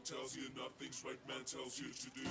tells you nothing's right man tells you to do.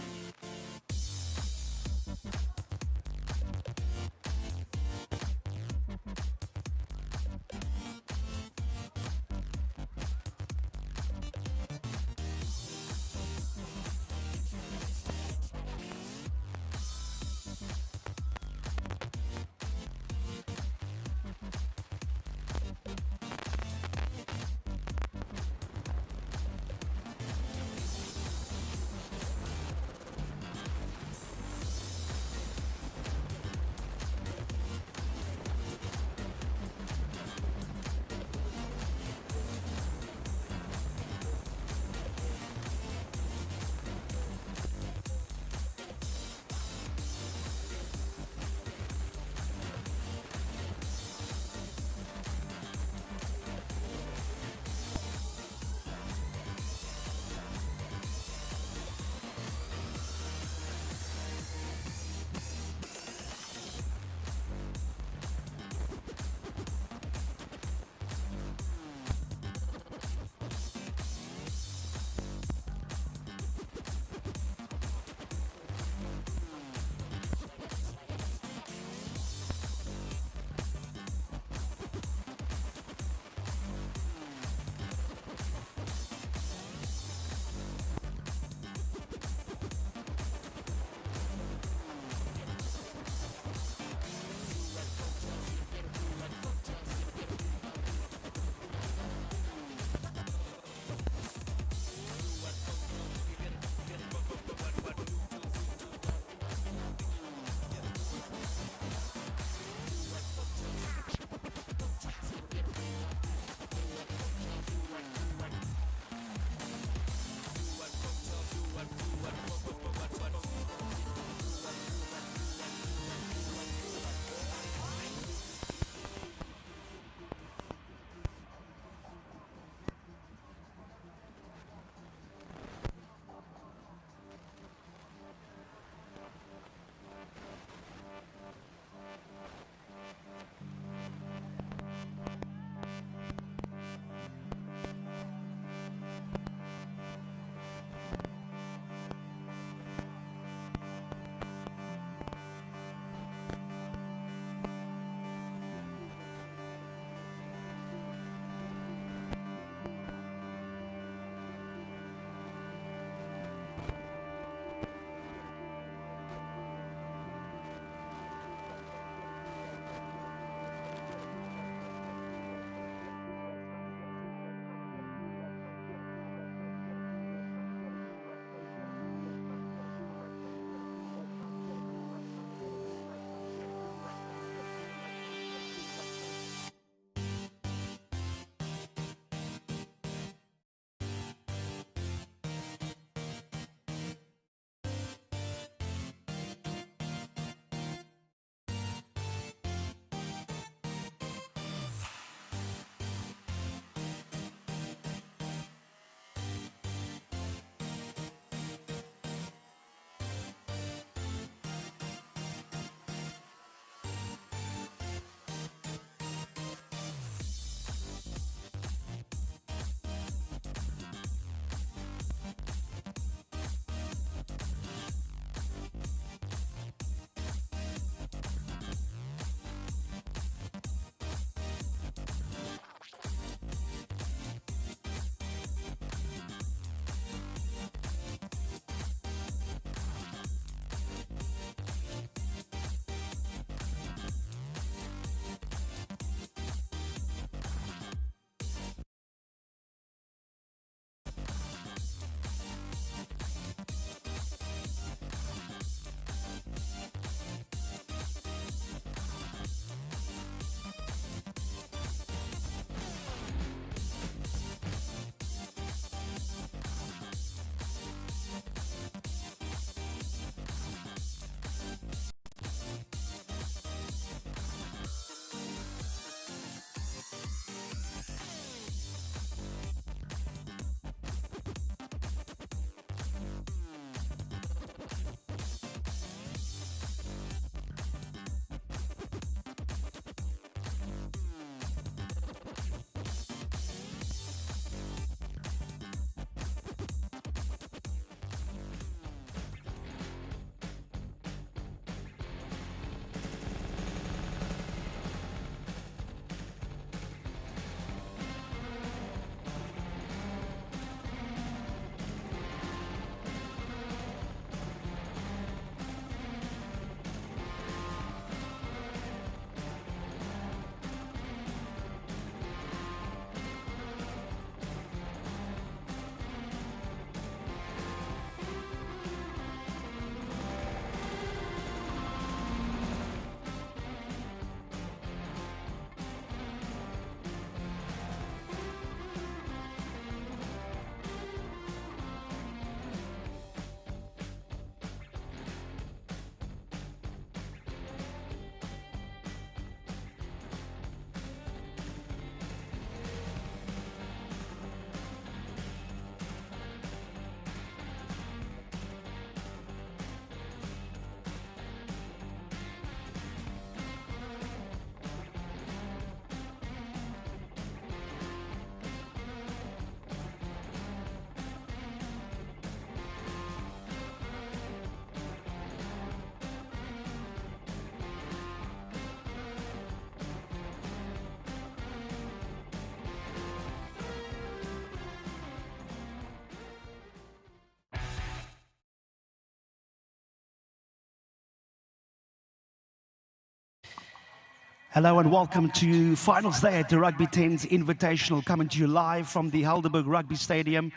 Hello and welcome to finals day at the Rugby 10's Invitational, coming to you live from the Helderberg Rugby Stadium.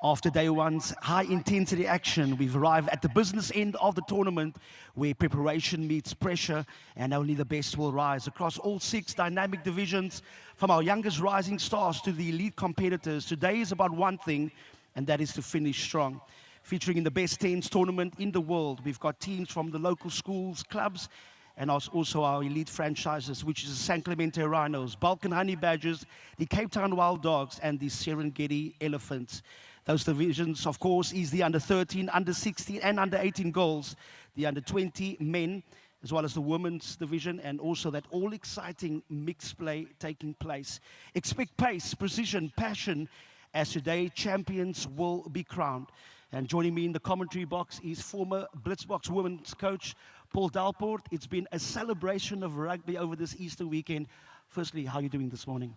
After day one's high-intensity action, we've arrived at the business end of the tournament where preparation meets pressure and only the best will rise. Across all 6 dynamic divisions, from our youngest rising stars to the elite competitors, today is about one thing, and that is to finish strong. Featuring in the best 10s tournament in the world, we've got teams from the local schools, clubs, and also our elite franchises, which is the San Clemente Rhinos, Balkan Honey Badgers, the Cape Town Wild Dogs, and the Serengeti Elephants. Those divisions, of course, is the under-13, under-16, and under-18 Girls, the under-20 Men, as well as the women's division, and also that all-exciting mixed play taking place. Expect pace, precision, passion, as today champions will be crowned. And joining me in the commentary box is former Blitzboks women's coach, Paul Dalport. It's been a celebration of rugby over this Easter weekend. Firstly, how are you doing this morning?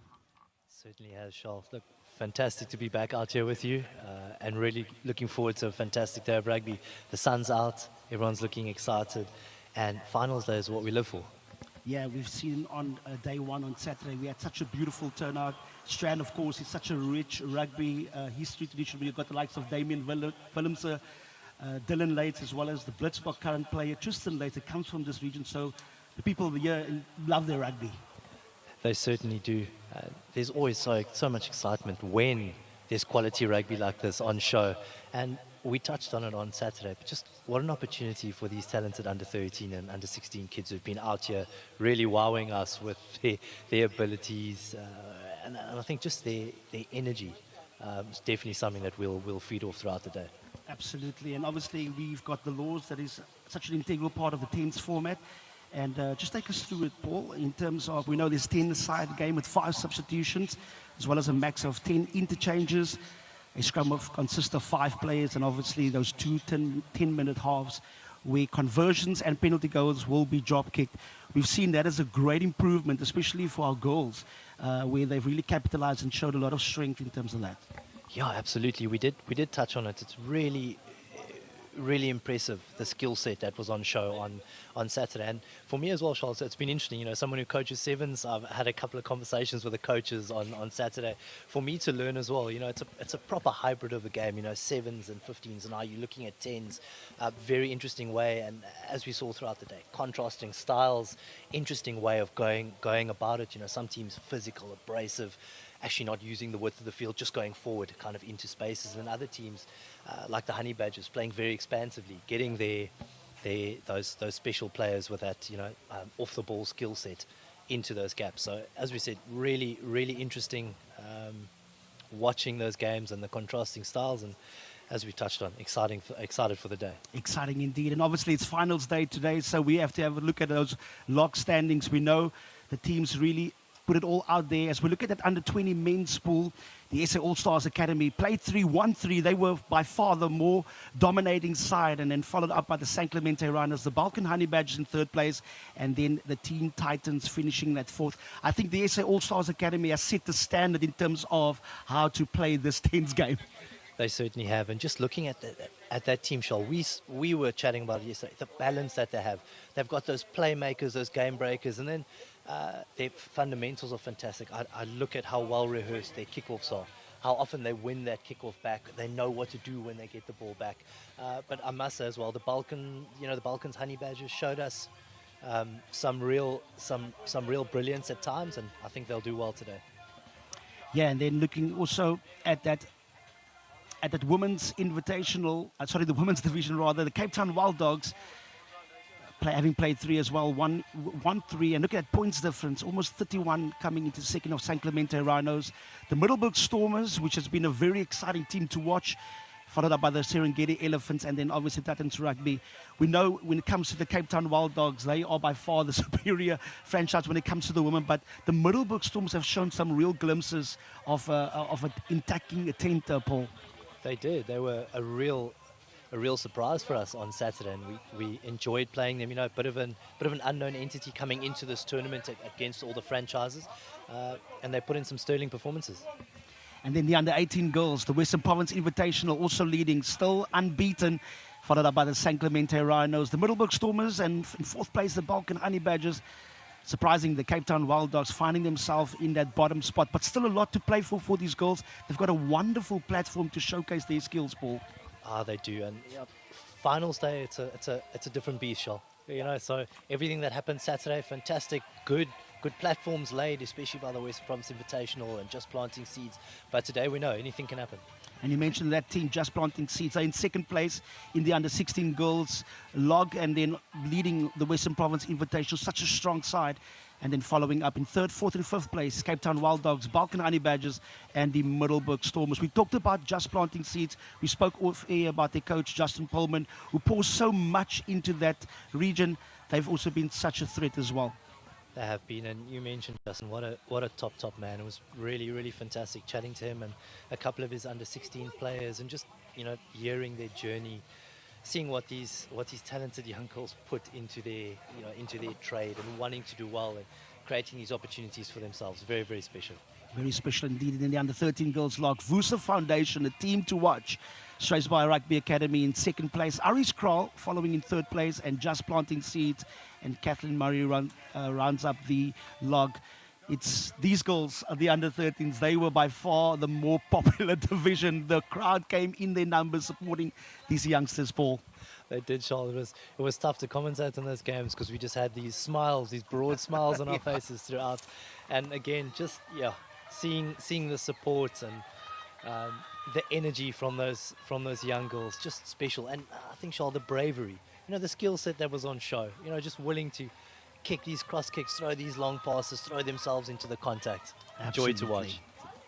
Certainly has, Charles. Look, fantastic to be back out here with you and really looking forward to a fantastic day of rugby. The sun's out, everyone's looking excited, and finals day is what we live for. Yeah, we've seen on day one on Saturday, we had such a beautiful turnout. Strand, of course, is such a rich rugby history tradition. We've got the likes of Damien Willemse, Dylan Lates, as well as the Blitzboks current player, Tristan Lates, that comes from this region. So the people here love their rugby. They certainly do. There's always so much excitement when there's quality rugby like this on show. And we touched on it on Saturday, but just what an opportunity for these talented under-13 and under-16 kids who've been out here really wowing us with their abilities. And I think just their energy is definitely something that we'll feed off throughout the day. Absolutely, and obviously we've got the laws that is such an integral part of the 10s format. And just take us through it, Paul, in terms of, we know there's 10-side game with 5 substitutions, as well as a max of 10 interchanges. A scrum consists of 5 players, and obviously those 2 10-minute halves where conversions and penalty goals will be drop-kicked. We've seen that as a great improvement, especially for our girls, where they've really capitalized and showed a lot of strength in terms of that. Yeah, absolutely. We did touch on it. It's really impressive, the skill set that was on show on Saturday. And for me as well, Charles, it's been interesting. You know, someone who coaches 7s, I've had a couple of conversations with the coaches on Saturday. For me to learn as well, you know, it's a proper hybrid of a game, you know, 7s and 15s, and now you're looking at 10s. Very interesting way, and as we saw throughout the day, contrasting styles, interesting way of going about it. You know, some teams physical, abrasive, actually not using the width of the field, just going forward kind of into spaces, and other teams like the Honey Badgers playing very expansively, getting those special players with that, you know, off the ball skill set into those gaps. So as we said, really interesting watching those games and the contrasting styles, and as we touched on, excited for the day. Exciting indeed, and obviously it's finals day today, so we have to have a look at those log standings. We know the teams really put it all out there. As we look at that under-20 men's pool, the SA Allstars Academy played 3-1-3. They were by far the more dominating side, and then followed up by the San Clemente Rhinos, the Balkan Honey Badgers in 3rd place, and then the Teen Titans finishing that 4th. I think the SA Allstars Academy has set the standard in terms of how to play this 10s game. They certainly have, and just looking at that team, Charles, we were chatting about it yesterday, the balance that they have. They've got those playmakers, those game breakers, and then their fundamentals are fantastic. I look at how well rehearsed their kickoffs are, how often they win that kickoff back. They know what to do when they get the ball back. But I must say as well, the Balkans Honey Badgers showed us some real brilliance at times, and I think they'll do well today. Yeah, and then looking also at that women's invitational, the women's division rather, the Cape Town Wild Dogs, having played 3 as well, 1-3, and look at that points difference, almost 31 coming into second of San Clemente Rhinos. The Middelburg Stormers, which has been a very exciting team to watch, followed up by the Serengeti Elephants, and then obviously Titans Rugby. We know when it comes to the Cape Town Wild Dogs, they are by far the superior franchise when it comes to the women, but the Middelburg Stormers have shown some real glimpses of attacking attempt, Paul. They did. They were a real surprise for us on Saturday, and we enjoyed playing them. You know, a bit of an unknown entity coming into this tournament against all the franchises, and they put in some sterling performances. And then the under-18 girls, the Western Province Invitational, also leading, still unbeaten, followed up by the San Clemente Rhinos, the Middelburg Stormers, and in 4th place the Balkan Honey Badgers. surprising, the Cape Town Wild Dogs finding themselves in that bottom spot, but still a lot to play for these girls. They've got a wonderful platform to showcase their skills, Paul. They do, and finals day, it's a different beast, Shal. So everything that happened Saturday, fantastic, good platforms laid, especially by the West Province Invitational and just planting seeds. But today we know anything can happen. And you mentioned that team, Just Planting Seeds, are in second place in the U16 Girls log, and then leading the Western Province Invitational, such a strong side. And then following up in third, fourth, and fifth place, Cape Town Wild Dogs, Balkan Honey Badgers, and the Middelburg Stormers. We talked about Just Planting Seeds. We spoke off air about their coach, Justin Pullman, who pours so much into that region. They've also been such a threat as well. They have been, and you mentioned Justin, what a top man. It was really, really fantastic chatting to him and a couple of his under 16 players, and just hearing their journey, seeing what these talented young girls put into their trade and wanting to do well and creating these opportunities for themselves. Very, very special. Very special indeed. In the under 13 girls log, Vusa Foundation, a team to watch. Straight by Rugby Academy in second place. Aris Krall following in third place, and Just Planting Seeds and Kathleen Murray rounds up the log. It's these girls are the under 13s. They were by far the more popular division. The crowd came in their numbers supporting these youngsters, Paul. They did, Charles. It was tough to commentate on those games because we just had these smiles, these broad smiles on our faces throughout. And again, just seeing the support and the energy from those young girls, just special. And I think, Charles, the bravery, the skill set that was on show, just willing to kick these cross kicks, throw these long passes, throw themselves into the contact. Absolutely. Joy to watch.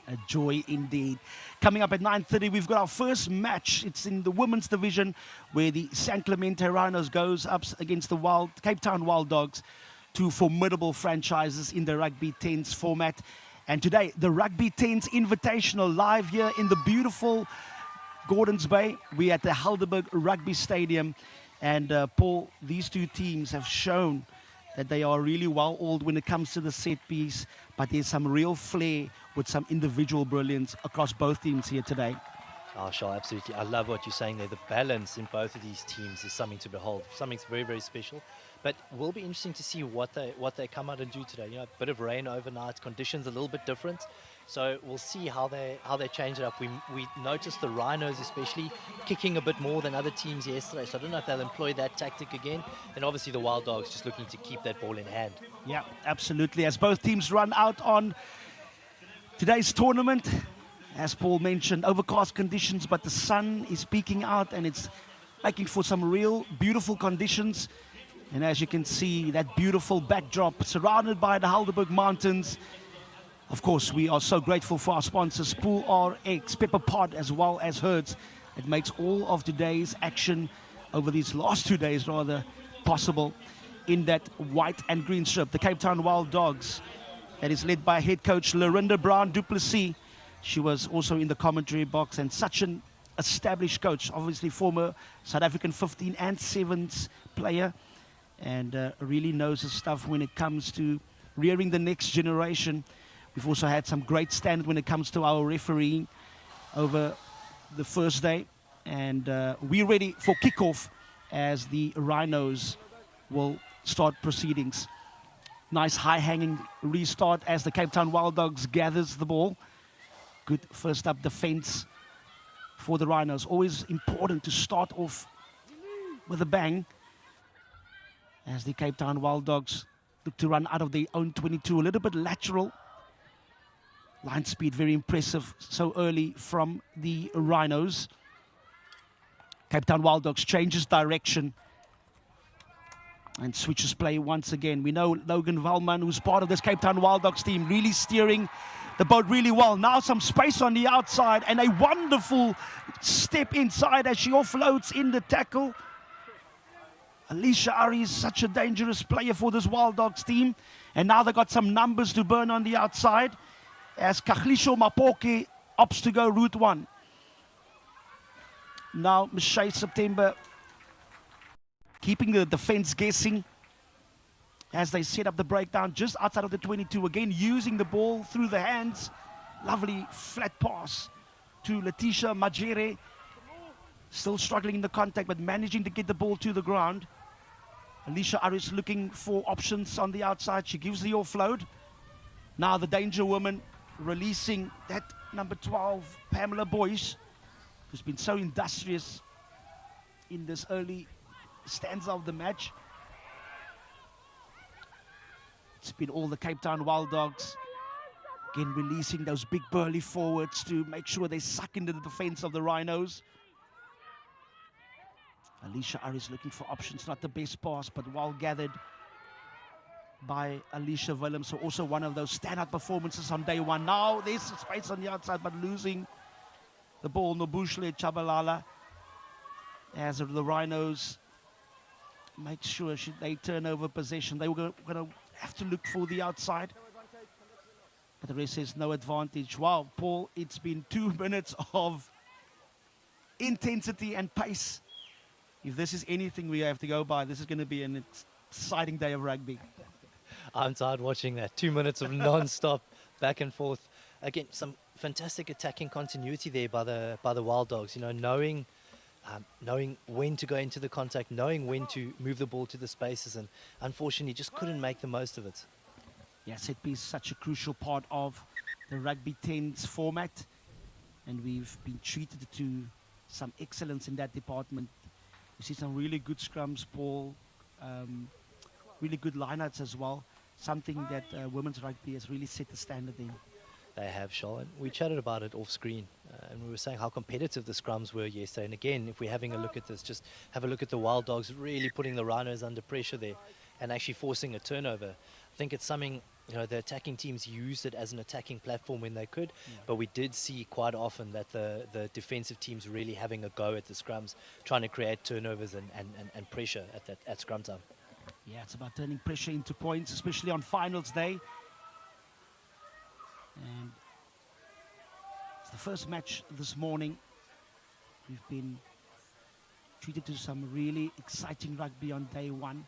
A joy indeed. Coming up at 9:30, we've got our first match. It's in the women's division, where the San Clemente Rhinos goes up against the Cape Town Wild Dogs, two formidable franchises in the Rugby 10s format. And today, the Rugby 10s Invitational live here in the beautiful Gordons Bay. We're at the Helderberg Rugby Stadium. And Paul, these two teams have shown that they are really well-oiled when it comes to the set piece, but there's some real flair with some individual brilliance across both teams here today. Oh, Shah, absolutely. I love what you're saying there. The balance in both of these teams is something to behold. Something very, very special. But it will be interesting to see what they come out and do today. A bit of rain overnight, conditions a little bit different. So we'll see how they change it up. We noticed the Rhinos especially kicking a bit more than other teams yesterday. So I don't know if they'll employ that tactic again. And obviously the Wild Dogs just looking to keep that ball in hand. Yeah, absolutely. As both teams run out on today's tournament, as Paul mentioned, overcast conditions, but the sun is peeking out and it's making for some real beautiful conditions. And as you can see, that beautiful backdrop surrounded by the Helderberg Mountains. Of course, we are so grateful for our sponsors, Pool RX, Pepper Pod, as well as Hertz. It makes all of today's action over these last 2 days, rather, possible in that white and green strip. The Cape Town Wild Dogs, that is led by head coach Lorinda Brown Duplessis. She was also in the commentary box, and such an established coach, obviously former South African 15 and 7s player, and really knows his stuff when it comes to rearing the next generation. We've also had some great stand when it comes to our refereeing over the first day, and we're ready for kickoff as the Rhinos will start proceedings. Nice high-hanging restart as the Cape Town Wild Dogs gathers the ball. Good first-up defense for the Rhinos. Always important to start off with a bang as the Cape Town Wild Dogs look to run out of their own 22. A little bit lateral. Line speed very impressive so early from the Rhinos. Cape Town Wild Dogs changes direction and switches play once again. We know Logan Valman, who's part of this Cape Town Wild Dogs team, really steering the boat really well. Now some space on the outside and a wonderful step inside as she offloads in the tackle. Alicia Ari is such a dangerous player for this Wild Dogs team. And now they've got some numbers to burn on the outside as Kagliso Mapoke opts to go route 1. Now Michelle September keeping the defense guessing as they set up the breakdown just outside of the 22. Again, using the ball through the hands. Lovely flat pass to Letitia Majere. Still struggling in the contact, but managing to get the ball to the ground. Alicia Aris looking for options on the outside. She gives the offload. Now the danger woman releasing that number 12, Pamela Boyce, who's been so industrious in this early stanza of the match. It's been all the Cape Town Wild Dogs, again releasing those big burly forwards to make sure they suck into the defense of the Rhinos. Alicia Aris looking for options, not the best pass, but well gathered by Alicia Willems, so also one of those standout performances on day one. Now there's space on the outside, but losing the ball. Nobushle Chabalala, as the Rhinos make sure they turn over possession. They were going to have to look for the outside, but the rest says no advantage. Wow, Paul, it's been 2 minutes of intensity and pace. If this is anything we have to go by, this is going to be an exciting day of rugby. I'm tired watching that. 2 minutes of non-stop back and forth. Again, some fantastic attacking continuity there by the Wild Dogs. You know, knowing when to go into the contact, knowing when to move the ball to the spaces, and unfortunately just couldn't make the most of it. Yeah, set piece such a crucial part of the Rugby 10's format, and we've been treated to some excellence in that department. We see some really good scrums, Paul, really good lineouts as well. Something that women's rugby has really set the standard in. They have, Charlotte. We chatted about it off screen, and we were saying how competitive the scrums were yesterday. And again, if we're having a look at this, just have a look at the Wild Dogs really putting the Rhinos under pressure there and actually forcing a turnover. I think it's something, you know, the attacking teams used it as an attacking platform when they could, but we did see quite often that the defensive teams really having a go at the scrums, trying to create turnovers and pressure at scrum time. Yeah, it's about turning pressure into points, especially on finals day. And it's the first match this morning. We've been treated to some really exciting rugby on day one.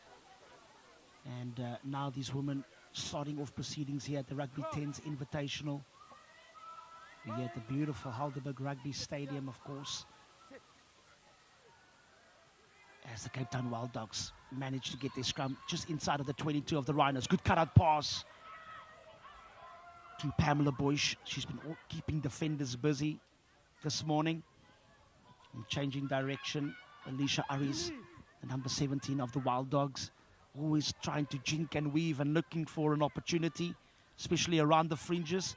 And now these women starting off proceedings here at the Rugby 10's Invitational. We're here at the beautiful Helderberg Rugby Stadium, of course, as the Cape Town Wild Dogs managed to get their scrum just inside of the 22 of the Rhinos. Good cutout pass to Pamela Boyce. She's been keeping defenders busy this morning. And changing direction, Alicia Aris, the number 17 of the Wild Dogs, always trying to jink and weave and looking for an opportunity, especially around the fringes.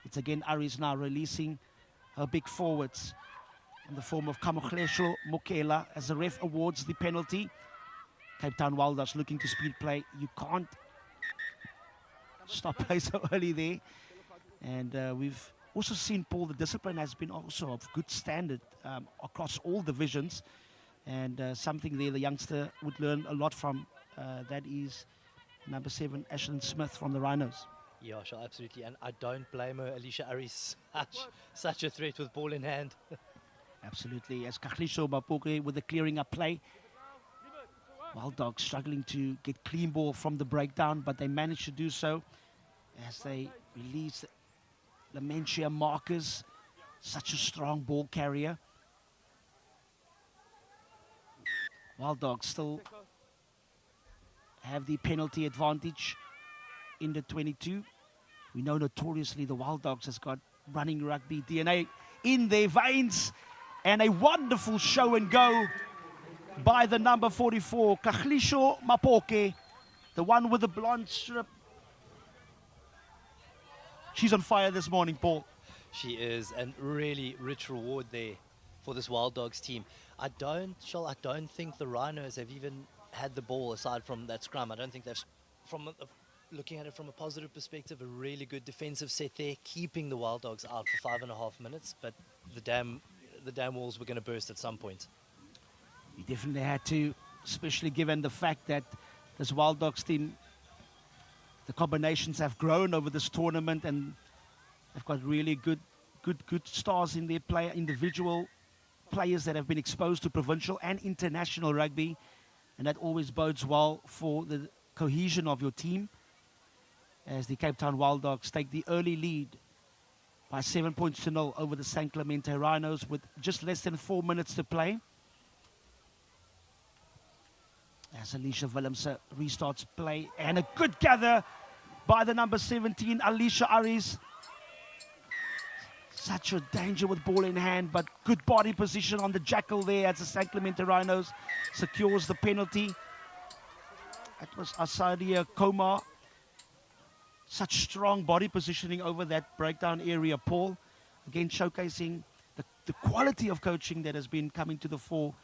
It's again Aris now releasing her big forwards in the form of Kamoglesho Mokela as the ref awards the penalty. Cape Town Wild Dogs looking to speed play. You can't stop play so early there. And we've also seen, Paul, the discipline has been also of good standard across all divisions. And something there the youngster would learn a lot from. That is number 7, Ashlyn Smith from the Rhinos. Yeah, sure, absolutely. And I don't blame her. Alicia Aris, such a threat with ball in hand. Absolutely. As Kagiso Mapoke with the clearing up play. Wild Dogs struggling to get clean ball from the breakdown, but they managed to do so as they release Lamentia Marcus, such a strong ball carrier. Wild Dogs still have the penalty advantage in the 22. We know notoriously the Wild Dogs has got running rugby DNA in their veins. And a wonderful show and go by the number 44, Kagiso Mapoke, the one with the blonde strip. She's on fire this morning, Paul. She is, and really rich reward there for this Wild Dogs team. I don't think the Rhinos have even had the ball aside from that scrum. I don't think they've, looking at it from a positive perspective, a really good defensive set there, keeping the Wild Dogs out for 5.5 minutes, but the damn walls were going to burst at some point. We definitely had to, especially given the fact that this Wild Dogs team, the combinations have grown over this tournament, and they've got really good stars in their individual players that have been exposed to provincial and international rugby, and that always bodes well for the cohesion of your team. As the Cape Town Wild Dogs take the early lead by 7 points to 0 over the San Clemente Rhinos with just less than 4 minutes to play. As Alicia Willemse restarts play, and a good gather by the number 17, Alicia Aris. Such a danger with ball in hand, but good body position on the jackal there as the San Clemente Rhinos secures the penalty. That was Asadia Koma. Such strong body positioning over that breakdown area, Paul. Again, showcasing the quality of coaching that has been coming to the fore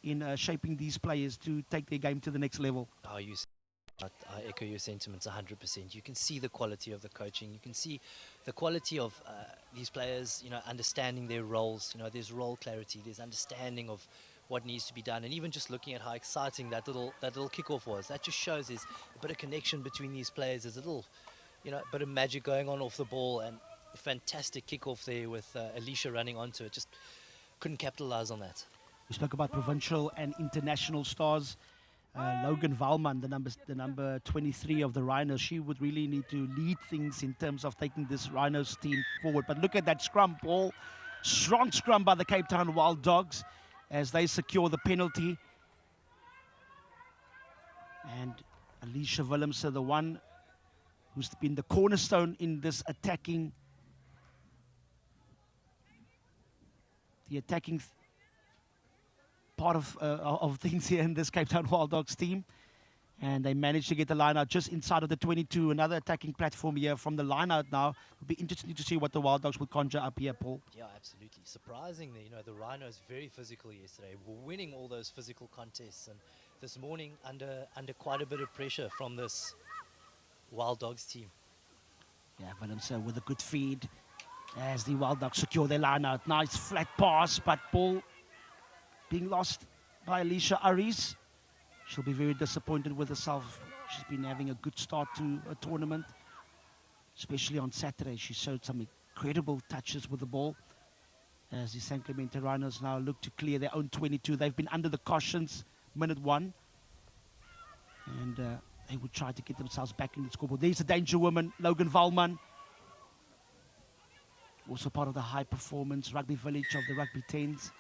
in shaping these players to take their game to the next level. Oh, I echo your sentiments 100%. You can see the quality of the coaching. You can see the quality of these players, understanding their roles. There's role clarity. There's understanding of what needs to be done. And even just looking at how exciting that little kickoff was, that just shows there's a bit of connection between these players. There's a little, bit of magic going on off the ball, and a fantastic kickoff there with Alicia running onto it. Just couldn't capitalize on that. We spoke about provincial and international stars. Logan Valman, the number 23 of the Rhinos, she would really need to lead things in terms of taking this Rhinos team forward. But look at that scrum, Paul. Strong scrum by the Cape Town Wild Dogs as they secure the penalty. And Alicia Willemse, the one who's been the cornerstone in this attacking part of things here in this Cape Town Wild Dogs team. And they managed to get the line out just inside of the 22. Another attacking platform here from the line out now. It'll be interesting to see what the Wild Dogs will conjure up here, Paul. Yeah, absolutely. Surprisingly, the Rhinos very physical yesterday. Were winning all those physical contests, and this morning under quite a bit of pressure from this Wild Dogs team. Yeah, Willemse with a good feed as the Wild Dogs secure their line out. Nice flat pass, but ball being lost by Alicia Aris. She'll be very disappointed with herself. She's been having a good start to a tournament, especially on Saturday. She showed some incredible touches with the ball. As the San Clemente Rhinos now look to clear their own 22. They've been under the cautions, minute 1. And they would try to get themselves back in the scoreboard. There's a danger woman, Logan Valman. Also part of the high performance rugby village of the Rugby 10s.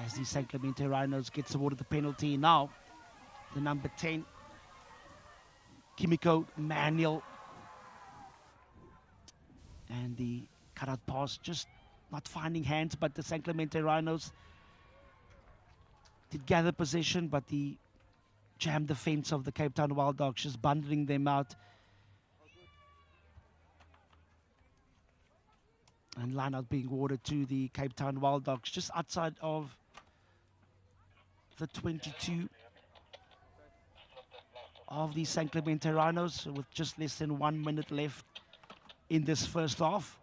As the San Clemente Rhinos gets awarded the penalty. Now, the number 10, Kimiko Manuel. And the cut-out pass just not finding hands, but the San Clemente Rhinos did gather possession, but the jam defense of the Cape Town Wild Dogs just bundling them out. And line out being awarded to the Cape Town Wild Dogs just outside of the 22 of the San Clemente Rhinos with just less than 1 minute left in this first half.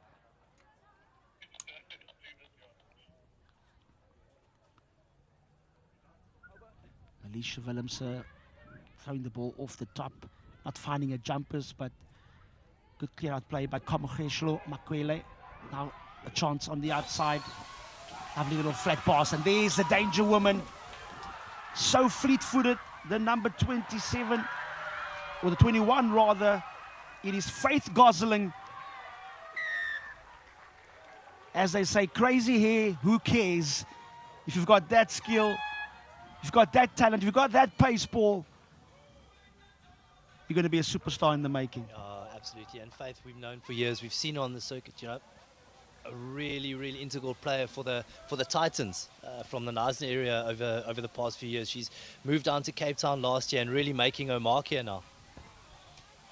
Alicia Willemse throwing the ball off the top, not finding her jumpers, but good clear out play by Kamogeshlo Makwele. Now a chance on the outside. Lovely little flat pass, and there's the danger woman. So fleet-footed, the number 27, or the 21 rather. It is Faith Gosling. As they say, crazy hair, who cares? If you've got that skill, if you've got that talent, if you've got that pace, Paul, you're going to be a superstar in the making. Absolutely. And Faith, we've known for years. We've seen her on the circuit, a really, really integral player for the Titans from the Knysna area over the past few years. She's moved down to Cape Town last year and really making her mark here now.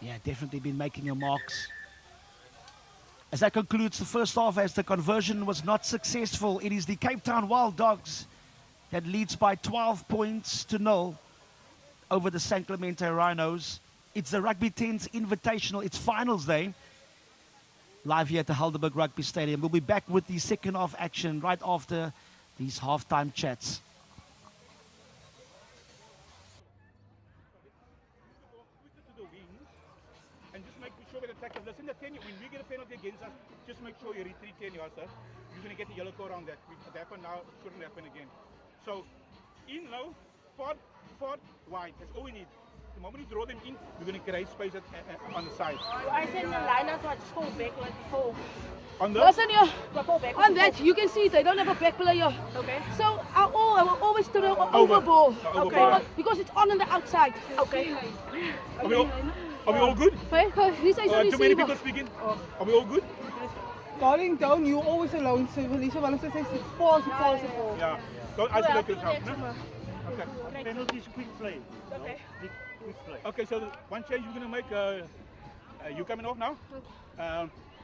Yeah, definitely been making her marks. As that concludes the first half, as the conversion was not successful, it is the Cape Town Wild Dogs that leads by 12 points to 0 over the San Clemente Rhinos. It's the Rugby 10's Invitational. It's finals day. Live here at the Helderberg Rugby Stadium. We'll be back with the second half action right after these halftime chats. And just make sure that attackers listen to 10. When we get a penalty against us, just make sure you retreat 10 yards, sir. You're going to get the yellow card on that. It happened now, it shouldn't happen again. So, in low, forward, wide. That's all we need. The moment you draw them in, you're going to create space on the side. I said the line out to fall back like before. On the? Listen, on that, you can see they don't have a back player. Okay. So, all ball. I will always do the over ball. Okay. Because it's on the outside. Okay. Are we all good? Wait, Lisa is a Too many people receiver. speaking. Are we all good? Darling, don't you always alone. So Lisa wants to say pause. Yeah. Don't isolate yourself. No? Okay. Penalties, quick play. Okay. Quick play. Okay, so the one change we're going to make, you coming off now.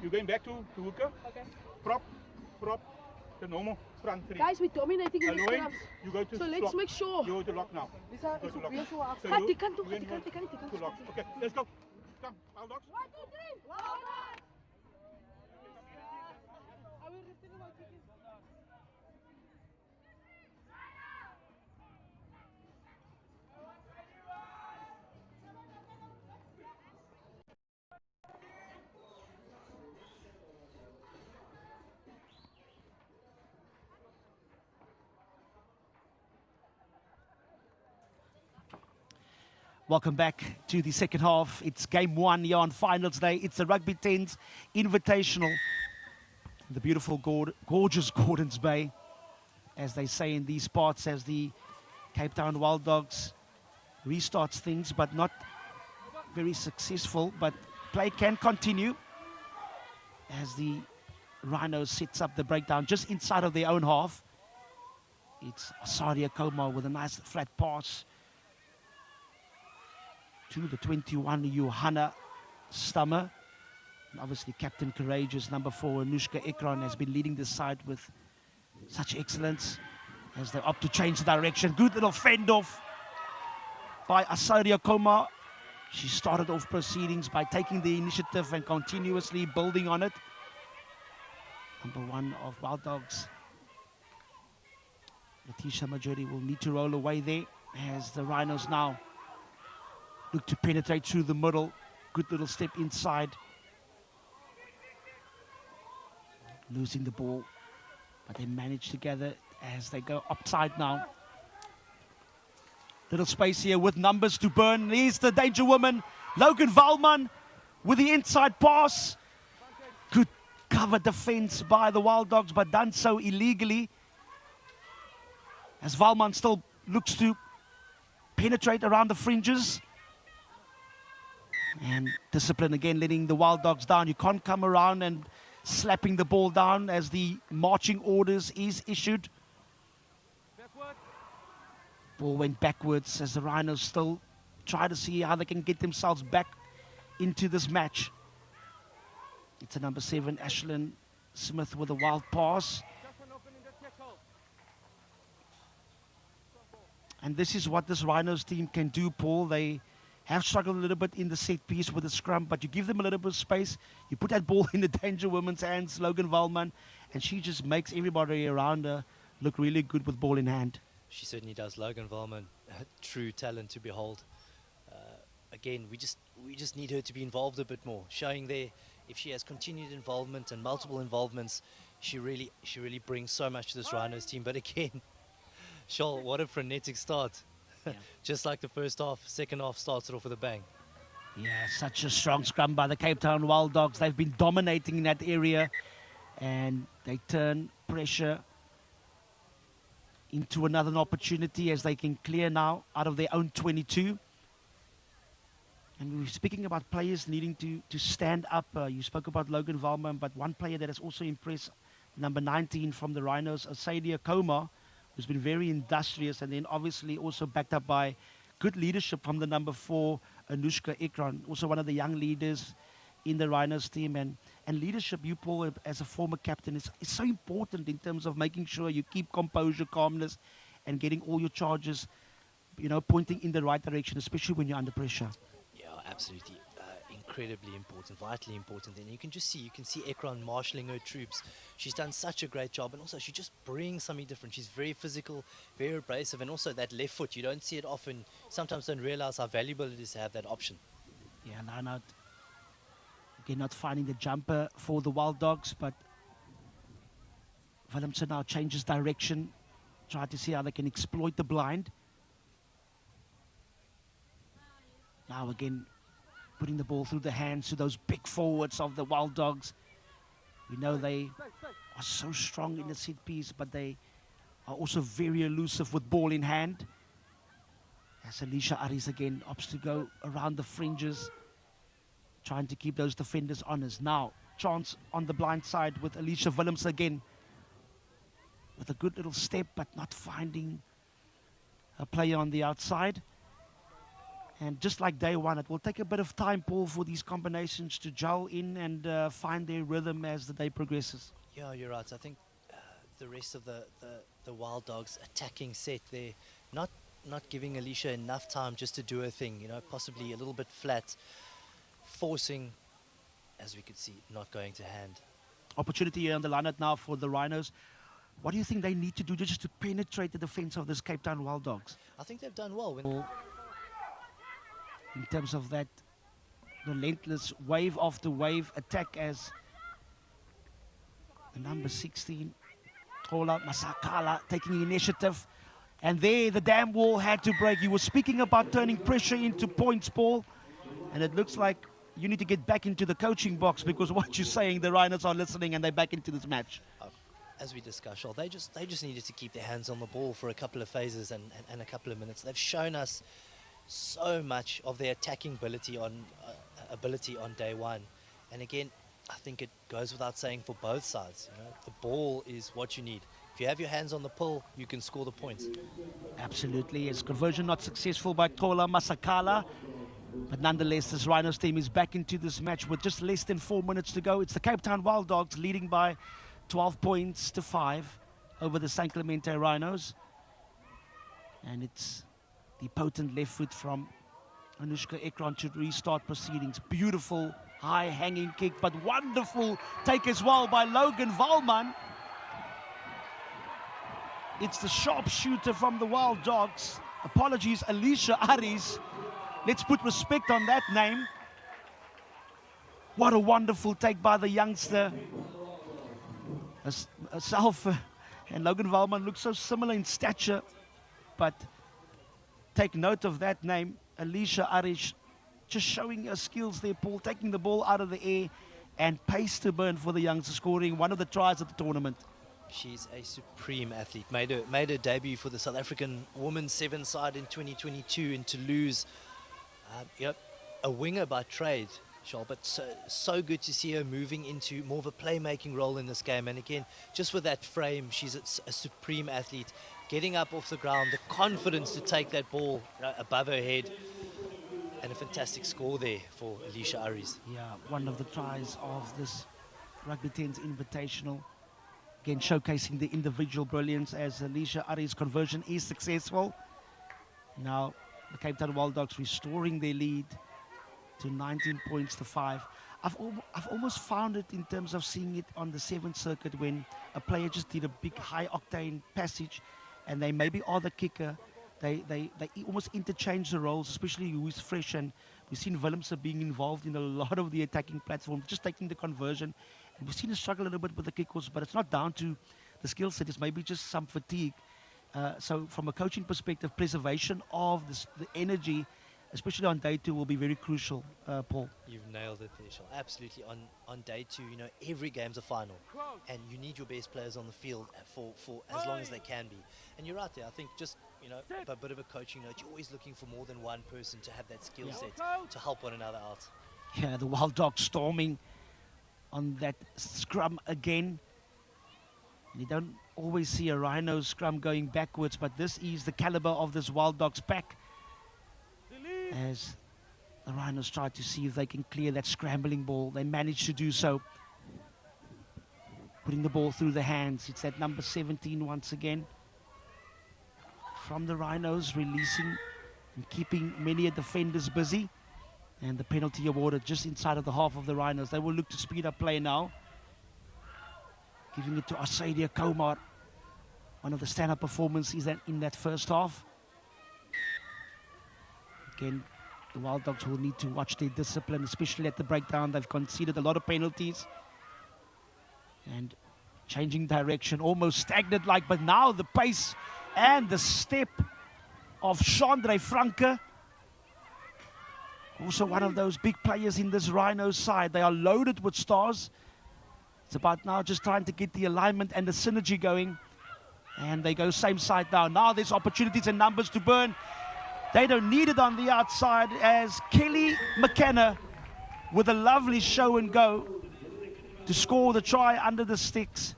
You're going back to hooker. Okay. Prop, the normal front three. Guys, we're dominating in the Allowing, clubs. you go to So let's lock. make sure. You go to lock now. Lisa, Go is to op lock. weer so af. So Gaat, you- die kant toe, you die kant, die kant, die kant. to lock. Okay, let's go. Come, our dogs. 1, 2, 3. Welcome back to the second half. It's game one here on finals day. It's the Rugby 10's Invitational. The beautiful, gorgeous Gordons Bay, as they say in these parts, as the Cape Town Wild Dogs restarts things, but not very successful. But play can continue as the Rhinos sets up the breakdown just inside of their own half. It's Asaria Koma with a nice flat pass to the 21 Johanna Stammer. And obviously Captain Courageous, number 4, Anushka Ekran, has been leading this side with such excellence as they opt to change the direction. Good little fend off by Asaria Koma. She started off proceedings by taking the initiative and continuously building on it. Number 1 of Wild Dogs, Letitia Majori, will need to roll away there as the Rhinos now look to penetrate through the middle. Good little step inside. Losing the ball, but they manage to gather as they go upside now. Little space here with numbers to burn. Here's the danger woman, Logan Valman, with the inside pass. Good cover defense by the Wild Dogs, but done so illegally, as Valman still looks to penetrate around the fringes. And discipline again, letting the Wild Dogs down. You can't come around and slapping the ball down as the marching orders is issued. Ball went backwards as the Rhinos still try to see how they can get themselves back into this match. It's a number 7, Ashlyn Smith, with a wild pass. And this is what this Rhinos team can do, Paul. They have struggled a little bit in the set piece with the scrum, but you give them a little bit of space. You put that ball in the danger woman's hands, Logan Valman, and she just makes everybody around her look really good with ball in hand. She certainly does. Logan Valman, a true talent to behold. Again, we just need her to be involved a bit more, showing there if she has continued involvement and multiple involvements, she really brings so much to this Rhinos team. But again, Shoal, what a frenetic start. Yeah. Just like the first half, second half started off with a bang. Yeah, such a strong scrum by the Cape Town Wild Dogs. They've been dominating in that area, and they turn pressure into another opportunity as they can clear now out of their own 22. And we were speaking about players needing to stand up. You spoke about Logan Valman, but one player that has also impressed, number 19 from the Rhinos, Asadia Koma, who's been very industrious, and then obviously also backed up by good leadership from the number 4, Anushka Ekran, also one of the young leaders in the Rhinos team. And leadership, you, Paul, as a former captain, is so important in terms of making sure you keep composure, calmness, and getting all your charges, pointing in the right direction, especially when you're under pressure. Yeah, absolutely. Incredibly important, vitally important. And you can see Ekran marshalling her troops. She's done such a great job, and also she just brings something different. She's very physical, very abrasive, and also that left foot, you don't see it often. Sometimes don't realize how valuable it is to have that option. Yeah, now not finding the jumper for the Wild Dogs, but Willemse now changes direction, try to see how they can exploit the blind. Now again, putting the ball through the hands to those big forwards of the Wild Dogs. We know they are so strong in the set piece, but they are also very elusive with ball in hand. As Alicia Aris again opts to go around the fringes, trying to keep those defenders honest. Now, chance on the blind side with Alicia Willems again, with a good little step, but not finding a player on the outside. And just like day one, it will take a bit of time, Paul, for these combinations to gel in and find their rhythm as the day progresses. Yeah, you're right. I think the rest of the Wild Dogs attacking set, they're not giving Alicia enough time just to do her thing, you know, possibly a little bit flat, forcing, as we could see, not going to hand. Opportunity here on the lineup now for the Rhinos. What do you think they need to do just to penetrate the defense of this Cape Town Wild Dogs? I think they've done well. In terms of that relentless wave after wave attack, as the number 16, Tola Masakala, taking initiative. And there, the dam wall had to break. You were speaking about turning pressure into points, Paul. And it looks like you need to get back into the coaching box, because what you're saying, the Rhinos are listening and they're back into this match. As we discussed, they just needed to keep their hands on the ball for a couple of phases and a couple of minutes. They've shown us so much of their attacking ability on day one. And again, I think it goes without saying for both sides. You know, the ball is what you need. If you have your hands on the pull, you can score the points. Absolutely. His conversion not successful by Tola Masakala. But nonetheless, this Rhinos team is back into this match with just less than 4 minutes to go. It's the Cape Town Wild Dogs leading by 12 points to 5 over the San Clemente Rhinos. And it's the potent left foot from Anushka Ekron to restart proceedings. Beautiful high hanging kick, but wonderful take as well by Logan Valman. It's the sharpshooter from the Wild Dogs. Apologies, Alicia Aris. Let's put respect on that name. What a wonderful take by the youngster. Herself and Logan Valman look so similar in stature, but take note of that name, Alicia Aris, just showing her skills there, Paul, taking the ball out of the air and pace to burn for the youngster, scoring one of the tries of the tournament. She's a supreme athlete. Made her debut for the South African women's 7 side in 2022 in Toulouse. Yep, a winger by trade, Charles, but so good to see her moving into more of a playmaking role in this game. And again, just with that frame, she's a supreme athlete. Getting up off the ground, the confidence to take that ball above her head, and a fantastic score there for Alicia Aris. Yeah, one of the tries of this Rugby 10's Invitational. Again, showcasing the individual brilliance as Alicia Aris' conversion is successful. Now, the Cape Town Wild Dogs restoring their lead to 19 points to 5. I've almost found it in terms of seeing it on the 7th circuit when a player just did a big high-octane passage and they maybe are the kicker. They almost interchange the roles, especially who is fresh. And we've seen Willems being involved in a lot of the attacking platform, just taking the conversion. And we've seen her struggle a little bit with the kickoffs, but it's not down to the skill set. It's maybe just some fatigue. So from a coaching perspective, preservation of the energy, especially on day 2, will be very crucial, Paul. You've nailed it there, Charles. Absolutely. On day 2, you know, every game's a final, and you need your best players on the field for as long as they can be. And you're right there. I think just, you know, a bit of a coaching note, you're always looking for more than one person to have that skill set to help one another out. Yeah, the Wild Dogs storming on that scrum again. You don't always see a Rhino scrum going backwards, but this is the caliber of this Wild Dogs pack. As the Rhinos try to see if they can clear that scrambling ball, they manage to do so. Putting the ball through the hands. It's that number 17 once again. From the Rhinos, releasing and keeping many defenders busy. And the penalty awarded just inside of the half of the Rhinos. They will look to speed up play now. Giving it to Asadia Komar. One of the stand-up performances in that first half. Again, the Wild Dogs will need to watch their discipline, especially at the breakdown. They've conceded a lot of penalties. And changing direction, almost stagnant-like, but now the pace and the step of Chandre Franke. Also one of those big players in this Rhino side. They are loaded with stars. It's about now just trying to get the alignment and the synergy going And they go same side now. Now there's opportunities and numbers to burn. They don't need it on the outside as Kelly McKenna with a lovely show and go to score the try under the sticks.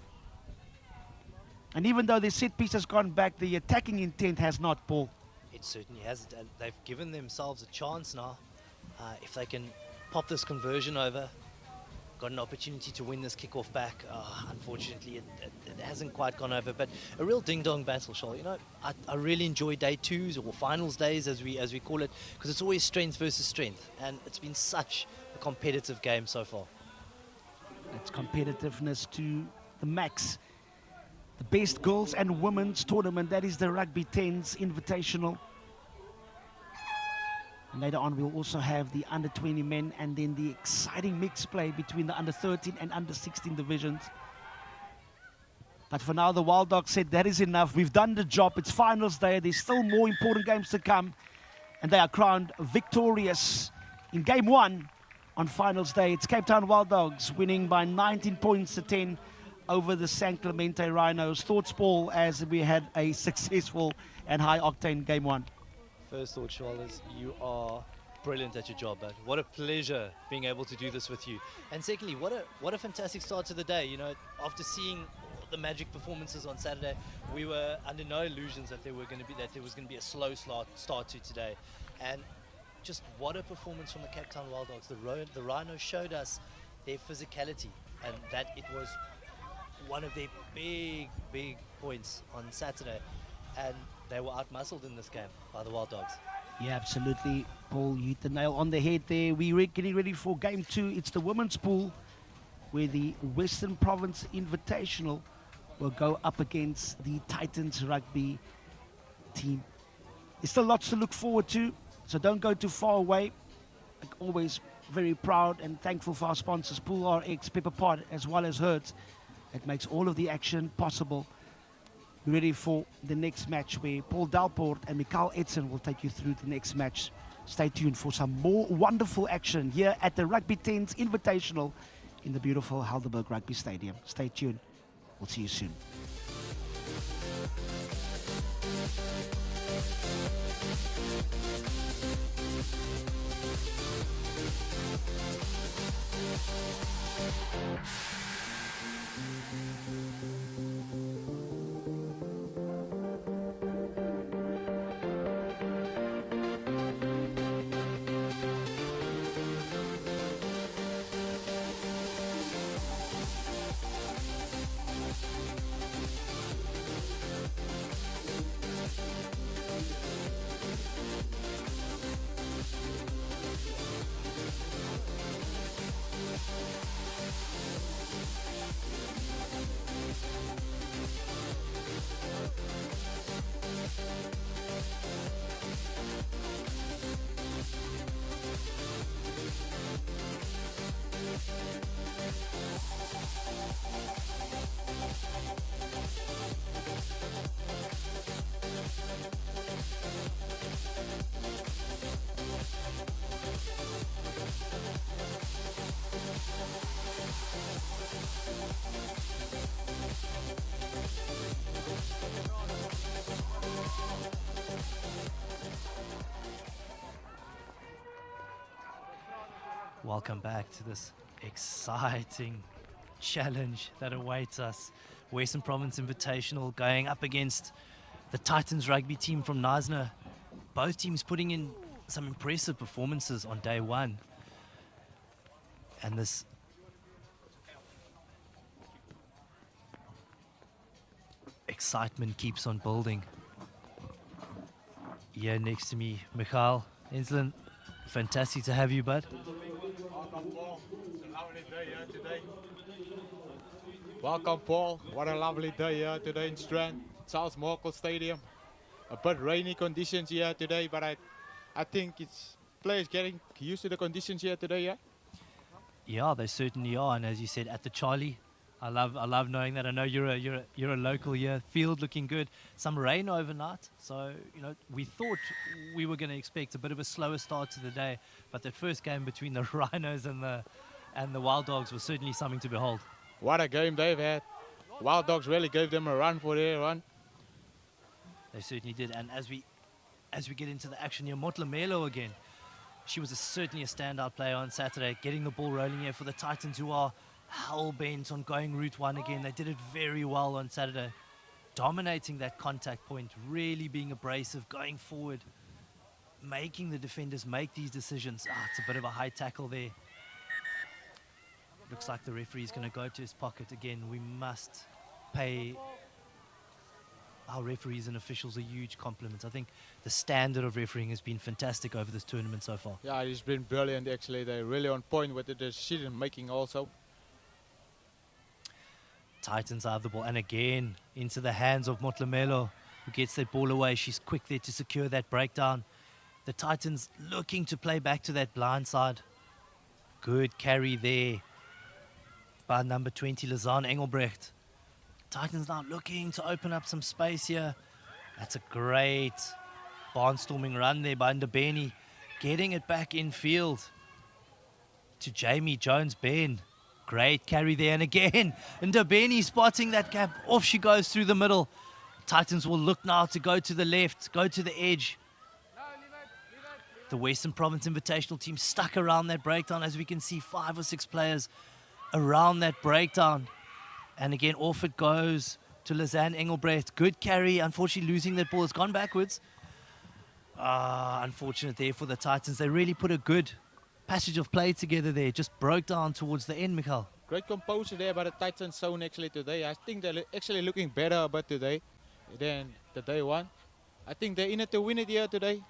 And even though their set piece has gone back, the attacking intent has not, Paul. It certainly hasn't, and they've given themselves a chance now. If they can pop this conversion over, got an opportunity to win this kickoff back. Unfortunately, it hasn't quite gone over, but a real ding-dong battle, Charles. You know, I really enjoy day twos or finals days, as we call it, because it's always strength versus strength, and it's been such a competitive game so far. It's competitiveness to the max. The best girls and women's tournament, that is the Rugby 10s Invitational. And later on we'll also have the under 20 men and then the exciting mixed play between the under 13 and under 16 divisions. But for now the Wild Dogs said that is enough. We've done the job. It's finals day. There's still more important games to come. And they are crowned victorious in game 1 on finals day. It's Cape Town Wild Dogs winning by 19 points to 10 over the San Clemente Rhinos. Thoughts, Paul, as we had a successful and high-octane game 1? First thought, Charles, you are brilliant at your job, but what a pleasure being able to do this with you. And secondly, what a fantastic start to the day. You know, after seeing the magic performances on Saturday, we were under no illusions that there was going to be a slow start to today. And just what a performance from the Cape Town Wild Dogs. The Rhinos showed us their physicality, and that it was one of their big points on Saturday, and they were outmuscled in this game by the Wild Dogs. Yeah, absolutely, Paul. You hit the nail on the head there. We're getting ready for game 2. It's the women's pool where the Western Province Invitational will go up against the Titans Rugby team. There's still lots to look forward to, so don't go too far away. Like always, very proud and thankful for our sponsors, Pool RX, Pepper Pot, as well as Hertz. It makes all of the action possible. We're ready for the next match where Paul Dalport and Mikael Edson will take you through the next match. Stay tuned for some more wonderful action here at the Rugby 10s Invitational in the beautiful Helderberg Rugby Stadium. Stay tuned. We'll see you soon. Welcome back to this exciting challenge that awaits us. Western Province Invitational going up against the Titans rugby team from Knysna. Both teams putting in some impressive performances on day 1. And this excitement keeps on building. Here next to me, Michael Ensland. Fantastic to have you, bud. Welcome, Paul. What a lovely day here today in Strand, South Morkel Stadium. A bit rainy conditions here today, but I think it's players getting used to the conditions here today, yeah? Yeah, they certainly are. And as you said, at the Charlie, I love knowing that. I know you're a local here. Field looking good. Some rain overnight, so you know we thought we were going to expect a bit of a slower start to the day, but that first game between the Rhinos and the Wild Dogs was certainly something to behold. What a game they've had. Wild Dogs really gave them a run for their run. They certainly did. And as we get into the action here, Motlamelo again. She was certainly a standout player on Saturday, getting the ball rolling here for the Titans, who are hell-bent on going route one again. They did it very well on Saturday, dominating that contact point, really being abrasive, going forward, making the defenders make these decisions. It's a bit of a high tackle there. Looks like the referee is going to go to his pocket again. We must pay our referees and officials a huge compliment. I think the standard of refereeing has been fantastic over this tournament so far. Yeah, it's been brilliant actually. They're really on point with the decision making also. Titans have the ball, and again into the hands of Motlamelo, who gets that ball away. She's quick there to secure that breakdown. The Titans looking to play back to that blind side. Good carry there by number 20, Lazan Engelbrecht. Titans now looking to open up some space here. That's a great barnstorming run there by Ndabeni. Getting it back in field to Jamie Jones-Ben. Great carry there. And again, Ndabeni spotting that gap. Off she goes through the middle. Titans will look now to go to the left, go to the edge. The Western Province Invitational team stuck around that breakdown. As we can see, 5 or 6 players around that breakdown. And again, off it goes to Lazan Engelbrecht. Good carry. Unfortunately, losing that ball. It's gone backwards. Unfortunate there for the Titans. They really put a good passage of play together there. Just broke down towards the end, Michael. Great composure there by the Titans zone actually today. I think they're actually looking better a bit today than the day one. I think they're in it to win it here today.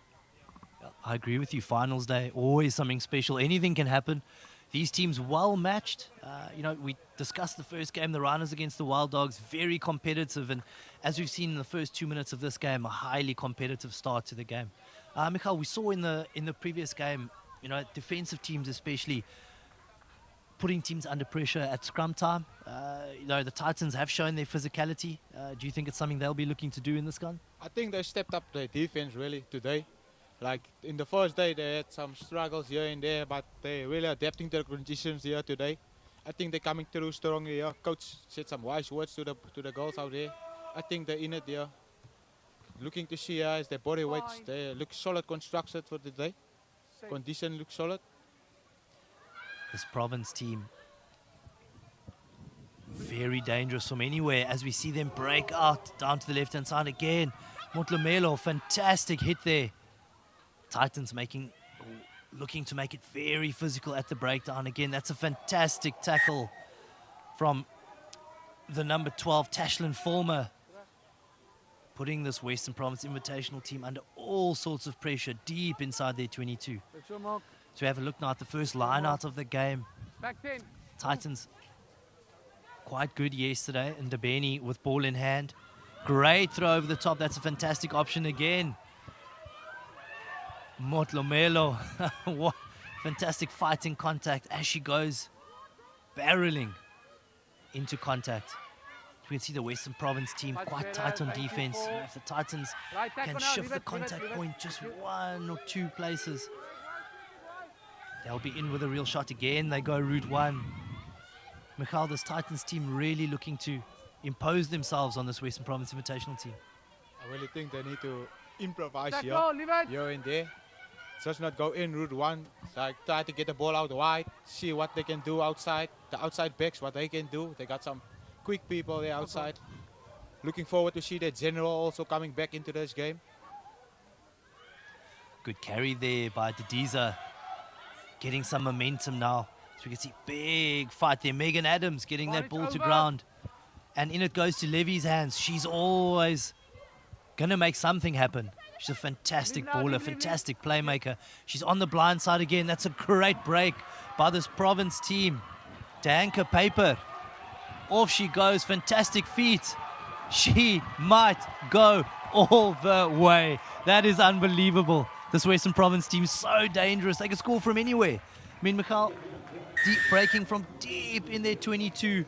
I agree with you. Finals day, always something special. Anything can happen. These teams well matched. We discussed the first game, the Rhinos against the Wild Dogs, very competitive. And as we've seen in the first 2 minutes of this game, a highly competitive start to the game. Michael, we saw in the previous game, defensive teams especially putting teams under pressure at scrum time. The Titans have shown their physicality. Do you think it's something they'll be looking to do in this gun? I think they stepped up their defense really today. Like in the first day, they had some struggles here and there, but they're really adapting to the conditions here today. I think they're coming through strongly here. Coach said some wise words to the girls out there. I think they're in it here. Looking to see as their body weights, they look solid constructed for today. Condition looks solid. This province team, very dangerous from anywhere as we see them break out down to the left-hand side again. Motlamelo, fantastic hit there. Titans looking to make it very physical at the breakdown again. That's a fantastic tackle from the number 12, Tashlin Fulmer, putting this Western Province Invitational team under all sorts of pressure deep inside their 22. So we have a look now at the first line out of the game. Titans quite good yesterday, and Ndabeni with ball in hand. Great throw over the top. That's a fantastic option again. Motlamelo, what fantastic fighting contact as she goes barreling into contact. We can see the Western Province team quite tight on defense. If the Titans can shift the contact point just 1 or 2 places, they'll be in with a real shot again. They go route 1. Michael, this Titans team really looking to impose themselves on this Western Province Invitational team. I really think they need to improvise here and there. Just not go in route 1. Like try to get the ball out wide, see what they can do outside. The outside backs, what they can do. They got some quick people there outside. Looking forward to see that General also coming back into this game. Good carry there by Dediza. Getting some momentum now. So we can see big fight there. Megan Adams getting that ball to ground. And in it goes to Levy's hands. She's always going to make something happen. She's a fantastic baller, fantastic playmaker. She's on the blind side again. That's a great break by this province team. Danka Paper. Off she goes. Fantastic feet. She might go all the way. That is unbelievable. This Western Province team is so dangerous. They can score from anywhere. I mean, Michael, breaking from deep in their 22.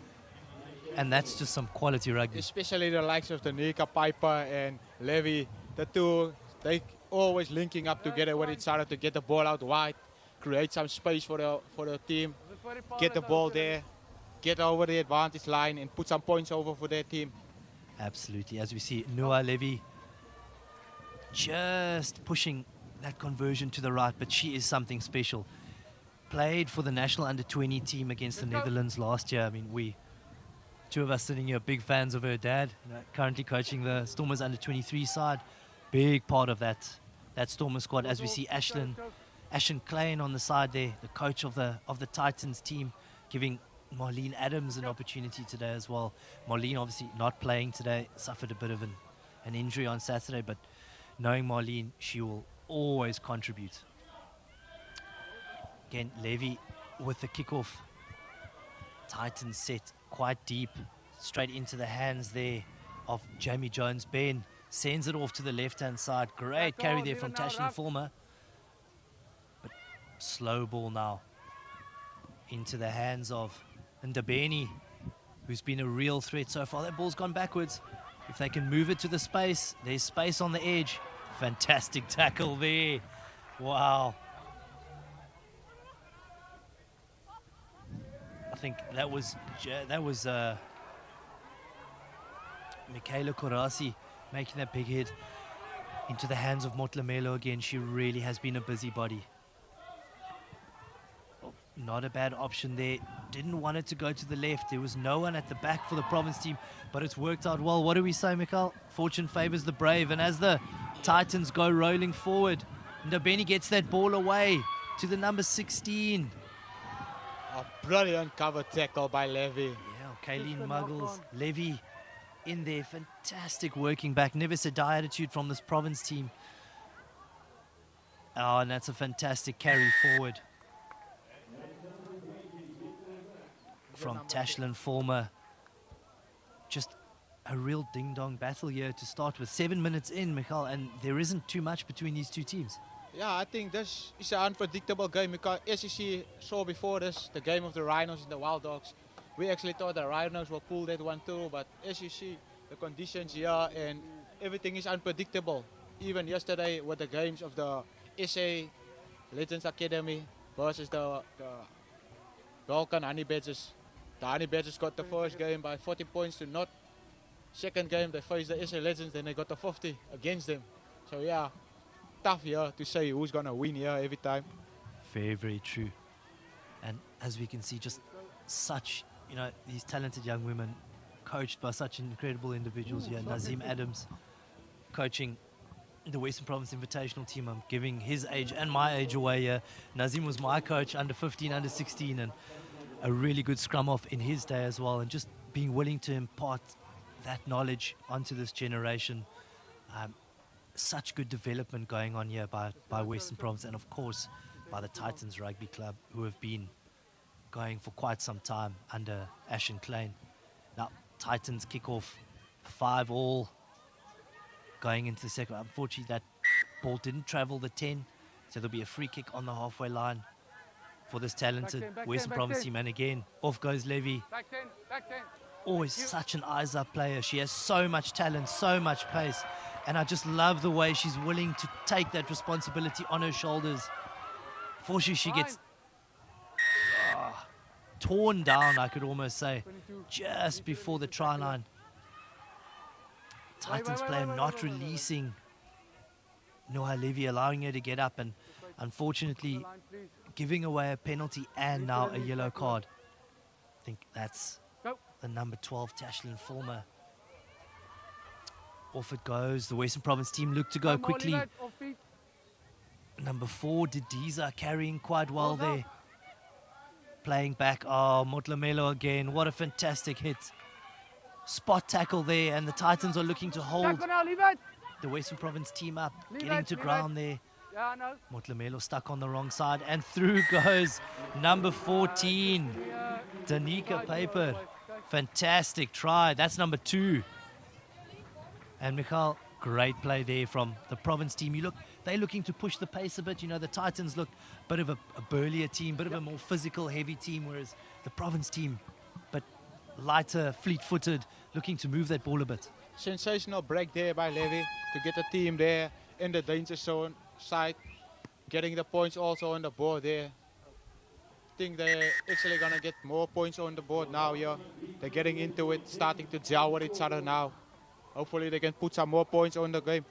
And that's just some quality rugby. Especially the likes of Danica Piper and Levy. The two, they always linking up together when it's started to get the ball out wide, create some space for the team, get the ball there, get over the advantage line and put some points over for their team. Absolutely. As we see, Noah Levy just pushing that conversion to the right, but she is something special. Played for the national under-20 team against the Netherlands last year. I mean, two of us sitting here, big fans of her dad, currently coaching the Stormers under-23 side. Big part of that Stormers squad, as we see Ashton Klein on the side there, the coach of the Titans team, giving Marlene Adams an opportunity today as well. Marlene obviously not playing today, suffered a bit of an injury on Saturday, but knowing Marlene, she will always contribute. Again, Levy with the kickoff. Titans set quite deep, straight into the hands there of Jamie Jones-Ben. Sends it off to the left-hand side. Great carry there from Tashlin Fulmer. But slow ball now into the hands of Ndabeni, who's been a real threat so far. That ball's gone backwards. If they can move it to the space, there's space on the edge. Fantastic tackle there. Wow. I think that was Michaela Korasi making that big hit into the hands of Motlamelo again. She really has been a busybody. Oh, not a bad option there. Didn't want it to go to the left. There was no one at the back for the province team, but it's worked out well. What do we say, Mikhail? Fortune favors the brave, and as the Titans go rolling forward, Ndabeni gets that ball away to the number 16. A brilliant cover tackle by Levy. Yeah, Kayleen Muggles, Levy in there, fantastic working back. Never said die attitude from this province team. Oh, and that's a fantastic carry forward from Tashlin Fulmer. Just a real ding-dong battle here to start with. 7 minutes in, Michael, and there isn't too much between these two teams. Yeah, I think this is an unpredictable game because as you saw before this, the game of the Rhinos and the Wild Dogs, we actually thought the Rhinos will pull that one too, but as you see, the conditions here and everything is unpredictable. Even yesterday with the games of the SA Legends Academy versus the Vulcan Honey Badgers. The Honey Badgers got the first game by 40 points to naught. Second game they faced the SA Legends, then they got the 50 against them. So yeah, tough here to say who's going to win here every time. Very, very true. And as we can see, just such, these talented young women coached by such incredible individuals here. Nazim Adams coaching the Western Province Invitational team. I'm giving his age and my age away here. Nazim was my coach under 15, under 16, and a really good scrum off in his day as well. And just being willing to impart that knowledge onto this generation. Such good development going on here by Western Province, and of course by the Titans Rugby Club, who have been going for quite some time under Ashton Klein. Now Titans kick off 5-all going into the second. Unfortunately that ball didn't travel the 10, so there'll be a free kick on the halfway line for this talented Western Province team. And again, off goes Levy. Back 10. Always such an eyes up player. She has so much talent, so much pace. And I just love the way she's willing to take that responsibility on her shoulders. Fortunately, she gets torn down, I could almost say, just before the try line. Titans player not releasing Noah Levy, allowing her to get up, and unfortunately giving away a penalty and now a yellow card. I think that's the number 12, Tashlin Fulmer. Off it goes. The Western Province team look to go quickly. Number 4, Didiza carrying quite well there. Playing back. Oh, Motlamelo again. What a fantastic hit. Spot tackle there, and the Titans are looking to hold the Western Province team up. Getting to ground there. Motlamelo stuck on the wrong side, and through goes number 14, Danica Paper. Fantastic try. That's number 2. And Michael, great play there from the province team. They're looking to push the pace a bit. The Titans look a bit of a burlier team, bit of a more physical, heavy team, whereas the province team, but lighter, fleet-footed, looking to move that ball a bit. Sensational break there by Levy to get the team there in the danger zone side, getting the points also on the board there. I think they're actually going to get more points on the board now. Yeah, they're getting into it, starting to gel with each other now. Hopefully they can put some more points on the game.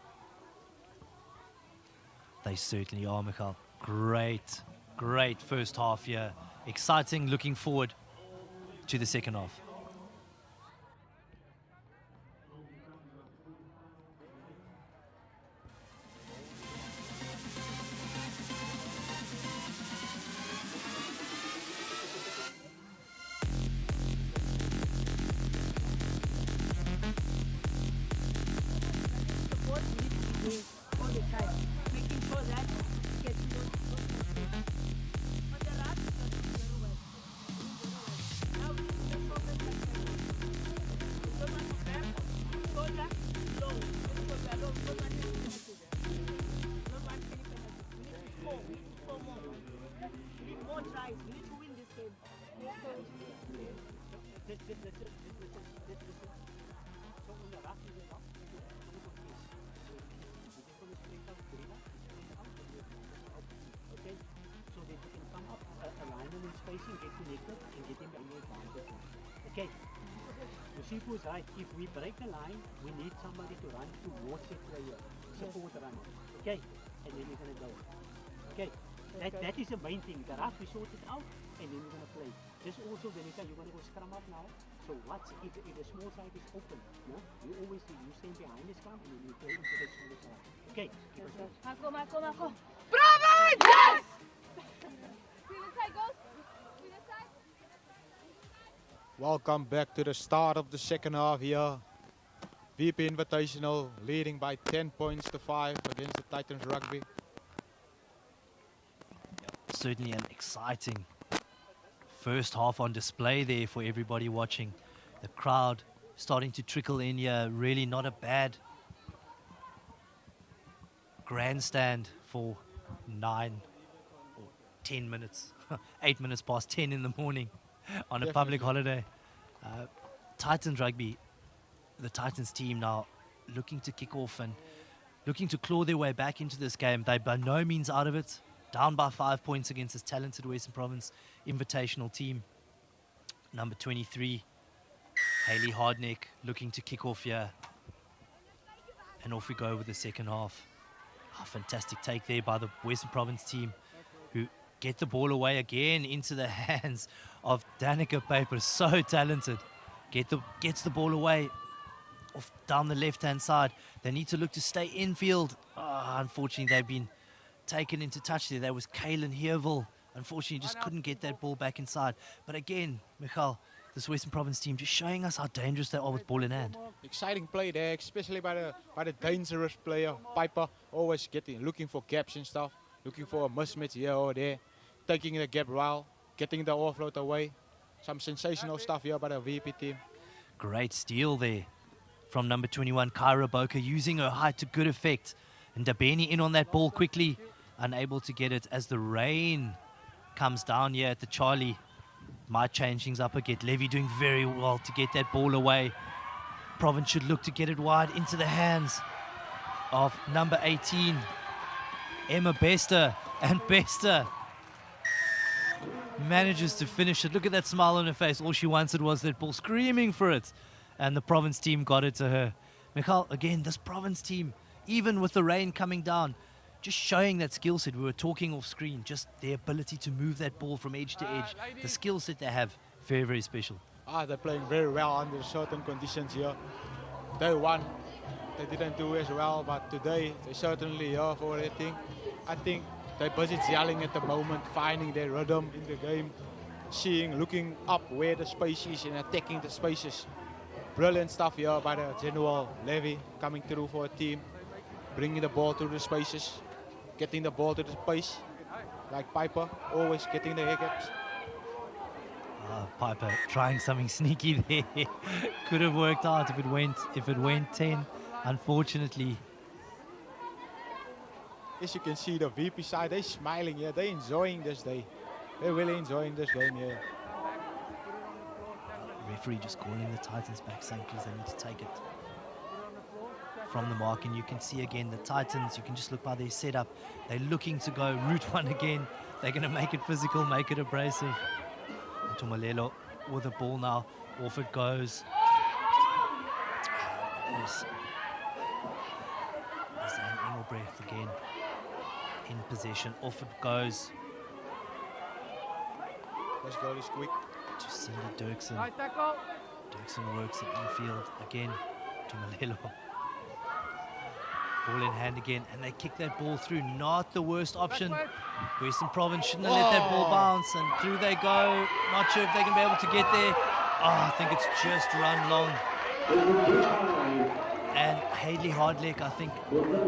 They certainly are, Michael. Great first half here. Exciting, looking forward to the second half. Okay, you see who's right. If we break the line, we need somebody to run towards the player, support run. Okay, and then we're going to go. Okay, that is the main thing. The ruck we sort it out, and then we're going to play. This also, Benita, you're going to go scrum up now. So what's if the small side is open? No, you always do. You stand behind the scrum and then you play into the small side. Okay. Marco. Province! Yes! See the side goes? See the side? Welcome back to the start of the second half here. VP Invitational leading by 10 points to 5 against the Titans Rugby. Certainly an exciting first half on display there for everybody watching. The crowd starting to trickle in here. Really not a bad grandstand for 9 or 10 minutes, 8 minutes past 10 in the morning on a public holiday. Titans Rugby, the Titans team now looking to kick off and looking to claw their way back into this game. They're by no means out of it. Down by 5 points against this talented Western Province Invitational team. Number 23, Hayley Hardneck, looking to kick off here. And off we go with the second half. Oh, fantastic take there by the Western Province team, who get the ball away again into the hands of Danica Paper. So talented. Gets the ball away off down the left-hand side. They need to look to stay infield. Oh, unfortunately, they've been taken into touch there. That was Kaylin Heerville. Unfortunately, just couldn't get that ball back inside. But again, Michal, this Western Province team just showing us how dangerous they are with ball in hand. Exciting play there, especially by the dangerous player Piper. Always looking for gaps and stuff, looking for a mismatch here or there, taking the gap well, getting the offload away. Some sensational stuff here by the VP team. Great steal there from number 21, Kyra Boker, using her height to good effect. And Dabeni in on that ball quickly, unable to get it as the rain comes down here at the Charlie. Might change things up again. Levy doing very well to get that ball away. Province should look to get it wide into the hands of number 18, Emma Bester. And Bester manages to finish it. Look at that smile on her face. All she wanted was that ball, screaming for it. And the Province team got it to her. Michal, again, this Province team, even with the rain coming down, just showing that skill set. We were talking off screen, just their ability to move that ball from edge to edge. The skill set they have, very, very special. They're playing very well under certain conditions here. Day one, they didn't do as well, but today they certainly are for everything. I think they're busy yelling at the moment, finding their rhythm in the game, looking up where the space is and attacking the spaces. Brilliant stuff here by the General Levy, coming through for a team, bringing the ball through the spaces, getting the ball to the space, like Piper, always getting the hiccups. Piper trying something sneaky there. Could have worked out if it went 10. Unfortunately. As you can see, the VP side, they're smiling here. They're enjoying this day. They're really enjoying this game here. Referee just calling the Titans back, saying please they need to take it from the mark. And you can see again the Titans, you can just look by their setup, they're looking to go route one again. They're going to make it physical, make it abrasive. Tumalelo with the ball now, off it goes. There's an Engelbrecht again. in possession. Off it goes This goal is quick. to Cindy Dirksen. Right tackle. Dirksen works it infield again to Malelo. Ball in hand again, and they kick that ball through. Not the worst option. Western Province shouldn't have let that ball bounce, and through they go. Not sure if they can be able to get there. Oh, I think it's just run long. And Hayley Hardleck, I think,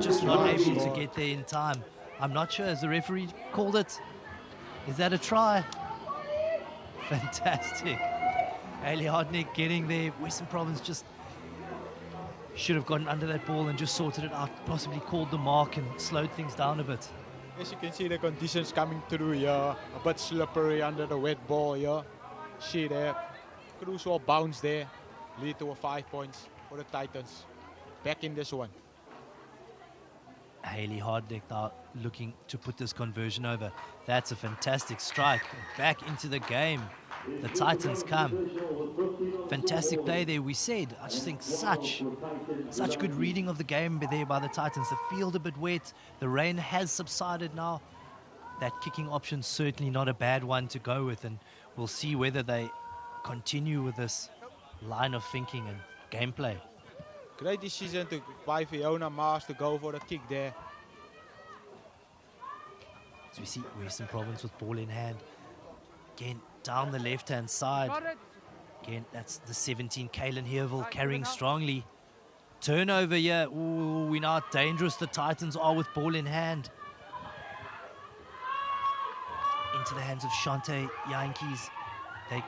just not able to get there in time. I'm not sure, as the referee called it. Is that a try? Fantastic. Hayley Hardleck getting there. Western Province just should have gotten under that ball and just sorted it out, possibly called the mark and slowed things down a bit. As you can see, the conditions coming through here. A bit slippery under the wet ball here. See there. Crucial bounce there. Lead to a 5 points for the Titans. Back in this one. Hayley Hardleck now looking to put this conversion over. That's a fantastic strike. Back into the game. The Titans come. Fantastic play there, we said. I just think such good reading of the game there by the Titans. The field a bit wet. The rain has subsided now. That kicking option certainly not a bad one to go with, and we'll see whether they continue with this line of thinking and gameplay. Great decision by Fiona Mars to go for the kick there. As we see Western Province with ball in hand. Again, down the left-hand side. Again, that's the 17, Kaylin Heerville, carrying strongly. Turnover here. Ooh, we know how dangerous the Titans are with ball in hand. Into the hands of Shante Yankees. They're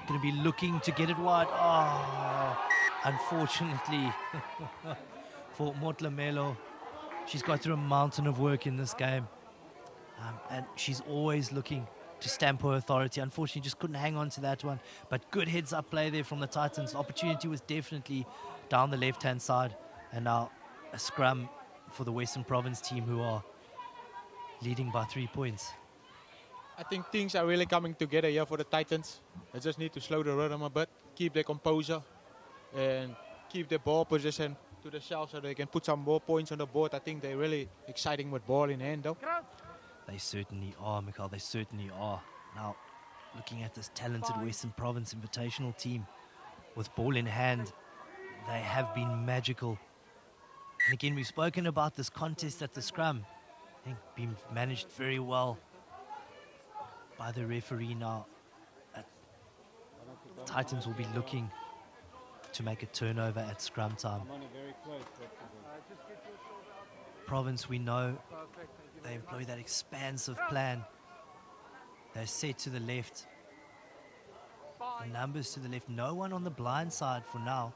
going to be looking to get it wide. Oh, unfortunately for Motlamelo. She's got through a mountain of work in this game. And she's always looking to stamp her authority. Unfortunately, just couldn't hang on to that one. But good heads-up play there from the Titans. The opportunity was definitely down the left-hand side. And now a scrum for the Western Province team, who are leading by 3 points. I think things are really coming together here for the Titans. They just need to slow the rhythm a bit, keep their composure, and keep their ball position to themselves so they can put some more points on the board. I think they're really exciting with ball in hand, though. They certainly are, Mikhail. They certainly are. Now, looking at this talented Western Province Invitational team with ball in hand, they have been magical. And again, we've spoken about this contest at the scrum. I think been managed very well by the referee now. The Titans will be looking to make a turnover at scrum time. Province, we know, they employ that expansive plan. They're set to the left. The numbers to the left. No one on the blind side for now.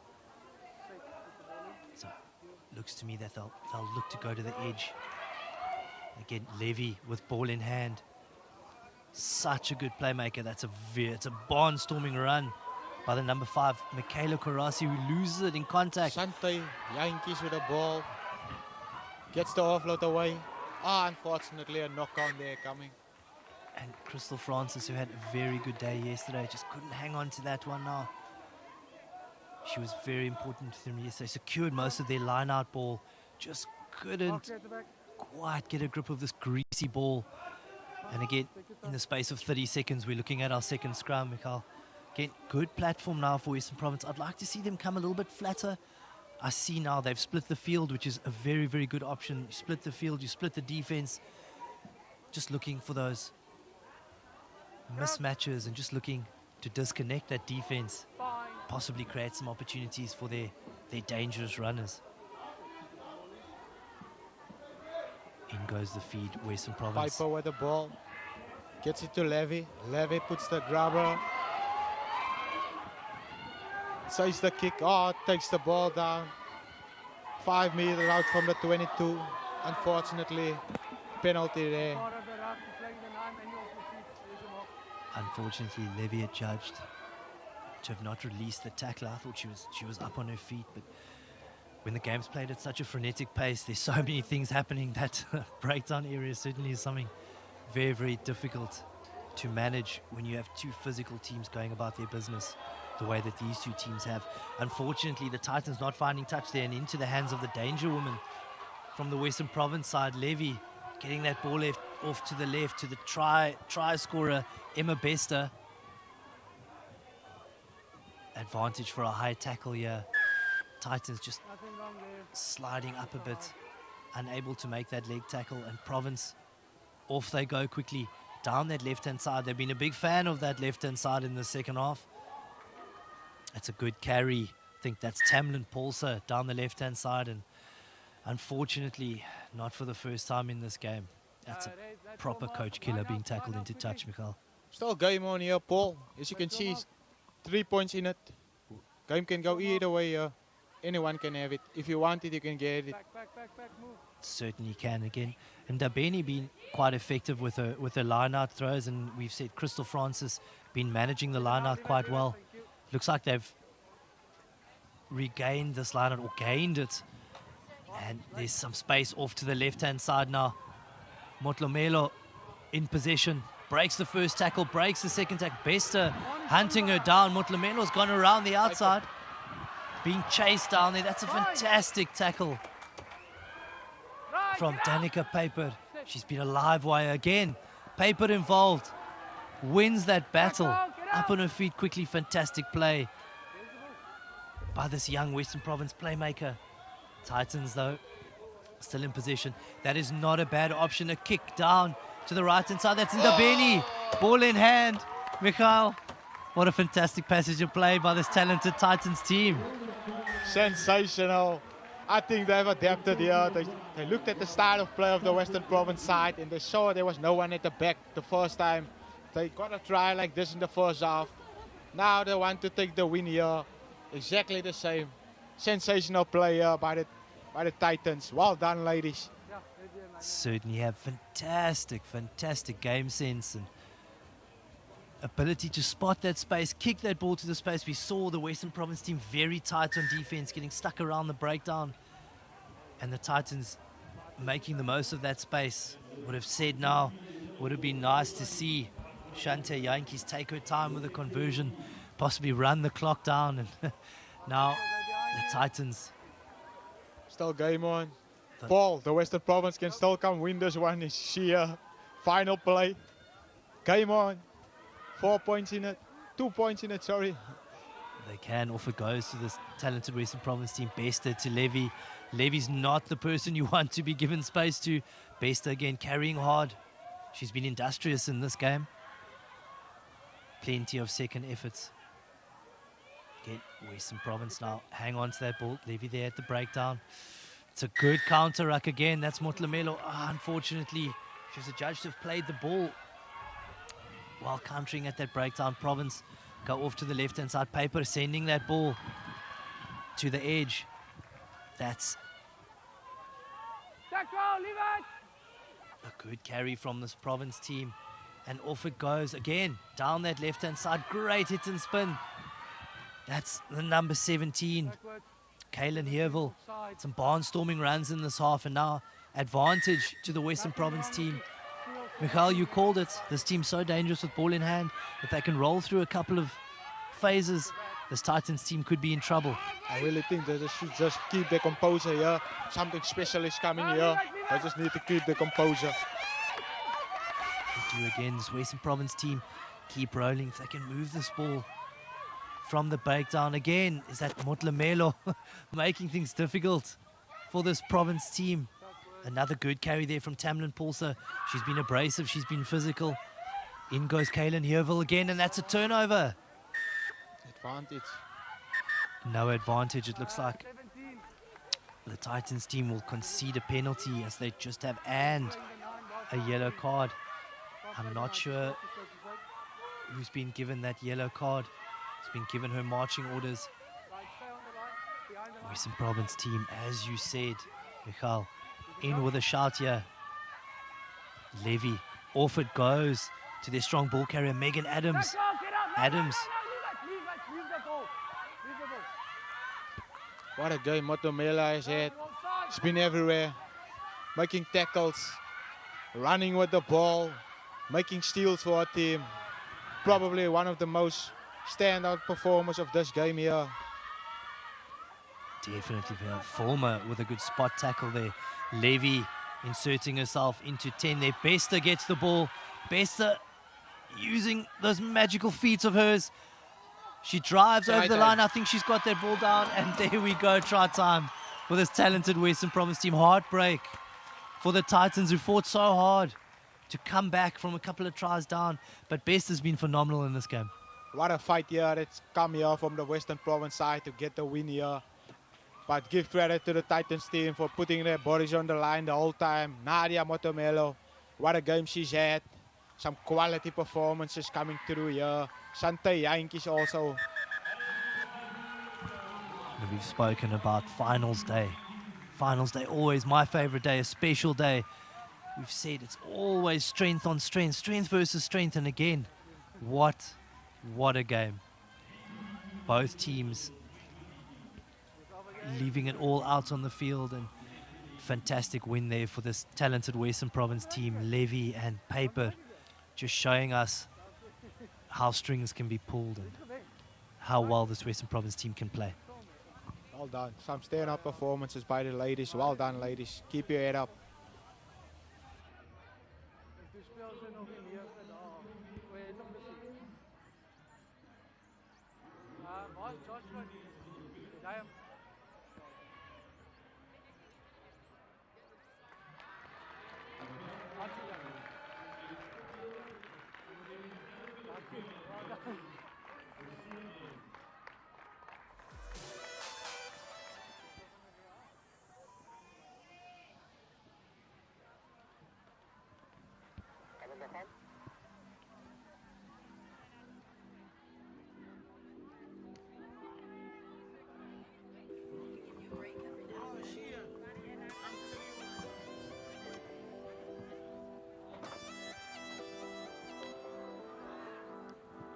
So looks to me that they'll look to go to the edge. Again, Levy with ball in hand. Such a good playmaker. It's a barnstorming run by the number 5, Michaela Korasi, who loses it in contact. Shante Yankees with the ball. Gets the offload away. Unfortunately, a knock-on there coming. And Crystal Francis, who had a very good day yesterday, just couldn't hang on to that one now. She was very important to them yesterday. Secured most of their line-out ball. Just couldn't quite get a grip of this greasy ball. And again, in the space of 30 seconds, we're looking at our second scrum, Mikhail. Again, good platform now for Western Province. I'd like to see them come a little bit flatter. I see now they've split the field, which is a very, very good option. You split the field, you split the defense. Just looking for those mismatches and just looking to disconnect that defense. Possibly create some opportunities for their dangerous runners. In goes the feed, Western Province. Piper with the ball. Gets it to Levy. Levy puts the grabber. Saves the kick. Takes the ball down. 5 meters out from the 22. Unfortunately, penalty there. Unfortunately, Levy adjudged to have not released the tackler. I thought she was up on her feet, but when the game's played at such a frenetic pace, there's so many things happening that breakdown area certainly is something very, very difficult to manage when you have two physical teams going about their business the way that these two teams have. Unfortunately, the Titans not finding touch there and into the hands of the danger woman from the Western Province side. Levy getting that ball off to the left to the try scorer, Emma Bester. Advantage for a high tackle here. Titans just sliding up a bit, unable to make that leg tackle, and Province, off they go quickly down that left-hand side. They've been a big fan of that left-hand side in the second half. That's a good carry. I think that's Tamlin Paulser down the left-hand side, and unfortunately, not for the first time in this game. That's a proper coach killer being tackled into touch, Michael. Still game on here, Paul. As you can see, 3 points in it. Game can go either way. Anyone can have it. If you want it, you can get it. Certainly can again. And Dabeni been quite effective with her line-out throws, and we've said Crystal Francis been managing the line-out quite well. Looks like they've regained this line-out, or gained it. And there's some space off to the left-hand side now. Motlomelo in possession. Breaks the first tackle, breaks the second tackle. Bester hunting her down. Motlomelo's gone around the outside. Being chased down there. That's a fantastic tackle from Danica Paper. She's been a live wire again. Paper involved. Wins that battle. Up on her feet quickly. Fantastic play by this young Western Province playmaker. Titans, though, still in position. That is not a bad option. A kick down to the right-hand side. That's Ndabeni. Ball in hand. Mikhail, what a fantastic passage of play by this talented Titans team. Sensational. I think they've adapted here. They looked at the style of play of the Western Province side and they saw there was no one at the back the first time. They got a try like this in the first half. Now they want to take the win here. Exactly the same. Sensational play here by the Titans. Well done, ladies. Certainly have fantastic game sense and ability to spot that space, kick that ball to the space. We saw the Western Province team very tight on defense, getting stuck around the breakdown, and the Titans making the most of that space. Would have said now, would have been nice to see Shante Yankees take her time with the conversion, possibly run the clock down, and now the Titans. Still game on. Paul, the Western Province can still come win this one. Is sheer final play. Game on. 4 points in it. 2 points in it, sorry. They can. Off it goes to this talented Western Province team. Bester to Levy. Levy's not the person you want to be given space to. Bester again carrying hard. She's been industrious in this game. Plenty of second efforts. Again, Western Province now hang on to that ball. Levy there at the breakdown. It's a good counter ruck again. That's Motlamelo. Unfortunately, she was adjudged to have played the ball while countering at that breakdown. Province go off to the left-hand side. Paper sending that ball to the edge. That's a good carry from this Province team. And off it goes again. Down that left-hand side. Great hit and spin. That's the number 17. Kaylin Heerville. Some barnstorming runs in this half, and now advantage to the Western Province team. Michael, you called it. This team's so dangerous with ball in hand. If they can roll through a couple of phases, this Titans team could be in trouble. I really think they should just keep their composure here. Something special is coming here. They just need to keep the composure. They do again. This Western Province team keep rolling. If they can move this ball from the breakdown again, is that Motlamelo making things difficult for this Province team. Another good carry there from Tamlin Paulser. She's been abrasive, she's been physical. In goes Kaylin Heerville again, and that's a turnover. Advantage. No advantage, it looks like. The Titans team will concede a penalty as they just have and a yellow card. I'm not sure who's been given that yellow card. It's been given her marching orders. Western Province team, as you said, Michal, in with a shout here. Levy, off it goes to their strong ball carrier, Megan Adams. Adams. What a game Motomela has had. It's been everywhere. Making tackles, running with the ball, making steals for our team. Probably one of the most standout performers of this game here. Definitely. Fulmer with a good spot tackle there. Levy inserting herself into 10 there. Bester gets the ball. Bester using those magical feet of hers. She drives over the line. I think she's got that ball down. And there we go, try time for this talented Western Province team. Heartbreak for the Titans, who fought so hard to come back from a couple of tries down. But Best has been phenomenal in this game. What a fight here. It's come here from the Western Province side to get the win here. But give credit to the Titans team for putting their bodies on the line the whole time. Nadia Motomelo, what a game she's had. Some quality performances coming through here. Sante Yankees also. We've spoken about finals day. Finals day, always my favorite day, a special day. We've said it's always strength on strength, strength versus strength. And again, what a game. Both teams leaving it all out on the field, and fantastic win there for this talented Western Province team. Levy and Paper just showing us how strings can be pulled and how well this Western Province team can play. Well done. Some stand-up performances by the ladies. Well done, ladies. Keep your head up.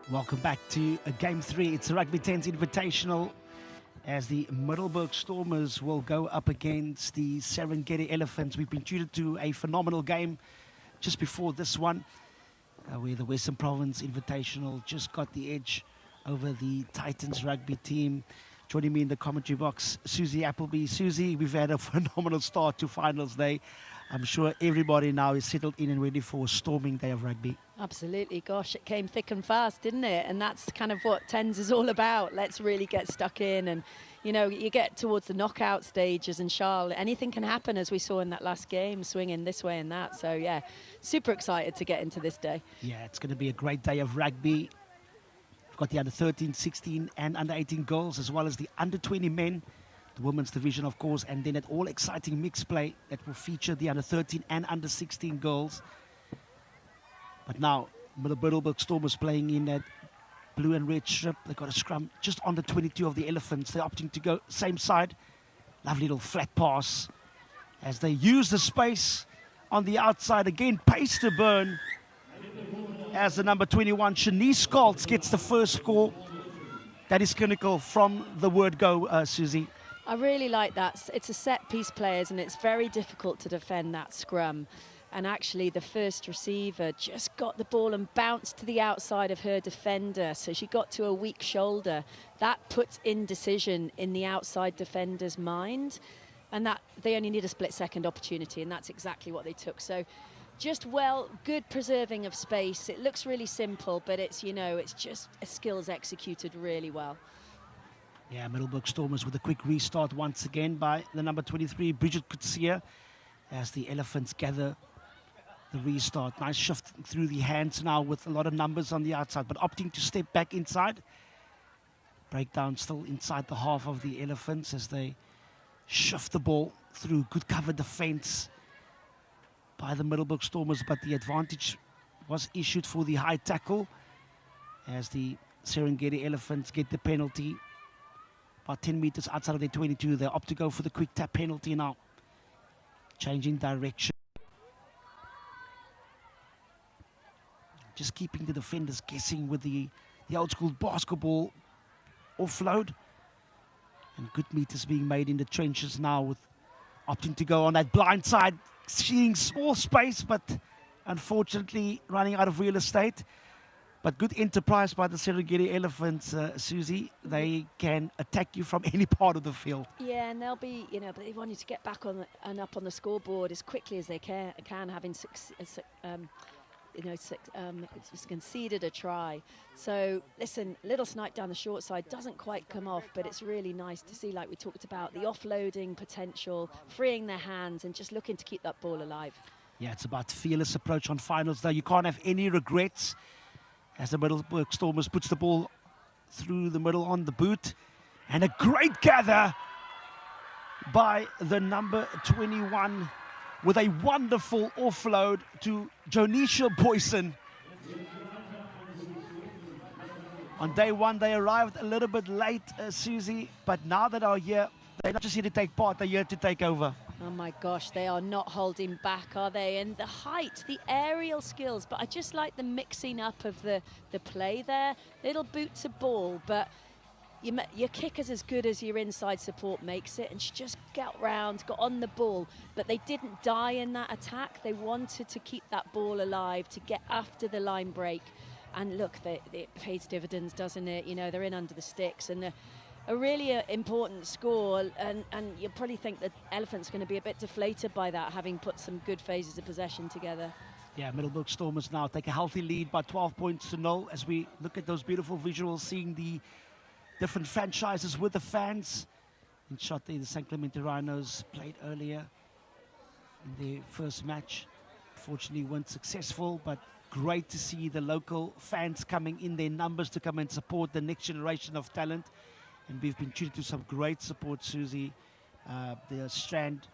Welcome back to Game 3. It's the Rugby 10's Invitational, as the Middelburg Stormers will go up against the Serengeti Elephants. We've been treated to a phenomenal game just before this one, where the Western Province Invitational just got the edge over the Titans rugby team. Joining me in the commentary box, Susie Appleby. Susie, we've had a phenomenal start to finals day. I'm sure everybody now is settled in and ready for a storming day of rugby. Absolutely. Gosh, it came thick and fast, didn't it? And that's kind of what TENS is all about. Let's really get stuck in. And, you know, you get towards the knockout stages, and Charles, anything can happen, as we saw in that last game, swinging this way and that. So, yeah, super excited to get into this day. Yeah, it's going to be a great day of rugby. We've got the under 13, 16 and under 18 girls, as well as the under 20 men, the women's division, of course, and then an all exciting mixed play that will feature the under 13 and under 16 girls. But now, Middelburg Stormers playing in that blue and red strip. They've got a scrum just on the 22 of the Elephants. They're opting to go same side. Lovely little flat pass as they use the space on the outside. Again, pace to burn as the number 21, Shanice Scaltz, gets the first score. That is clinical from the word go, Susie. I really like that. It's a set-piece players, and it's very difficult to defend that scrum. And actually, the first receiver just got the ball and bounced to the outside of her defender. So she got to a weak shoulder. That puts indecision in the outside defender's mind. And that they only need a split-second opportunity, and that's exactly what they took. So just good preserving of space. It looks really simple, but it's, you know, it's just skills executed really well. Yeah, Middelburg Stormers with a quick restart once again by the number 23, Bridget Kutsia, as the Elephants gather the restart. Nice shift through the hands now with a lot of numbers on the outside, but opting to step back inside. Breakdown still inside the half of the Elephants as they shift the ball through good cover defense by the Middelburg Stormers, but the advantage was issued for the high tackle as the Serengeti Elephants get the penalty. About 10 meters outside of their 22, they opt to go for the quick tap penalty now. Changing direction. Just keeping the defenders guessing with the old school basketball offload. And good meters being made in the trenches now, with opting to go on that blind side, seeing small space, but unfortunately running out of real estate. But good enterprise by the Serengeti elephants, Susie. They can attack you from any part of the field. Yeah, and they'll be, but they want you to get back on and up on the scoreboard as quickly as they can having conceded a try. So listen, little snipe down the short side doesn't quite come off, but it's really nice to see, like we talked about, the offloading potential, freeing their hands and just looking to keep that ball alive. Yeah, it's about fearless approach on finals, though. You can't have any regrets as the Middleburg Stormers puts the ball through the middle on the boot. And a great gather by the number 21 with a wonderful offload to Jonisha Boyson. On day one, they arrived a little bit late, Susie, but now that are here, they're not just here to take part, they're here to take over. Oh my gosh, they are not holding back, are they? And the height, the aerial skills, but I just like the mixing up of the play there. Little boot to ball, but your kicker's as good as your inside support makes it, and she just got round, got on the ball, but they didn't die in that attack. They wanted to keep that ball alive, to get after the line break. And look, it pays dividends, doesn't it? They're in under the sticks, and a really important score, and you'll probably think that Elephant's going to be a bit deflated by that, having put some good phases of possession together. Yeah, Middleburg Stormers now take a healthy lead by 12 points to 0 as we look at those beautiful visuals, seeing the different franchises with the fans. In shot there, the St. Clemente Rhinos played earlier in their first match. Fortunately, weren't successful, but great to see the local fans coming in their numbers to come and support the next generation of talent. And we've been treated to some great support, Susie. The Strand,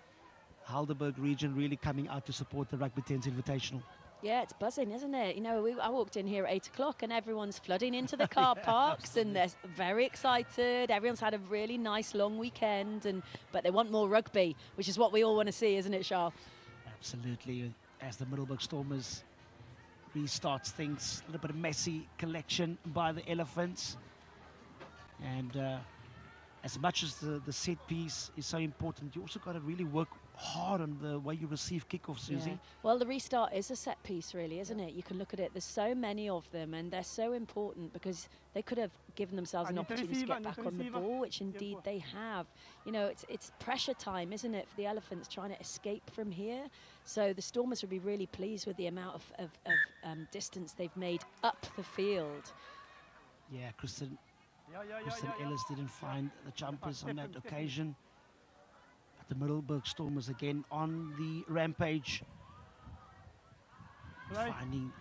Heidelberg region really coming out to support the Rugby 10's Invitational. Yeah, it's buzzing, isn't it? I walked in here at 8 o'clock and everyone's flooding into the car parks and they're very excited. Everyone's had a really nice long weekend, but they want more rugby, which is what we all want to see, isn't it, Charles? Absolutely. As the Middleburg Stormers restarts things, a little bit of messy collection by the Elephants. And as much as the set piece is so important, you also got to really work hard on the way you receive kickoff, Susie. Yeah. Well, the restart is a set piece, really, isn't it? You can look at it. There's so many of them, and they're so important because they could have given themselves an opportunity to get back on the ball, which indeed they have. It's pressure time, isn't it, for the Elephants trying to escape from here. So the Stormers would be really pleased with the amount of distance they've made up the field. Yeah, Kristen Ellis didn't find the jumpers on that occasion. But the Middleburg Stormers again on the rampage. Finding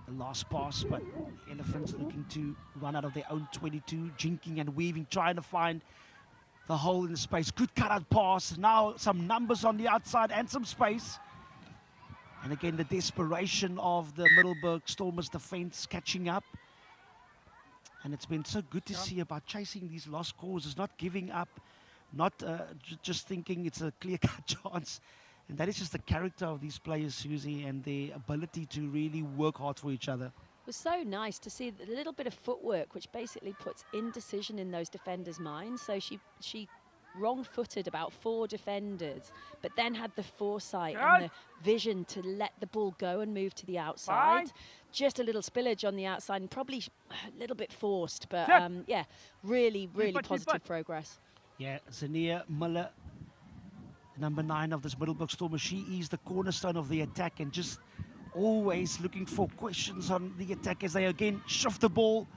the last pass, but the Elephants looking to run out of their own 22, jinking and weaving, trying to find the hole in the space. Good cut-out pass. Now some numbers on the outside and some space. And again, the desperation of the Middleburg Stormers defense catching up. And it's been so good to see about chasing these lost causes, not giving up, not just thinking it's a clear-cut chance. And that is just the character of these players, Susie, and their ability to really work hard for each other. It was so nice to see the little bit of footwork, which basically puts indecision in those defenders' minds. So she wrong-footed about 4 defenders, but then had the foresight and the vision to let the ball go and move to the outside. Just a little spillage on the outside and probably a little bit forced, but yeah, really positive progress. Yeah, Zania Miller, number 9 of this Middleburg Stormers, she is the cornerstone of the attack and just always looking for questions on the attack as they again shift the ball.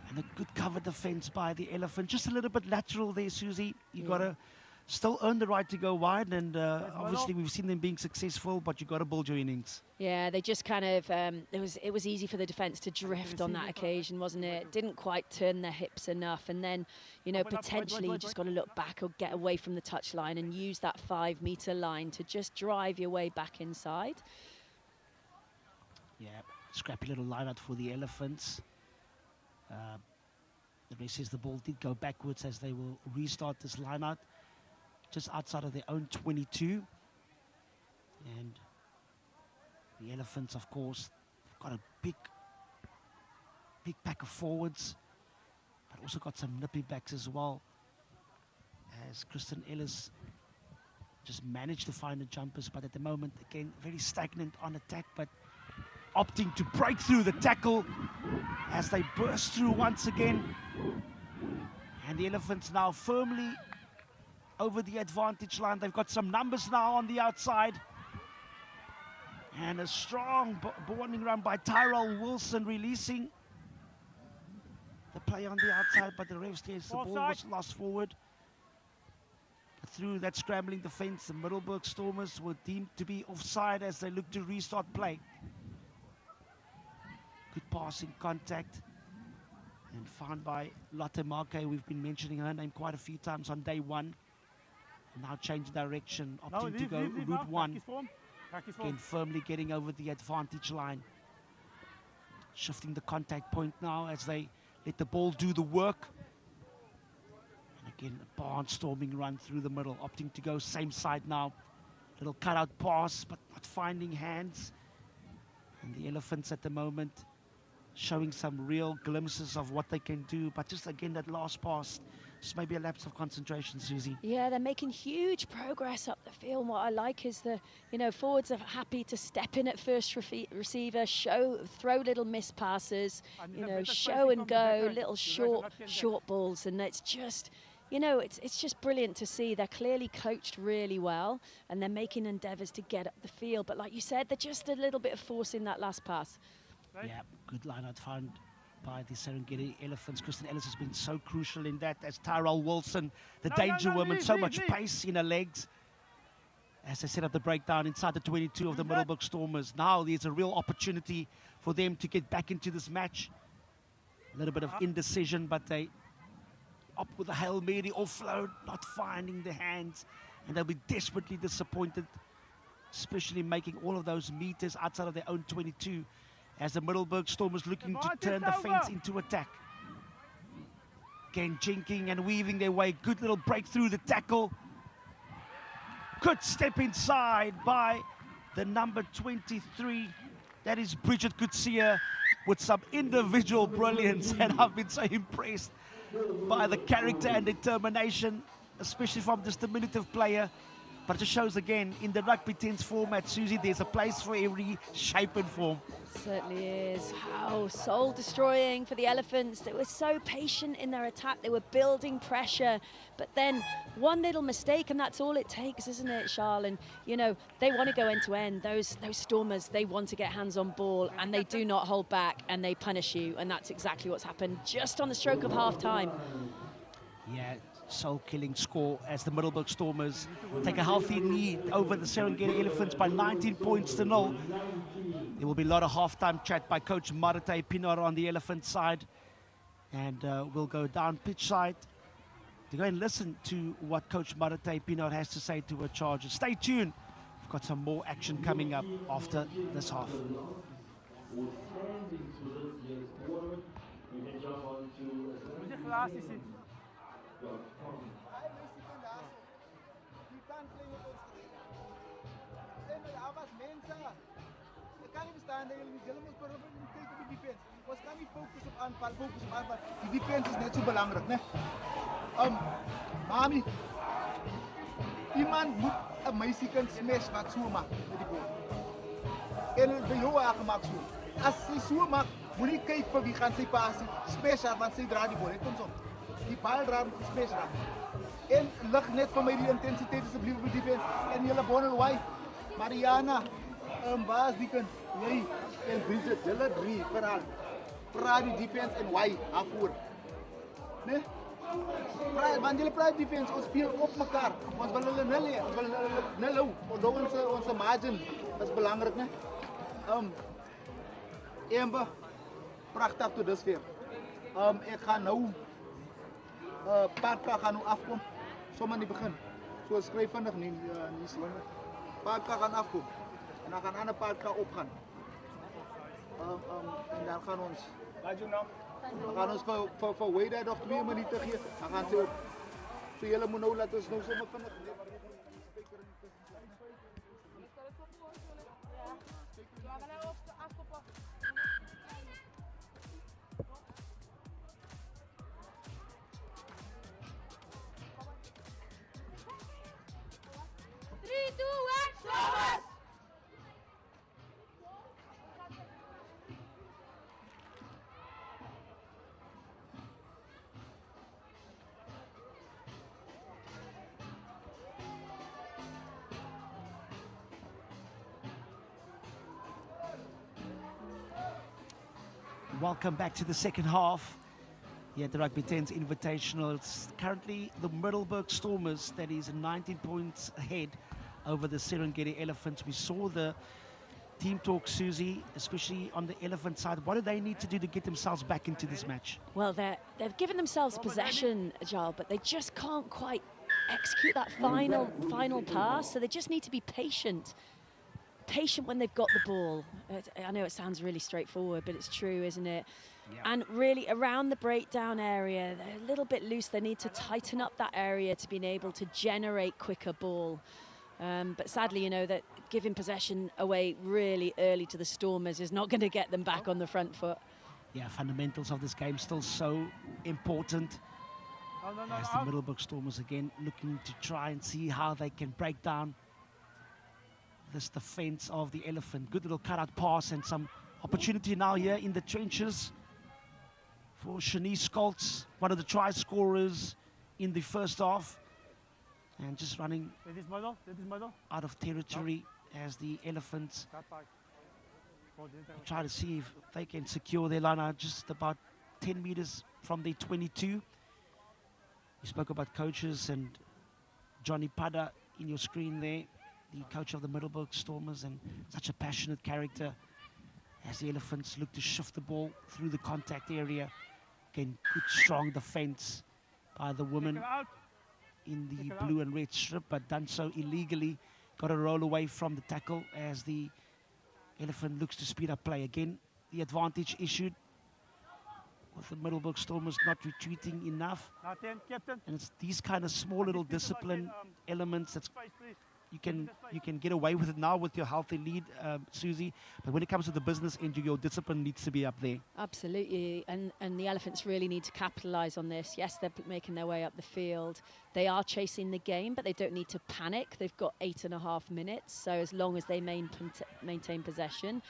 And a good cover defense by the Elephant. Just a little bit lateral there, Susie. You got to still earn the right to go wide, and obviously we've seen them being successful, but you got to build your innings. Yeah, they just kind of, it was easy for the defence to drift on that occasion, wasn't it? Didn't quite turn their hips enough, and then, potentially you just got to look back or get away from the touchline and use that 5-metre line to just drive your way back inside. Yeah, scrappy little line-out for the Elephants. The rest says the ball did go backwards as they will restart this line-out just outside of their own 22. And the Elephants, of course, have got a big pack of forwards, but also got some nippy backs as well, as Kristen Ellis just managed to find the jumpers, but at the moment, again, very stagnant on attack, but opting to break through the tackle as they burst through once again. And the Elephants now firmly over the advantage line. They've got some numbers now on the outside. And a strong warning run by Tyrell Wilson, releasing the play on the outside, but the ref says the ball was lost forward. Through that scrambling defense, the Middelburg Stormers were deemed to be offside as they look to restart play. Good passing contact and found by Lotte Marke. We've been mentioning her name quite a few times on day one. Now change direction, opting to go route one. Again, firmly getting over the advantage line. Shifting the contact point now as they let the ball do the work. And again, a barnstorming run through the middle, opting to go same side now. Little cutout pass, but not finding hands. And the Elephants at the moment showing some real glimpses of what they can do. But just again, that last pass, just maybe a lapse of concentration, Susie. Yeah, they're making huge progress up the field. What I like is the, forwards are happy to step in at first receiver, throw little miss passes, show and go, little short balls, and it's just, it's just brilliant to see. They're clearly coached really well, and they're making endeavours to get up the field. But like you said, they're just a little bit of force in that last pass. Yeah, good line out found by the Serengeti Elephants. Kristen Ellis has been so crucial in that, as Tyrell Wilson, the danger woman, so much pace in her legs. As they set up the breakdown inside the 22 of the Middelburg Stormers. Now there's a real opportunity for them to get back into this match. A little bit of indecision, but they up with a Hail Mary offload, not finding the hands, and they'll be desperately disappointed, especially making all of those meters outside of their own 22. As the Middelburg Stormers looking to turn defense into attack. Again, jinking and weaving their way. Good little break through the tackle. Good step inside by the number 23. That is Bridget Kutsia with some individual brilliance. And I've been so impressed by the character and determination, especially from this diminutive player. But it just shows again, in the Rugby 10s format, Susie, there's a place for every shape and form. Certainly is. How soul-destroying for the Elephants. They were so patient in their attack. They were building pressure. But then one little mistake, and that's all it takes, isn't it, Charles? And, they want to go end-to-end. Those Stormers, they want to get hands on ball, and they do not hold back, and they punish you. And that's exactly what's happened just on the stroke of half-time. Yeah, soul-killing score as the Middelburg Stormers take a healthy lead over the Serengeti Elephants by 19 points to 0. There will be a lot of halftime chat by Coach Marite Pinar on the Elephant side. And we'll go down pitch side to go and listen to what Coach Marite Pinar has to say to her charges. Stay tuned. We've got some more action coming up after this half. Ons kan nie fokus op aanval. Die defense is net so belangrik, né? Mami, iemand moet 'n meisie kan smash wat so maak met die bal. En by jou gemaak so. As sy so maak, moet jy kyk vir wie gaan sy passie. Smash haar, want sy dra die bal. Net kom so. Die bal dra met smash haar. En lig net vir my die intensiteit asseblief op die defense. En julle Bonner White, Mariana, Baas Dieken, jy en Bridget, julle drie verhaal. Praat die defense en why afvoer. Nee? Want julle praat defense, ons speel op mekaar. Ons wil hulle nul hê, ons wil hulle nul hou. Onthou ons margin, dat is belangrijk, né? Amber, prachtig tot dusver. Ek gaan nou, Paarka gaan nou afkom, sommer in die begin. So skryf vinnig nie slim. Paarka gaan afkom, en dan gaan ander Paarka opgaan. En dan gaan ons, dan gaan ons vir Wade nog 2 minute gee, dan gaan sy op. So julle moet nou laat ons nou sommer vinnig. welcome back to the second half here at the Rugby 10's Invitational. It's currently the Middelburg Stormers that is 19 points ahead over the Serengeti Elephants. We saw the team talk, Susie, especially on the Elephant side. What do they need to do to get themselves back into this match? Well, they've given themselves possession, Ajal, but they just can't quite execute that final pass. So they just need to be patient when they've got the ball. I know it sounds really straightforward, but it's true, isn't it? Yeah. And really around the breakdown area, they're a little bit loose. They need to tighten up that area to be able to generate quicker ball. But sadly, you know, that giving possession away really early to the Stormers is not going to get them back on the front foot. Yeah, fundamentals of this game still so important. As the Middelburg Stormers again looking to try and see how they can break down this defense of the Elephant. Good little cut-out pass and some opportunity now here in the trenches for Shanice Skoltz, one of the try scorers in the first half. And just running out of territory as the Elephants try to see if they can secure their line out just about 10 meters from the 22. You spoke about coaches and Johnny Pada in your screen there, the coach of the Middelburg Stormers, and such a passionate character as the Elephants look to shift the ball through the contact area. Again, good strong defense by the women in the blue and red strip, but done so illegally. Got a roll away from the tackle as the Elephant looks to speed up play. Again, the advantage issued with the Middelburg Stormers not retreating enough. And it's these kind of small little discipline elements that's you can get away with it now with your healthy lead, Susie. But when it comes to the business end, your discipline needs to be up there. Absolutely, and the Elephants really need to capitalise on this. Yes, they're making their way up the field. They are chasing the game, but they don't need to panic. They've got 8.5 minutes, so as long as they maintain possession.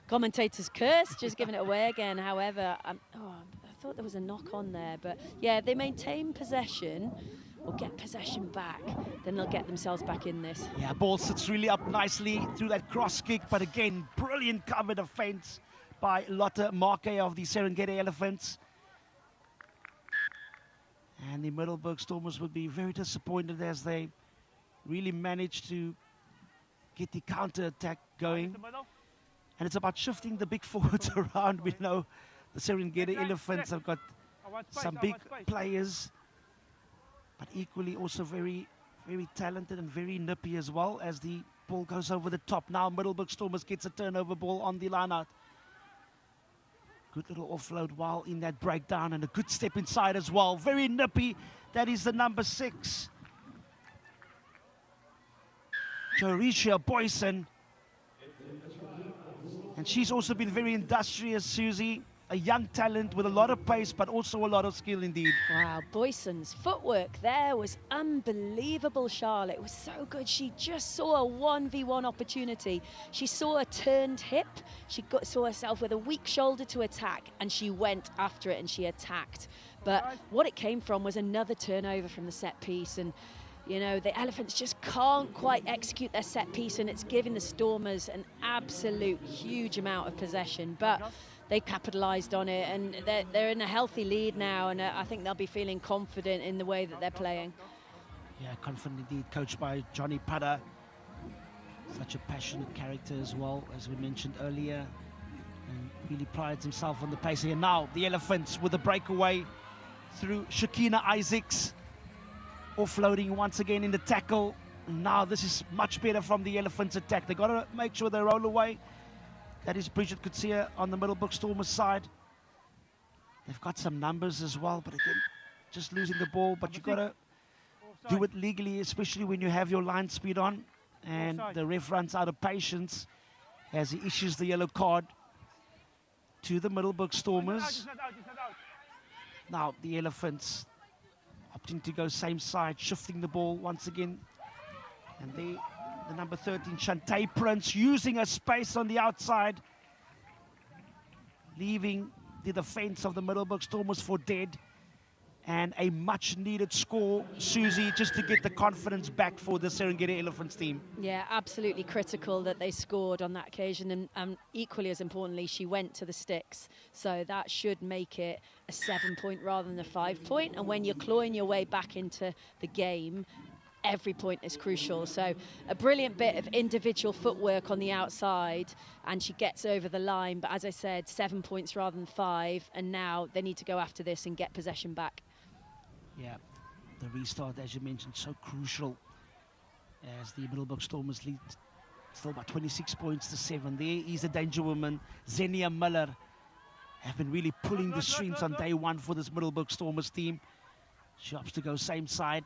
Commentators curse, just giving it away again. However, I thought there was a knock on there, but yeah, they maintain possession or get possession back, then they'll get themselves back in this. Yeah, ball sits really up nicely through that cross kick, but again, brilliant cover defense by Lotte Marke of the Serengeti Elephants. And the Middelburg Stormers would be very disappointed as they really managed to get the counter-attack going. And it's about shifting the big forwards around. We know the Serengeti Elephants have got some big players, but equally also very, very talented and very nippy as well as the ball goes over the top. Now Middelburg Stormers gets a turnover ball on the line out. Good little offload while in that breakdown and a good step inside as well. Very nippy. That is the number 6. Jorisha Boyson. And she's also been very industrious, Susie. A young talent with a lot of pace, but also a lot of skill indeed. Wow, Boyson's footwork there was unbelievable, Charlotte. It was so good. She just saw a 1v1 opportunity. She saw a turned hip. She saw herself with a weak shoulder to attack, and she went after it and she attacked. But what it came from was another turnover from the set piece. And you know, the Elephants just can't quite execute their set piece, and it's giving the Stormers an absolute huge amount of possession. But they capitalised on it, and they're in a healthy lead now, and I think they'll be feeling confident in the way that they're playing. Yeah, confident indeed, coached by Johnny Pada. Such a passionate character as well, as we mentioned earlier, and really prides himself on the pace here. Now the Elephants with a breakaway through Shakina Isaacs, offloading once again in the tackle. And now this is much better from the Elephants' attack. They've got to make sure they roll away. That is Bridget Kutsia on the Middelburg Stormers side. They've got some numbers as well, but again, just losing the ball. But you've got to do it legally, especially when you have your line speed on. And the ref runs out of patience as he issues the yellow card to the Middelburg Stormers. Now the Elephants opting to go same side, shifting the ball once again. And they, the number 13, Shantae Prince, using a space on the outside, leaving the defense of the Middelburg Stormers for dead. and a much needed score, Susie, just to get the confidence back for the Serengeti Elephants team. Yeah, absolutely critical that they scored on that occasion, and equally as importantly, she went to the sticks. So that should make it a 7-point rather than a 5-point. And when you're clawing your way back into the game, every point is crucial. So a brilliant bit of individual footwork on the outside, and she gets over the line. But as I said, 7 points rather than 5, and now they need to go after this and get possession back. Yeah, the restart, as you mentioned, so crucial as the Middleburg Stormers lead still by 26 points to 7. There is a danger woman, Xenia Miller, have been really pulling the strings on day one for this Middleburg Stormers team. She opts to go same side.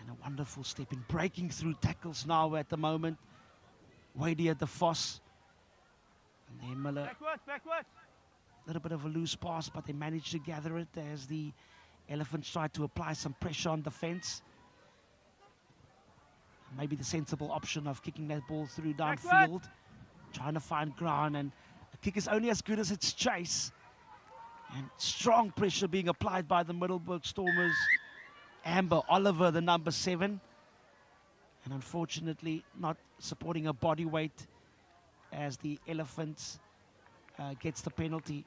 And a wonderful step in breaking through tackles now at the moment. Wadey at the Foss. And there Miller. Backwards. A little bit of a loose pass, but they managed to gather it as the Elephants tried to apply some pressure on defense. Maybe the sensible option of kicking that ball through downfield, trying to find ground, and a kick is only as good as its chase. And strong pressure being applied by the Middleburg Stormers. Amber Oliver, the number 7, and unfortunately not supporting her body weight as the Elephants gets the penalty.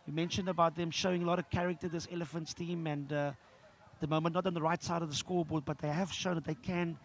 You mentioned about them showing a lot of character, this Elephants team, and the moment not on the right side of the scoreboard, but they have shown that they can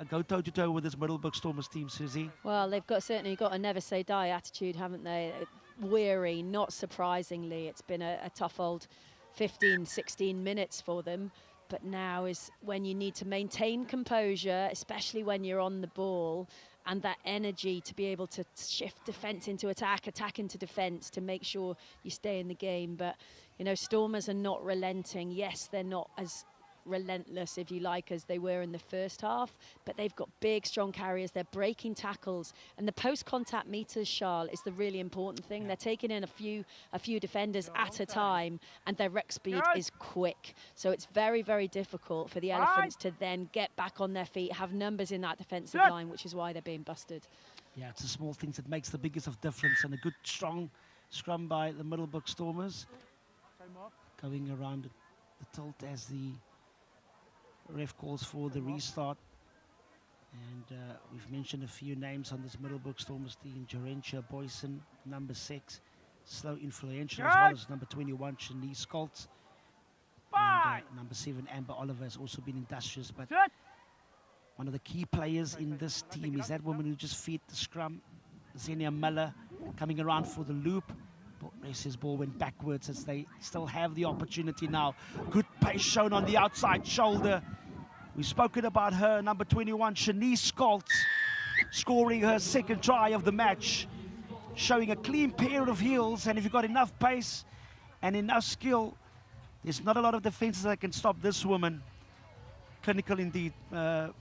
go toe-to-toe with this Middleburg Stormers team, Susie. Well, they've certainly got a never say die attitude, haven't they? Weary, not surprisingly. It's been a tough old 15, 16 minutes for them. But now is when you need to maintain composure, especially when you're on the ball, and that energy to be able to shift defence into attack into defence to make sure you stay in the game. But, you know, Stormers are not relenting. Yes, they're not as relentless, if you like, as they were in the first half, but they've got big, strong carriers. They're breaking tackles, and the post-contact meters, Charles, is the really important thing. They're taking in a few defenders at a time, and their rec speed is quick. So it's very, very difficult for the Elephants to then get back on their feet, have numbers in that defensive line, which is why they're being busted. Yeah, it's the small things that makes the biggest of difference, and a good, strong scrum by the Middleburg Stormers. Going around the tilt as the ref calls for the restart. And we've mentioned a few names on this Middleburg Stormers team. Jorentia Boyson, number 6. Slow Influential, as well as number 21, Shanice Scholz. And number 7, Amber Oliver, has also been industrious. But one of the key players in this team is that woman who just feed the scrum, Xenia Miller, coming around for the loop. Race's ball went backwards as they still have the opportunity now. Good pace shown on the outside shoulder. We've spoken about her, number 21, Shanice Scholz, scoring her second try of the match, showing a clean pair of heels. And if you've got enough pace and enough skill, there's not a lot of defenses that can stop this woman. Clinical indeed,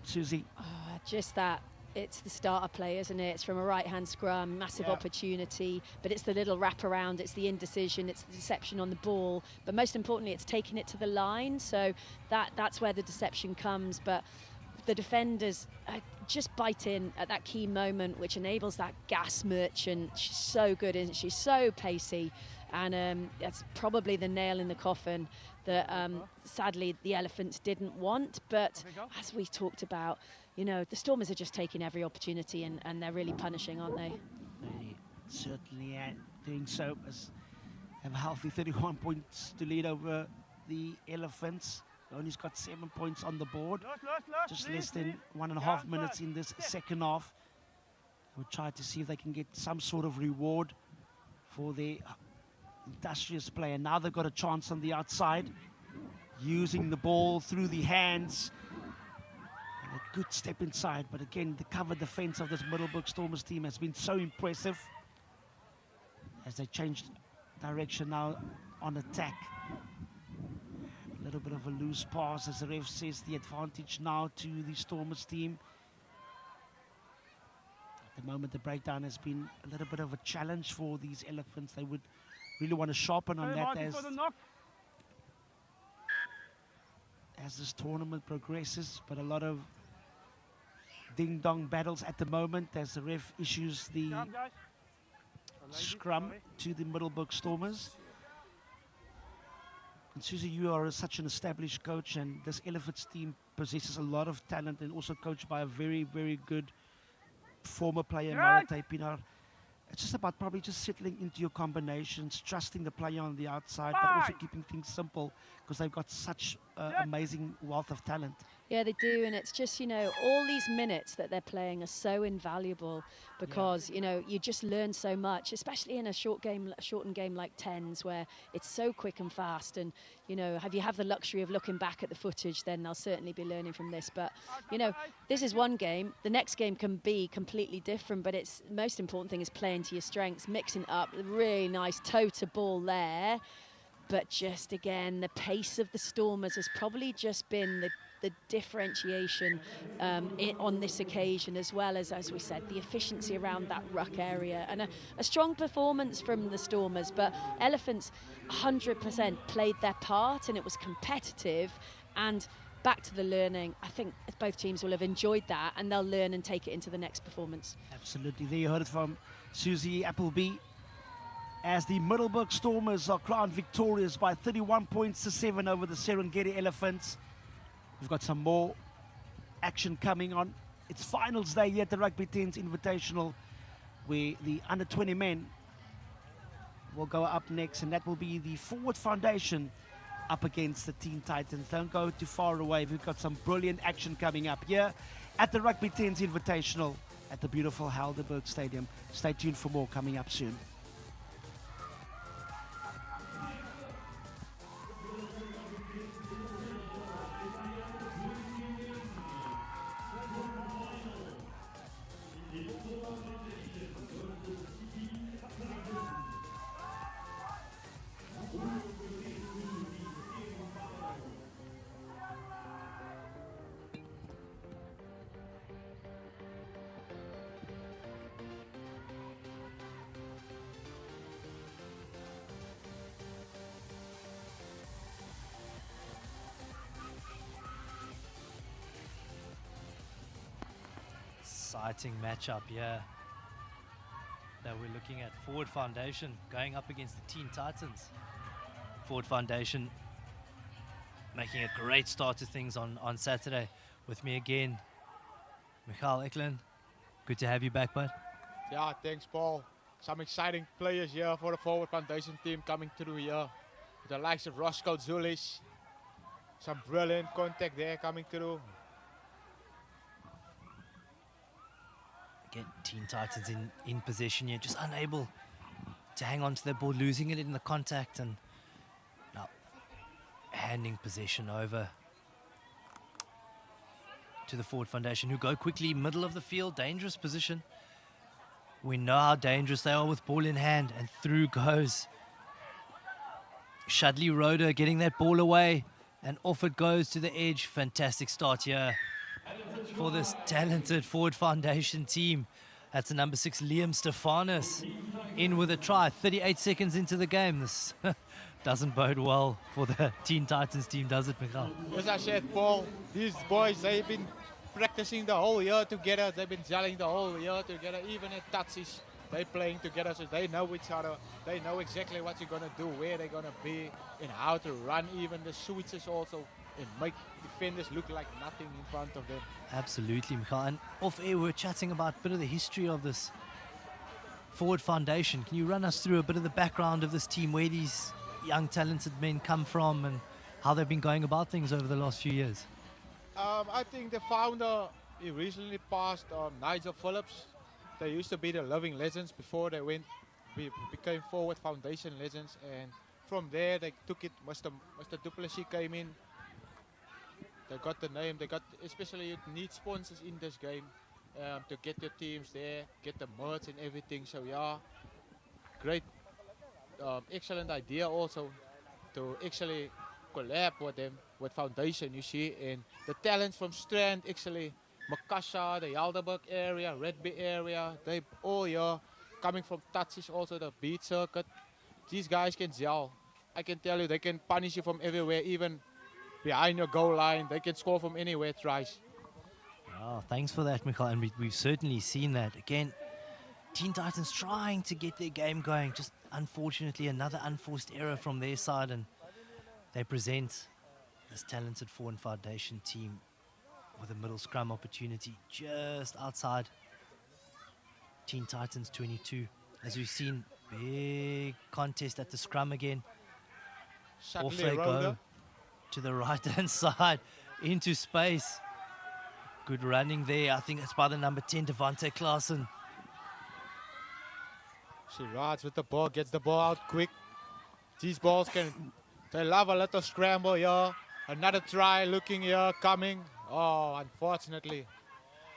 Susie. Oh, just that. It's the starter play, isn't it? It's from a right-hand scrum, massive opportunity, but it's the little wraparound, it's the indecision, it's the deception on the ball, but most importantly, it's taking it to the line. So that's where the deception comes. But the defenders just bite in at that key moment, which enables that gas merchant. She's so good, isn't she? So pacey, and that's probably the nail in the coffin that sadly the Elephants didn't want. But as we talked about, you know, the Stormers are just taking every opportunity, and they're really punishing, aren't they? They certainly are doing so. As have a healthy 31 points to lead over the Elephants. Only's got 7 points on the board. Just less than 1.5 minutes in this second half. We'll try to see if they can get some sort of reward for their industrious play. And now they've got a chance on the outside, using the ball through the hands. A good step inside, but again, the cover defense of this Middleburg Stormers team has been so impressive as they changed direction now on attack. A little bit of a loose pass, as the ref says, the advantage now to the Stormers team. At the moment, the breakdown has been a little bit of a challenge for these Elephants. They would really want to sharpen on that as this tournament progresses, but a lot of ding-dong battles at the moment as the ref issues the scrum to the Middleburg Stormers. Susie, you are such an established coach, and this Elephants team possesses a lot of talent and also coached by a very, very good former player, Marate Pinar. It's just about probably just settling into your combinations, trusting the player on the outside, but also keeping things simple because they've got such amazing wealth of talent. Yeah, they do, and it's just, you know, all these minutes that they're playing are so invaluable because, you know, you just learn so much, especially in a shortened game like tens where it's so quick and fast. And, you know, if you have the luxury of looking back at the footage, then they'll certainly be learning from this. But, you know, this is one game. The next game can be completely different, but it's the most important thing is playing to your strengths, mixing up, really nice toe to ball there. But just, again, the pace of the Stormers has probably just been the differentiation on this occasion, as well as we said, the efficiency around that ruck area, and a strong performance from the Stormers. But Elephants 100% played their part, and it was competitive. And back to the learning, I think both teams will have enjoyed that, and they'll learn and take it into the next performance. Absolutely. There you heard it from Susie Appleby. As the Middleburg Stormers are crowned victorious by 31 points to 7 over the Serengeti Elephants. We've got some more action coming on. It's finals day here at the Rugby 10's Invitational, where the under-20 men will go up next, and that will be the Forward Foundation up against the Teen Titans. Don't go too far away. We've got some brilliant action coming up here at the Rugby 10's Invitational at the beautiful Helderberg Stadium. Stay tuned for more coming up soon. Exciting matchup here that we're looking at. Forward Foundation going up against the Teen Titans. Forward Foundation making a great start to things on Saturday. With me again, Michael Eklund. Good to have you back, bud. Yeah, thanks, Paul. Some exciting players here for the Forward Foundation team coming through here. The likes of Roscoe Zulish. Some brilliant contact there coming through. Again, Teen Titans in possession here, just unable to hang on to their ball, losing it in the contact, and now handing possession over to the Forward Foundation, who go quickly, middle of the field, dangerous position. We know how dangerous they are with ball in hand, and through goes Shadley Roder, getting that ball away, and off it goes to the edge. Fantastic start here for this talented Forward Foundation team. That's the number 6, Liam Stefanis, in with a try. 38 seconds into the game. This doesn't bode well for the Teen Titans team, does it, Michael? As I said, Paul, these boys, they've been practicing the whole year together. They've been gelling the whole year together. Even at touches, they're playing together, so they know each other. They know exactly what you're going to do, where they're going to be, and how to run even the switches also, and make defenders look like nothing in front of them. Absolutely, Michael. And off air, we're chatting about a bit of the history of this Forward Foundation. Can you run us through a bit of the background of this team, where these young talented men come from, and how they've been going about things over the last few years? I think the founder, he recently passed, Nigel Phillips. They used to be the living legends before they became Forward Foundation legends, and from there they took it. Mr. Duplessis came in. They got the name. They got, especially you need sponsors in this game to get your teams there, get the merch and everything. So yeah, great, excellent idea also to actually collab with them, with Foundation, you see, and the talents from Strand, actually, Makasha, the Helderberg area, Rugby area, they all here, coming from touches, also the beat circuit. These guys can gel. I can tell you, they can punish you from everywhere, even behind your goal line. They can score from anywhere, tries. Oh, thanks for that, Michael, and we've certainly seen that. Again, Teen Titans trying to get their game going, just unfortunately another unforced error from their side, and they present this talented forward foundation team with a middle scrum opportunity just outside Teen Titans 22. As we've seen, big contest at the scrum again. Off they go to the right-hand side into space. Good running there. I think it's by the number 10, Devante Klaassen. She rides with the ball, gets the ball out quick. These balls they love a little scramble here. Another try looking here, coming. Oh, unfortunately.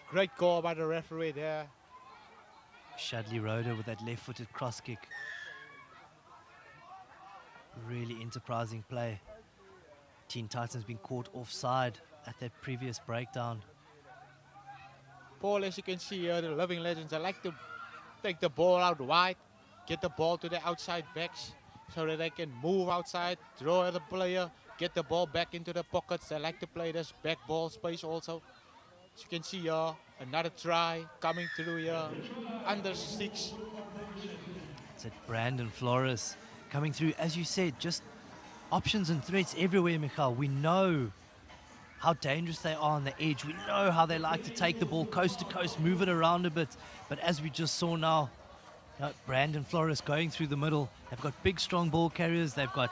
Great call by the referee there. Shadley Rhoda with that left-footed cross kick. Really enterprising play. Teen Titans been caught offside at that previous breakdown. Paul, as you can see here, the Living Legends, they like to take the ball out wide, get the ball to the outside backs so that they can move outside, draw the player, get the ball back into the pockets. They like to play this back ball space also. As you can see here, another try coming through here, under 6. It's at Brandon Flores coming through, as you said, just options and threats everywhere, Michal. We know how dangerous they are on the edge. We know how they like to take the ball coast to coast, move it around a bit. But as we just saw now, Brandon Flores going through the middle. They've got big, strong ball carriers. They've got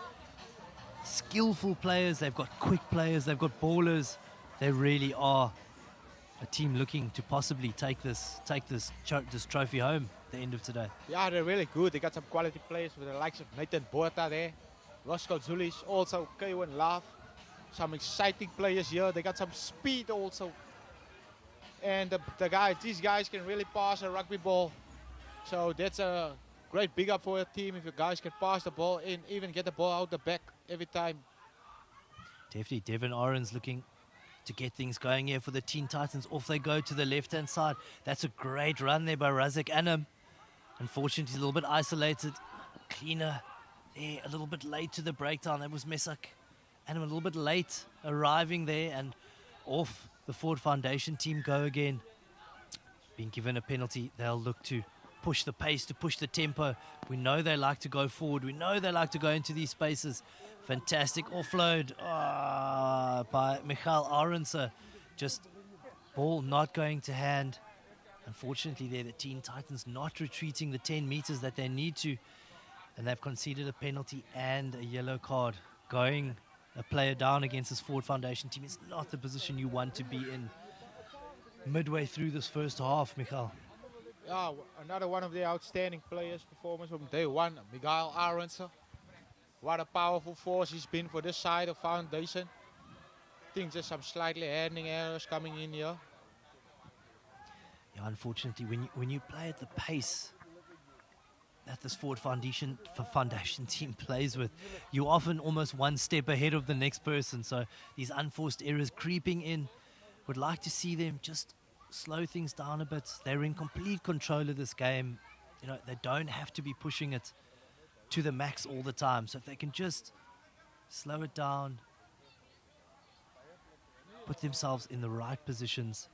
skillful players. They've got quick players. They've got ballers. They really are a team looking to possibly take this trophy home at the end of today. Yeah, they're really good. They got some quality players with the likes of Nathan Borta there. Roscoe Zulis, also Kaywan Love. Some exciting players here. They got some speed also. And these guys can really pass a rugby ball. So that's a great big up for a team if you guys can pass the ball in, even get the ball out the back every time. Definitely, Devin Oren's looking to get things going here for the Teen Titans. Off they go to the left-hand side. That's a great run there by Razak Anam. Unfortunately, he's a little bit isolated. Cleaner there, a little bit late to the breakdown. That was Mesak Anam a little bit late arriving there, and off the forward foundation team go again. Being given a penalty, they'll look to push the pace, to push the tempo. We know they like to go forward. We know they like to go into these spaces. Fantastic offload by Michal Aronsa. Just ball not going to hand. Unfortunately there, the Teen Titans not retreating the 10 meters that they need to. And they've conceded a penalty and a yellow card. Going a player down against this forward foundation team is not the position you want to be in midway through this first half, Michal. Yeah, another one of the outstanding players' performance from day one, Miguel Aronsa. What a powerful force he's been for this side of foundation. I think there's some slightly handling errors coming in here. Yeah, unfortunately, when you play at the pace that this forward foundation team plays with, you're often almost one step ahead of the next person. So these unforced errors creeping in, would like to see them just slow things down a bit. They're in complete control of this game. You know, they don't have to be pushing it to the max all the time. So if they can just slow it down, put themselves in the right positions,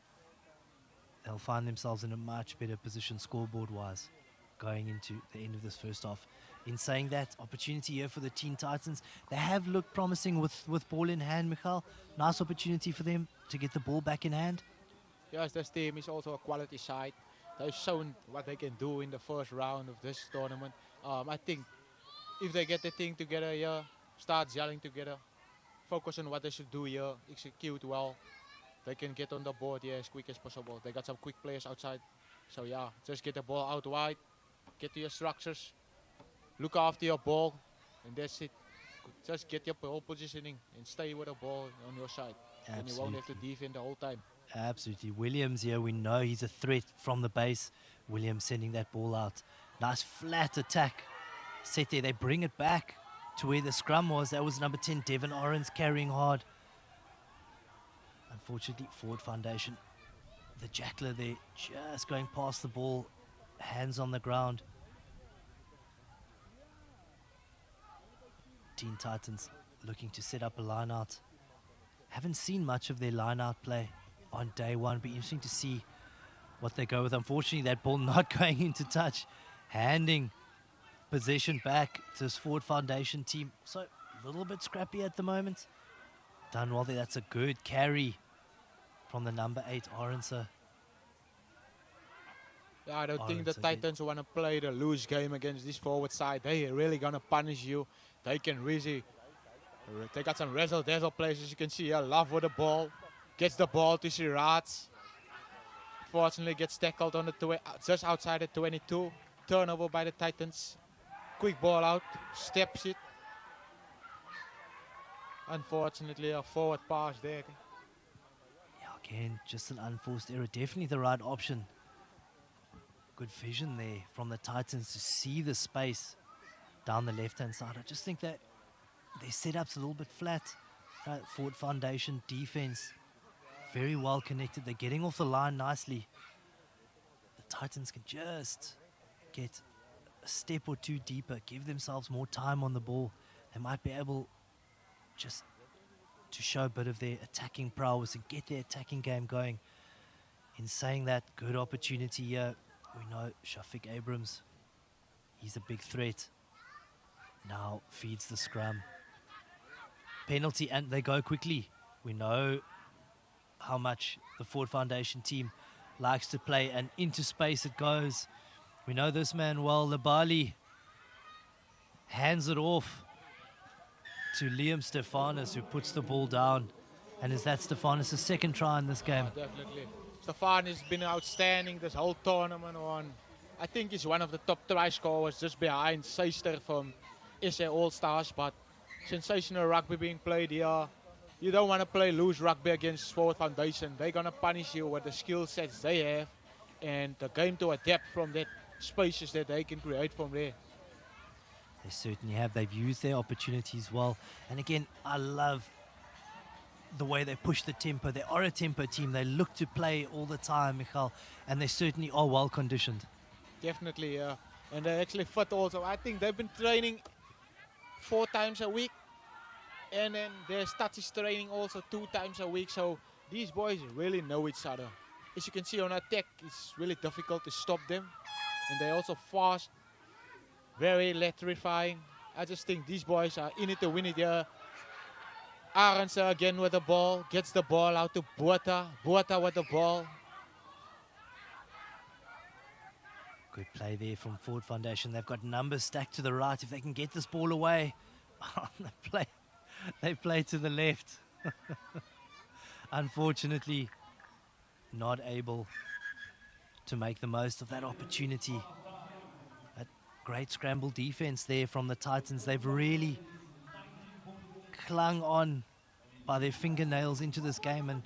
they'll find themselves in a much better position scoreboard-wise going into the end of this first half. In saying that, opportunity here for the Teen Titans. They have looked promising with ball in hand, Michal. Nice opportunity for them to get the ball back in hand. Yes, this team is also a quality side. They've shown what they can do in the first round of this tournament. I think if they get the thing together here, start gelling together, focus on what they should do here, execute well, they can get on the board here as quick as possible. They got some quick players outside. So yeah, just get the ball out wide, get to your structures, look after your ball, and that's it. Just get your ball positioning and stay with the ball on your side. Absolutely. And you won't have to defend the whole time. Absolutely. Williams here, we know he's a threat from the base. Williams sending that ball out. Nice flat attack. Set there, they bring it back to where the scrum was. That was number 10, Devin Orange, carrying hard. Unfortunately, forward foundation. The Jackler there, just going past the ball, hands on the ground. Teen Titans looking to set up a line out. Haven't seen much of their line out play on day one. Be interesting to see what they go with. Unfortunately, that ball not going into touch, handing possession back to this forward foundation team. So a little bit scrappy at the moment. Done well there. That's a good carry from the number 8, Orense. Yeah, I don't think the Orense did. Titans want to play the loose game against this forward side. They really going to punish you. They can really, they got some razzle-dazzle players, as you can see here. Love with the ball. Gets the ball to Shirats. Fortunately gets tackled on the just outside the 22. Turnover by the Titans. Quick ball out. Steps it. Unfortunately, a forward pass there. Yeah, again, just an unforced error. Definitely the right option. Good vision there from the Titans to see the space down the left-hand side. I just think that their setup's a little bit flat. Forward foundation, defense, very well connected. They're getting off the line nicely. The Titans can just get a step or two deeper, give themselves more time on the ball. They might be able just to show a bit of their attacking prowess and get their attacking game going. In saying that, good opportunity here. We know Shafiq Abrams, he's a big threat. Now feeds the scrum. Penalty, and they go quickly. We know how much the forward foundation team likes to play, and into space it goes. We know this man well, Labali hands it off to Liam Stefanis, who puts the ball down. And is that Stefanis' second try in this game? Definitely. Stefanis has been outstanding this whole tournament. I think he's one of the top try scorers, just behind Seister from SA Allstars. But sensational rugby being played here. You don't want to play loose rugby against forward foundation. They're going to punish you with the skill sets they have and the game to adapt from that spaces that they can create from there. They certainly have. They've used their opportunities well. And again, I love the way they push the tempo. They are a tempo team. They look to play all the time, Michal, and they certainly are well conditioned. Definitely, yeah. And they're actually fit also. I think they've been training 4 times a week. And then their status training also 2 times a week. So these boys really know each other. As you can see on attack, it's really difficult to stop them. And they're also fast, very electrifying. I just think these boys are in it to win it here. Arendse again with the ball, gets the ball out to Botha. Botha with the ball. Good play there from Forward Foundation. They've got numbers stacked to the right. If they can get this ball away, they play to the left. Unfortunately, not able to make the most of that opportunity. A great scramble defense there from the Titans. They've really clung on by their fingernails into this game, and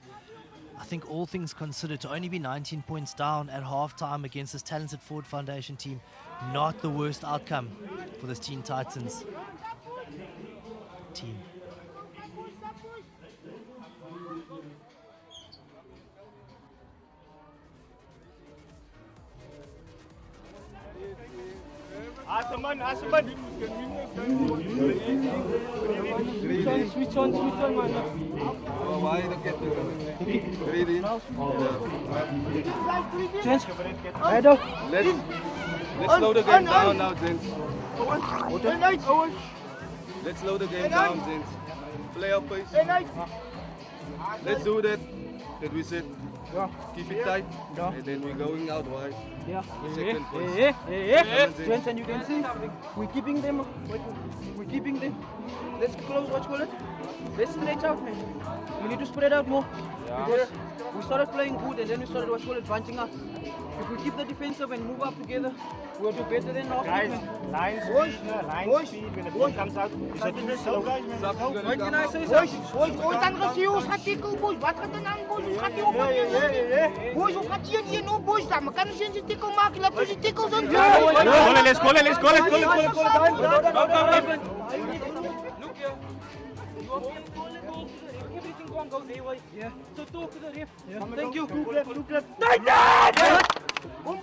I think all things considered, to only be 19 points down at halftime against this talented Forward Foundation team, not the worst outcome for this Teen Titans team. Asaman. Switch on, man. Why don't get ready? Let's slow the game down now, gents. Let's slow the game down, gents. Play up pace. Let's do that we said. Keep it tight, and then we're going out wide. Yeah. Second place. Gents, and you can see we're keeping them. Let's close. What's called it? Let's stretch out, man. We need to spread out more. Because we started playing good, and then we started what's called it bunching up. If we keep the defensive and move up together, we'll do better than last week, man. Line speed, when the ball comes out, you should do slow, guys, man. What can I say, sir? Boys, dan gesê ons gaan tackle, boys. Wat gaan dan aan, boys? Ons gaan nie op aan nie. Boys, ons gaan hier nou, boys. Dan kan ons nie tackle maak. Laat ons die tackles aan. Let's go. Look here. Everything won't go their way. Yeah. So talk to the ref. Yeah. Thank you. Look left.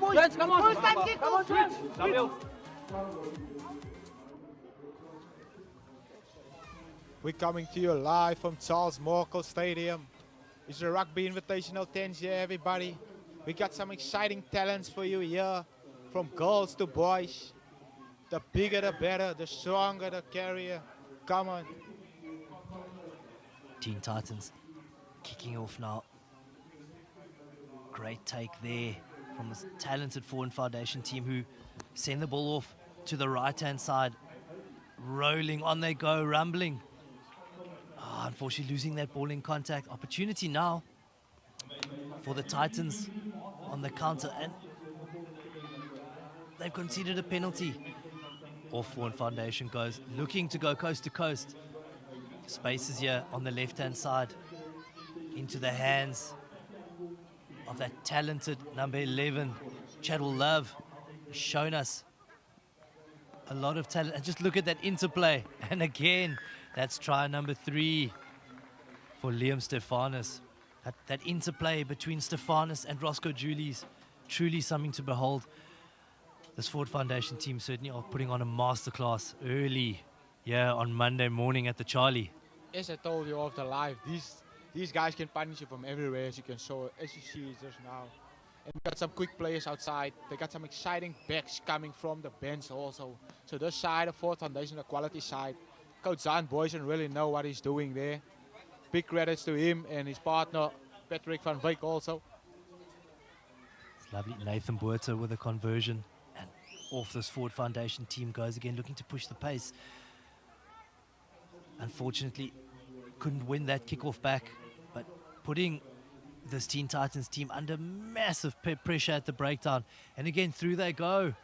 Boys, come on. Come on, Samuel. We're coming to you live from Charles Morkel Stadium. It's the Rugby Invitational 10th year, everybody. We got some exciting talents for you here, from girls to boys. The bigger the better, the stronger the carrier. Come on. Teen Titans kicking off now. Great take there from this talented forward foundation team who send the ball off to the right-hand side. Rolling, on they go, rumbling. Unfortunately losing that ball in contact. Opportunity now for the Titans on the counter, and they've conceded a penalty. Off forward foundation goes, looking to go coast to coast. Spaces here on the left-hand side into the hands of that talented number 11, Chadwell Love. He's shown us a lot of talent, and just look at that interplay. And again, that's try number 3 for Liam Stefanis. That interplay between Stefanis and Roscoe Julies, truly something to behold. This forward foundation team certainly are putting on a masterclass early, on Monday morning at the Charlie. As I told you off the live, these guys can punish you from everywhere, as you can show, as you see just now. And we got some quick players outside. They got some exciting backs coming from the bench also. So this side of forward foundation, the quality side, Coach Zan Boysen really know what he's doing there. Big credits to him and his partner, Patrick van Wyk also. It's lovely. Nathan Buerta with a conversion. And off this forward foundation team goes again, looking to push the pace. Unfortunately, couldn't win that kickoff back, but putting this Teen Titans team under massive pressure at the breakdown. And again, through they go.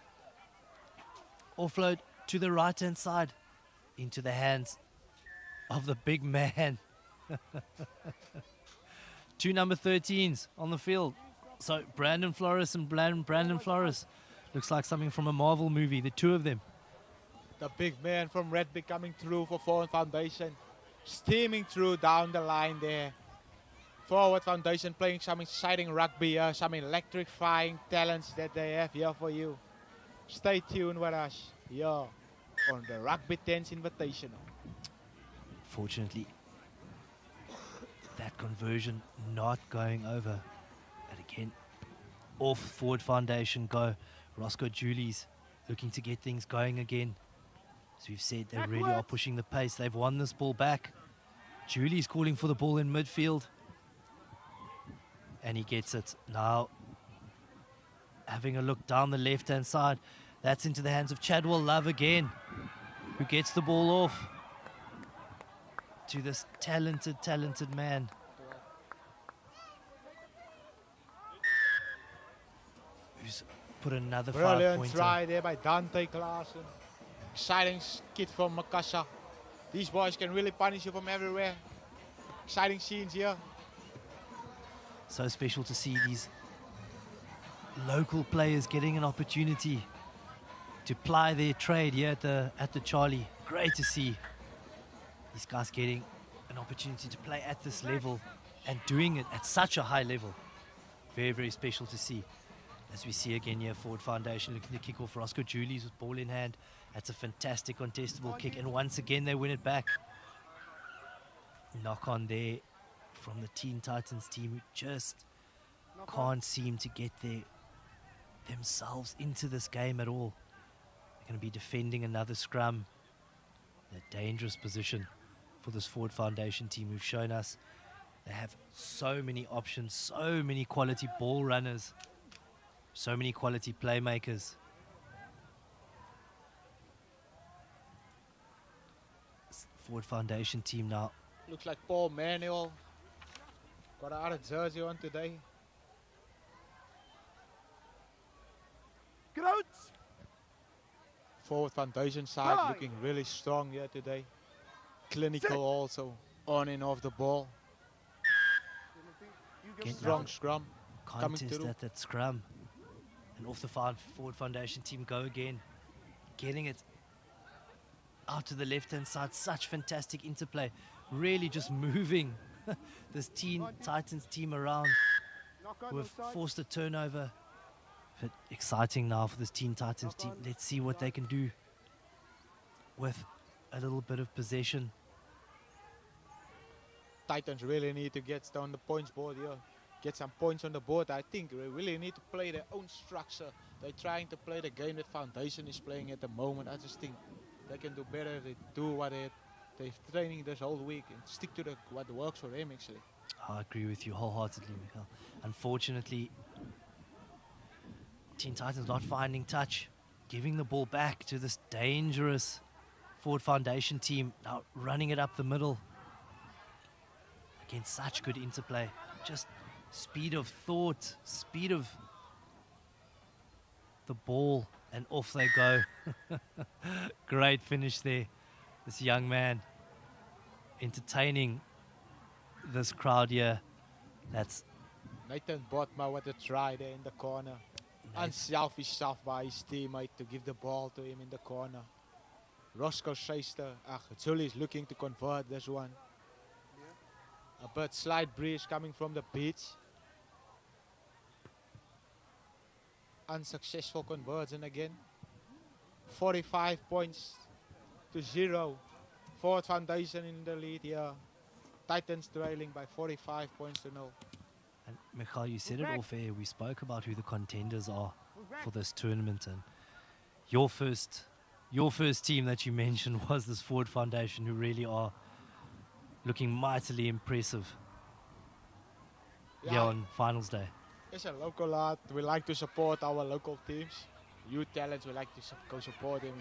Offload to the right-hand side into the hands of the big man. 2 number 13s on the field. So Brandon Flores and Brandon Flores. Looks like something from a Marvel movie, the two of them. The big man from Rugby coming through for forward foundation. Steaming through down the line there. Forward foundation playing some exciting rugby, some electrifying talents that they have here for you. Stay tuned with us here on the Rugby 10's Invitational. Fortunately, that conversion not going over. And again, off forward foundation go. Roscoe Julies looking to get things going again. As we've said, they really are pushing the pace. They've won this ball back. Julies calling for the ball in midfield. And he gets it. Now, having a look down the left-hand side. That's into the hands of Chadwell Love again, who gets the ball off to this talented man. Who's put another Brilliant 5-pointer. try there by Dante Klaassen. Exciting kid from Makassa. These boys can really punish you from everywhere. Exciting scenes here. So special to see these local players getting an opportunity to ply their trade here at the Charlie. Great to see these guys getting an opportunity to play at this level and doing it at such a high level. Very, very special to see. As we see again here, forward foundation looking to kick off. Roscoe Julies with ball in hand. That's a fantastic contestable kick, and once again they win it back. Knock on there from the Teen Titans team, who just can't seem to get themselves into this game at all. They're going to be defending another scrum. A dangerous position for this forward foundation team who've shown us they have so many options, so many quality ball runners, so many quality playmakers. Forward foundation team now. Looks like Paul Manuel got an other jersey on today. Forward foundation side looking really strong here today. Clinical also, on and off the ball. Strong scrum coming Contest through. at that scrum. And off the forward foundation team go again. Getting it out to the left-hand side. Such fantastic interplay. Really just moving this Teen Titans team around. We've forced a turnover. But exciting now for this Teen Titans team. Let's see what they can do with a little bit of possession. Titans really need to get on the points board here. Get some points on the board. I think they really need to play their own structure. They're trying to play the game that Foundation is playing at the moment. I just think they can do better if they do what They're training this whole week and stick to what works for them actually. I agree with you wholeheartedly, Michael. Unfortunately, Teen Titans not finding touch, giving the ball back to this dangerous forward foundation team, now running it up the middle. Again, such good interplay. Just speed of thought, speed of the ball, and off they go. Great finish there. This young man entertaining this crowd here. That's Nathan Botma with a try there in the corner. Unselfish stuff by his teammate to give the ball to him in the corner. Roscoe Schuster, Julius looking to convert this one. A bit slight breeze coming from the beach. Unsuccessful conversion again. 45 points to 0. Forward foundation in the lead here. Titans trailing by 45 points to 0. And Michael, you said it all fair. We spoke about who the contenders are for this tournament, and your first team that you mentioned was this forward foundation, who really are looking mightily impressive here on finals day. As a local lad, we like to support our local teams. Youth talents, we like to go support them.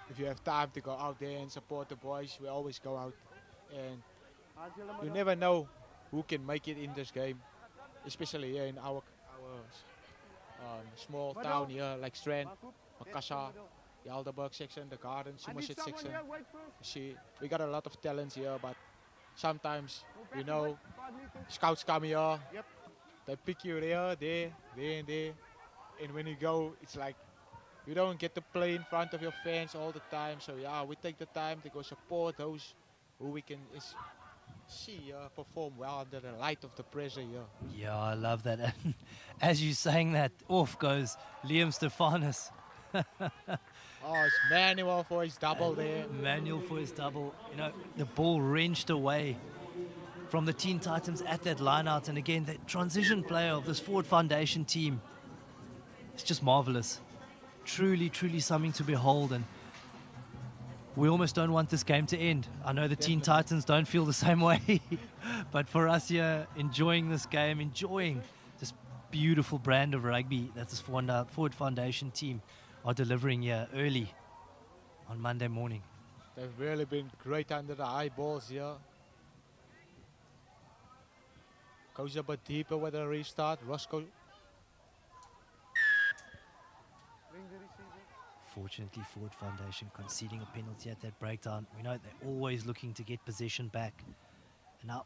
If you have time to go out there and support the boys, we always go out. And you never know who can make it in this game, especially here in our small town here, like Strand, Makassar, the Alderburg section, the Garden, Somerset section. See, we got a lot of talents here, but sometimes, you know, scouts come here, they pick you there, and there. And when you go, it's like, you don't get to play in front of your fans all the time. So yeah, we take the time to go support those who we can see perform well under the light of the pressure here. Yeah, I love that. And as you saying that, off goes Liam Stefanis. Oh, it's Manuel for his double there. Manuel for his double. You know, the ball wrenched away from the Teen Titans at that line out. And again, the transition player of this forward foundation team, it's just marvelous. Truly, truly something to behold. And we almost don't want this game to end. I know the Teen Titans don't feel the same way. But for us here, enjoying this game, enjoying this beautiful brand of rugby that this forward foundation team are delivering here early on Monday morning. They've really been great under the high balls here. Goes a bit deeper with a restart. Roscoe. Fortunately, forward foundation conceding a penalty at that breakdown. We know they're always looking to get possession back. And now,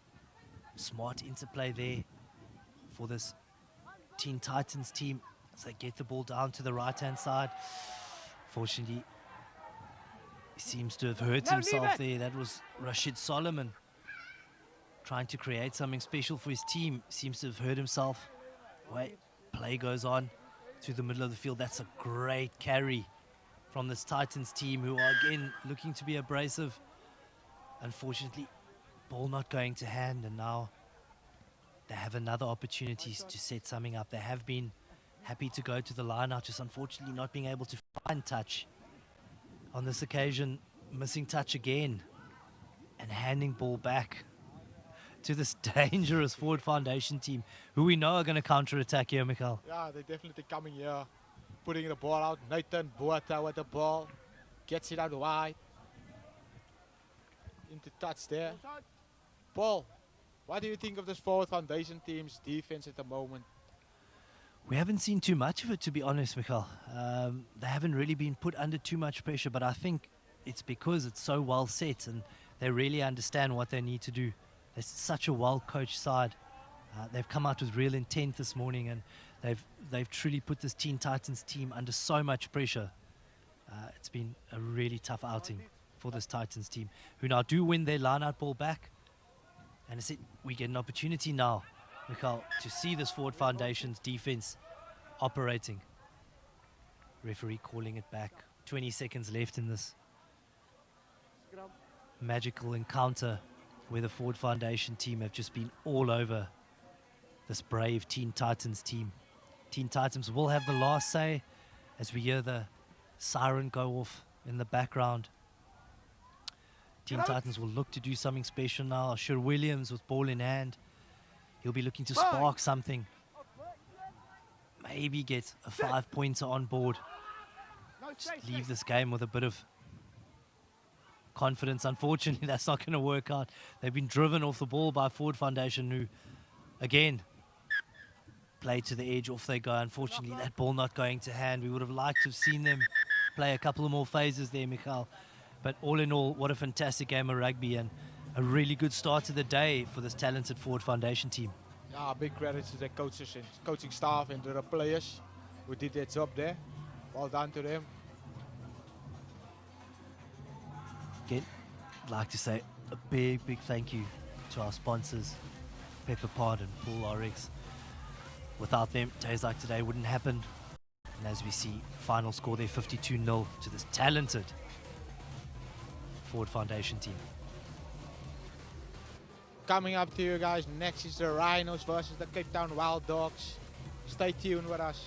smart interplay there for this Teen Titans team as they get the ball down to the right-hand side. Fortunately, he seems to have hurt himself there. That was Rashid Solomon trying to create something special for his team. Seems to have hurt himself. Play goes on to the middle of the field. That's a great carry from this Titans team, who are again looking to be abrasive. Unfortunately, ball not going to hand, and now they have another opportunity to set something up. They have been happy to go to the line out, just unfortunately not being able to find touch. On this occasion, missing touch again and handing ball back to this dangerous forward foundation team, who we know are going to counter-attack here, Michael. Yeah, they're definitely coming here, putting the ball out. Nathan Boata with the ball, gets it out wide. Into touch there. Paul, what do you think of this forward foundation team's defense at the moment? We haven't seen too much of it, to be honest, Michael. They haven't really been put under too much pressure, but I think it's because it's so well set and they really understand what they need to do. They're such a well-coached side. They've come out with real intent this morning, and they've truly put this Teen Titans team under so much pressure. It's been a really tough outing for this Titans team, who now do win their line-out ball back. And it's it, we get an opportunity now, Michael, to see this forward foundation's defense operating. Referee calling it back. 20 seconds left in this magical encounter where the forward foundation team have just been all over this brave Teen Titans team. Teen Titans will have the last say as we hear the siren go off in the background. Teen Titans will look to do something special now. Sure, Williams with ball in hand. He'll be looking to spark something. Maybe get a 5-pointer on board. Just leave this game with a bit of confidence. Unfortunately, that's not going to work out. They've been driven off the ball by Forward Foundation, who, again, play to the edge, off they go. Unfortunately, that ball not going to hand. We would have liked to have seen them play a couple of more phases there, Michael. But all in all, what a fantastic game of rugby and a really good start to the day for this talented Forward Foundation team. Yeah, big credit to the coaches and coaching staff and to the players who did their job there. Well done to them. Again, I'd like to say a big, big thank you to our sponsors, Pepper Pod and Pool RX. Without them, days like today wouldn't happen. And as we see, final score there, 52-0 to this talented Forward Foundation team. Coming up to you guys, next is the Rhinos versus the Cape Town Wild Dogs. Stay tuned with us.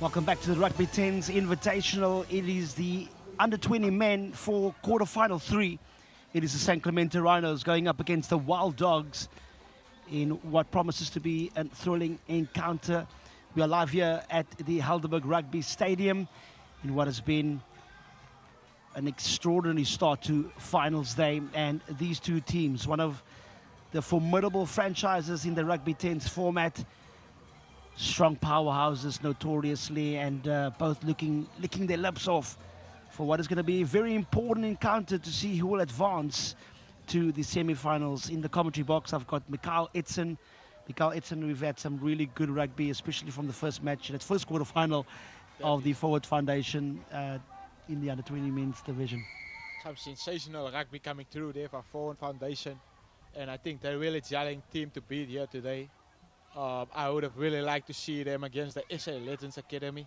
Welcome back to the Rugby 10's Invitational. It is the under-20 men for quarter-final 3. It is the San Clemente Rhinos going up against the Wild Dogs in what promises to be a thrilling encounter. We are live here at the Helderberg Rugby Stadium in what has been an extraordinary start to finals day. And these two teams, one of the formidable franchises in the Rugby 10's format, strong powerhouses notoriously, and both licking their lips off for what is going to be a very important encounter to see who will advance to the semi-finals. In the commentary box, I've got Mikael Etzen. Mikael Etzen, we've had some really good rugby, especially from the first match, and its first quarter-final of the Forward Foundation in the under-20 men's division. Some sensational rugby coming through there for Forward Foundation, and I think they're really challenging team to beat here today. I would have really liked to see them against the SA Legends Academy.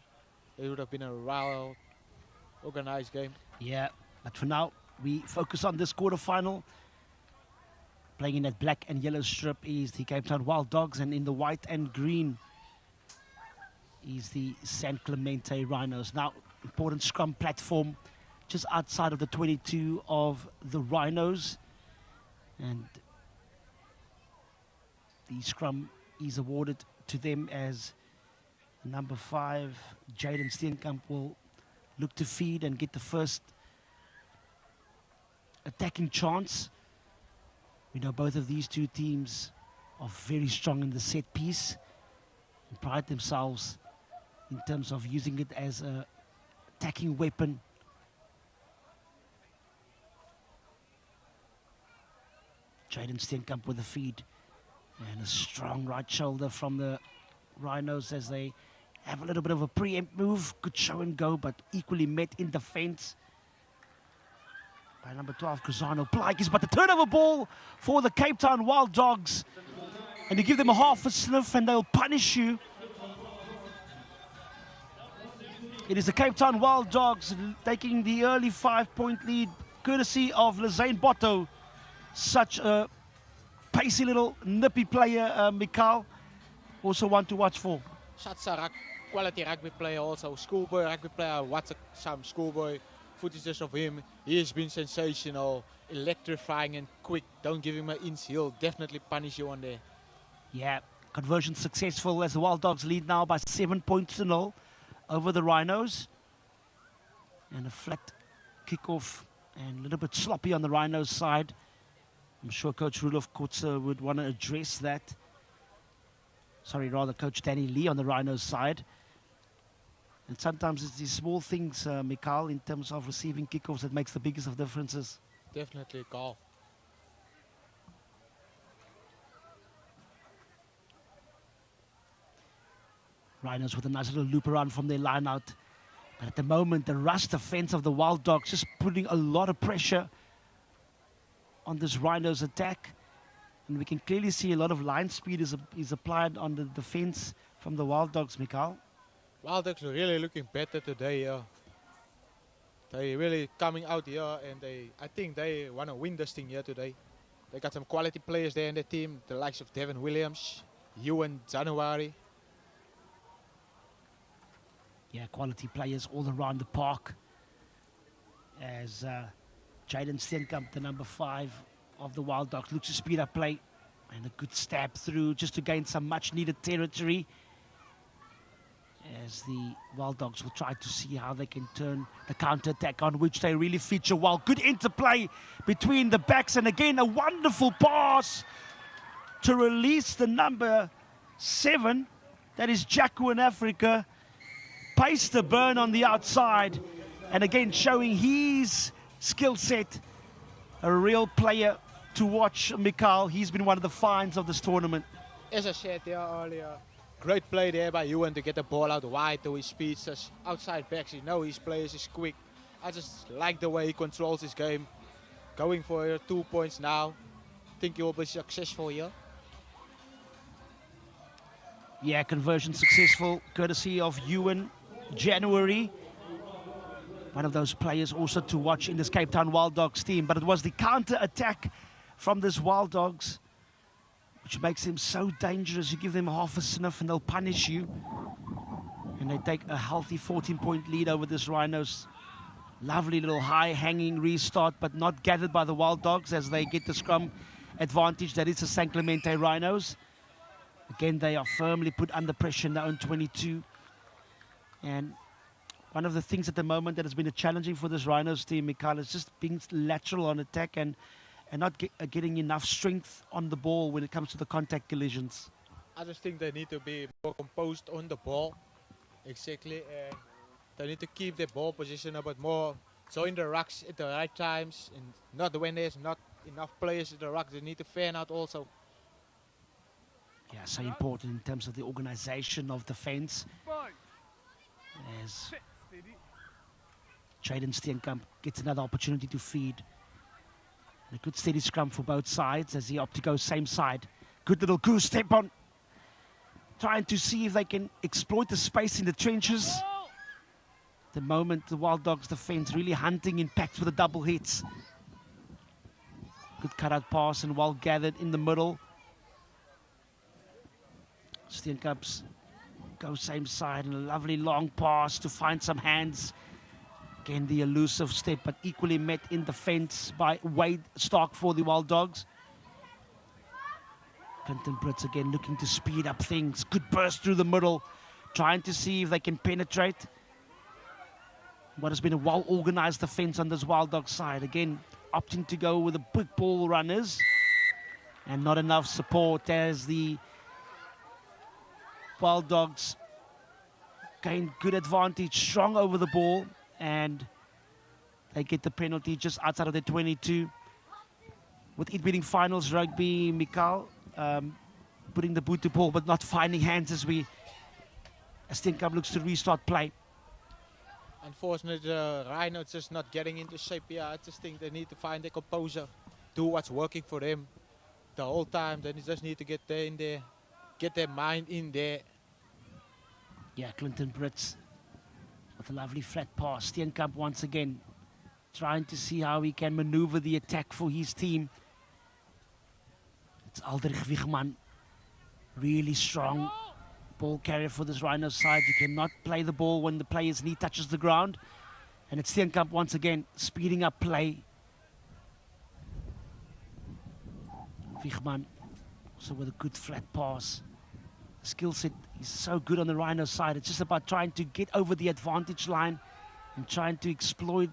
It would have been a well organized game. Yeah, but for now, we focus on this quarterfinal. Playing in that black and yellow strip is the Cape Town Wild Dogs, and in the white and green is the San Clemente Rhinos. Now, important scrum platform just outside of the 22 of the Rhinos. And the scrum is awarded to them as number 5. Jaden Steenkamp will look to feed and get the first attacking chance. We know both of these two teams are very strong in the set piece and pride themselves in terms of using it as a attacking weapon. Jaden Steenkamp with the feed. And a strong right shoulder from the Rhinos as they have a little bit of a preempt move. Good show and go, but equally met in defense by number 12, Cruzano Plaikes. But the turnover ball for the Cape Town Wild Dogs. And you give them a half a sniff and they'll punish you. It is the Cape Town Wild Dogs taking the early 5-point lead, courtesy of Lizane Botto. Such a pacey little nippy player, Mikael. Also one to watch for. Such a quality rugby player also. Schoolboy rugby player. Watch some schoolboy footages of him. He has been sensational, electrifying and quick. Don't give him an inch. He'll definitely punish you on there. Yeah, conversion successful as the Wild Dogs lead now by 7-0 over the Rhinos. And a flat kickoff and a little bit sloppy on the Rhinos side. I'm sure Coach Rudolf Kutzer would want to address that. Sorry, rather Coach Danny Lee on the Rhinos side. And sometimes it's these small things, Mikael, in terms of receiving kickoffs that makes the biggest of differences. Definitely a call. Rhinos with a nice little loop around from their line out. But at the moment, the rush defense of the Wild Dogs just putting a lot of pressure on this Rhinos attack. And we can clearly see a lot of line speed is applied on the defense from the Wild Dogs, Mikhail. Wild Dogs are really looking better today. They really coming out here, and I think they want to win this thing here today. They got some quality players there in the team, the likes of Devin Williams, Ewan January. Yeah, quality players all around the park. As Jaden Steenkamp, the number 5 of the Wild Dogs, looks to speed up play. And a good stab through just to gain some much needed territory. As the Wild Dogs will try to see how they can turn the counter-attack on which they really feature well. Good interplay between the backs, and again a wonderful pass to release the number 7. That is Jacko in Africa. Pace the burn on the outside, and again showing his skill set. A real player to watch, Mikhail. He's been one of the finds of this tournament. As I said there earlier, great play there by Ewan to get the ball out wide to his speedsters, outside backs. You know his players is quick. I just like the way he controls his game. Going for 2 points now. Think he will be successful here. Yeah, conversion successful, courtesy of Ewan January. One of those players also to watch in this Cape Town Wild Dogs team. But it was the counter-attack from this Wild Dogs which makes them so dangerous. You give them half a sniff and they'll punish you. And they take a healthy 14-point lead over this Rhinos. Lovely little high-hanging restart, but not gathered by the Wild Dogs as they get the scrum advantage. That is the San Clemente Rhinos. Again, they are firmly put under pressure in their own 22. And one of the things at the moment that has been challenging for this Rhinos team, Mikhail, is just being lateral on attack and not getting enough strength on the ball when it comes to the contact collisions. I just think they need to be more composed on the ball. Exactly. And they need to keep their ball position a bit more. Join the rucks at the right times. And not when there's not enough players at the ruck, they need to fan out also. Yeah, so important in terms of the organization of defense. As Jaden Steenkamp gets another opportunity to feed. And a good steady scrum for both sides as he opts to go same side. Good little goose step on. Trying to see if they can exploit the space in the trenches. The moment the Wild Dogs defense really hunting impact with the double hits. Good cut-out pass and well gathered in the middle. Steenkamps go same side and a lovely long pass to find some hands. Again, the elusive step, but equally met in defense by Wade Stark for the Wild Dogs. Clinton Brits again looking to speed up things. Good burst through the middle, trying to see if they can penetrate what has been a well-organized defense on this Wild Dogs side. Again, opting to go with the big ball runners and not enough support as the Wild Dogs gain good advantage, strong over the ball, and they get the penalty just outside of their 22. With it being finals rugby, Mikhail, putting the boot to ball but not finding hands as Steenkamp looks to restart play. Unfortunately, the Rhinos just not getting into shape here. I just think they need to find their composure, do what's working for them the whole time. They just need to get there in there, get their mind in there. Yeah, Clinton Brits with a lovely flat pass. Steenkamp once again trying to see how he can maneuver the attack for his team. It's Aldrich Wiegman, really strong ball carrier for this Rhino side. You cannot play the ball when the player's knee touches the ground. And it's Steenkamp once again speeding up play. Wiegman also with a good flat pass. The skill set is so good on the Rhino side. It's just about trying to get over the advantage line and trying to exploit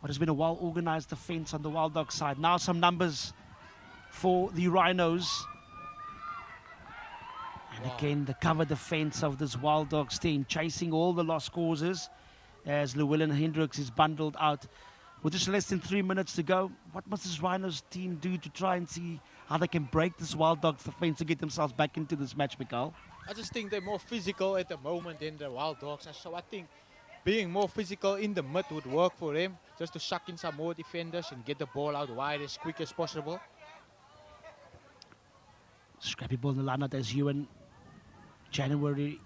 what has been a well-organized defense on the Wild Dog side. Now some numbers for the Rhinos. And again, the cover defense of this Wild Dogs team, chasing all the lost causes as Llewellyn Hendricks is bundled out. With just less than 3 minutes to go, what must this Rhinos team do to try and see how they can break this Wild Dogs defense to get themselves back into this match, Mikhail? I just think they're more physical at the moment than the Wild Dogs. And so I think being more physical in the mid would work for them, just to suck in some more defenders and get the ball out wide as quick as possible. Scrappy ball in the line out as Ewan January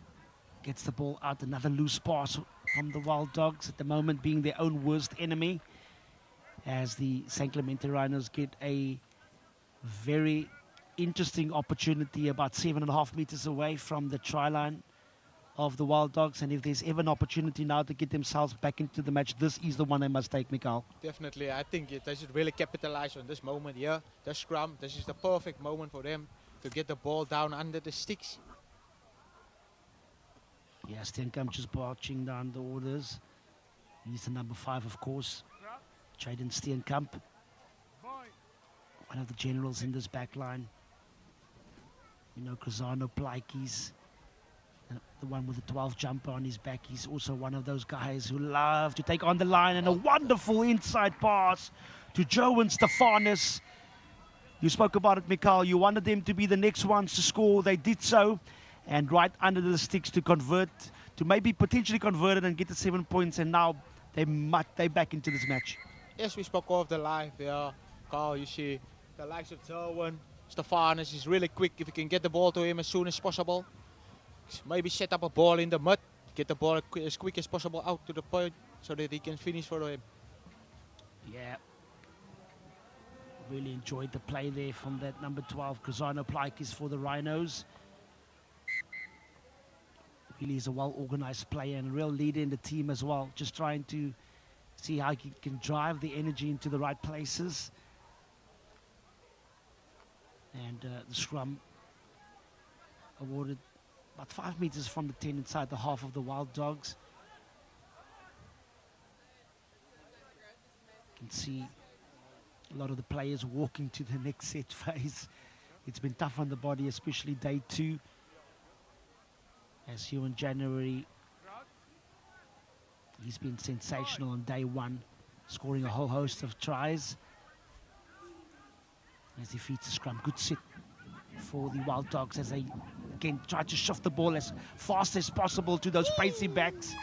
gets the ball out. Another loose pass from the Wild Dogs, at the moment being their own worst enemy, as the St. Clemente Rhinos get a very interesting opportunity about 7.5 meters away from the try line of the Wild Dogs. And if there's ever an opportunity now to get themselves back into the match, this is the one they must take, Mikael. Definitely, I think they should really capitalize on this moment here. The scrum, this is the perfect moment for them to get the ball down under the sticks. Yeah, Steenkamp just marching down the orders. He's the number 5, of course. Jaden Steenkamp, one of the generals in this back line. You know, Cruzano Plaikis, the one with the 12 jumper on his back. He's also one of those guys who love to take on the line, and a wonderful inside pass to Joe and Stefanis. You spoke about it, Mikael. You wanted them to be the next ones to score. They did so, and right under the sticks to convert, to maybe potentially convert it and get the 7 points, and now they back into this match. Yes, we spoke of the live there. Carl, you see the likes of Zowen, Stefanis is really quick. If you can get the ball to him as soon as possible, maybe set up a ball in the mud, get the ball as quick as possible out to the point so that he can finish for him. Yeah. Really enjoyed the play there from that number 12, Cruzano Plaikis, for the Rhinos. Really is a well-organized player and a real leader in the team as well. Just trying to see how he can drive the energy into the right places. And the scrum awarded about 5 meters from the 10 inside the half of the Wild Dogs. You can see a lot of the players walking to the next set phase. It's been tough on the body, especially day 2. As Ewan January, he's been sensational on day 1, scoring a whole host of tries. As he feeds the scrum, good sit for the Wild Dogs as they again try to shift the ball as fast as possible to those pacey backs.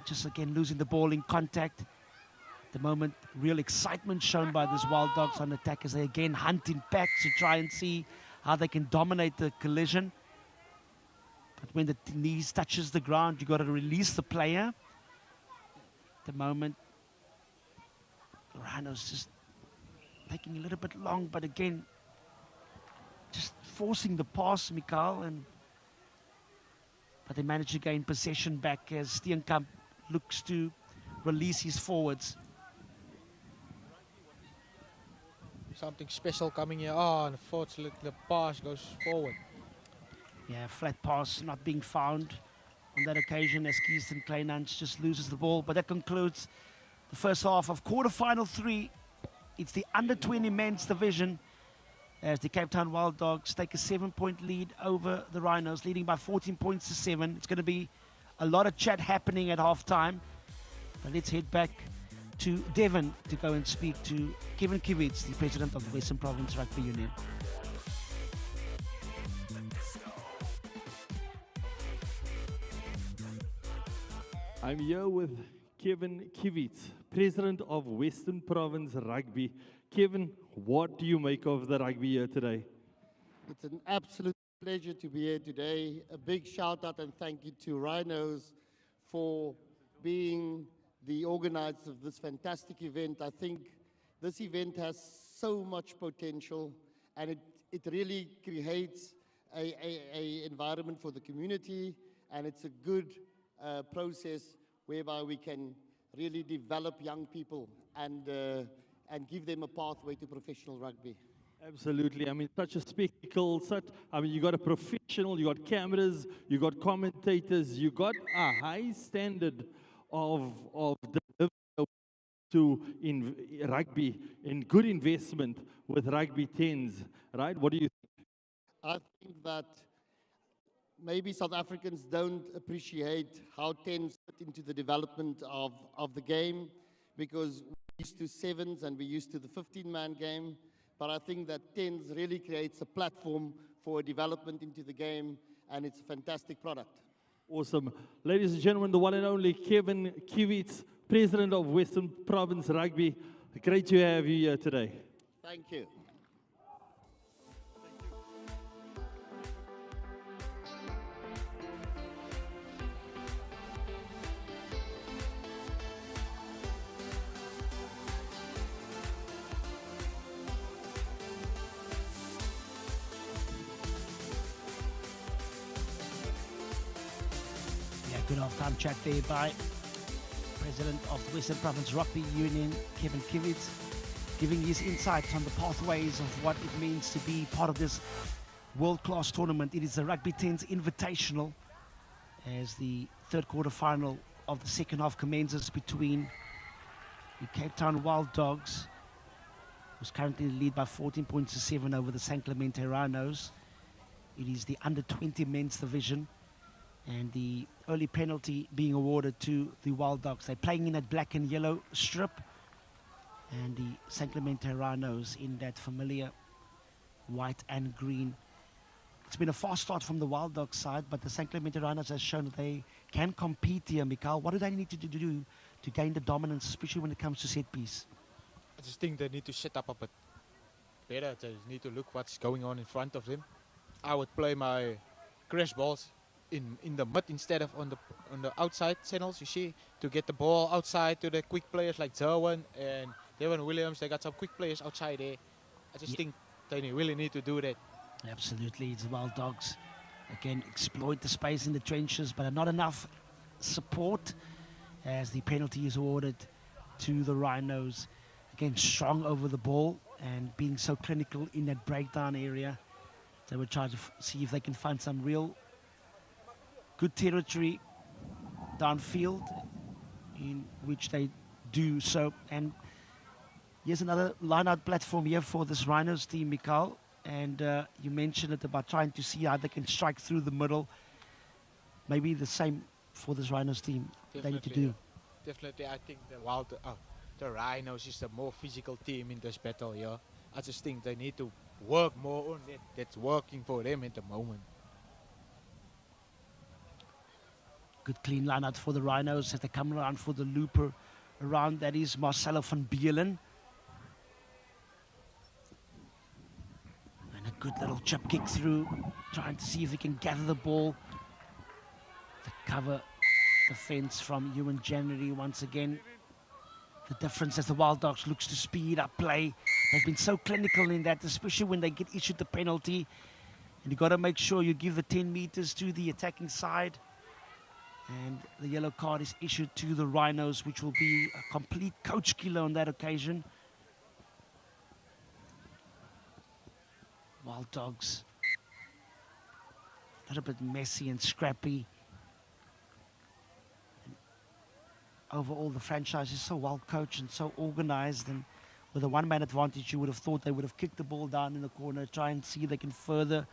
Just again losing the ball in contact. At the moment, real excitement shown by this Wild Dogs on attack as they again hunt in packs to try and see how they can dominate the collision. But when the knees touches the ground, you got to release the player. At the moment, the Rhinos just taking a little bit long, but again, just forcing the pass, Mikael, but they manage to gain possession back as Steenkamp looks to release his forwards. Something special coming here. Oh, unfortunately, the pass goes forward. Yeah, flat pass not being found on that occasion as Keyston Kleinans just loses the ball. But that concludes the first half of quarterfinal 3. It's the under-20 men's division as the Cape Town Wild Dogs take a 7-point lead over the Rhinos, leading by 14 points to 7. It's going to be a lot of chat happening at halftime. But let's head back to Devon to go and speak to Kevin Kivitz, the president of the Western Province Rugby Union. I'm here with Kevin Kivitz, president of Western Province Rugby. Kevin, what do you make of the rugby here today? It's an absolute pleasure to be here today. A big shout out and thank you to Rhinos for being the organizers of this fantastic event. I think this event has so much potential, and it really creates a environment for the community, and it's a good process whereby we can really develop young people and give them a pathway to professional rugby. Absolutely. I mean, such a spectacle. You got a professional, you got cameras, you got commentators, you got a high standard of delivery to in rugby, in good investment with rugby 10s, right? What do you think? I think that maybe South Africans don't appreciate how 10s fit into the development of the game, because we're used to 7s and we're used to the 15-man game. But I think that 10s really creates a platform for development into the game, and it's a fantastic product. Awesome. Ladies and gentlemen, the one and only Kevin Kivitz, President of Western Province Rugby. Great to have you here today. Thank you. Good half-time chat there by President of the Western Province Rugby Union, Kevin Kivitz, giving his insights on the pathways of what it means to be part of this world-class tournament. It is the Rugby 10's Invitational as the third quarter final of the second half commences between the Cape Town Wild Dogs, who's currently in the lead by 14 points to 7 over the San Clemente Rhinos. It is the under-20 men's division, and the early penalty being awarded to the Wild Dogs. They're playing in that black and yellow strip, and the San Clemente Rhinos in that familiar white and green. It's been a fast start from the Wild Dogs side, but the San Clemente Rhinos has shown that they can compete here. Mikhail, what do they need to do to gain the dominance, especially when it comes to set piece? I just think they need to set up a bit better. They need to look what's going on in front of them. I would play my crash balls in the mud instead of on the outside channels, you see, to get the ball outside to the quick players like Derwin and Devon Williams. They got some quick players outside there. I just think they really need to do that. Absolutely, it's the Wild Dogs. Again, exploit the space in the trenches, but not enough support as the penalty is awarded to the Rhinos. Again, strong over the ball and being so clinical in that breakdown area. They will try to see if they can find some real good territory downfield, in which they do so. And here's another line-out platform here for this Rhinos team, Mikhail. And you mentioned it about trying to see how they can strike through the middle. Maybe the same for this Rhinos team. They need to do. Definitely, I think the Rhinos is the more physical team in this battle here. I just think they need to work more on it. That's working for them at the moment. Good clean line out for the Rhinos as they come around for the looper around. That is Marcelo van Beelen. And a good little chip kick through, trying to see if he can gather the ball to cover the fence from Ewan January once again. The difference as the Wild Dogs looks to speed up play. They've been so clinical in that, especially when they get issued the penalty. And you've got to make sure you give the 10 meters to the attacking side. And the yellow card is issued to the Rhinos, which will be a complete coach killer on that occasion. Wild Dogs, a little bit messy and scrappy. And overall, the franchise is so well coached and so organized, and with a one-man advantage, you would have thought they would have kicked the ball down in the corner, try and see if they can further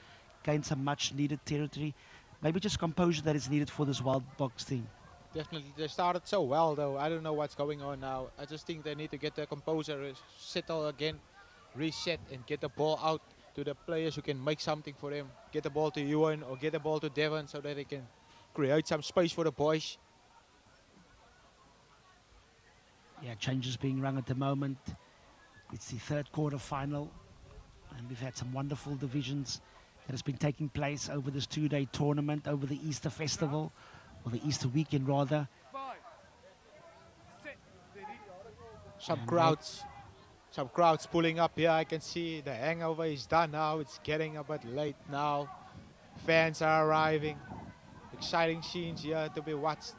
gain some much-needed territory. Maybe just composure that is needed for this Wild Dogs team. Definitely, they started so well though. I don't know what's going on now. I just think they need to get the composure, settle again, reset, and get the ball out to the players who can make something for them. Get the ball to Ewan or get the ball to Devon so that they can create some space for the boys. Yeah, changes being rung at the moment. It's the third quarter final, and we've had some wonderful divisions that has been taking place over this two-day tournament, over the Easter festival, or the Easter weekend rather. Some crowds pulling up here. I can see the hangover is done now. It's getting a bit late now. Fans are arriving. Exciting scenes here to be watched.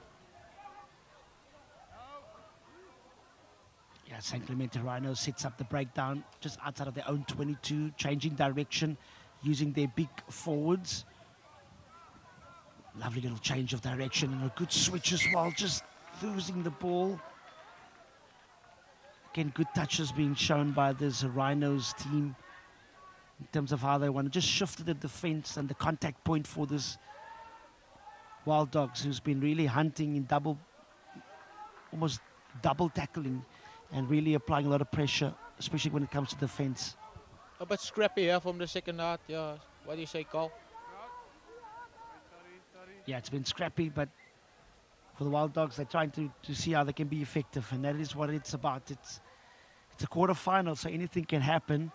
Yeah, San Clemente Rhinos sets up the breakdown just outside of their own 22, changing direction, using their big forwards. Lovely little change of direction and a good switch as well, just losing the ball. Again, good touches being shown by this Rhinos team in terms of how they want to just shift the defense and the contact point for this Wild Dogs, who's been really hunting in almost double tackling and really applying a lot of pressure, especially when it comes to defense. A bit scrappy here from the second half. Yeah, what do you say, Carl? Yeah, it's been scrappy, but for the Wild Dogs, they're trying to see how they can be effective, and that is what it's about. It's a quarter-final, so anything can happen.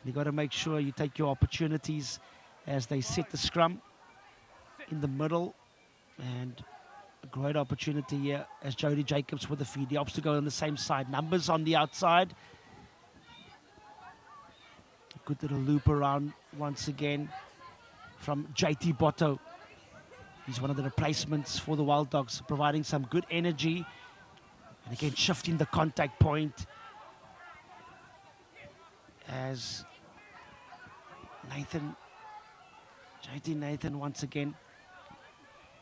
You got to make sure you take your opportunities as they set the scrum in the middle, and a great opportunity here as Jody Jacobs with the feed. He opts to go on the same side. Numbers on the outside. Good little loop around once again from JT Botto. He's one of the replacements for the Wild Dogs, providing some good energy. And again, shifting the contact point as JT Nathan once again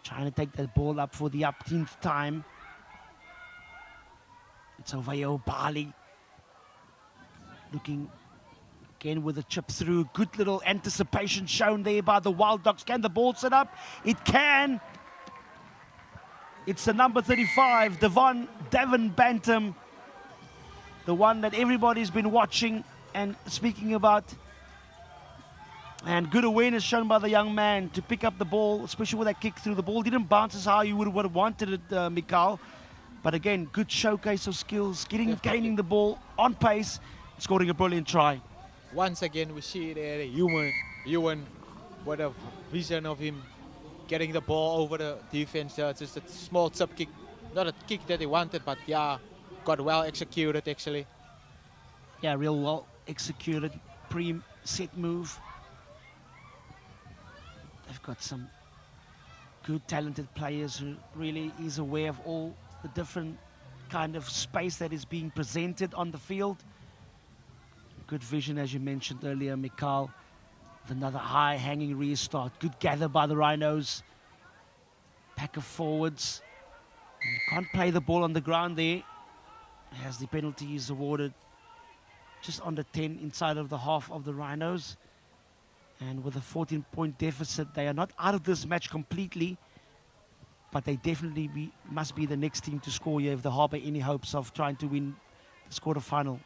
trying to take that ball up for the 18th time. It's Oveo Bali looking again with a chip through. Good little anticipation shown there by the Wild Dogs. Can the ball set up? It can. It's the number 35, Devon Bantam, the one that everybody's been watching and speaking about. And good awareness shown by the young man to pick up the ball, especially with that kick through. The ball didn't bounce as how you would have wanted it, Mikhail. But again, good showcase of skills, gaining the ball on pace, scoring a brilliant try. Once again, we see there Ewan, what a vision of him getting the ball over the defense. Just a small sub kick, not a kick that he wanted, but yeah, got well executed actually. Yeah, real well executed pre-set move. They've got some good, talented players who really is aware of all the different kind of space that is being presented on the field. Good vision, as you mentioned earlier, Mikhail, with another high hanging restart. Good gather by the Rhinos. Pack of forwards. And you can't play the ball on the ground there, as the penalty is awarded just under 10 inside of the half of the Rhinos. And with a 14-point deficit, they are not out of this match completely, but they definitely must be the next team to score here if they harbour any hopes of trying to win the quarter-final.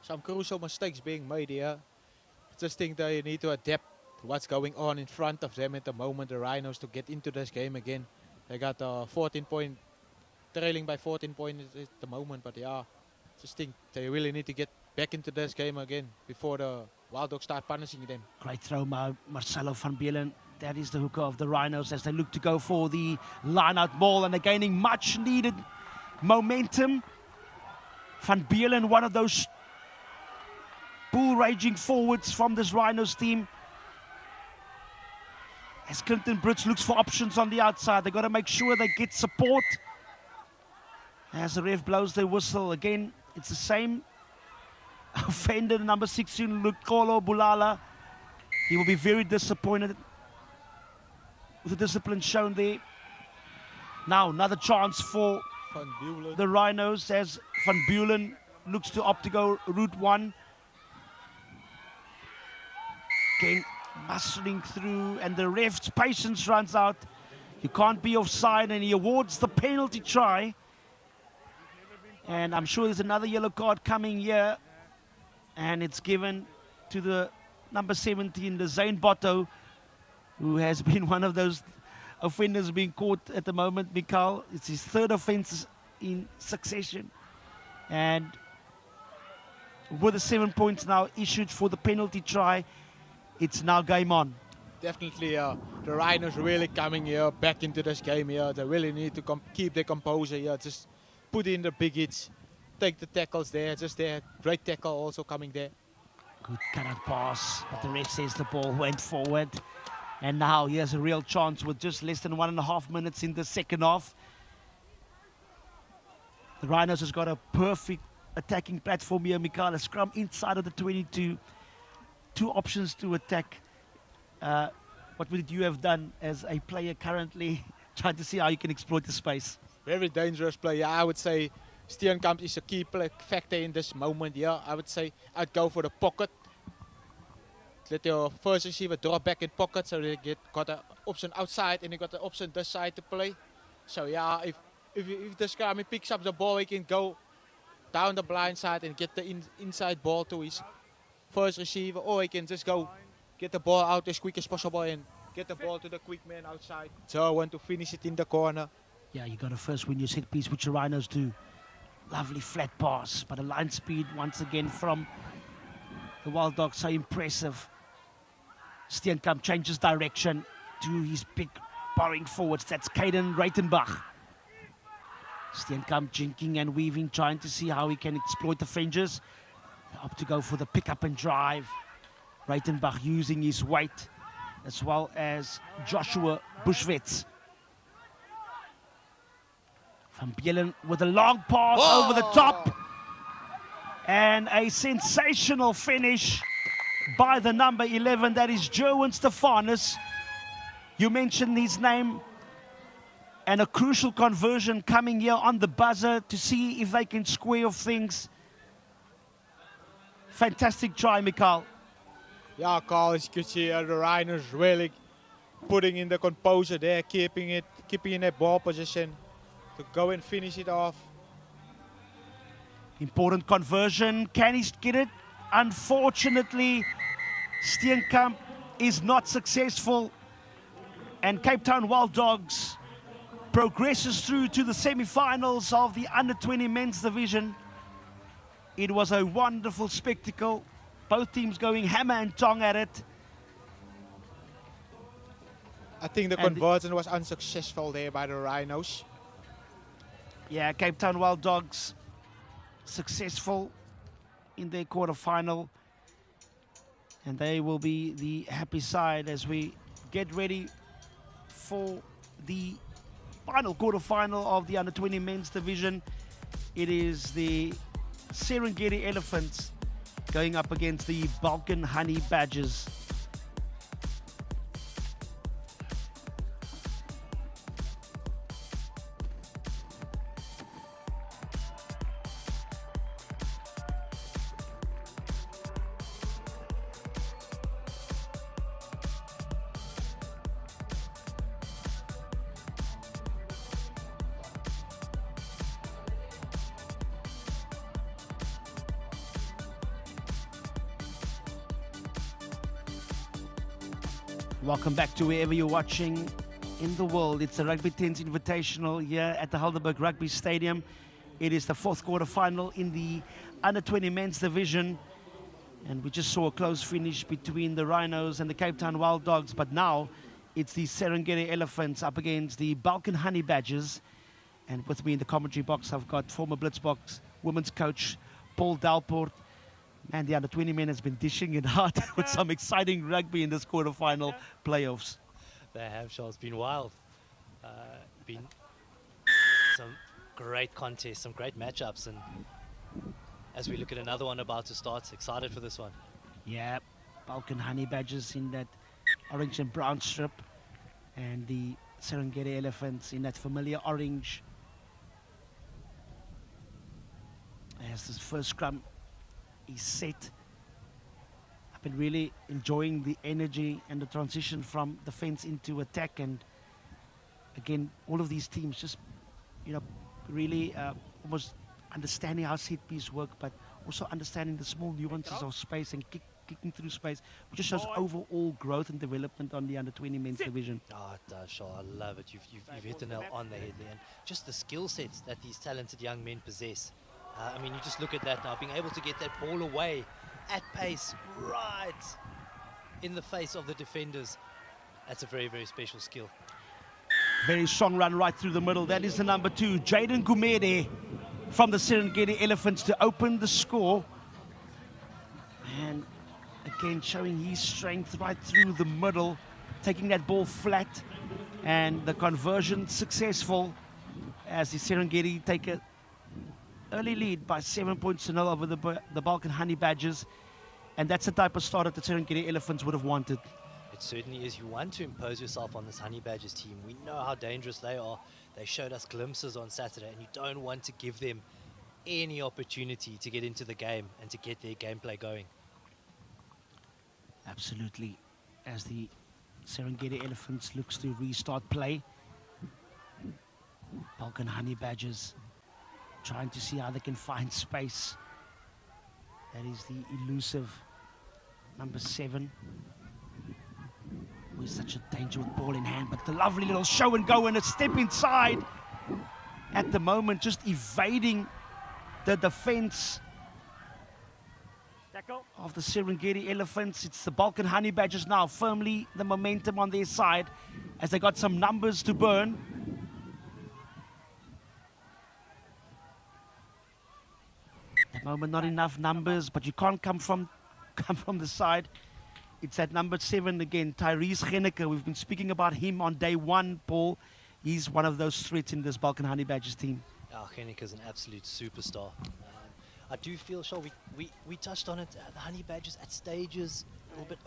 Some crucial mistakes being made here. I just think they need to adapt what's going on in front of them at the moment, the Rhinos, to get into this game again. They got 14-point, trailing by 14 points at the moment, but yeah, just think they really need to get back into this game again before the Wild Dogs start punishing them. Great throw, Marcelo van Beelen. That is the hooker of the Rhinos as they look to go for the line-out ball, and they're gaining much-needed momentum. Van Beelen, one of those bull-raging forwards from this Rhinos team. As Clinton Brits looks for options on the outside, they've got to make sure they get support. As the ref blows their whistle, again, it's the same offender, number 16, Lukolo Bulala. He will be very disappointed with the discipline shown there. Now, another chance for the Rhinos as Van Bulen looks to opt to go route one. Again, muscling through, and the ref's patience runs out. You can't be offside, and he awards the penalty try. And I'm sure there's another yellow card coming here, and it's given to the number 17, the Zane Botto, who has been one of those offenders being caught at the moment, Mikhail. It's his third offense in succession. And with the 7 points now issued for the penalty try, it's now game on. Definitely, the Rhinos really coming here back into this game here. They really need to keep their composure here. Just put in the big hits, take the tackles there. Just there, great tackle also coming there. Good cut-out pass, but the ref says the ball went forward. And now he has a real chance with just less than 1.5 minutes in the second half. The Rhinos has got a perfect attacking platform here, Mikhail. A scrum inside of the 22. Two options to attack. What would you have done as a player currently, trying to see how you can exploit the space? Very dangerous player. I would say Steenkamp is a key factor in this moment here. I would say I'd go for the pocket. Let your first receiver drop back in pocket, so they got an option outside and they got an option this side to play. So yeah, if the scrum picks up the ball, he can go down the blind side and get the inside ball to his first receiver, or he can just go get the ball out as quick as possible and get the ball to the quick man outside. So I want to finish it in the corner. Yeah, you got to first win your set piece, which the Rhinos do. Lovely flat pass, but a line speed once again from the Wild Dogs, so impressive. Steenkamp changes direction to his big borrowing forwards. That's Caden Reitenbach. Steenkamp jinking and weaving, trying to see how he can exploit the fringes. Up to go for the pick up and drive. Reitenbach using his weight, as well as Joshua Bushwitz. Van Bielen with a long pass over the top. And a sensational finish by the number 11, that is Jerwin Stefanus. You mentioned his name. And a crucial conversion coming here on the buzzer to see if they can square off things. Fantastic try, Mikhail. Yeah, Carl, as you can see, the Rhinos really putting in the composure there, keeping in that ball position to go and finish it off. Important conversion. Can he get it? Unfortunately, Steenkamp is not successful. And Cape Town Wild Dogs progresses through to the semi-finals of the under-20 men's division. It was a wonderful spectacle. Both teams going hammer and tong at it. I think the conversion was unsuccessful there by the Rhinos. Yeah, Cape Town Wild Dogs successful in their quarterfinal. And they will be the happy side as we get ready for the final quarterfinal of the under-20 men's division. It is the Serengeti Elephants going up against the Balkan Honey Badgers. Welcome back to wherever you're watching in the world. It's the Rugby 10's Invitational here at the Helderberg Rugby Stadium. It is the fourth quarter final in the under-20 men's division. And we just saw a close finish between the Rhinos and the Cape Town Wild Dogs. But now it's the Serengeti Elephants up against the Balkan Honey Badgers. And with me in the commentary box, I've got former Blitzboks women's coach Paul Dalport. And the under-20 men has been dishing it out with some exciting rugby in this quarterfinal playoffs. They have, Charles. Been wild. Been some great contests, some great matchups. And as we look at another one about to start, excited for this one. Yeah, Balkan Honey Badgers in that orange and brown strip. And the Serengeti Elephants in that familiar orange. As this first scrum is set. I've been really enjoying the energy and the transition from defense into attack, and again all of these teams just really almost understanding how set piece work, but also understanding the small nuances of space and kicking through space, which just shows overall growth and development on the under-20 men's division. Oh, it does, Charles. I love it. You've hit the nail on the head there, and just the skill sets that these talented young men possess. I mean, you just look at that now, being able to get that ball away at pace, right in the face of the defenders. That's a very, very special skill. Very strong run right through the middle. That is the number 2, Jaden Gumede from the Serengeti Elephants to open the score. And again, showing his strength right through the middle, taking that ball flat, and the conversion successful as the Serengeti take a early lead by 7 points to 0 over the Balkan Honey Badgers. And that's the type of start that the Serengeti Elephants would have wanted. It certainly is. You want to impose yourself on this Honey Badgers team. We know how dangerous they are. They showed us glimpses on Saturday, and you don't want to give them any opportunity to get into the game and to get their gameplay going. Absolutely. As the Serengeti Elephants looks to restart play. Balkan Honey Badgers trying to see how they can find space. That is the elusive number 7. Always such a danger with ball in hand, but the lovely little show and go and a step inside. At the moment, just evading the defense of the Serengeti Elephants. It's the Balkan Honey Badgers now firmly the momentum on their side as they got some numbers to burn. At the moment, not enough numbers, but you can't come from the side. It's at number 7 again, Tyrese Genneke. We've been speaking about him on day 1, Paul. He's one of those threats in this Balkan Honey Badgers team. Genneke is an absolute superstar. I do feel, Shaw, we touched on it, the Honey Badgers at stages, a little bit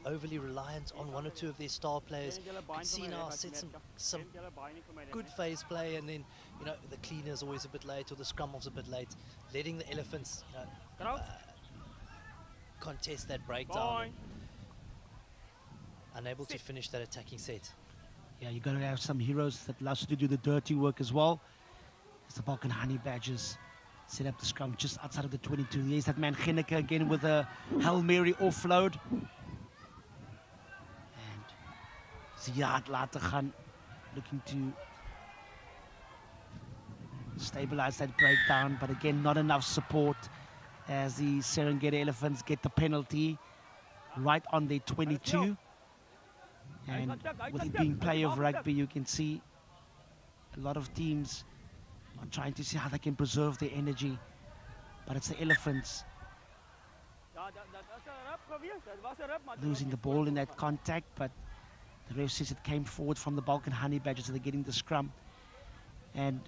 overly reliant on one or two of their star players. You can see now set some good phase play, and then, you know, the cleaner is always a bit late or the scrum off's a bit late, letting the Elephants, you know, contest that breakdown. Unable to finish that attacking set. Yeah, you got to have some heroes that allows you to do the dirty work as well. As the Balkan Honey Badgers set up the scrum just outside of the 22. Here's that man Genneke again with a Hail Mary offload. And Ziad later gaan, looking to stabilize that breakdown, but again, not enough support as the Serengeti Elephants get the penalty right on their 22. And with it being play of rugby, you can see a lot of teams are trying to see how they can preserve their energy. But it's the Elephants losing the ball in that contact, but the ref says it came forward from the Balkan Honey Badgers, so they're getting the scrum. And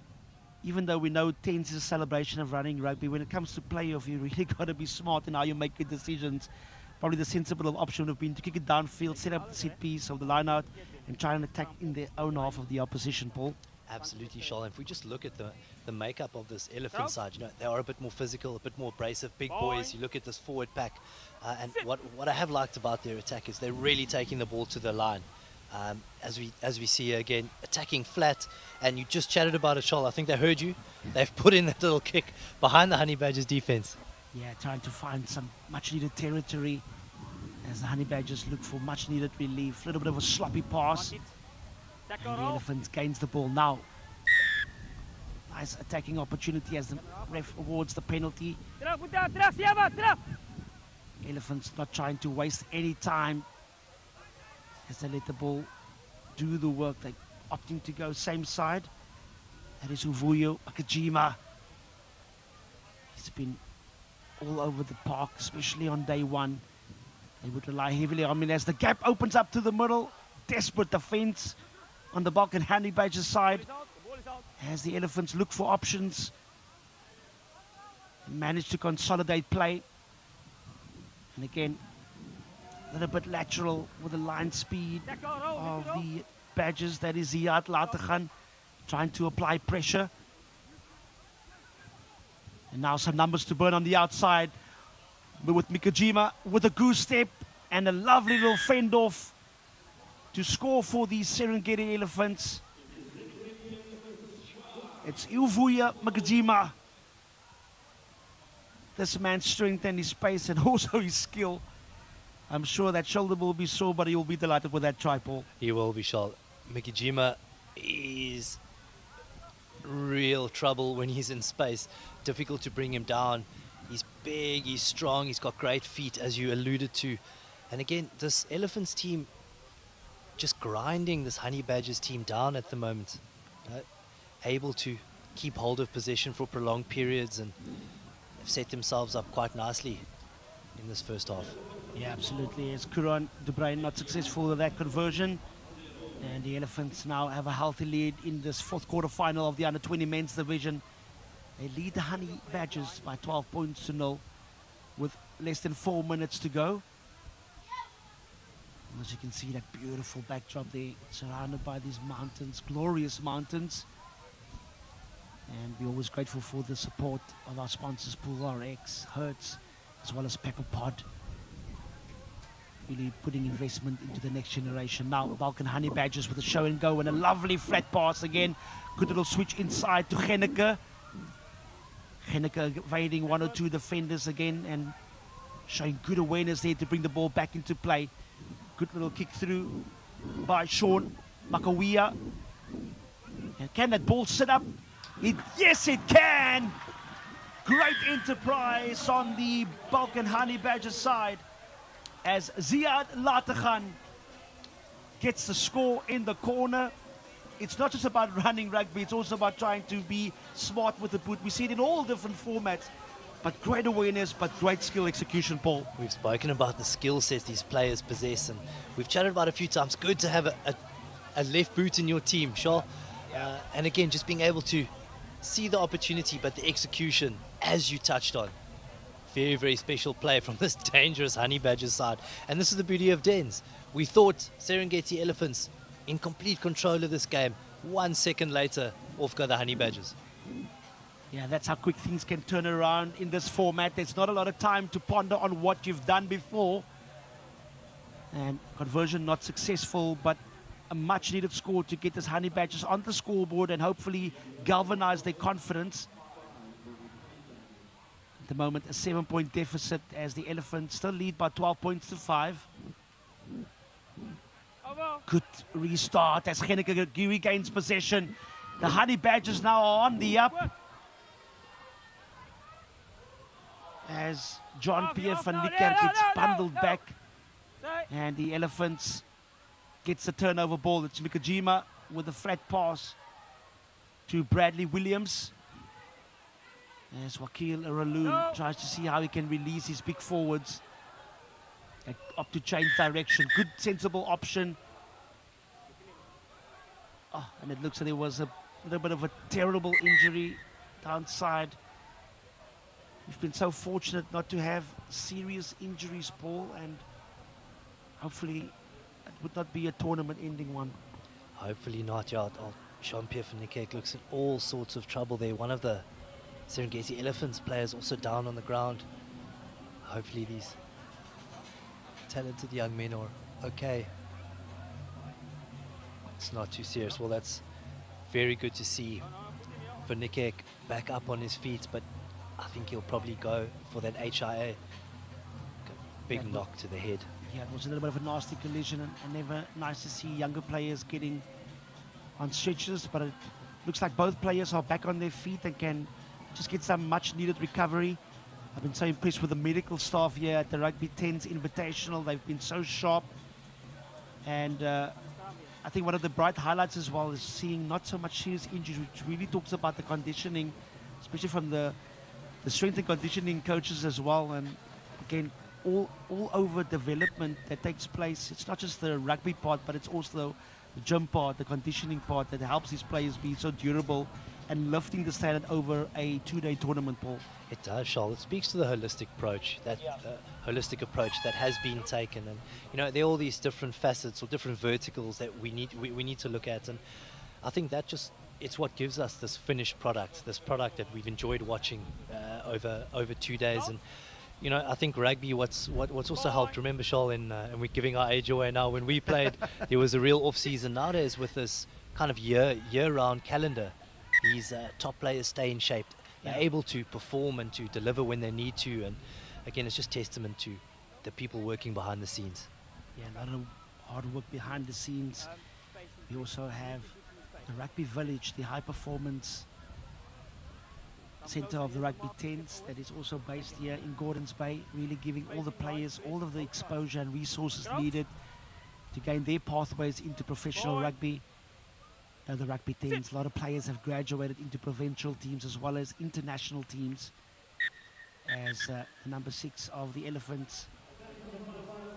even though we know 10s is a celebration of running rugby, when it comes to playoff, you really got to be smart in how you make your decisions. Probably the sensible option would have been to kick it downfield, set up the set piece of the line out, and try and attack in their own half of the opposition, Paul. Absolutely, Charles. If we just look at the makeup of this Elephant side, you know, they are a bit more physical, a bit more abrasive, big boys. You look at this forward pack, and what I have liked about their attack is they're really taking the ball to the line. As we see again, attacking flat, and you just chatted about it, Charles. I think they heard you. They've put in that little kick behind the Honey Badgers defense. Yeah, trying to find some much-needed territory as the Honey Badgers look for much-needed relief. A little bit of a sloppy pass. And the Elephants gains the ball now. Nice attacking opportunity as the ref awards the penalty. Elephants not trying to waste any time as they let the ball do the work. They're opting to go same side. That is Uvuyo Akajima. He's been all over the park, especially on day 1. They would rely heavily on him as the gap opens up to the middle. Desperate defense on the Balkan Honey Badgers side as the Elephants look for options. Manage to consolidate play. And again, a little bit lateral with the line speed of the Badgers. That is Ziad Latergan trying to apply pressure. And now some numbers to burn on the outside. But with Mikajima with a goose step and a lovely little fend off to score for the Serengeti Elephants. It's Uvuya Mikajima. This man's strength and his pace and also his skill. I'm sure that shoulder will be sore, but he will be delighted with that try, Paul. He will be, Charles. Mikajima is real trouble when he's in space. Difficult to bring him down. He's big, he's strong, he's got great feet, as you alluded to. And again, this Elephants team just grinding this Honey Badgers team down at the moment. Able to keep hold of possession for prolonged periods, and have set themselves up quite nicely in this first half. Yeah, absolutely. As Kuran De Bruyn not successful with that conversion. And the Elephants now have a healthy lead in this 4th quarter final of the under-20 men's division. They lead the Honey Badgers by 12 points to 0 with less than 4 minutes to go. And as you can see, that beautiful backdrop there, surrounded by these mountains, glorious mountains. And we're always grateful for the support of our sponsors, Pool RX, Hertz, as well as Pepper Pod. Really putting investment into the next generation. Now, Balkan Honey Badgers with a show and go and a lovely flat pass again. Good little switch inside to Genneke. Genneke evading 1 or 2 defenders again and showing good awareness there to bring the ball back into play. Good little kick through by Sean Makawia. And can that ball sit up? Yes, it can. Great enterprise on the Balkan Honey Badger side as Ziad Lateghan gets the score in the corner. It's not just about running rugby, it's also about trying to be smart with the boot. We see it in all different formats, but great awareness, but great skill execution, Paul. We've spoken about the skill set these players possess, and we've chatted about it a few times. Good to have a left boot in your team, Shaw. And again, just being able to see the opportunity, but the execution, as you touched on. Very, very special play from this dangerous Honey Badger side. And this is the beauty of Dens. We thought Serengeti Elephants in complete control of this game. 1 second later, off go the Honey Badgers. Yeah, that's how quick things can turn around in this format. There's not a lot of time to ponder on what you've done before. And conversion not successful, but a much needed score to get this Honey Badgers on the scoreboard and hopefully galvanize their confidence. At the moment, a 7-point deficit as the Elephants still lead by 12 points to 5. Good restart as Genneke regains possession. The Honey Badgers now are on the up. As John-Pierre van Niekerk gets bundled back. And the Elephants gets the turnover ball. It's Mikajima with a flat pass to Bradley Williams. As Wakil Araloon tries to see how he can release his big forwards. And up to change direction. Good, sensible option. Oh, and it looks like there was a little bit of a terrible injury downside. We've been so fortunate not to have serious injuries, Paul, and hopefully it would not be a tournament-ending one. Hopefully not, yeah. Jean-Pierre van Niekerk looks in all sorts of trouble there. One of the Serengeti Elephants players also down on the ground. Hopefully these talented young men are okay. It's not too serious. Well, that's very good to see Van Niekerk back up on his feet, but I think he'll probably go for that HIA. Big knock to the head. Yeah, it was a little bit of a nasty collision, and never nice to see younger players getting on stretchers, but it looks like both players are back on their feet and can just get some much needed recovery. I've been so impressed with the medical staff here at the Rugby 10's Invitational. They've been so sharp, and I think one of the bright highlights as well is seeing not so much serious injuries, which really talks about the conditioning, especially from the strength and conditioning coaches as well. And again, all over development that takes place. It's not just the rugby part, but it's also the gym part, the conditioning part that helps these players be so durable and lifting the standard over a 2-day tournament, Paul. It does, Charles. It speaks to the holistic approach, that holistic approach that has been taken. And you know, there are all these different facets or different verticals that we need to look at. And I think that just, it's what gives us this finished product, this product that we've enjoyed watching over 2 days. And you know, I think rugby, what's also helped, remember, Charles, and we're giving our age away now, when we played, there was a real off-season. Nowadays, with this kind of year-round calendar, these top players stay in shape. They're able to perform and to deliver when they need to. And again, it's just testament to the people working behind the scenes. Yeah, a lot of hard work behind the scenes. We also have the Rugby Village, the high-performance center of the Rugby 10s that is also based here in Gordons Bay, really giving all the players all of the exposure and resources needed to gain their pathways into professional rugby. The Rugby 10s, a lot of players have graduated into provincial teams as well as international teams. As the number 6 of the Elephants,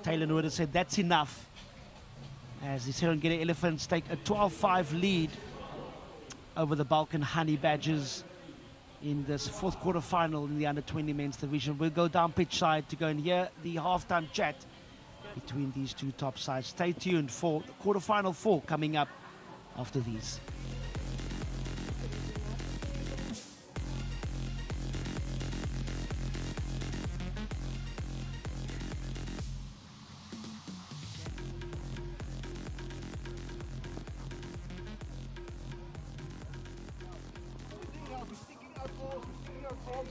Taylor Noorder, said that's enough. As the Serengeti Elephants take a 12-5 lead over the Balkan Honey Badgers in this fourth quarter final in the under-20 men's division. We'll go down pitch side to go and hear the halftime chat between these two top sides. Stay tuned for the quarterfinal 4 coming up after these.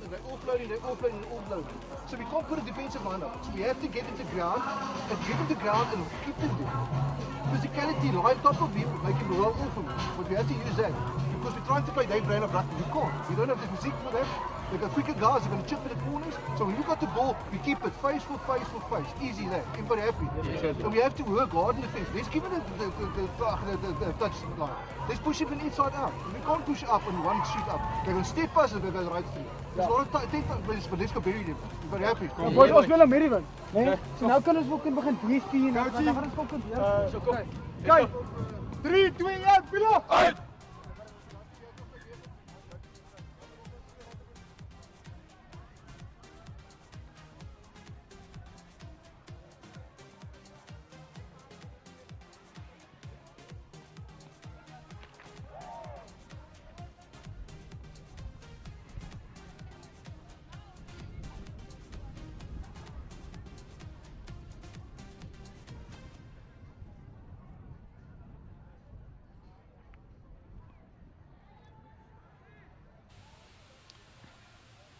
They're all floating, they're all floating. So we can't put a defensive line up. So we have to get into ground and keep them there. Physicality, line top of him, make him roll off him. But we have to use that. Because we're trying to play their brand of rugby. You can't. You don't have the physique for that. They've got quicker guys, they're going to chip in the corners. So when you got the ball, we keep it face for face for face. Easy that. Everybody happy. And we have to work hard in the defense. Let's give it the touch line. Let's push him inside out. We can't push up and one shoot up. They're going to step us and they're going right through. There's a lot of time, but let's go bury them. Everybody happy. Boys, ons wil hom hierdie wen, né? So nou kan ons ook begin DSP en dan gaan ons ook So kom. Kyk. 3 2 1 Pila.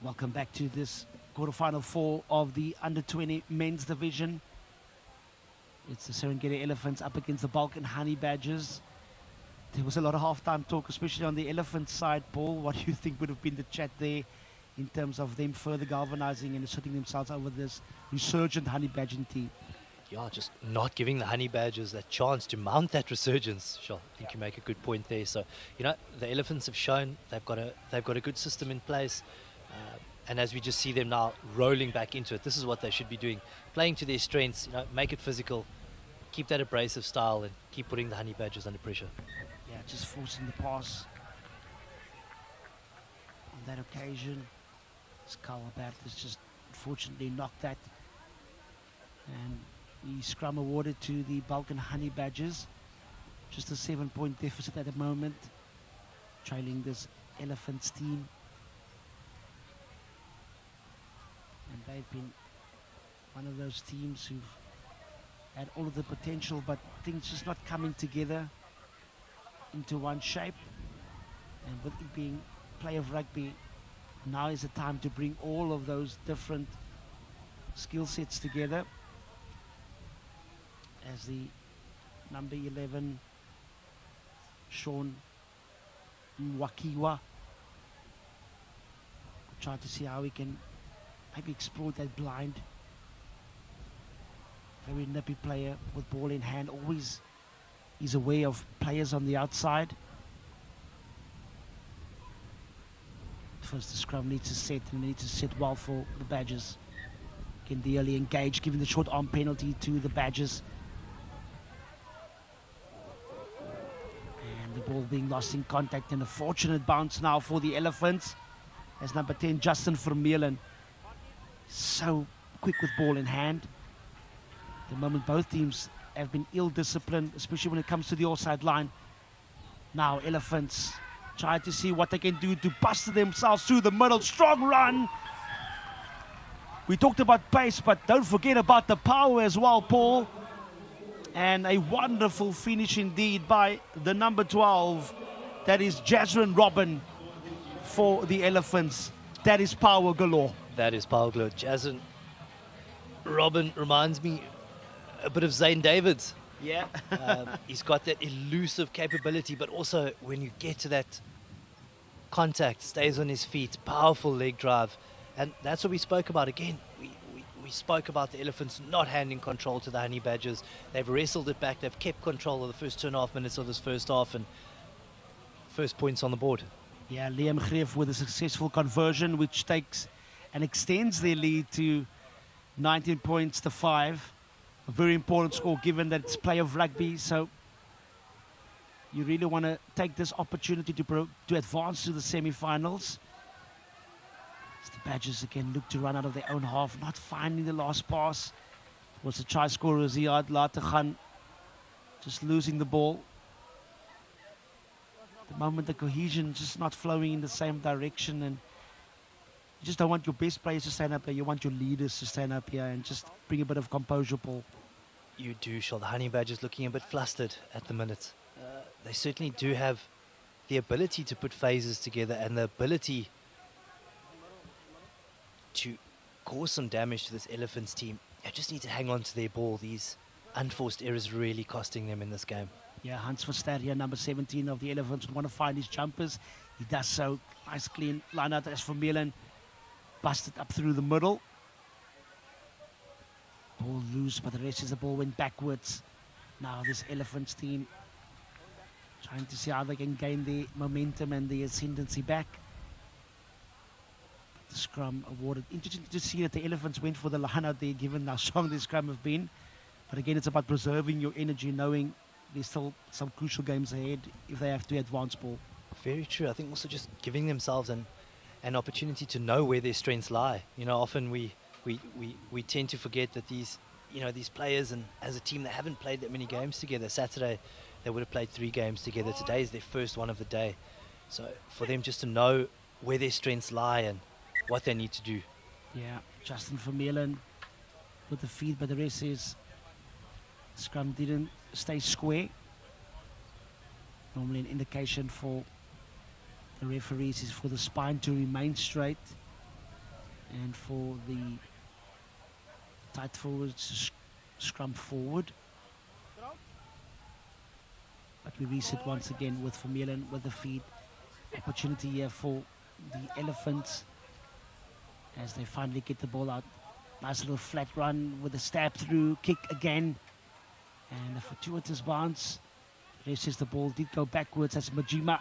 Welcome back to this quarterfinal 4 of the under-20 men's division. It's the Serengeti Elephants up against the Balkan Honey Badgers. There was a lot of halftime talk, especially on the Elephant side. Paul, what do you think would have been the chat there in terms of them further galvanizing and asserting themselves over this resurgent Honey Badger team? Yeah, just not giving the Honey Badgers that chance to mount that resurgence. Sure, I think you make a good point there. So, you know, the Elephants have shown they've got a good system in place. And as we just see them now rolling back into it, this is what they should be doing. Playing to their strengths, you know, make it physical, keep that abrasive style and keep putting the Honey Badgers under pressure. Yeah, just forcing the pass on that occasion. Skalabert has just unfortunately knocked that. And the scrum awarded to the Balkan Honey Badgers. Just a 7-point deficit at the moment, trailing this Elephants team. And they've been one of those teams who've had all of the potential, but things just not coming together into one shape. And with it being play of rugby, now is the time to bring all of those different skill sets together. As the number 11, Sean Mwakiwa, try to see how we can maybe explore that blind. Very nippy player with ball in hand, always is aware of players on the outside. First the scrum needs to set, and needs to set well for the Badgers. Can be early engaged, giving the short arm penalty to the Badgers. And the ball being lost in contact, and a fortunate bounce now for the Elephants. As number 10, Justin Vermeulen, so quick with ball in hand. At the moment both teams have been ill-disciplined, especially when it comes to the offside line. Now Elephants try to see what they can do to bust themselves through the middle. Strong run. We talked about pace, but don't forget about the power as well, Paul. And a wonderful finish indeed by the number 12. That is Jasmine Robin for the Elephants. That is power galore. That is power galore. Jasmine Robin reminds me a bit of Zane Davids. Yeah. He's got that elusive capability, but also when you get to that contact, stays on his feet, powerful leg drive. And that's what we spoke about again. We spoke about the Elephants not handing control to the Honey Badgers. They've wrestled it back. They've kept control of the first 2.5 minutes of this first half, and first points on the board. Yeah, Liam Greef with a successful conversion, which takes and extends their lead to 19 points to 5. A very important score given that it's play of rugby, so you really want to take this opportunity to advance to the semi-finals. As the Badgers again look to run out of their own half, not finding the last pass. Was the try scorer Ziad Lateghan just losing the ball. At the moment the cohesion just not flowing in the same direction, and you just don't want your best players to stand up here. You want your leaders to stand up here and just bring a bit of composure, Paul. You do, Shaw. The Honey Badgers looking a bit flustered at the minute. They certainly do have the ability to put phases together and the ability to cause some damage to this Elephants team, they just need to hang on to their ball. These unforced errors really costing them in this game. Yeah, Hans Verstaria, number 17 of the Elephants, want to find his jumpers. He does so. Nice clean line out as for Milan. Busted up through the middle. Ball loose, but the rest of the ball went backwards. Now this Elephants team trying to see how they can gain the momentum and the ascendancy back. The scrum awarded. Interesting to see that the Elephants went for the line out there, given how strong this scrum have been. But again, it's about preserving your energy, knowing there's still some crucial games ahead if they have to advance ball. Very true. I think also just giving themselves an opportunity to know where their strengths lie. You know, often we tend to forget that these players, and as a team, they haven't played that many games together. Saturday, they would have played 3 games together. Today is their first one of the day. So for them just to know where their strengths lie and what they need to do. Yeah, Justin Vermeulen with the feed, but the rest is scrum didn't stay square. Normally an indication for the referees is for the spine to remain straight and for the tight forwards to scrum forward. But we reset once again with Vermeulen with the feed. Opportunity here for the Elephants as they finally get the ball out. Nice little flat run with a stab through, kick again. And a fortuitous bounce. Rest is the ball did go backwards as Majima.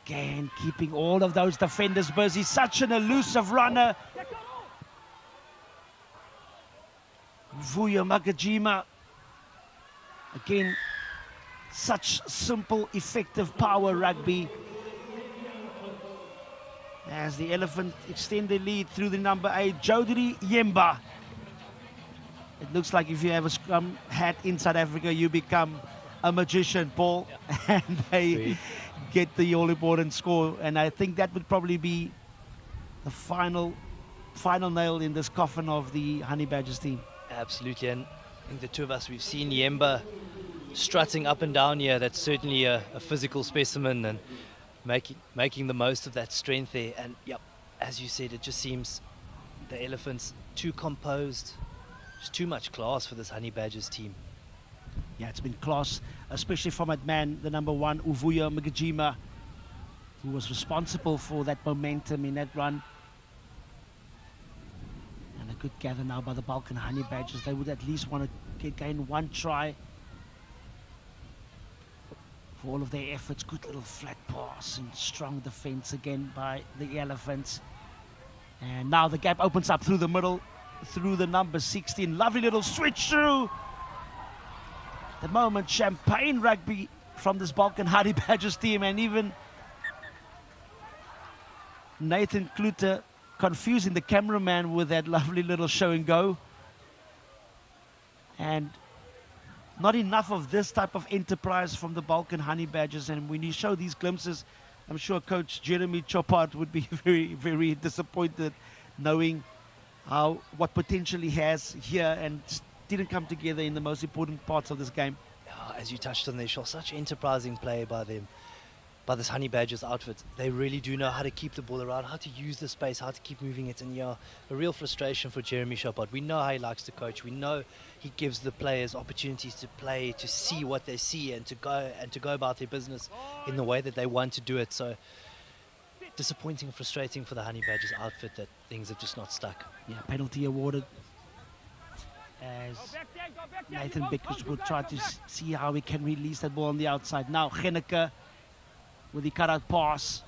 Again, keeping all of those defenders busy. Such an elusive runner. Vuya Magajima. Again, such simple, effective power rugby. As the Elephant extend their lead through the number 8, Jodri Yemba. It looks like if you have a scrum hat in South Africa, you become a magician, Paul. Yeah. And they get the all-important score. And I think that would probably be the final nail in this coffin of the Honey Badgers team. Absolutely, and I think the two of us, we've seen Yemba strutting up and down here. That's certainly a physical specimen and making the most of that strength there. And yep, as you said, it just seems the Elephants too composed. Just too much class for this Honey Badgers team. Yeah, it's been class, especially from that man, the number 1, Uvuya Magajima, who was responsible for that momentum in that run. And a good gather now by the Balkan Honey Badgers. They would at least want to gain 1 try for all of their efforts. Good little flat pass and strong defense again by the Elephants. And now the gap opens up through the middle, through the number 16. Lovely little switch through. The moment, champagne rugby from this Balkan Honey Badgers team, and even Nathan Kluter confusing the cameraman with that lovely little show and go. And not enough of this type of enterprise from the Balkan Honey Badgers. And when you show these glimpses, I'm sure Coach Jeremy Chopard would be very, very disappointed knowing what potential he has here and didn't come together in the most important parts of this game. As you touched on there, Shaw, such enterprising play by them, by this Honey Badgers outfit. They really do know how to keep the ball around, how to use the space, how to keep moving it. And yeah, a real frustration for Jeremy Chopard. We know how he likes to coach. We know he gives the players opportunities to play, to see what they see, and to go about their business in the way that they want to do it. So disappointing and frustrating for the Honey Badgers outfit that things have just not stuck. Yeah, penalty awarded as Nathan Bickers will try to see how he can release that ball on the outside. Now Genneke with the cutout pass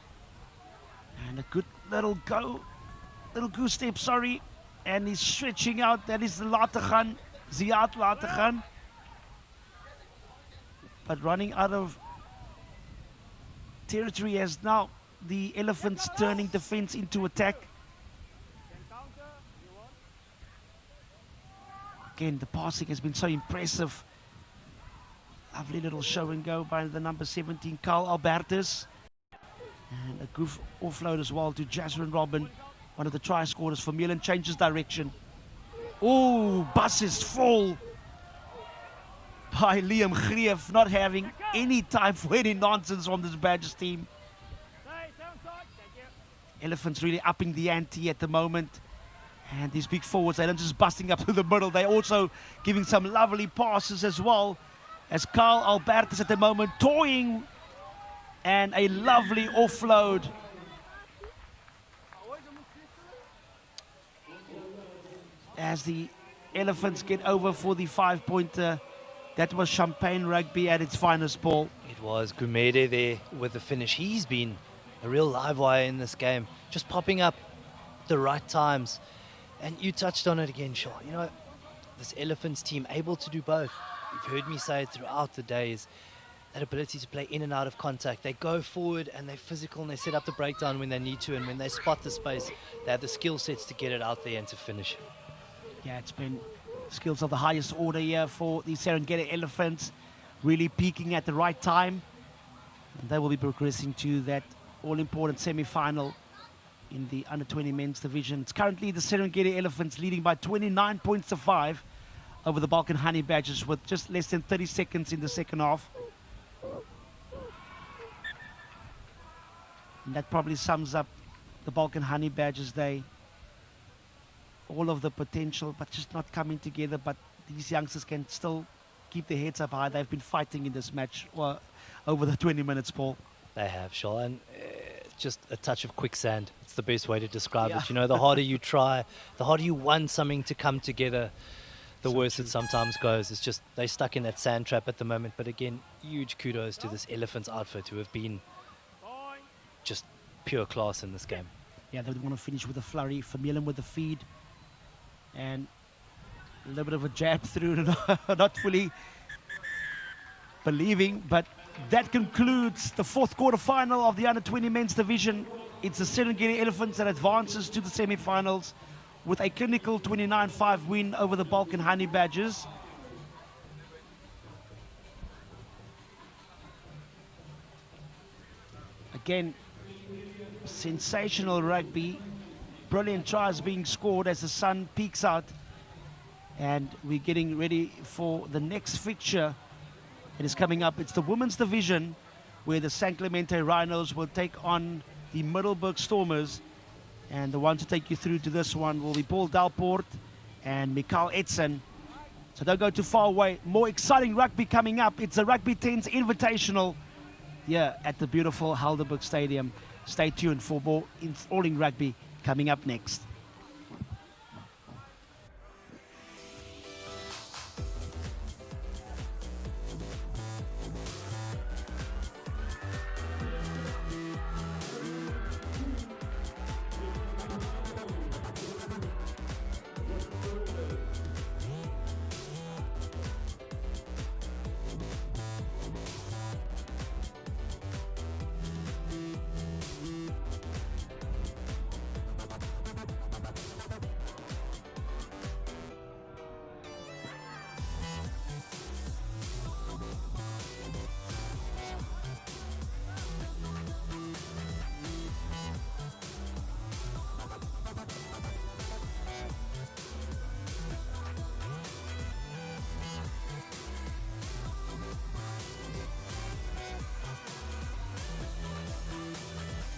and a good little goose step, sorry, and he's stretching out. That is the Lategan, Ziad Lategan, but running out of territory as now the Elephants turning defense into attack. Again, the passing has been so impressive. Lovely little show and go by the number 17, Carl Albertus. And a good offload as well to Jasmine Robin, one of the try scorers for Milan. Changes direction. Oh, buses full by Liam Greef, not having any time for any nonsense from this Badgers team. Elephants really upping the ante at the moment. And these big forwards, they're not just busting up through the middle, they're also giving some lovely passes as well. As Carl Albertus at the moment toying, and a lovely offload. As the Elephants get over for the 5-pointer. That was Champagne Rugby at its finest, Paul. It was Gumede there with the finish. He's been a real live wire in this game, just popping up the right times. And you touched on it again, Shaw. You know, this Elephants team able to do both. You've heard me say it throughout the days, that ability to play in and out of contact. They go forward and they're physical and they set up the breakdown when they need to, and when they spot the space, they have the skill sets to get it out there and to finish. Yeah, it's been skills of the highest order here for the Serengeti Elephants, really peaking at the right time. And they will be progressing to that all-important semi-final in the under-20 men's division. It's currently the Serengeti Elephants leading by 29 points to 5 over the Balkan Honey Badgers with just less than 30 seconds in the second half. And that probably sums up the Balkan Honey Badgers. All of the potential, but just not coming together. But these youngsters can still keep their heads up high. They've been fighting in this match over the 20 minutes, Paul. They have, Shaw, and just a touch of quicksand. It's the best way to describe it. You know, the harder you try, the harder you want something to come together, the worse it sometimes goes. It's just they're stuck in that sand trap at the moment. But again, huge kudos to this Elephants outfit who have been just pure class in this game. Yeah, they want to finish with a flurry, Vermeulen with the feed. And a little bit of a jab through, not fully believing, but that concludes the fourth quarter final of the under-20 men's division. It's the Serengeti Elephants that advances to the semi-finals with a clinical 29-5 win over the Balkan Honey Badgers. Again, sensational rugby. Brilliant tries being scored as the sun peaks out, and we're getting ready for the next fixture. It is coming up. It's the women's division where the San Clemente Rhinos will take on the Middelburg Stormers, and the ones to take you through to this one will be Paul Dalport and Mikael Edson. So don't go too far away. More exciting rugby coming up. It's the Rugby 10's Invitational here at the beautiful Helderberg Stadium. Stay tuned for more enthralling rugby coming up next.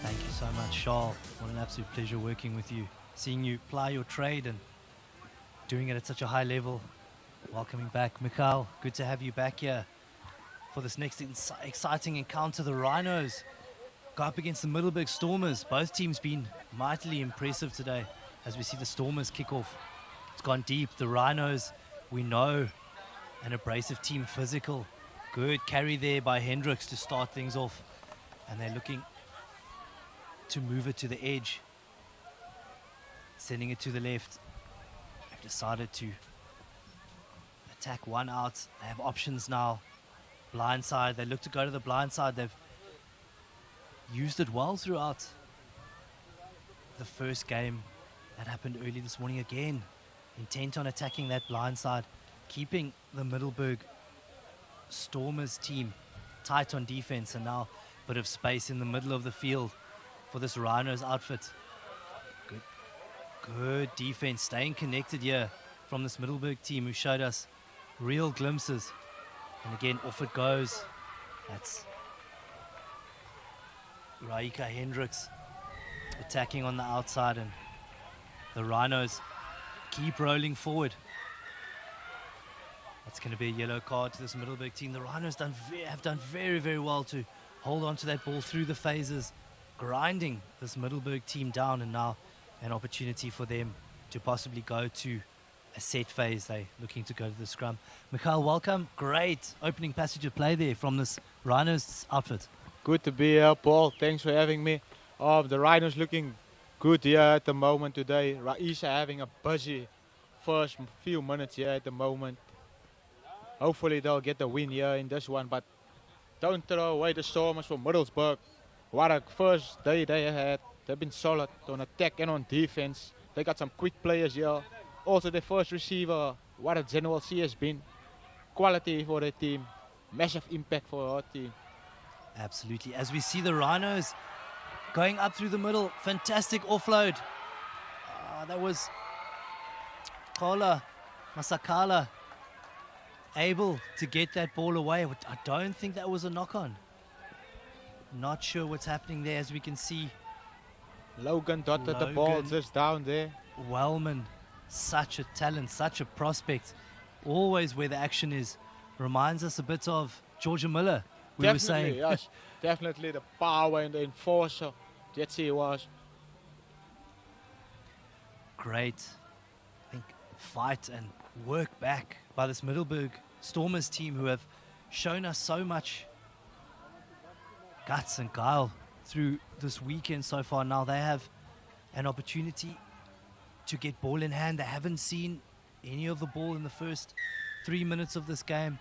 Thank you so much, Charles. What an absolute pleasure working with you. Seeing you ply your trade and doing it at such a high level. Welcoming back, Mikael. Good to have you back here for this next exciting encounter. The Rhinos go up against the Middelburg Stormers. Both teams been mightily impressive today as we see the Stormers kick off. It's gone deep. The Rhinos, we know, an abrasive team, physical. Good carry there by Hendricks to start things off. And they're looking to move it to the edge, sending it to the left. They've decided to attack one out. They have options now. Blind side, they look to go to the blind side. They've used it well throughout the first game. That happened early this morning again. Intent on attacking that blind side, keeping the Middelburg Stormers team tight on defense, and now a bit of space in the middle of the field for this Rhinos outfit. Good defense, staying connected here from this Middelburg team who showed us real glimpses. And again, off it goes. That's Raika Hendricks attacking on the outside, and the Rhinos keep rolling forward. That's going to be a yellow card to this Middelburg team. The Rhinos have done very, very well to hold on to that ball through the phases, grinding this Middelburg team down, and now an opportunity for them to possibly go to a set phase. They're looking to go to the scrum. Michael, welcome. Great opening passage of play there from this Rhinos outfit. Good to be here, Paul. Thanks for having me. The Rhinos looking good here at the moment today. Raisa having a busy first few minutes here at the moment. Hopefully they'll get the win here in this one, but don't throw away the Stormers from Middlesbrough. What a first day they had. They've been solid on attack and on defense. They got some quick players here. Also their first receiver, what a general C has been. Quality for their team. Massive impact for our team. Absolutely. As we see the Rhinos going up through the middle. Fantastic offload. That was Kola Masakala able to get that ball away. I don't think that was a knock-on. Not sure what's happening there, as we can see. Logan dotted the ball just down there. Wellman, such a talent, such a prospect. Always where the action is. Reminds us a bit of Georgia Miller, we were saying. Yes, definitely the power and the enforcer. That's he was. Great, I think, fight and work back by this Middelburg Stormers team, who have shown us so much guts and guile through this weekend so far. Now they have an opportunity to get ball in hand. They haven't seen any of the ball in the first 3 minutes of this game.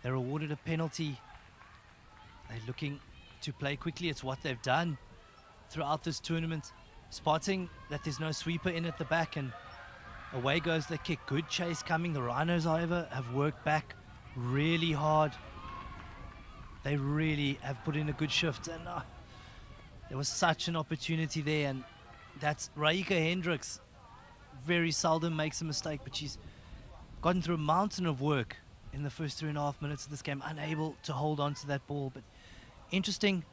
They're awarded a penalty. They're looking to play quickly. It's what they've done throughout this tournament. Spotting that there's no sweeper in at the back, and away goes the kick. Good chase coming. The Rhinos, however, have worked back really hard. They really have put in a good shift, and there was such an opportunity there, and that's Raika Hendricks. Very seldom makes a mistake, but she's gotten through a mountain of work in the first 3.5 minutes of this game, unable to hold on to that ball. But interesting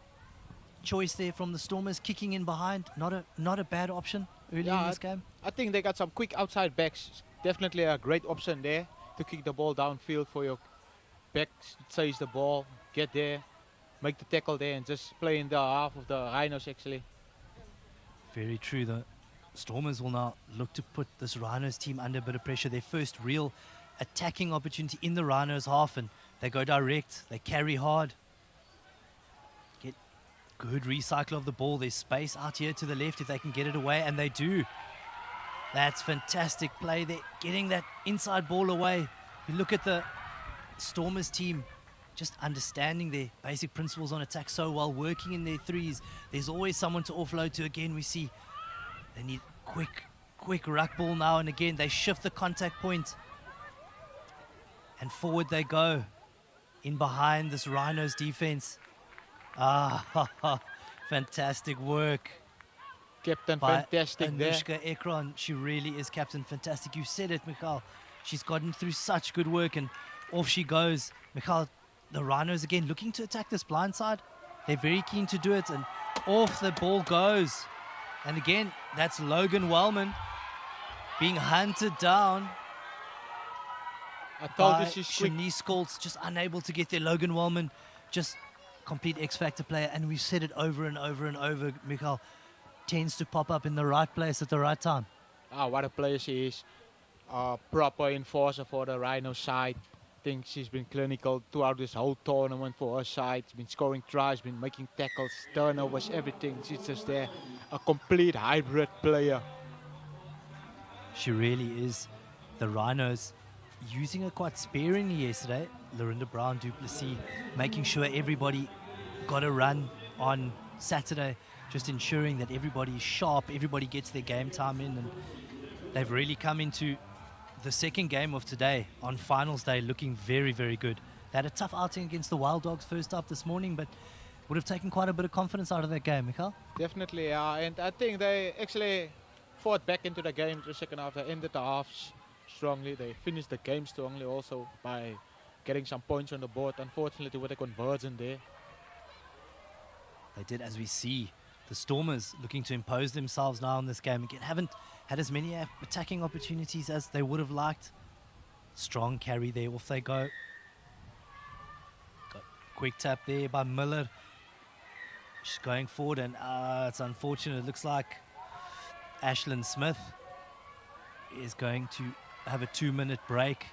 choice there from the Stormers, kicking in behind. Not a bad option early in this game. I think they got some quick outside backs. Definitely a great option there to kick the ball downfield for your backs, chase the ball, get there, make the tackle there, and just play in the half of the Rhinos actually. Very true. The Stormers will now look to put this Rhinos team under a bit of pressure. Their first real attacking opportunity in the Rhinos half, and they go direct, they carry hard. Get good recycle of the ball. There's space out here to the left if they can get it away, and they do. That's fantastic play there, getting that inside ball away. You look at the Stormers team, just understanding their basic principles on attack so well, working in their threes. There's always someone to offload to. Again, we see they need quick ruck ball now and again. They shift the contact point, and forward they go in behind this Rhinos defense. Fantastic work. Captain by fantastic there. Anushka Ekron. She really is Captain Fantastic. You said it, Michal. She's gotten through such good work, and off she goes. Michal, the Rhinos again looking to attack this blind side. They're very keen to do it, and off the ball goes. And again, that's Logan Wellman being hunted down. I told by you she's quick. Shanice Scholz, just unable to get there. Logan Wellman, just complete X-Factor player, and we've said it over and over and over, Michal, tends to pop up in the right place at the right time. What a player she is. Proper enforcer for the Rhino side. I think she's been clinical throughout this whole tournament for her side. She's been scoring tries, been making tackles, turnovers, everything. She's just there, a complete hybrid player. She really is. The Rhinos using her quite sparingly yesterday. Lorinda Brown Duplessis making sure everybody got a run on Saturday, just ensuring that everybody is sharp, everybody gets their game time in, and they've really come into the second game of today on finals day looking very, very good. They had a tough outing against the Wild Dogs first up this morning, but would have taken quite a bit of confidence out of that game, Michal. Definitely, yeah. And I think they actually fought back into the game the second half. They ended the half strongly. They finished the game strongly also by getting some points on the board. Unfortunately, with a conversion there. They did, as we see The Stormers looking to impose themselves now in this game. Again, haven't had as many attacking opportunities as they would have liked. Strong carry there, off they go. Got quick tap there by Miller. She's going forward, and it's unfortunate. It looks like Ashlyn Smith is going to have a 2-minute break.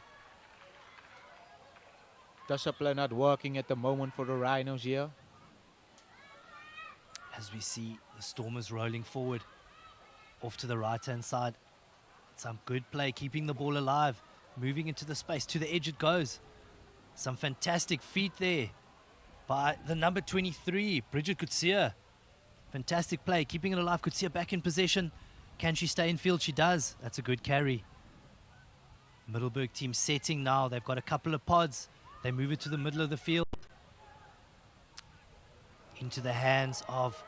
Discipline not working at the moment for the Rhinos here. As we see the Stormers rolling forward off to the right-hand side. Some good play, keeping the ball alive, moving into the space. To the edge it goes. Some fantastic feet there by the number 23, Bridget Kutsia. Fantastic play, keeping it alive. Kutsia back in possession. Can she stay in field? She does. That's a good carry. Middleburg team setting now. They've got a couple of pods. They move it to the middle of the field. Into the hands of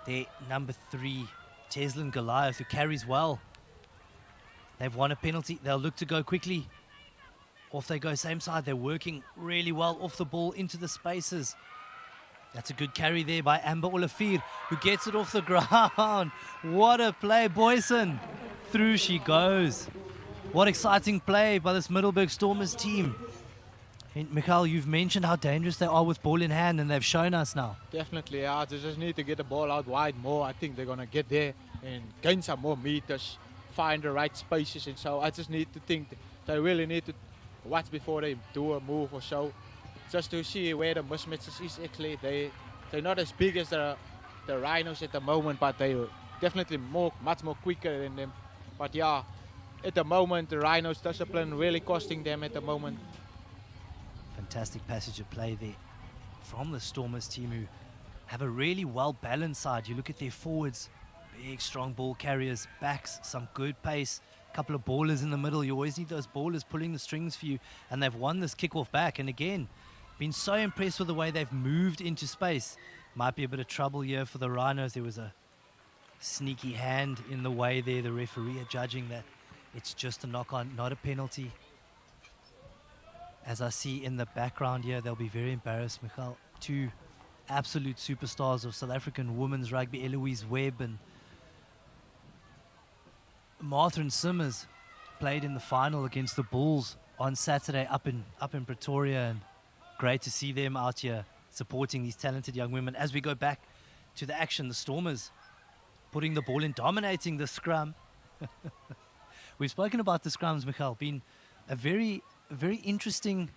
their number 3, Teslin Goliath, who carries well. They've won a penalty. They'll look to go quickly. Off they go, same side. They're working really well off the ball into the spaces. That's a good carry there by Amber Olafir, who gets it off the ground. What a play, Boyson. Through she goes. What exciting play by this Middleburg Stormers team. And Michael, you've mentioned how dangerous they are with ball in hand, and they've shown us now. Definitely, yeah. They just need to get the ball out wide more. I think they're going to get there and gain some more meters, find the right spaces. And so I just need to think they really need to watch before they do a move or so, just to see where the mismatches is actually. They're not as big as the Rhinos at the moment, but they're definitely much more quicker than them. But yeah, at the moment, the Rhinos' discipline really costing them at the moment. Fantastic passage of play there from the Stormers team, who have a really well-balanced side. You look at their forwards, big, strong ball carriers, backs, some good pace, a couple of ballers in the middle. You always need those ballers pulling the strings for you, and they've won this kickoff back. And again, been so impressed with the way they've moved into space. Might be a bit of trouble here for the Rhinos. There was a sneaky hand in the way there. The referee judging that it's just a knock-on, not a penalty. As I see in the background here, they'll be very embarrassed, Michael. 2 absolute superstars of South African women's rugby, Eloise Webb and Martha and Simmers, played in the final against the Bulls on Saturday up in Pretoria, and great to see them out here supporting these talented young women. As we go back to the action, the Stormers putting the ball in, dominating the scrum. We've spoken about the scrums, Michael, being a very interesting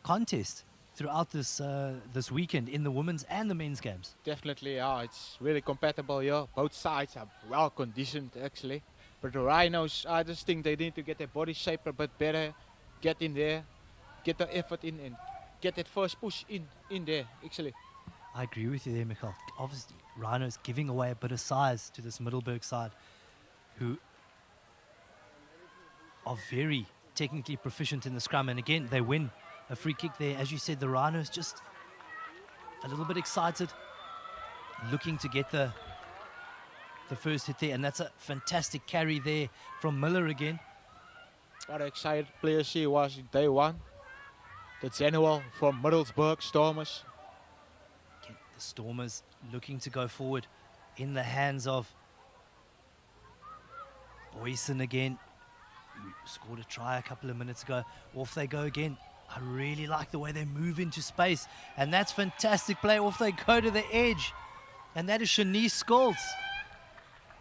contest throughout this weekend in the women's and the men's games. Definitely, yeah, it's really compatible here. Both sides are well conditioned actually. But the Rhinos, I just think they need to get their body shape a bit better, get in there, get the effort in, and get that first push in there actually. I agree with you there, Michael. Obviously, Rhinos giving away a bit of size to this Middleburg side, who are very technically proficient in the scrum, and again they win a free kick there. As you said, the Rhinos just a little bit excited, looking to get the first hit there, and that's a fantastic carry there from Miller again. What an excited player she was in day one. The general from Middlesbrough Stormers. Again, the Stormers looking to go forward in the hands of Boyson again, who scored a try a couple of minutes ago. Off they go again. I really like the way they move into space, and that's fantastic play. Off they go to the edge, and that is Shanice Scholz.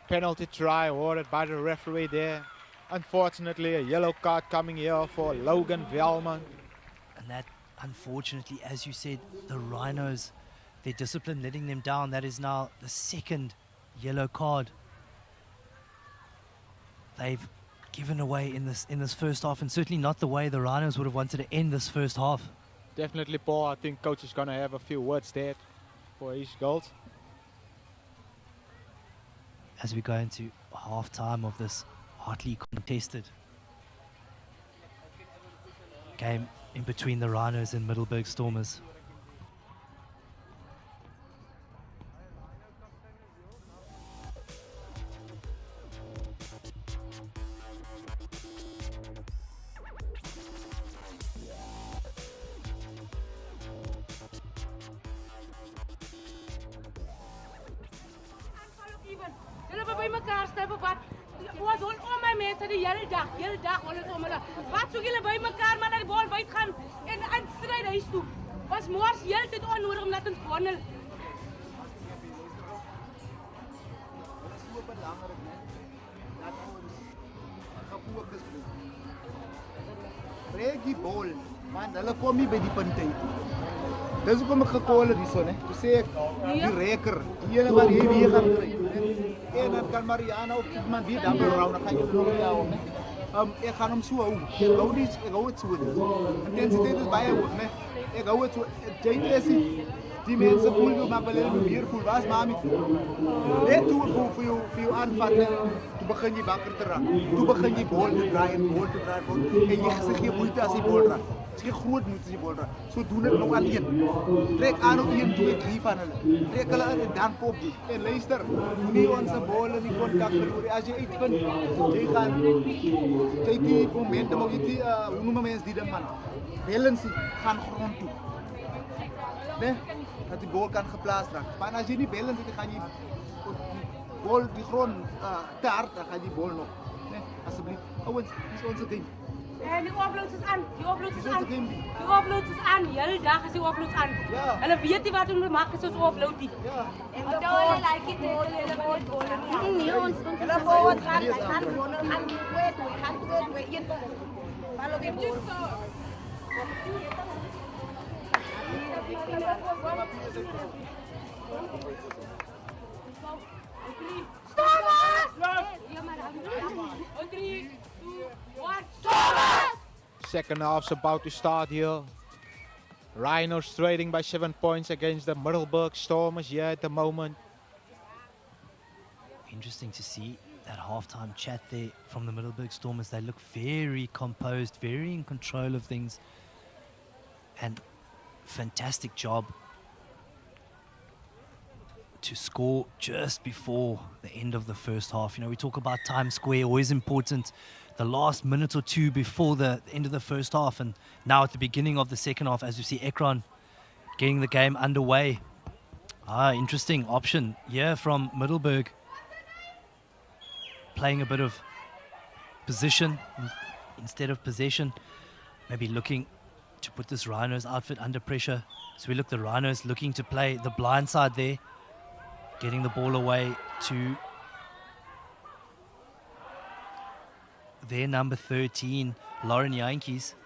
Penalty try awarded by the referee there. Unfortunately, a yellow card coming here for Logan Velman. And that, unfortunately, as you said, the Rhinos, their discipline letting them down. That is now the second yellow card they've given away in this first half, and certainly not the way the Rhinos would have wanted to end this first half. Definitely, Paul. I think coach is going to have a few words there for his goals. As we go into half-time of this hotly contested game in between the Rhinos and Middleburg Stormers. bij elkaar staan voor wat? Wat doen al mijn mensen de hele dag, alles om elkaar. Wat zoeken jullie bij elkaar, maar naar de bal buiten gaan en strijden is toe. Was morgens de hele tijd onnodig omdat het wonnen. Reggie bol, man, hulle kom nie by die punt uit. Dis hoekom ek gekol het hierson, hè. Toe sê ek die reker, die ene wat hier weer gaan kry. En dan kan Mariana of iemand weer dan rou, dan gaan julle nog ja om, hè. Ek gaan hom so hou. Ek hou dit so. Intensiteit is baie hoog, né? Ek hou dit so. JTC, die mense voel hoe maar hulle meer voel. Was mami. Net toe ek vir jou aanvat, né? Toe begin jy wakker te raak. Toe begin jy bol te draai en bol te draai. En jy sê gee moeite as jy bol draai. Dis geen groot moeite as jy bol draai. So doen dit nog alleen. Trek aan op 1, 2, 3 van hulle. Trek hulle in en dan pop jy. En luister, moenie ons bol in die kontak verloor. As jy uitvind, jy gaan kyk die momentum of die hoe noem mense die ding man. Balance gaan grond toe. Nee, dat die bal kan geplaatst raak. Maar as jy nie balance het, dan gaan jy bol die grond te hard, dan gaan die bal nog. Nee, asseblief. Ouens, dis ons ding. En die oploads is aan. Die oploads is aan. Die oploads is aan. Die hele dag is die oploads aan. Ja. Hulle weet nie wat hulle maak as ons opload nie. Ja. En dan hulle like dit hulle moet bol. Nee, ons hulle bol gaan gaan weet, gaan weet een. Follow die bol. Second half's about to start here. Rhinos trading by 7 points against the Middelburg Stormers here at the moment. Interesting to see that halftime chat there from the Middelburg Stormers. They look very composed, very in control of things. And fantastic job to score just before the end of the first half. You know, we talk about time square, always important. The last minute or two before the end of the first half, and now at the beginning of the second half, as you see Ekron getting the game underway. Interesting option here from Middelburg. Playing a bit of position instead of possession. Maybe looking to put this Rhinos outfit under pressure. So we look, the Rhinos looking to play the blind side there. Getting the ball away to their number 13, Lauren Yankees.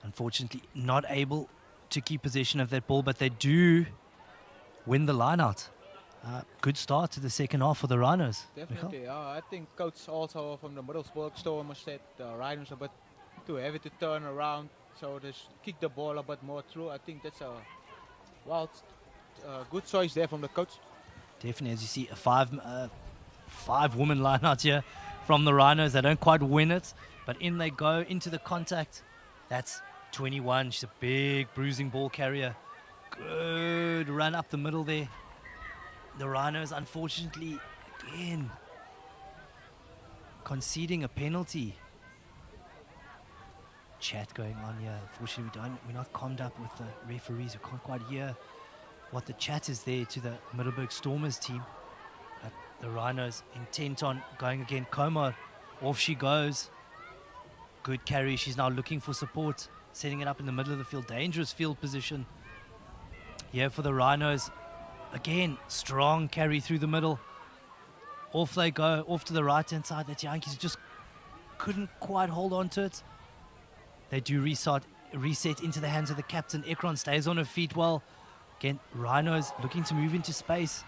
Unfortunately, not able to keep possession of that ball, but they do win the line-out. Good start to the second half for the Rhinos. Definitely, I think coach also from the Middelburg Stormers said the Rhinos a bit too heavy to turn around, so they kick the ball a bit more through. I think that's a good choice there from the coach. Definitely, as you see, a five-woman line-out here from the Rhinos. They don't quite win it, but in they go into the contact. That's 21. She's a big bruising ball carrier. Good run up the middle there. The Rhinos, unfortunately, again, conceding a penalty. Chat going on here. Unfortunately, we're not calmed up with the referees. We can't quite hear what the chat is there to the Middelburg Stormers team. But the Rhinos intent on going again. Komar, off she goes. Good carry. She's now looking for support, setting it up in the middle of the field. Dangerous field position here for the Rhinos. Again, strong carry through the middle. Off they go, off to the right-hand side. That Yankees just couldn't quite hold on to it. They do reset into the hands of the captain. Ekron stays on her feet well. Again, Rhinos looking to move into space,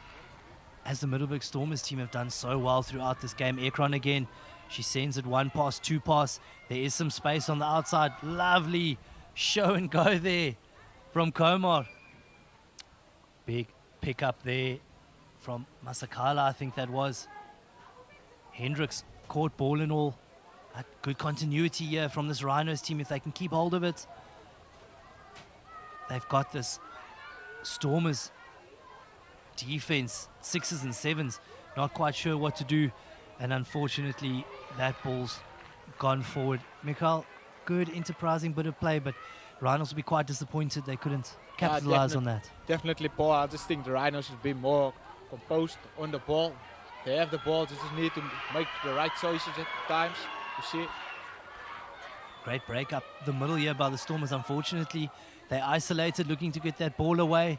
as the Middelburg Stormers team have done so well throughout this game. Ekron again, she sends it 1 pass, 2 pass. There is some space on the outside. Lovely show and go there from Komar. Big pick up there from Masakala, I think that was. Hendricks caught ball and all. Good continuity here from this Rhinos team if they can keep hold of it. They've got this Stormers defense, 6s and 7s, not quite sure what to do, and unfortunately that ball's gone forward. Mikhail, good enterprising bit of play, but Rhinos will be quite disappointed they couldn't capitalize on that. Definitely, Paul. I just think the Rhinos should be more composed on the ball. They have the ball, they just need to make the right choices at times. You see. Great break up the middle here by the Stormers. Unfortunately, they isolated, looking to get that ball away.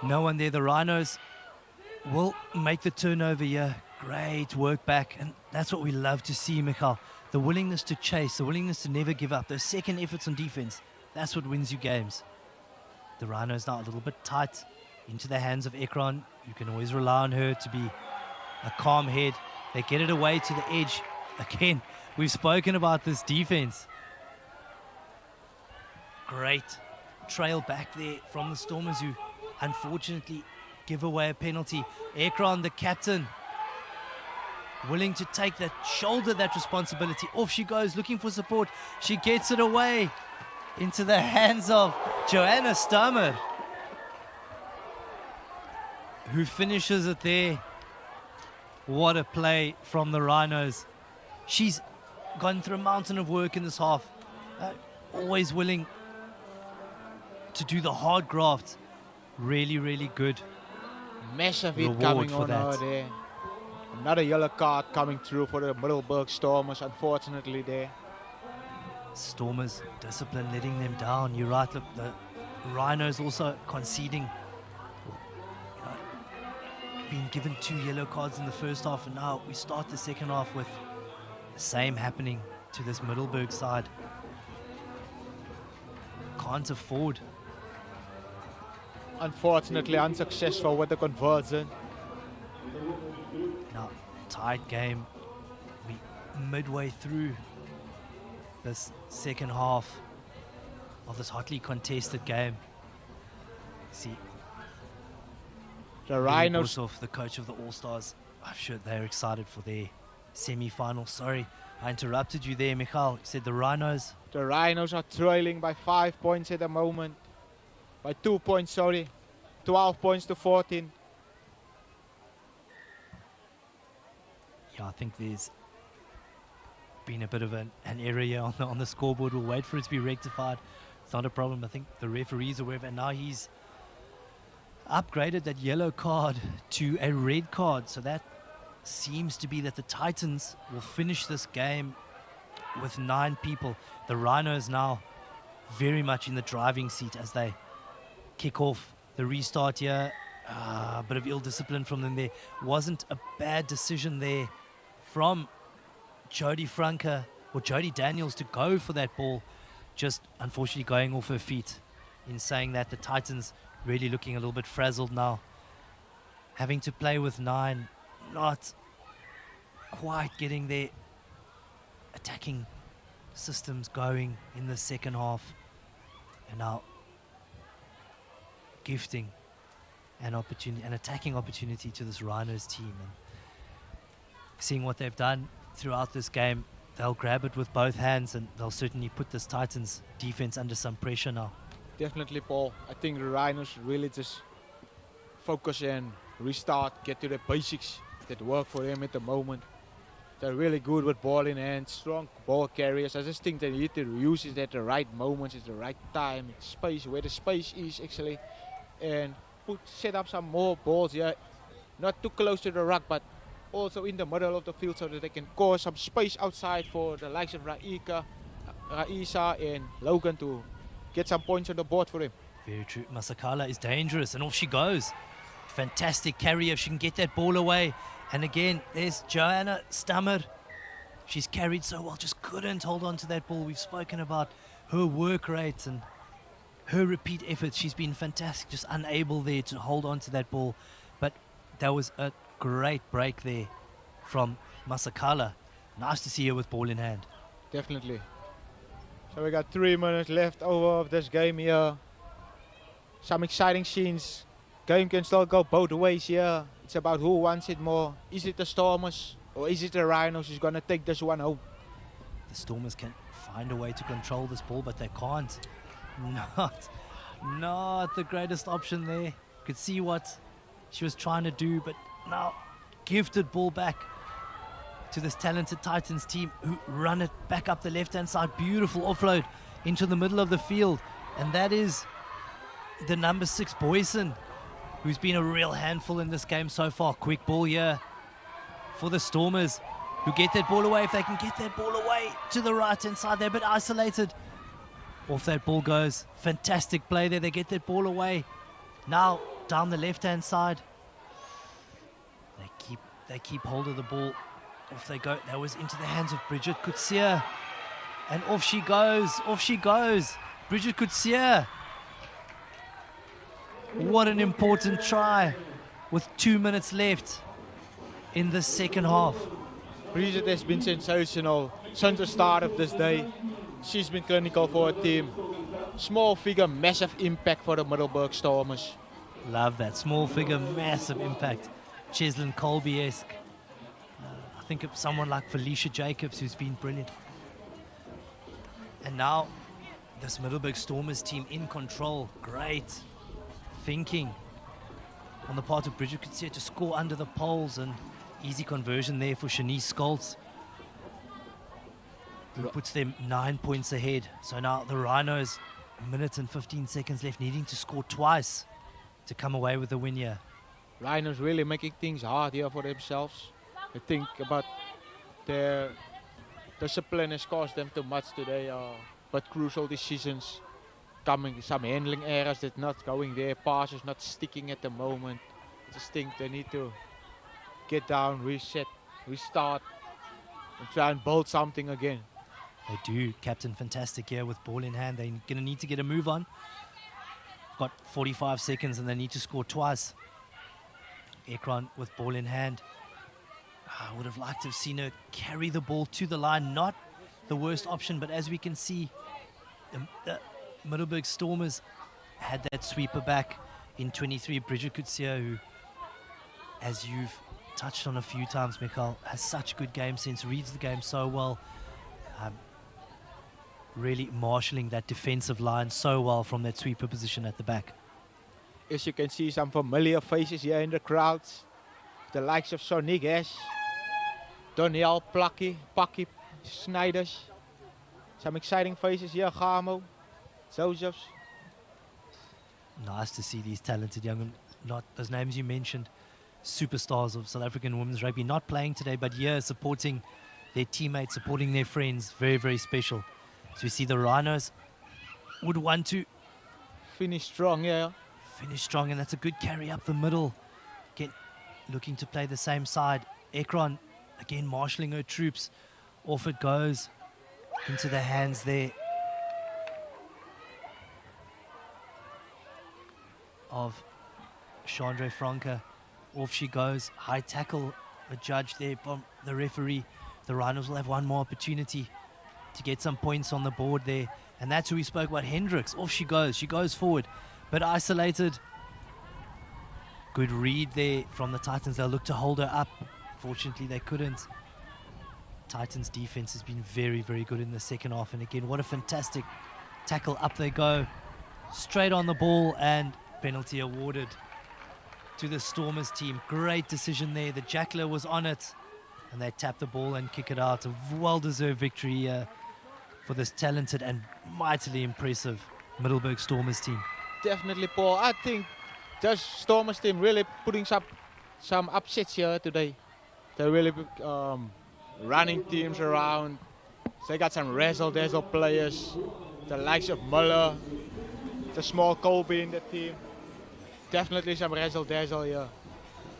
No one there. The Rhinos will make the turnover here. Great work back, and that's what we love to see, Michal. The willingness to chase, the willingness to never give up. Those second efforts on defense, that's what wins you games. The Rhinos now a little bit tight into the hands of Ekron. You can always rely on her to be a calm head. They get it away to the edge. Again, we've spoken about this defense. Great trail back there from the Stormers, who unfortunately give away a penalty. Ekron, the captain, willing to take that, shoulder that responsibility. Off she goes, looking for support. She gets it away into the hands of Joanna Stammer, who finishes it there. What a play from the Rhinos. She's gone through a mountain of work in this half. Always willing to do the hard graft. Really, really good. Massive hit reward coming for on that. her there. Another yellow card coming through for the Middelburg Stormers, unfortunately there. Stormers discipline letting them down. You're right, look, the Rhinos also conceding. Being given 2 yellow cards in the first half, and now we start the second half with the same happening to this Middelburg side. Can't afford. Unfortunately unsuccessful with the conversion. Now, tight game. We midway through this second half of this hotly contested game. See, The Rhinos, Off the coach of the Allstars, I'm sure they're excited for their semi-final. Sorry, I interrupted you there, Michal. You said the Rhinos. the Rhinos are trailing by 5 points at the moment. By 2 points, sorry. 12 points to 14. Yeah, I think there's been a bit of an error here on the scoreboard. We'll wait for it to be rectified. It's not a problem. I think the referees are aware of it. And now he's upgraded that yellow card to a red card. So that seems to be that the Titans will finish this game with 9 people. The Rhinos now very much in the driving seat as they kick off the restart here. A bit of ill discipline from them there. Wasn't a bad decision there from Jodie Franke or Jodie Daniels to go for that ball. Just unfortunately going off her feet. In saying that, the Titans really looking a little bit frazzled now. Having to play with 9, not quite getting their attacking systems going in the second half. And now gifting an opportunity, an attacking opportunity to this Rhinos team. And seeing what they've done throughout this game, they'll grab it with both hands, and they'll certainly put this Titans defense under some pressure now. Definitely, Paul. I think the Rhinos really just focus and restart, get to the basics that work for them at the moment. They're really good with ball in hand, strong ball carriers. I just think they need to use it at the right moments, at the right time, space, where the space is actually, and set up some more balls here, not too close to the ruck, but also in the middle of the field so that they can cause some space outside for the likes of Raisa and Logan to get some points on the board for him. Very true. Masakala is dangerous, and off she goes. Fantastic carry if she can get that ball away. And again, there's Joanna Stammer. She's carried so well, just couldn't hold on to that ball. We've spoken about her work rate and her repeat efforts. She's been fantastic, just unable there to hold on to that ball. But that was a great break there from Masakala. Nice to see her with ball in hand. Definitely. So we got 3 minutes left over of this game here. Some exciting scenes. Game can still go both ways here. It's about who wants it more. Is it the Stormers or is it the Rhinos who's going to take this one home? The Stormers can find a way to control this ball, but they can't. Not the greatest option there. You could see what she was trying to do, but now gifted ball back to this talented Titans team who run it back up the left-hand side. Beautiful offload into the middle of the field. And that is the number 6 Boyson, who's been a real handful in this game so far. Quick ball here for the Stormers, who get that ball away. If they can get that ball away to the right-hand side, they're a bit isolated. Off that ball goes. Fantastic play there. They get that ball away. Now, down the left-hand side. They keep hold of the ball. Off they go. That was into the hands of Bridget Coetzee. And off she goes. Off she goes. Bridget Coetzee. What an important try with 2 minutes left in the second half. Bridget has been sensational since the start of this day. She's been clinical for her team. Small figure, massive impact for the Middelburg Stormers. Love that. Small figure, massive impact. Cheslin Colby-esque. I think of someone like Felicia Jacobs, who's been brilliant. And now, this Middelburg Stormers team in control. Great thinking on the part of Bridget Coetzee to score under the poles, and easy conversion there for Shanice Scholz, who puts them 9 points ahead. So now the Rhinos, a minute and 15 seconds left, needing to score twice to come away with the win here. Rhinos really making things hard here for themselves. I think about their discipline has cost them too much today, but crucial decisions coming, some handling errors that not going there, passes not sticking at the moment. I just think they need to get down, reset, restart, and try and build something again. They do. Captain Fantastic here with ball in hand. They're going to need to get a move on. Got 45 seconds and they need to score twice. Ekron with ball in hand. I would have liked to have seen her carry the ball to the line. Not the worst option, but as we can see, the Middelburg Stormers had that sweeper back in 23, Bridget Coetzee, who, as you've touched on a few times, Michael, has such good game sense, reads the game so well. Really marshalling that defensive line so well from that sweeper position at the back. As you can see, some familiar faces here in the crowds. The likes of Sonic Ash, Doniel Plucky, Paki Snyders. Some exciting faces here, Gamo, Josephs. Nice to see these talented young, not those names you mentioned, superstars of South African women's rugby, not playing today, but here supporting their teammates, supporting their friends. Very, very special. So we see the Rhinos would want to finish strong, yeah. Finish strong, and that's a good carry up the middle. Again, looking to play the same side. Ekron, again, marshalling her troops. Off it goes into the hands there of Chandra Franke. Off she goes. High tackle adjudged there from the referee. The Rhinos will have one more opportunity to get some points on the board there. And that's who we spoke about, Hendricks. Off she goes. She goes forward, but isolated. Good read there from the Titans. They'll look to hold her up. Fortunately, they couldn't. Titans' defense has been very, very good in the second half. And again, what a fantastic tackle. Up they go. Straight on the ball, and penalty awarded to the Stormers team. Great decision there. The Jackler was on it, and they tap the ball and kick it out. A well-deserved victory for this talented and mightily impressive Middelburg Stormers team. Definitely, Paul. I think this Stormers team really putting some upsets here today. They're really running teams around. They got some razzle-dazzle players. The likes of Muller, the small Colby in the team. Definitely some razzle-dazzle here.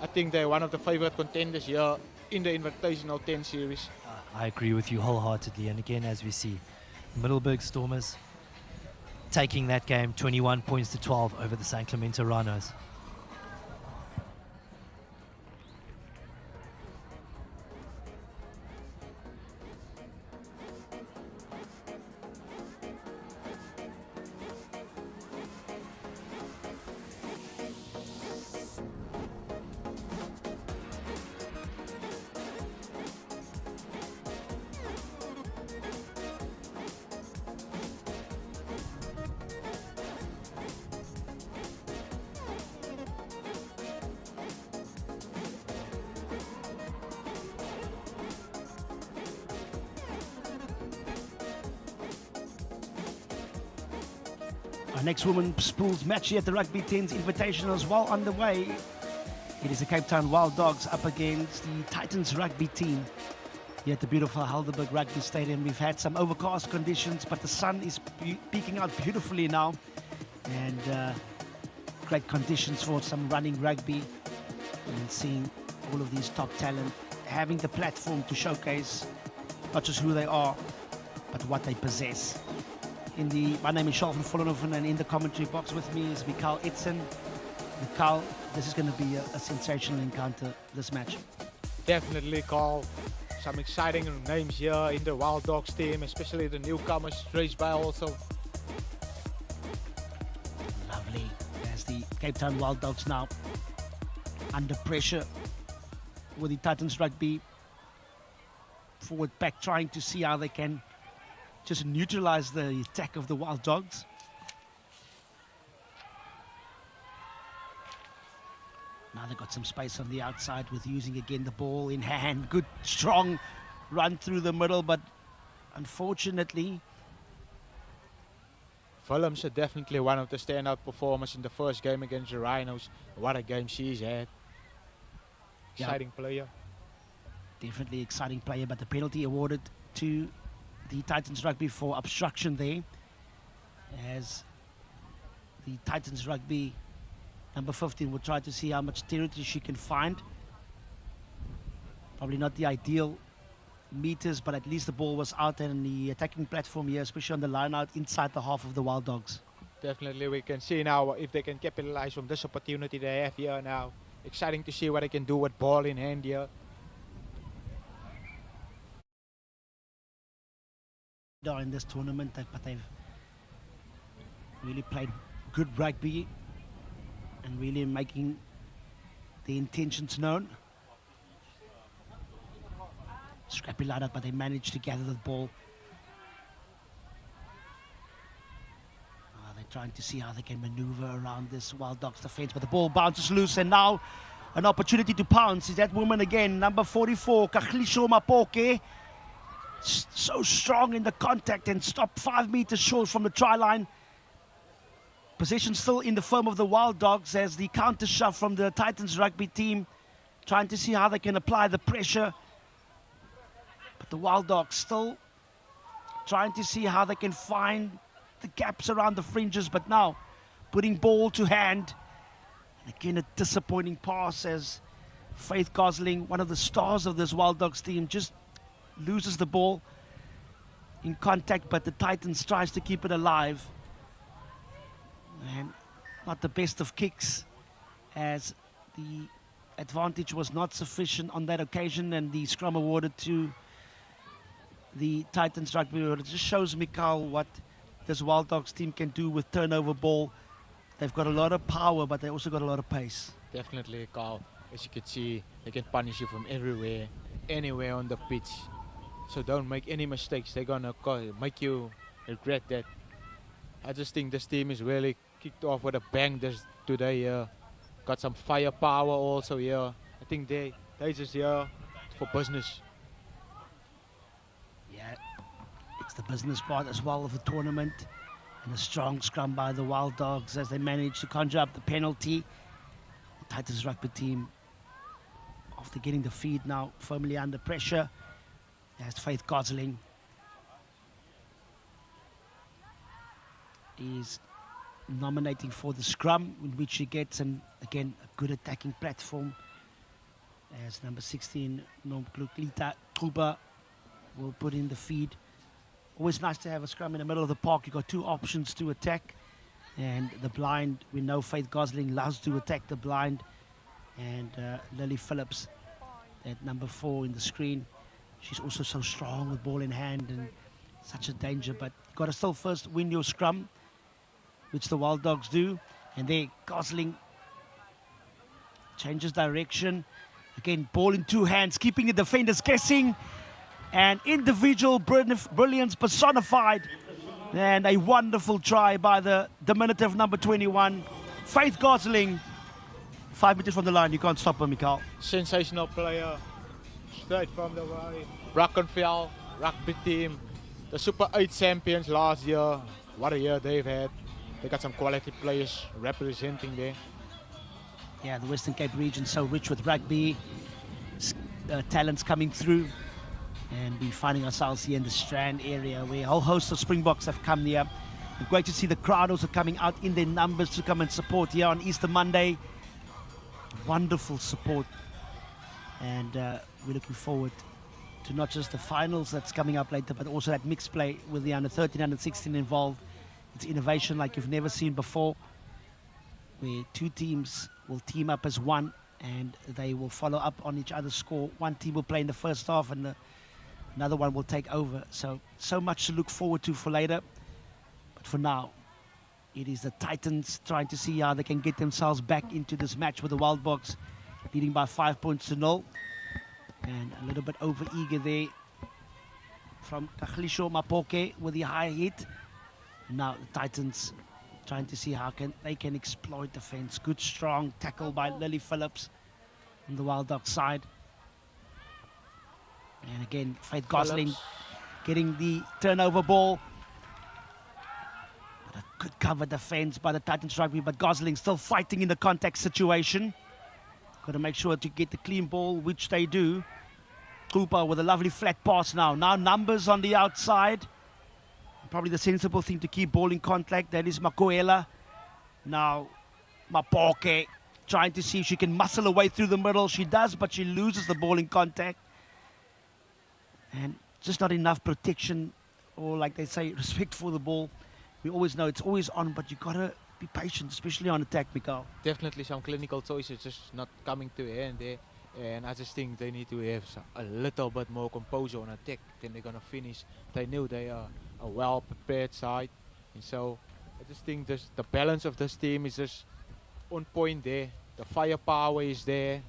I think they're one of the favorite contenders here in the Invitational 10 series. I agree with you wholeheartedly. And again, as we see, Middelburg Stormers taking that game 21 points to 12 over the St. Clemente Rhinos. Our next women's pools match here at the Rugby 10's Invitational is well underway. It is the Cape Town Wild Dogs up against the Titans rugby team here at the beautiful Helderberg Rugby Stadium. We've had some overcast conditions, but the sun is peeking out beautifully now. And great conditions for some running rugby, and seeing all of these top talent having the platform to showcase not just who they are, but what they possess. My name is Charles van Vollenhoven, and in the commentary box with me is Mikael Itzen. Mikael, this is going to be a sensational encounter, this match. Definitely, Carl. Some exciting names here in the Wild Dogs team, especially the newcomers, raised by also. Lovely. As the Cape Town Wild Dogs now under pressure with the Titans rugby forward pack, trying to see how they can just neutralize the attack of the Wild Dogs. Now they've got some space on the outside with using again the ball in hand. Good, strong run through the middle, but unfortunately... Willems is definitely one of the standout performers in the first game against the Rhinos. What a game she's had. Exciting player. Definitely exciting player, but the penalty awarded to the Titans rugby for obstruction there, as the Titans rugby number 15 will try to see how much territory she can find. Probably not the ideal meters, but at least the ball was out and the attacking platform here, especially on the line out inside the half of the Wild Dogs. Definitely, we can see now if they can capitalize from this opportunity they have here now. Exciting to see what they can do with ball in hand here. In this tournament, but they've really played good rugby and really making the intentions known. Scrappy line out, but they managed to gather the ball. They're trying to see how they can maneuver around this Wild Dogs defense, but the ball bounces loose, and now an opportunity to pounce. Is that woman again, number 44, Kagiso Mapoke. So strong in the contact and stopped 5 meters short from the try line. Possession still in the firm of the Wild Dogs as the counter shove from the Titans rugby team, trying to see how they can apply the pressure. But the Wild Dogs still trying to see how they can find the gaps around the fringes, but now putting ball to hand. And again, a disappointing pass as Faith Gosling, one of the stars of this Wild Dogs team, just loses the ball in contact, but the Titans tries to keep it alive. And not the best of kicks, as the advantage was not sufficient on that occasion, and the scrum awarded to the Titans rugby. It just shows Mikael what this Wild Dogs team can do with turnover ball. They've got a lot of power, but they also got a lot of pace. Definitely, Carl. As you can see, they can punish you from everywhere, anywhere on the pitch. So don't make any mistakes. They're gonna make you regret that. I just think this team is really kicked off with a bang today. Got some firepower also here. I think they just here for business. Yeah, it's the business part as well of the tournament, and a strong scrum by the Wild Dogs as they manage to conjure up the penalty. The Titans rugby team, after getting the feed, now firmly under pressure. As Faith Gosling is nominating for the scrum, in which she gets, and again, a good attacking platform, as number 16, Nomklita Kuba, will put in the feed. Always nice to have a scrum in the middle of the park. You've got two options to attack, and the blind, we know Faith Gosling loves to attack the blind, and Lily Phillips at number 4 in the screen. She's also so strong with ball in hand and such a danger, but got to still first win your scrum, which the Wild Dogs do. And there, Gosling changes direction. Again, ball in 2 hands, keeping the defenders guessing. And individual brilliance personified. And a wonderful try by the diminutive number 21, Faith Gosling. 5 meters from the line, you can't stop her, Mikael. Sensational player. Straight from the Brackenfell rugby team. The Super 8 champions last year. What a year they've had. They got some quality players representing there. Yeah, the Western Cape region so rich with rugby, talents coming through. And we're finding ourselves here in the Strand area where a whole host of Springboks have come here. And great to see the crowd also coming out in their numbers to come and support here on Easter Monday. Wonderful support. And we're looking forward to not just the finals that's coming up later, but also that mixed play with the under 13, under 16 involved. It's innovation like you've never seen before, where two teams will team up as one and they will follow up on each other's score. One team will play in the first half and another one will take over. So much to look forward to for later. But for now, it is the Titans trying to see how they can get themselves back into this match with the Wild Boks leading by 5 points to 0. And a little bit over eager there from Kagiso Mapoke with the high hit. Now the Titans trying to see how they can exploit defense. Good strong tackle by Lily Phillips on the Wild Dogs side. And again, Faith Gosling getting the turnover ball. But a good cover defense by the Titans Rugby, but Gosling still fighting in the contact situation. Got to make sure to get the clean ball, which they do. Cooper with a lovely flat pass now. Now numbers on the outside. Probably the sensible thing to keep ball in contact. That is Makoela. Now Mapoke trying to see if she can muscle her way through the middle. She does, but she loses the ball in contact. And just not enough protection, or like they say, respect for the ball. We always know it's always on, but you got to be patient, especially on attack, Mikael. Definitely some clinical choices just not coming to hand there. And I just think they need to have a little bit more composure on attack. Then they're going to finish. They knew they are a well-prepared side. And so I just think the balance of this team is just on point there. The firepower is there.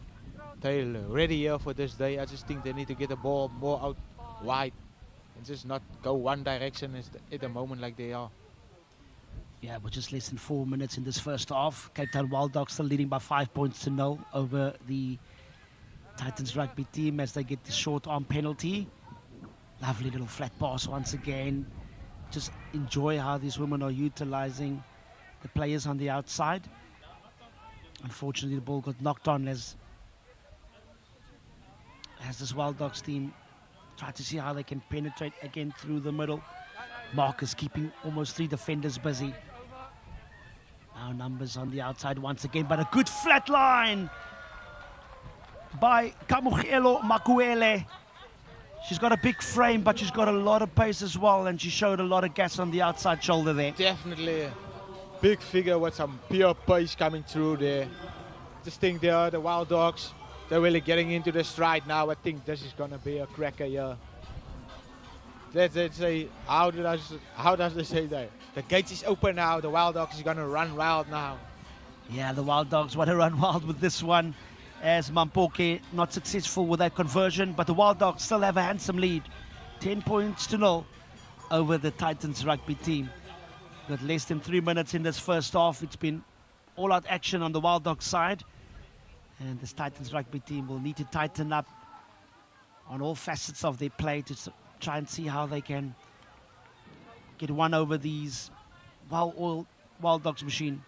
They're ready here for this day. I just think they need to get the ball more out wide and just not go one direction at the moment like they are. Yeah, we're just less than 4 minutes in this first half. Cape Town Wild Dogs still leading by 5 points to 0 over the Titans Rugby team as they get the short arm penalty. Lovely little flat pass once again. Just enjoy how these women are utilizing the players on the outside. Unfortunately, the ball got knocked on as this Wild Dogs team try to see how they can penetrate again through the middle. Marcus keeping almost 3 defenders busy. Now numbers on the outside once again, but a good flat line by Kamugelo Makuele. She's got a big frame, but she's got a lot of pace as well, and she showed a lot of gas on the outside shoulder there. Definitely a big figure with some pure pace coming through there. Just think they are the Wild Dogs. They're really getting into the stride now. I think this is going to be a cracker here. Let's say, how does they say that? The gates is open now. The Wild Dogs is going to run wild now. Yeah, the Wild Dogs want to run wild with this one, as Mampoke not successful with that conversion, but the Wild Dogs still have a handsome lead. 10 points to 0 over the Titans Rugby team. Got less than 3 minutes in this first half. It's been all-out action on the Wild Dogs side. And this Titans Rugby team will need to tighten up on all facets of their play to try and see how they can get one over these well-oiled Wild Dogs machine.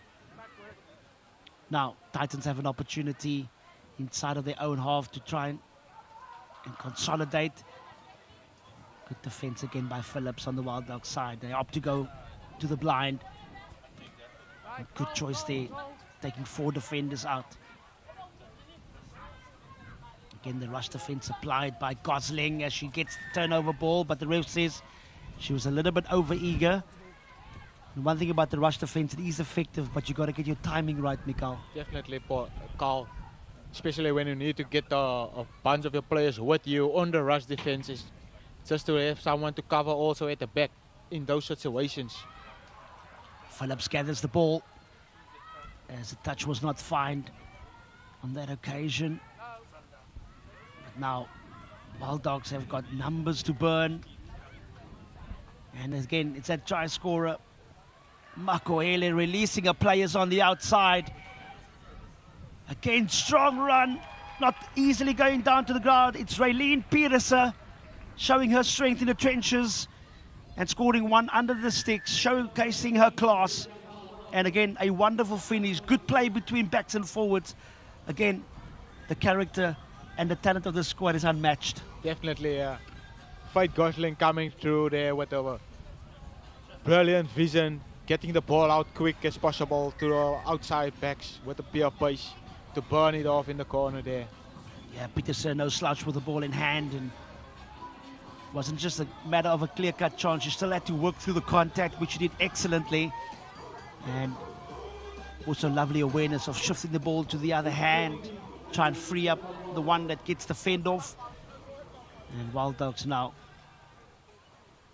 Now, Titans have an opportunity inside of their own half to try and consolidate. Good defense again by Phillips on the Wild Dogs side. They opt to go to the blind. Good choice there, taking 4 defenders out. Again, the rush defense applied by Gosling as she gets the turnover ball, but the ref says she was a little bit over-eager. And one thing about the rush defense, it is effective, but you got to get your timing right, Mikael. Definitely, Carl. Especially when you need to get a bunch of your players with you on the rush defenses, just to have someone to cover also at the back in those situations. Phillips gathers the ball as the touch was not fined on that occasion. But now, Wild Dogs have got numbers to burn. And again, it's that try scorer, Makoele, releasing her players on the outside. Again, strong run, not easily going down to the ground. It's Raylene Petersen showing her strength in the trenches and scoring one under the sticks, showcasing her class. And again, a wonderful finish. Good play between backs and forwards. again, the character and the talent of the squad is unmatched. Definitely, Faith Gosling coming through there with a brilliant vision, getting the ball out quick as possible to the outside backs with a pure pace to burn it off in the corner there. Yeah, Peterson, no slouch with the ball in hand, and wasn't just a matter of a clear-cut chance. You still had to work through the contact, which you did excellently, and also lovely awareness of shifting the ball to the other hand, try and free up the one that gets the fend off. And Wild Dogs now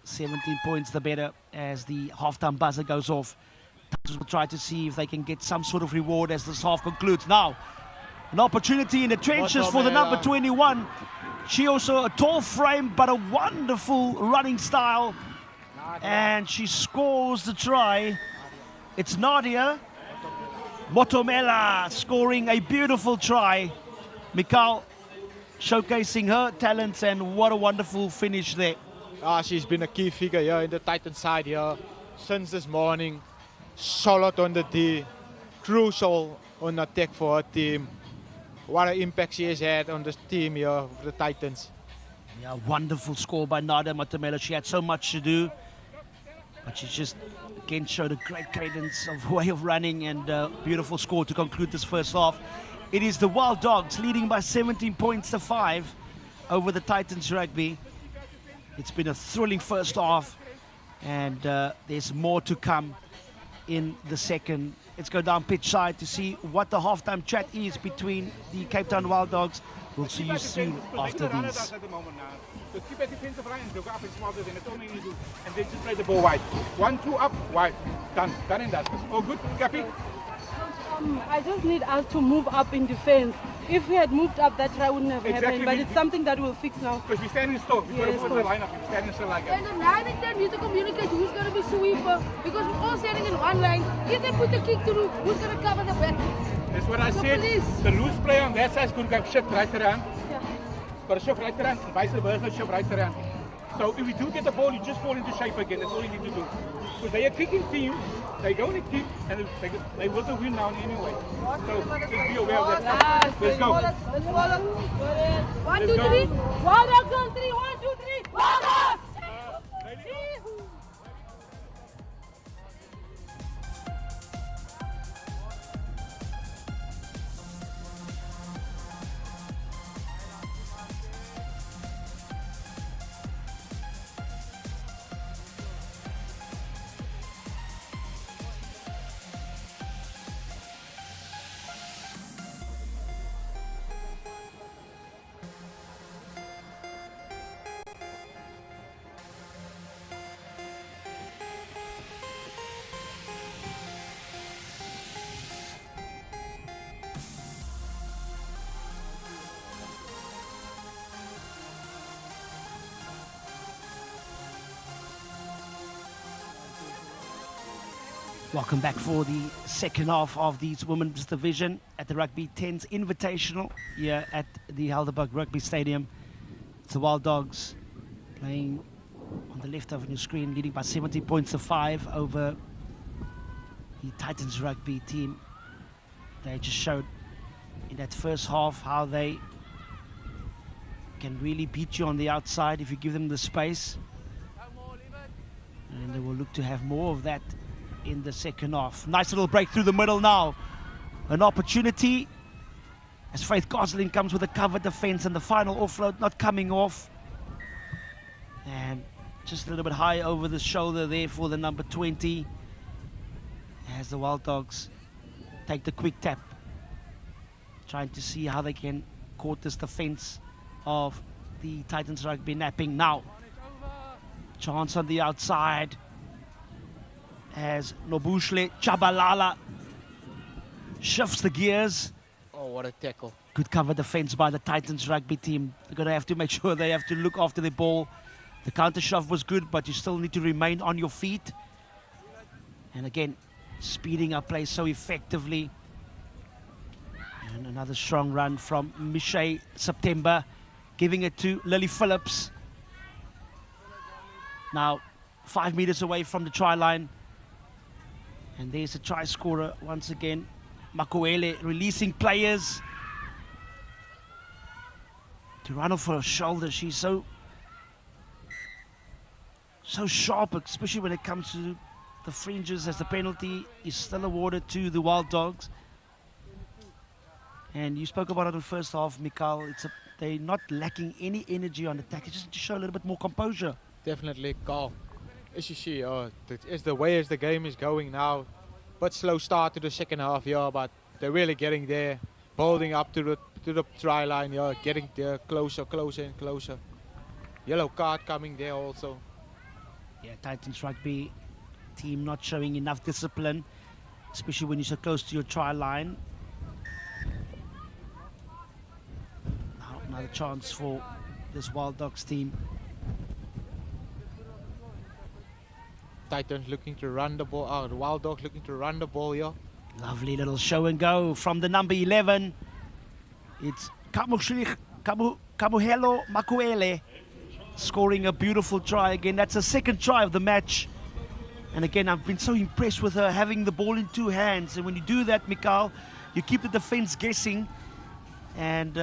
17 points the better as the halftime buzzer goes off. Tigers will try to see if they can get some sort of reward as this half concludes. Now, an opportunity in the trenches for the number 21. She also a tall frame, but a wonderful running style. And she scores the try. It's Nadia Motomela scoring a beautiful try. Mikal showcasing her talents, and what a wonderful finish there. She's been a key figure here in the Titan side here since this morning. Solid on the D, crucial on attack for her team. What an impact she has had on this team here, the Titans. Yeah, wonderful score by Nadia Motomela. She had so much to do, but she just again showed a great cadence of way of running, and a beautiful score to conclude this first half. It is the Wild Dogs leading by 17 points to 5 over the Titans Rugby. It's been a thrilling first half, and there's more to come in the second. Let's go down pitch side to see what the halftime chat is between the Cape Town Wild Dogs. We'll see you soon after these. So keep a defensive line and go up and smarter than it's only you do. And then just play the ball wide. 1, 2 up, wide. Done and done. Oh, good, Cappy. I just need us to move up in defense. If we had moved up, that try wouldn't have happened. But it's something that we'll fix now. Because we're standing still. We've got to move the line up. We're standing still like that. And the 9 and 10 need to communicate who's going to be sweeper. Because we're all standing in one line. If they put the kick through, who's going to cover the back? That's what I said. The loose player on that side is going to shift right around. Yeah. Got to shift right around. And vice versa, shift right around. So if we do get the ball, you just fall into shape again. That's all you need to do. Because they are kicking team. They go in a kick, and they will the win now anyway. So just be aware of that. Let's go. Let's go. 1, 2, 3. Wild Dogs on 3. 1, 2, 3. Wild Dogs! Welcome back for the second half of this women's division at the Rugby 10's Invitational here at the Helderberg Rugby Stadium. It's the Wild Dogs playing on the left of your screen, leading by 70 points to 5 over the Titans Rugby team. They just showed in that first half how they can really beat you on the outside if you give them the space. And they will look to have more of that in the second half. Nice little break through the middle now. An opportunity as Faith Gosling comes with a covered defense, and the final offload not coming off. And just a little bit high over the shoulder there for the number 20 as the Wild Dogs take the quick tap, trying to see how they can court this defense of the Titans Rugby napping now. Chance on the outside as Nobushle Chabalala shifts the gears. Oh, what a tackle. Good cover defense by the Titans Rugby team. They're going to have to make sure they have to look after the ball. The counter shove was good, but you still need to remain on your feet. And again, speeding up play so effectively. And another strong run from Michelle September, giving it to Lily Phillips. Now 5 meters away from the try line. And there's a try scorer once again. Makuele releasing players. to run off her shoulder. She's so sharp, especially when it comes to the fringes, as the penalty is still awarded to the Wild Dogs. And you spoke about it in the first half, Mikhail. They're not lacking any energy on attack. They just need to show a little bit more composure. Definitely calm. As you see, it's the way as the game is going now. But slow start to the second half, yeah, but they're really getting there, building up to the try line, yeah, getting there closer and closer. Yellow card coming there also. Yeah, Titans Rugby team not showing enough discipline, especially when you're so close to your try line. Now another chance for this Wild Dogs team. Titans looking to run the ball, the Wild Dogs looking to run the ball, yeah. Lovely little show and go from the number 11. It's Kamuhelo Makuele scoring a beautiful try again. That's the second try of the match. And again, I've been so impressed with her having the ball in two hands. And when you do that, Mikhail, you keep the defense guessing. And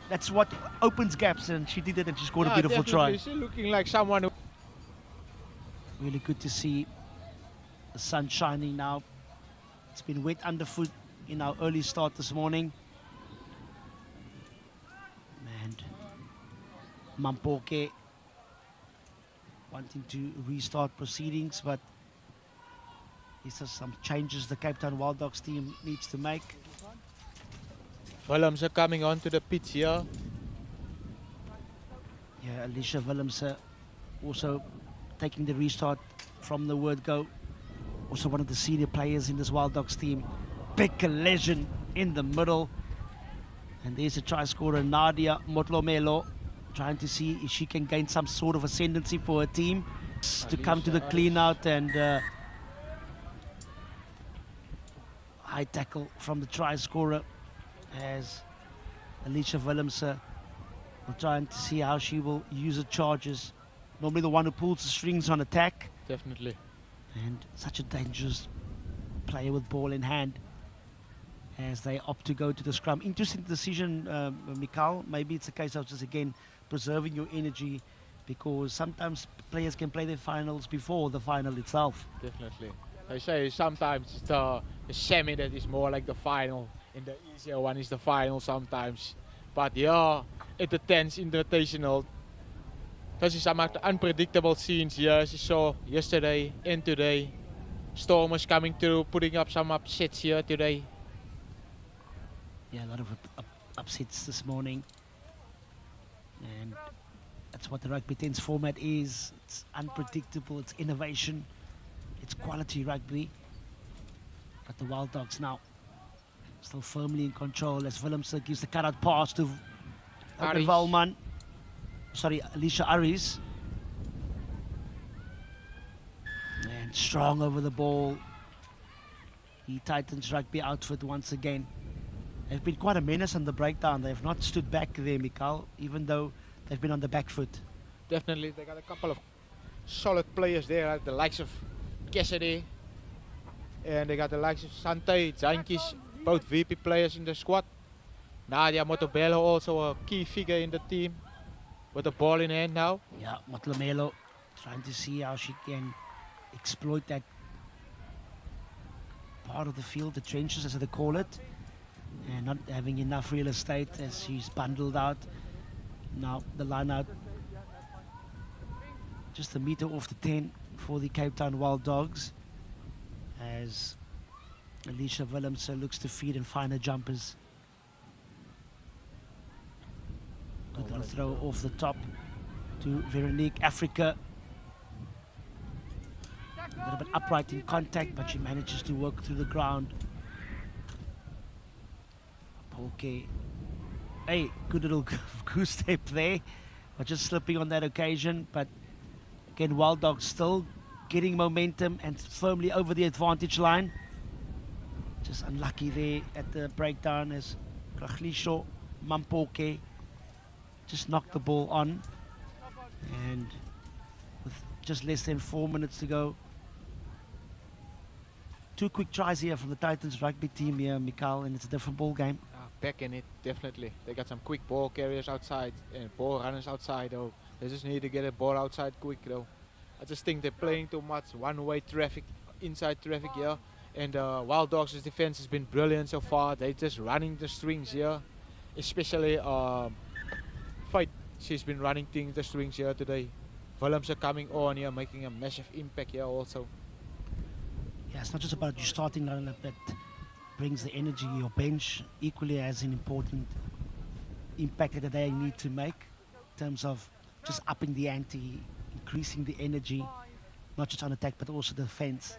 that's what opens gaps. And she did it and she scored a beautiful try. She's looking like someone who... Really good to see the sun shining now. It's been wet underfoot in our early start this morning. And Mampoke wanting to restart proceedings, but these are some changes the Cape Town Wild Dogs team needs to make. Willems are coming onto the pitch here. Yeah, Alicia Willems also taking the restart from the word go. Also one of the senior players in this Wild Dogs team. Big collision in the middle. And there's a try scorer, Nadia Motlomelo, trying to see if she can gain some sort of ascendancy for her team to come to the clean out. And high tackle from the try scorer as Alicia Willems are trying to see how she will use her charges. Normally the one who pulls the strings on attack. Definitely. And such a dangerous player with ball in hand as they opt to go to the scrum. Interesting decision, Mikhail. Maybe it's a case of just, again, preserving your energy, because sometimes players can play their finals before the final itself. Definitely. I say sometimes the semi that is more like the final, and the easier one is the final sometimes. But yeah, at the 10th Invitational, this is some unpredictable scenes here, as you saw yesterday and today. Stormers coming through, putting up some upsets here today. Yeah, a lot of upsets this morning. And that's what the Rugby 10's format is. It's unpredictable, it's innovation, it's quality rugby. But the Wild Dogs now still firmly in control as Willems gives the cut-out pass to Valman. Sorry, Alicia Aris. And strong over the ball. The Titans Rugby outfit once again. They've been quite a menace on the breakdown. They've not stood back there, Mikhail, even though they've been on the back foot. Definitely, they got a couple of solid players there, like the likes of Cassidy. And they got the likes of Sante, Zankis, both VP players in the squad. Nadia Motobello, also a key figure in the team, with the ball in hand now. Yeah, Motlomelo trying to see how she can exploit that part of the field, the trenches as they call it, and not having enough real estate as she's bundled out. Now the line out just a meter off the 10 for the Cape Town Wild Dogs as Alicia Willems looks to feed and find her jumpers. Good little throw off the top to Veronique Africa. A little bit upright in contact, but she manages to work through the ground. Okay. Hey, good little goose step there, but just slipping on that occasion. But again, Wild Dogs still getting momentum and firmly over the advantage line. Just unlucky there at the breakdown as Krachlisho Mampoke just knocked the ball on. And with just less than 4 minutes to go, 2 quick tries here from the Titans Rugby team here, Mikhail, and it's a different ball game. back in it, definitely. They got some quick ball carriers outside and ball runners outside, though. They just need to get a ball outside quick, though. I just think they're playing too much one-way traffic, inside traffic here. And Wild Dogs' defense has been brilliant so far. They're just running the strings here. Especially Fight, she's been running the strings here today. Willems are coming on here, making a massive impact here also. Yeah, it's not just about you starting lineup that brings the energy. Your bench equally has an important impact that they need to make in terms of just upping the ante, increasing the energy, not just on attack but also defense.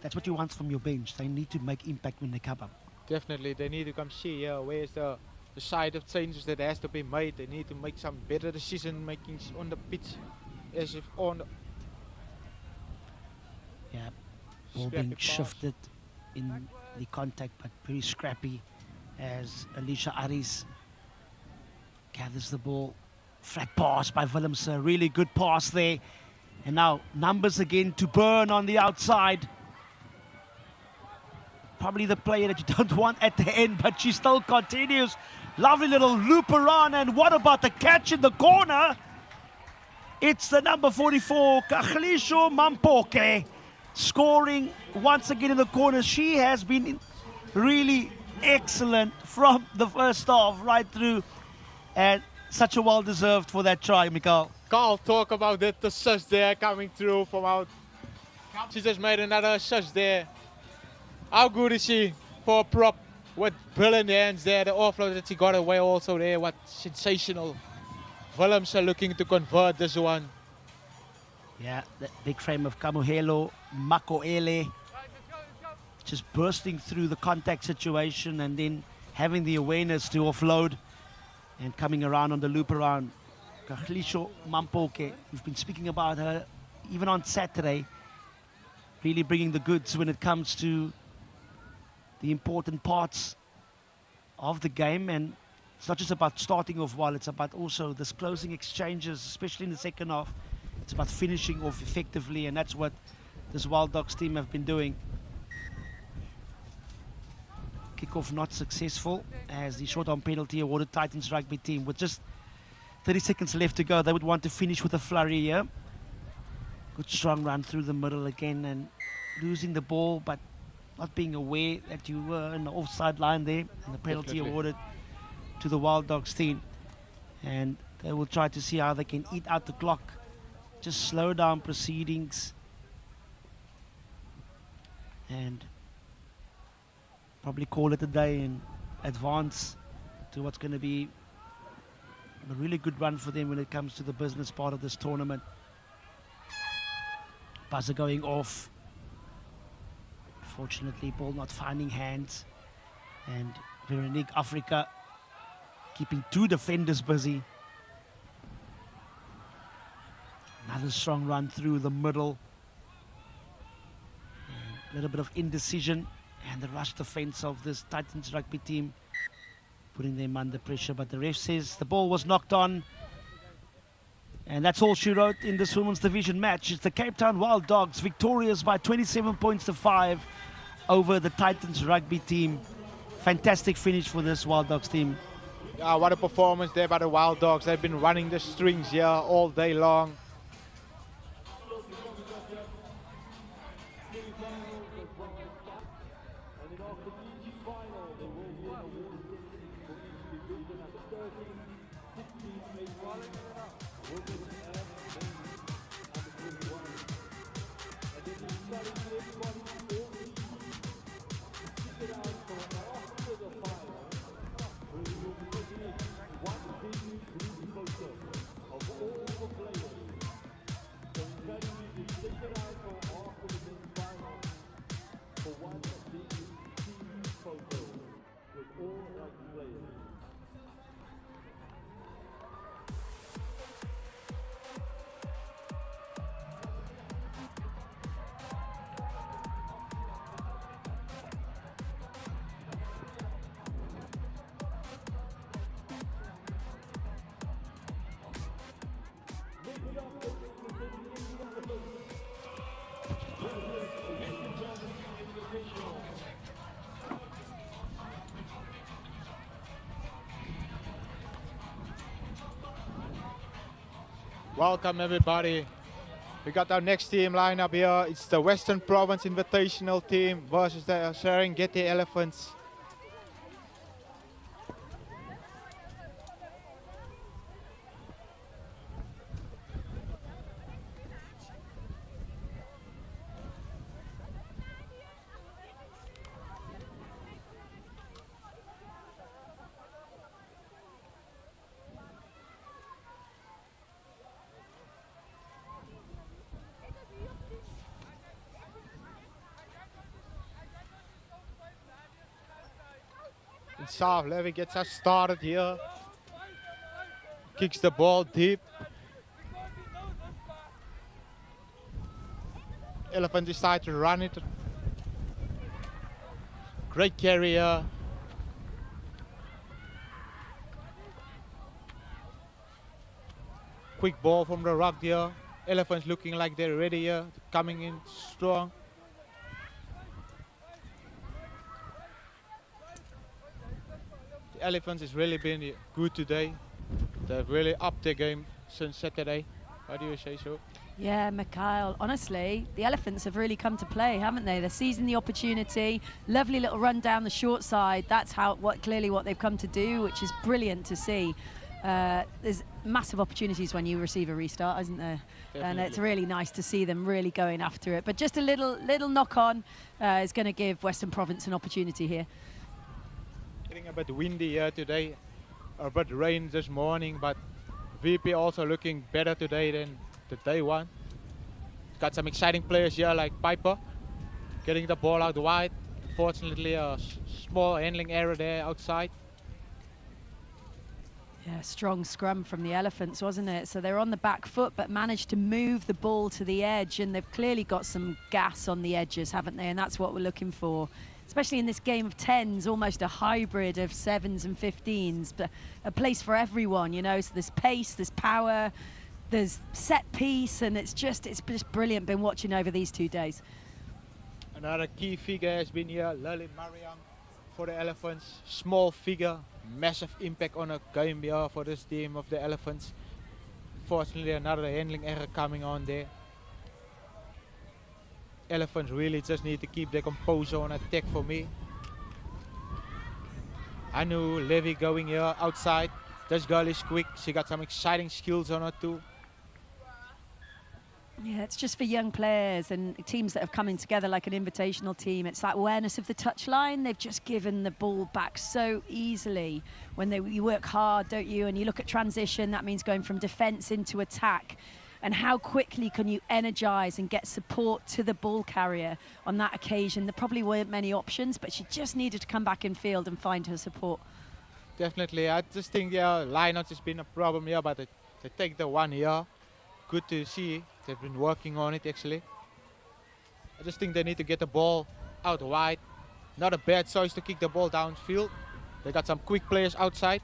That's what you want from your bench. They need to make impact when they come up. Definitely, they need to come see where's the side of changes that has to be made. They need to make some better decision makings on the pitch, as if on. Yeah, ball being shifted in the contact, but very scrappy as Alicia Aris gathers the ball. Flat pass by Willems, a really good pass there. And now numbers again to Burn on the outside. Probably the player that you don't want at the end, but she still continues. Lovely little loop around, and what about the catch in the corner? It's the number 44, Kagiso Mampoke, scoring once again in the corner. She has been really excellent from the first half right through, and such a well-deserved for that try, Mikael. Carl, talk about that assist there coming through from out. She just made another assist there. How good is she for a prop? With brilliant hands there, the offload that she got away also there, what sensational. Willems are looking to convert this one. Yeah, the big frame of Kamuhelo Makoele just bursting through the contact situation and then having the awareness to offload and coming around on the loop around. Kagiso Mampoke, we've been speaking about her even on Saturday, really bringing the goods when it comes to the important parts of the game. And it's not just about starting off well, it's about also this closing exchanges, especially in the second half. It's about finishing off effectively, and that's what this Wild Dogs team have been doing. Kickoff not successful as the short-arm penalty awarded Titans rugby team. With just 30 seconds left to go, they would want to finish with a flurry here. Good strong run through the middle again and losing the ball, but not being aware that you were in the offside line there, and the penalty Definitely awarded to the Wild Dogs team. And they will try to see how they can eat out the clock, just slow down proceedings, and probably call it a day and advance to what's going to be a really good run for them when it comes to the business part of this tournament. Buzzer going off. Fortunately, ball not finding hands, and Veronique Africa keeping two defenders busy. Another strong run through the middle. A little bit of indecision and the rush defense of this Titans rugby team, putting them under pressure. But the ref says the ball was knocked on. And that's all she wrote in this women's division match. It's the Cape Town Wild Dogs victorious by 27 points to 5 over the Titans rugby team. Fantastic finish for this Wild Dogs team. Yeah, what a performance there by the Wild Dogs. They've been running the strings here all day long. Welcome everybody. We got our next team lineup here. It's the Western Province Invitational team versus the Serengeti Elephants. South Levy gets us started here. Kicks the ball deep. Elephant decide to run it. Great carrier. Quick ball from the ruck here. Elephants looking like they're ready here, coming in strong. The Elephants has really been good today. They've really upped their game since Saturday. How do you say so? Yeah, Mikhail, honestly, the Elephants have really come to play, haven't they? They're seizing the opportunity. Lovely little run down the short side. That's clearly what they've come to do, which is brilliant to see. There's massive opportunities when you receive a restart, isn't there? Definitely. And it's really nice to see them really going after it. But just a little knock-on is going to give Western Province an opportunity here. Getting a bit windy here today, a bit rain this morning, but VP also looking better today than the day one. Got some exciting players here like Piper, getting the ball out wide. Fortunately, a small handling error there outside. Yeah, strong scrum from the Elephants, wasn't it? So they're on the back foot, but managed to move the ball to the edge, and they've clearly got some gas on the edges, haven't they? And that's what we're looking for. Especially in this game of 10s, almost a hybrid of 7s and 15s, but a place for everyone, you know. So there's pace, there's power, there's set piece, and it's just brilliant. Been watching over these 2 days. Another key figure has been here, Lily Mariam for the Elephants. Small figure, massive impact on a game here for this team of the Elephants. Fortunately, another handling error coming on there. Elephants really just need to keep their composure on attack for me. Anu Levy going here outside. This girl is quick. She got some exciting skills on her too. Yeah, it's just for young players and teams that have coming together like an invitational team. It's that awareness of the touchline. They've just given the ball back so easily. When you work hard, don't you? And you look at transition, that means going from defence into attack. And how quickly can you energise and get support to the ball carrier on that occasion? There probably weren't many options, but she just needed to come back in field and find her support. Definitely, I just think lineouts has been a problem here, but they take the one here. Good to see, they've been working on it actually. I just think they need to get the ball out wide. Not a bad choice to kick the ball downfield. They got some quick players outside.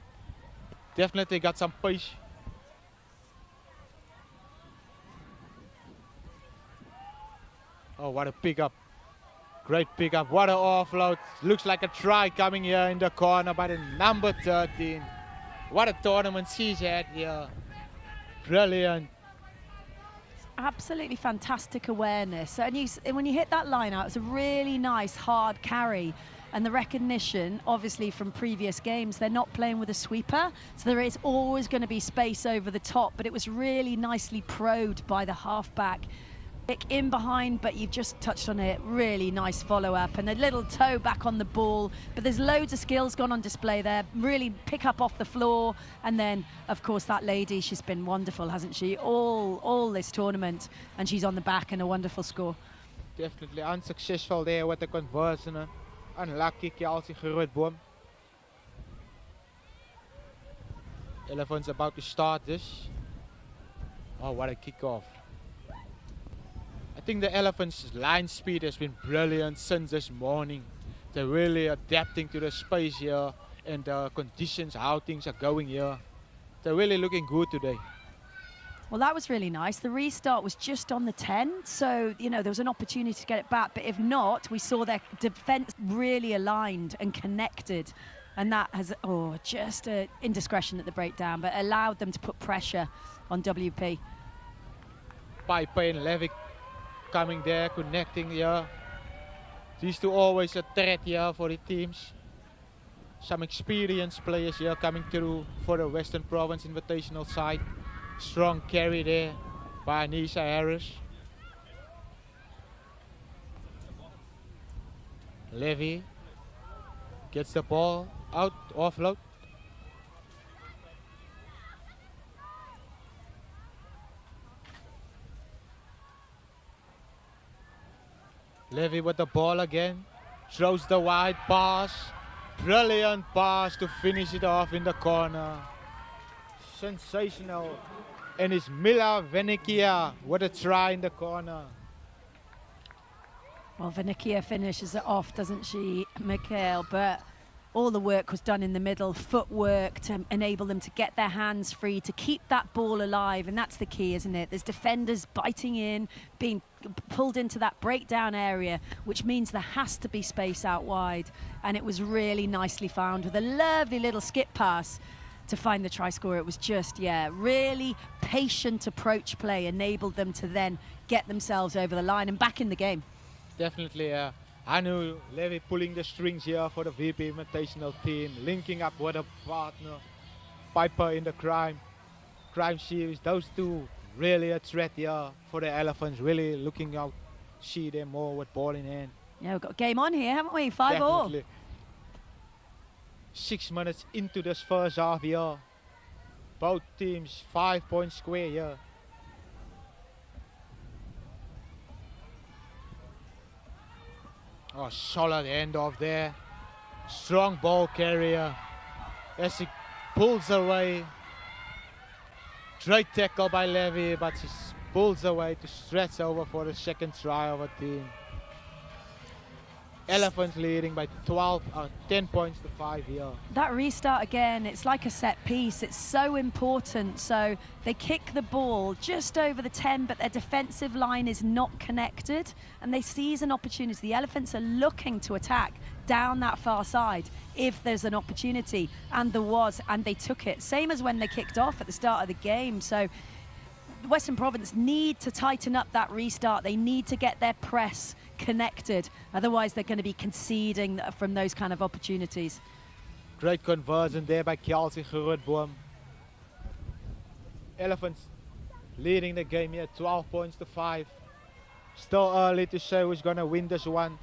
Definitely got some pace. Oh, what a pickup. Great pickup. What an offload. Looks like a try coming here in the corner by the number 13. What a tournament she's had here. Brilliant. Absolutely fantastic awareness. And when you hit that line out, it's a really nice hard carry. And the recognition, obviously from previous games, they're not playing with a sweeper. So there is always going to be space over the top. But it was really nicely probed by the halfback. In behind, but you've just touched on it. Really nice follow-up and a little toe back on the ball. But there's loads of skills gone on display there. Really pick up off the floor. And then, of course, that lady, she's been wonderful, hasn't she? All this tournament. And she's on the back and a wonderful score. Definitely unsuccessful there with the conversion. Unlucky, Kelsey Grootboom. Elephants about to start this. Oh, what a kickoff. I think the Elephants' line speed has been brilliant since this morning. They're really adapting to the space here and the conditions, how things are going here. They're really looking good today. Well, that was really nice. The restart was just on the 10, so, you know, there was an opportunity to get it back. But if not, we saw their defence really aligned and connected. And that has, just an indiscretion at the breakdown, but allowed them to put pressure on WP. Piper and Levy coming there, connecting here. These two always a threat here for the teams. Some experienced players here coming through for the Western Province Invitational side. Strong carry there by Anisha Harris. Levy gets the ball out, offload. Levy with the ball again, throws the wide pass, brilliant pass to finish it off in the corner. Sensational. And it's Mila Venikia with a try in the corner. Well, Vanikia finishes it off, doesn't she, Mikhail? But all the work was done in the middle, footwork to enable them to get their hands free, to keep that ball alive, and that's the key, isn't it? There's defenders biting in, being pulled into that breakdown area, which means there has to be space out wide, and it was really nicely found with a lovely little skip pass to find the try scorer. It was just, yeah, really patient approach play enabled them to then get themselves over the line and back in the game. Definitely, Anu Levy pulling the strings here for the VP Invitational team, linking up with a partner, Piper in the crime series. Those two really a threat here for the Elephants, really looking out, see them more with ball in hand. Yeah, we've got a game on here, haven't we? 5-all. Definitely. 6 minutes into this first half here. Both teams 5 points square here. Oh, solid end off there. Strong ball carrier as he pulls away. Great tackle by Levy, but he pulls away to stretch over for the second try of a team. Elephants leading by 10 points to 5 here. That restart again, it's like a set piece. It's so important. So they kick the ball just over the 10, but their defensive line is not connected, and they seize an opportunity. The Elephants are looking to attack down that far side if there's an opportunity, and there was, and they took it. Same as when they kicked off at the start of the game. So Western Province need to tighten up that restart. They need to get their press connected, otherwise they're going to be conceding from those kind of opportunities. Great conversion there by Kelsey Gerutboom. Elephants leading the game here, 12 points to 5. Still early to say who's going to win this one.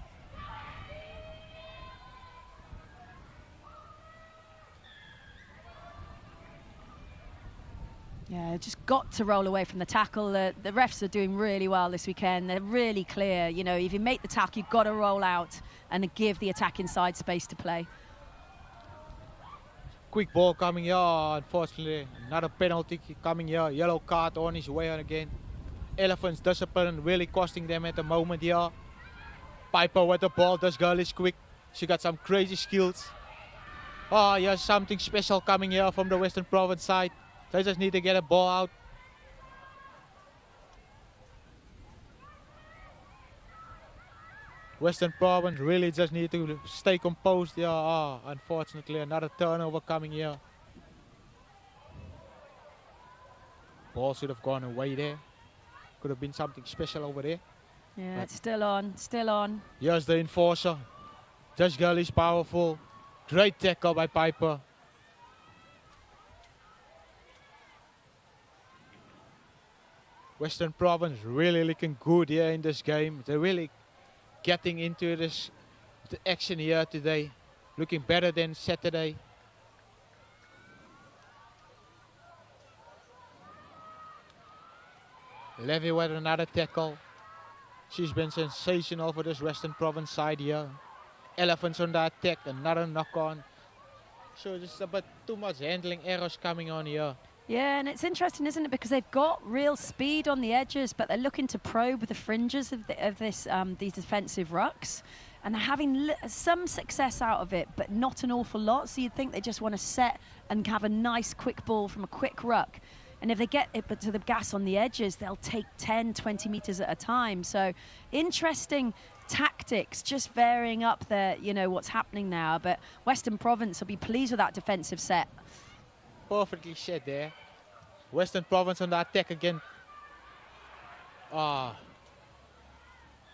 Yeah, just got to roll away from the tackle. The refs are doing really well this weekend. They're really clear. You know, if you make the tackle, you've got to roll out and give the attack inside space to play. Quick ball coming here, unfortunately. Another penalty coming here. Yellow card on his way again. Elephants discipline really costing them at the moment here. Piper with the ball. This girl is quick. She got some crazy skills. Oh, here's something special coming here from the Western Province side. They just need to get a ball out. Western Province really just need to stay composed here. Oh, unfortunately, another turnover coming here. Ball should have gone away there. Could have been something special over there. Yeah, but it's still on, still on. Here's the enforcer. This girl is powerful. Great tackle by Piper. Western Province really looking good here in this game. They're really getting into the action here today. Looking better than Saturday. Levy with another tackle. She's been sensational for this Western Province side here. Elephants on the attack, another knock on. So just a bit too much handling errors coming on here. Yeah, and it's interesting, isn't it? Because they've got real speed on the edges, but they're looking to probe the fringes of these defensive rucks, and they're having some success out of it, but not an awful lot. So you'd think they just want to set and have a nice quick ball from a quick ruck. And if they get it to the gas on the edges, they'll take 10, 20 meters at a time. So interesting tactics, just varying up there, you know, what's happening now. But Western Province will be pleased with that defensive set. Perfectly set there. Western Province on the attack again.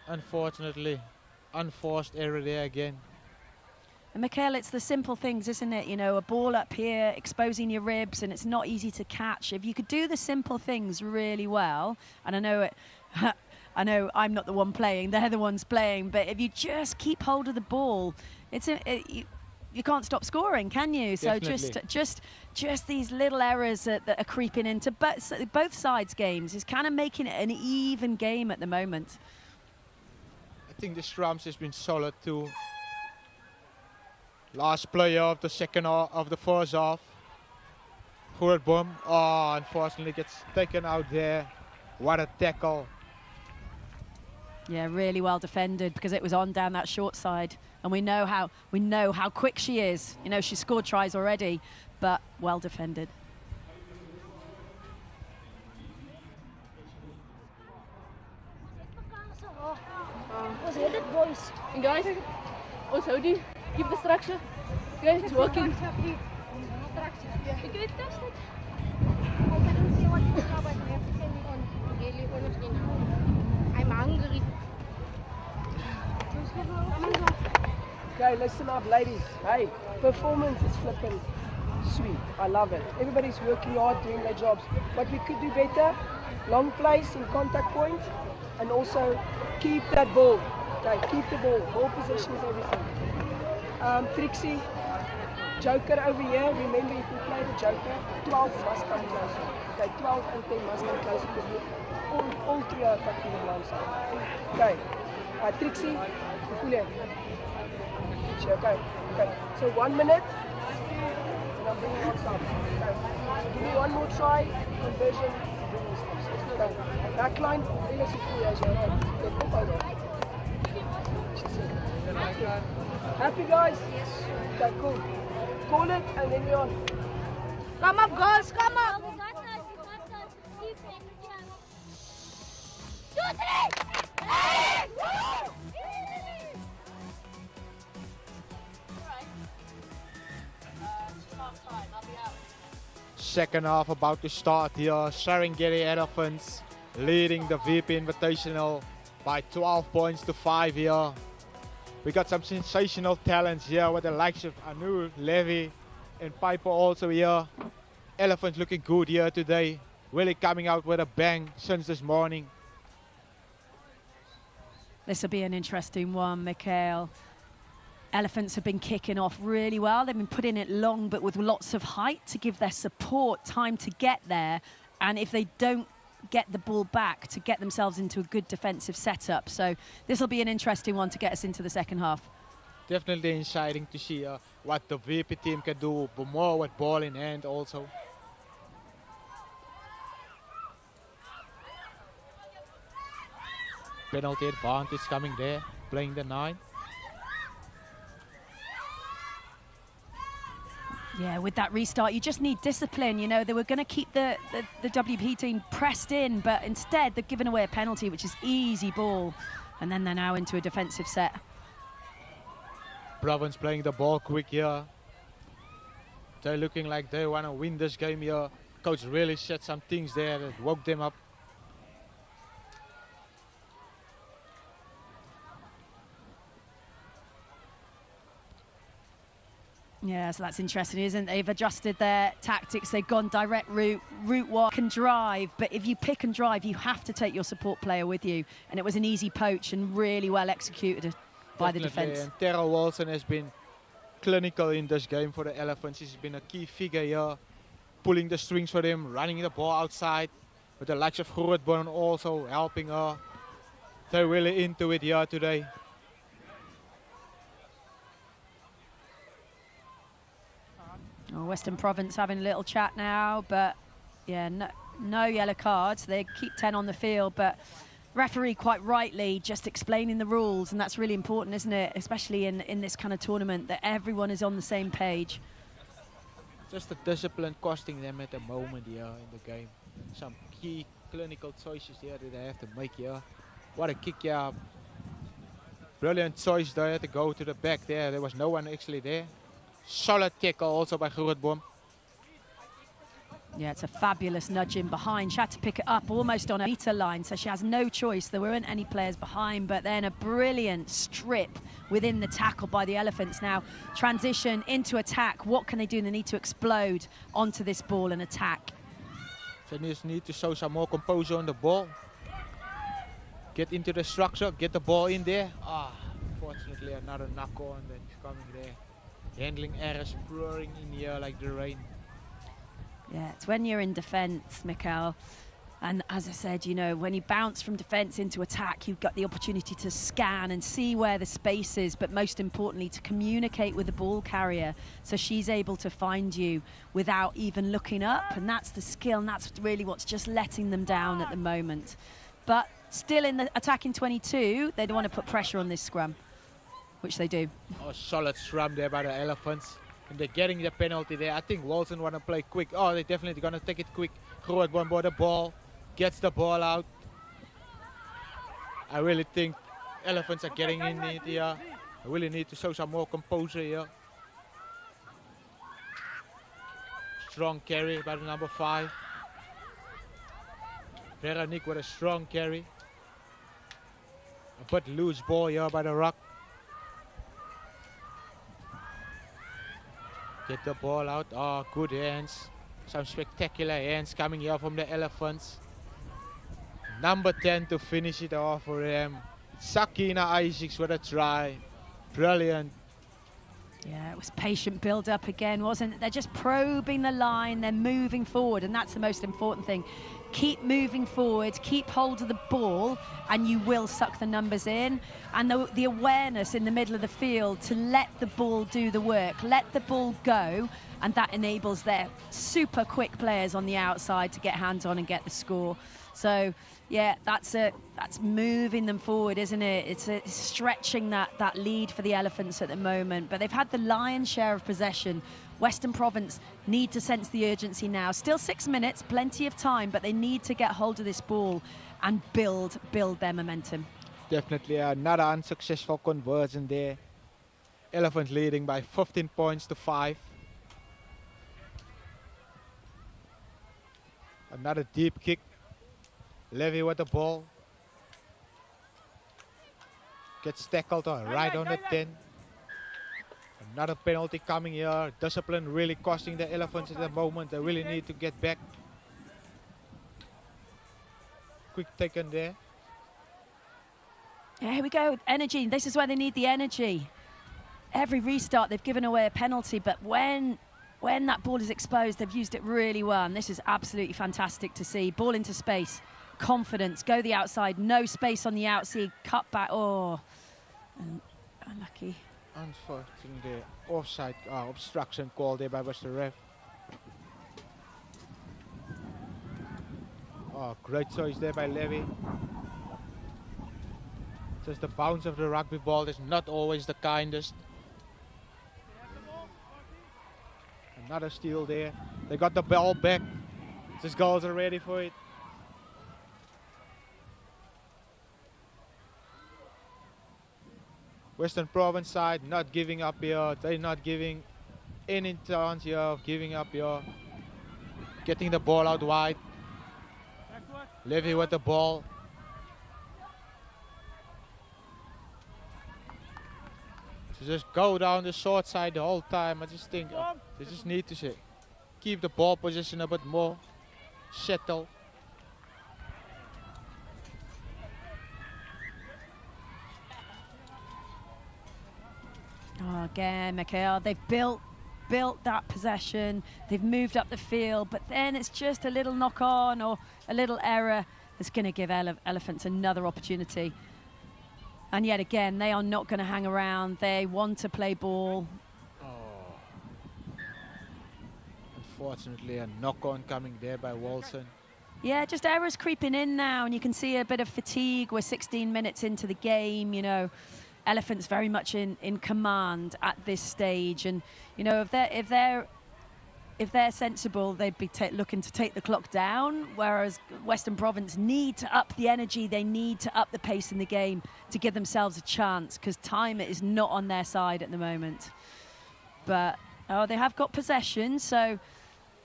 Unfortunately, unforced error there again. And Mikhail, it's the simple things, isn't it? You know, a ball up here, exposing your ribs, and it's not easy to catch. If you could do the simple things really well, and I know it, I know I'm not the one playing, they're the ones playing, but if you just keep hold of the ball, you can't stop scoring, can you? Definitely. So just these little errors that are creeping into both sides' games is kind of making it an even game at the moment. I think the scrums has been solid too. Last player of the second half, of the first half. Grootboom, unfortunately gets taken out there. What a tackle. Yeah, really well defended because it was on down that short side, and we know how quick she is. You know, she scored tries already, but well defended. Was headed, boys. And guys, also do keep the structure. Guys, it's working. Okay, test it. I'm hungry. Okay, listen up, ladies. Hey, performance is flipping sweet. I love it. Everybody's working hard, doing their jobs. What we could do better, long plays in contact point, and also keep that ball. Okay, keep the ball. Ball possession is everything. Trixie, Joker over here. Remember, if we play the Joker, 12 must come closer. Okay, 12 and 10 must come closer because all three are attacking the long side. Okay, Trixie, Fulia. Okay, okay. So 1 minute, and I'm bringing on subs. Okay. So give me one more try, conversion, bringing subs. Okay. Backline, let's see Fulia as well. Okay, pop over. Happy guys? Yes. Okay, cool. Call it and then we're on. Come up, girls, come up. 2, 3. Hey! Woo! Second half about to start here. Serengeti Elephants leading the VP Invitational by 12 points to 5 here. We got some sensational talents here with the likes of Anu, Levy and Piper also here. Elephants looking good here today. Really coming out with a bang since this morning. This will be an interesting one, Mikhail. Elephants have been kicking off really well. They've been putting it long, but with lots of height to give their support time to get there. And if they don't get the ball back, to get themselves into a good defensive setup. So this will be an interesting one to get us into the second half. Definitely exciting to see what the VP team can do, but more with ball in hand also. Penalty advantage coming there, playing the 9. Yeah, with that restart, you just need discipline. You know, they were going to keep the WP team pressed in, but instead they've given away a penalty, which is easy ball. And then they're now into a defensive set. Province playing the ball quick here. They're looking like they want to win this game here. Coach really said some things there that woke them up. Yeah, so that's interesting, isn't it? They've adjusted their tactics. They've gone direct route walk and drive. But if you pick and drive, you have to take your support player with you. And it was an easy poach and really well executed by the defence. And Terrell Wilson has been clinical in this game for the Elephants. He's been a key figure here, pulling the strings for them, running the ball outside. With the likes of Grootboom also helping her. They're really into it here today. Oh, Western Province having a little chat now, but yeah, no yellow cards. They keep 10 on the field, but referee quite rightly just explaining the rules, and that's really important, isn't it? Especially in this kind of tournament, that everyone is on the same page. Just the discipline costing them at the moment here in the game. Some key clinical choices here that they have to make here. What a kick here. Brilliant choice there to go to the back there. There was no one actually there. Solid tackle also by Grootboom. Yeah, it's a fabulous nudge in behind. She had to pick it up almost on a meter line, so she has no choice. There weren't any players behind, but then a brilliant strip within the tackle by the Elephants. Now, transition into attack. What can they do? They need to explode onto this ball and attack. They just need to show some more composure on the ball. Get into the structure, get the ball in there. Unfortunately, another knock-on that is coming there. Handling errors pouring in here like the rain. Yeah, it's when you're in defence, Mikkel. And as I said, you know, when you bounce from defence into attack, you've got the opportunity to scan and see where the space is, but most importantly, to communicate with the ball carrier. So she's able to find you without even looking up. And that's the skill, and that's really what's just letting them down at the moment. But still in the attacking 22, they don't want to put pressure on this scrum, which they do. Oh, solid scrum there by the Elephants. And they're getting the penalty there. I think Walton want to play quick. Oh, they're definitely going to take it quick. Groot one by the ball. Gets the ball out. I really think Elephants are getting in it here. I really need to show some more composure here. Strong carry by the number 5. Veronique with a strong carry. A bit loose ball here by the Ruck. Get the ball out. Oh, good hands. Some spectacular hands coming here from the Elephants. Number 10 to finish it off for them. Sakina Isaacs with a try. Brilliant. Yeah, it was patient build-up again, wasn't it? They're just probing the line, they're moving forward, and that's the most important thing. Keep moving forward, keep hold of the ball, and you will suck the numbers in. And the awareness in the middle of the field to let the ball do the work, let the ball go, and that enables their super quick players on the outside to get hands on and get the score. So, yeah, that's moving them forward, isn't it? It's stretching that lead for the Elephants at the moment. But they've had the lion's share of possession. Western Province need to sense the urgency now. Still 6 minutes, plenty of time, but they need to get hold of this ball and build their momentum. Definitely another unsuccessful conversion there. Elephants leading by 15 points to 5. Another deep kick. Levy with the ball. Gets tackled right on the 10. Another penalty coming here. Discipline really costing the Elephants at the moment. They really need to get back. Quick taken there. Yeah, here we go. Energy. This is where they need the energy. Every restart they've given away a penalty, but when that ball is exposed, they've used it really well. And this is absolutely fantastic to see. Ball into space. Confidence, go the outside, no space on the outside, cut back. Oh, unlucky. Unfortunately, offside obstruction call there by the ref. Oh, great choice there by Levy. Just the bounce of the rugby ball is not always the kindest. Another steal there. They got the ball back. These girls are ready for it. Western Province side not giving up here. They're not giving any chance here of giving up here. Getting the ball out wide. Levy with the ball. To just go down the short side the whole time. I just think they just need to keep the ball position a bit more. Settle. Oh, again, Mikhail, they've built that possession, they've moved up the field, but then it's just a little knock-on or a little error that's going to give Elephants another opportunity. And yet again, they are not going to hang around. They want to play ball. Oh. Unfortunately, a knock-on coming there by Walson. Yeah, just errors creeping in now, and you can see a bit of fatigue. We're 16 minutes into the game, you know. Elephants very much in command at this stage, and you know if they're sensible, they'd be looking to take the clock down. Whereas Western Province need to up the energy, they need to up the pace in the game to give themselves a chance, because time is not on their side at the moment. But they have got possession, so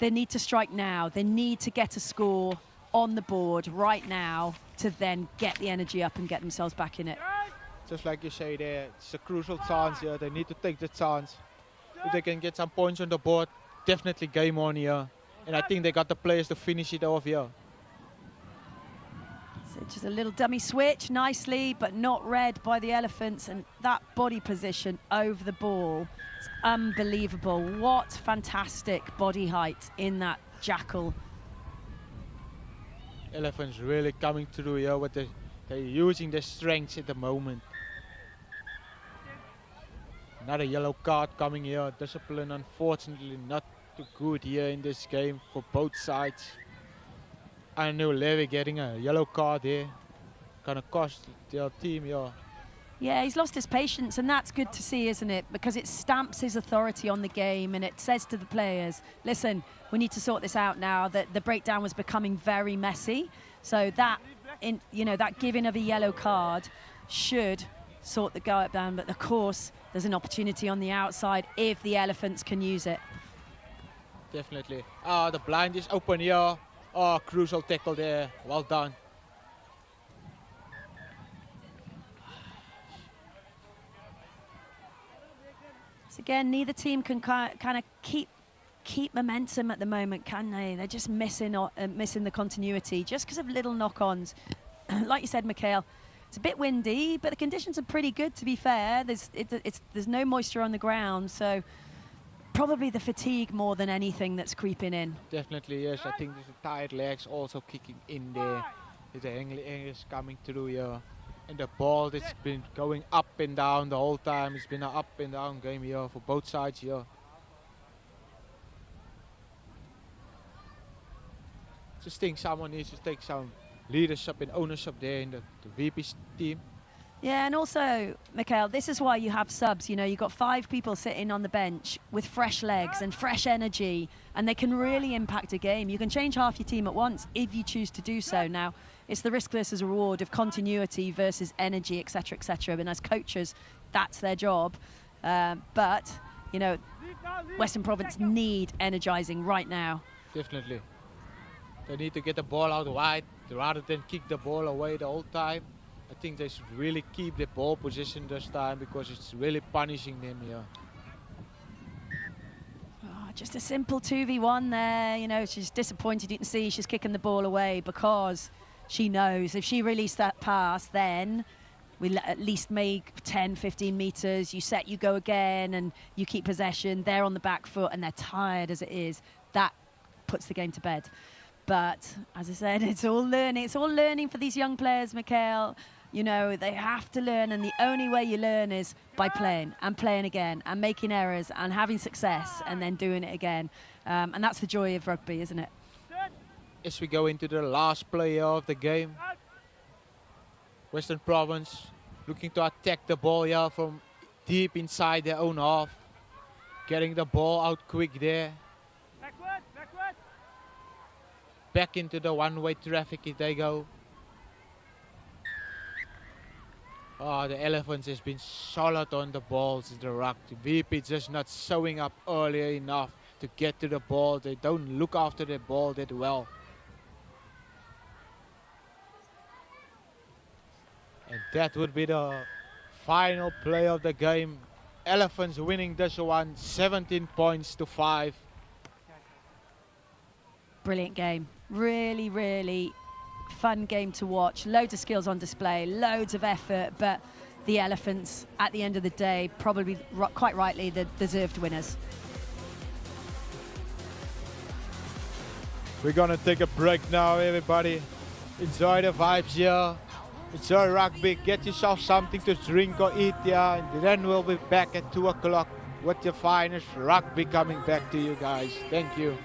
they need to strike now. They need to get a score on the board right now to then get the energy up and get themselves back in it. Just like you say there, it's a crucial chance here. They need to take the chance. If they can get some points on the board, definitely game on here. And I think they got the players to finish it off here. So just a little dummy switch nicely, but not read by the Elephants. And that body position over the ball is unbelievable. What fantastic body height in that jackal. Elephants really coming through here with they're using their strengths at the moment. Another yellow card coming here. Discipline unfortunately not too good here in this game for both sides. I know Levy getting a yellow card here. Gonna cost their team here. Yeah, he's lost his patience, and that's good to see, isn't it? Because it stamps his authority on the game, and it says to the players, listen, we need to sort this out now. That the breakdown was becoming very messy. So that, that giving of a yellow card should sort the go down. But of course, there's an opportunity on the outside if the Elephants can use it. Definitely. Ah, the blind is open here. Oh, crucial tackle there. Well done. So again, neither team can kind of keep momentum at the moment, can they? They're just missing the continuity just because of little knock-ons. Like you said, Mikhail, it's a bit windy, but the conditions are pretty good, to be fair. There's no moisture on the ground, so probably the fatigue more than anything that's creeping in. Definitely, yes. I think there's the tired legs also kicking in there. The English coming through here. And the ball that's been going up and down the whole time. It's been an up and down game here for both sides here. Just think someone needs to take some leadership and ownership there in the VP's team. Yeah, and also, Mikhail, this is why you have subs. You've got 5 people sitting on the bench with fresh legs and fresh energy, and they can really impact a game. You can change half your team at once if you choose to do so. Now, it's the risk versus reward of continuity versus energy, etc., etc. And as coaches, that's their job. But, Western Province need energizing right now. Definitely. They need to get the ball out wide rather than kick the ball away the whole time. I think they should really keep the ball position this time because it's really punishing them here. Oh, just a simple 2v1 there. She's disappointed. You can see she's kicking the ball away because she knows if she released that pass, then we at least make 10, 15 meters. You set, you go again, and you keep possession. They're on the back foot, and they're tired as it is. That puts the game to bed. But as I said, it's all learning. It's all learning for these young players, Mikhail. They have to learn, and the only way you learn is by playing and playing again and making errors and having success and then doing it again. And that's the joy of rugby, isn't it? As we go into the last play of the game, Western Province looking to attack the ball here from deep inside their own half. Getting the ball out quick there. Back into the one-way traffic if they go. Oh, the Elephants has been solid on the balls in the ruck. The VP just not showing up earlier enough to get to the ball. They don't look after the ball that well. And that would be the final play of the game. Elephants winning this one, 17 points to 5. Brilliant game. Really, really fun game to watch. Loads of skills on display, loads of effort, but the Elephants, at the end of the day, probably quite rightly the deserved winners. We're gonna take a break now, everybody. Enjoy the vibes here. Enjoy rugby. Get yourself something to drink or eat here, and then we'll be back at 2 o'clock with the finest rugby coming back to you guys. Thank you.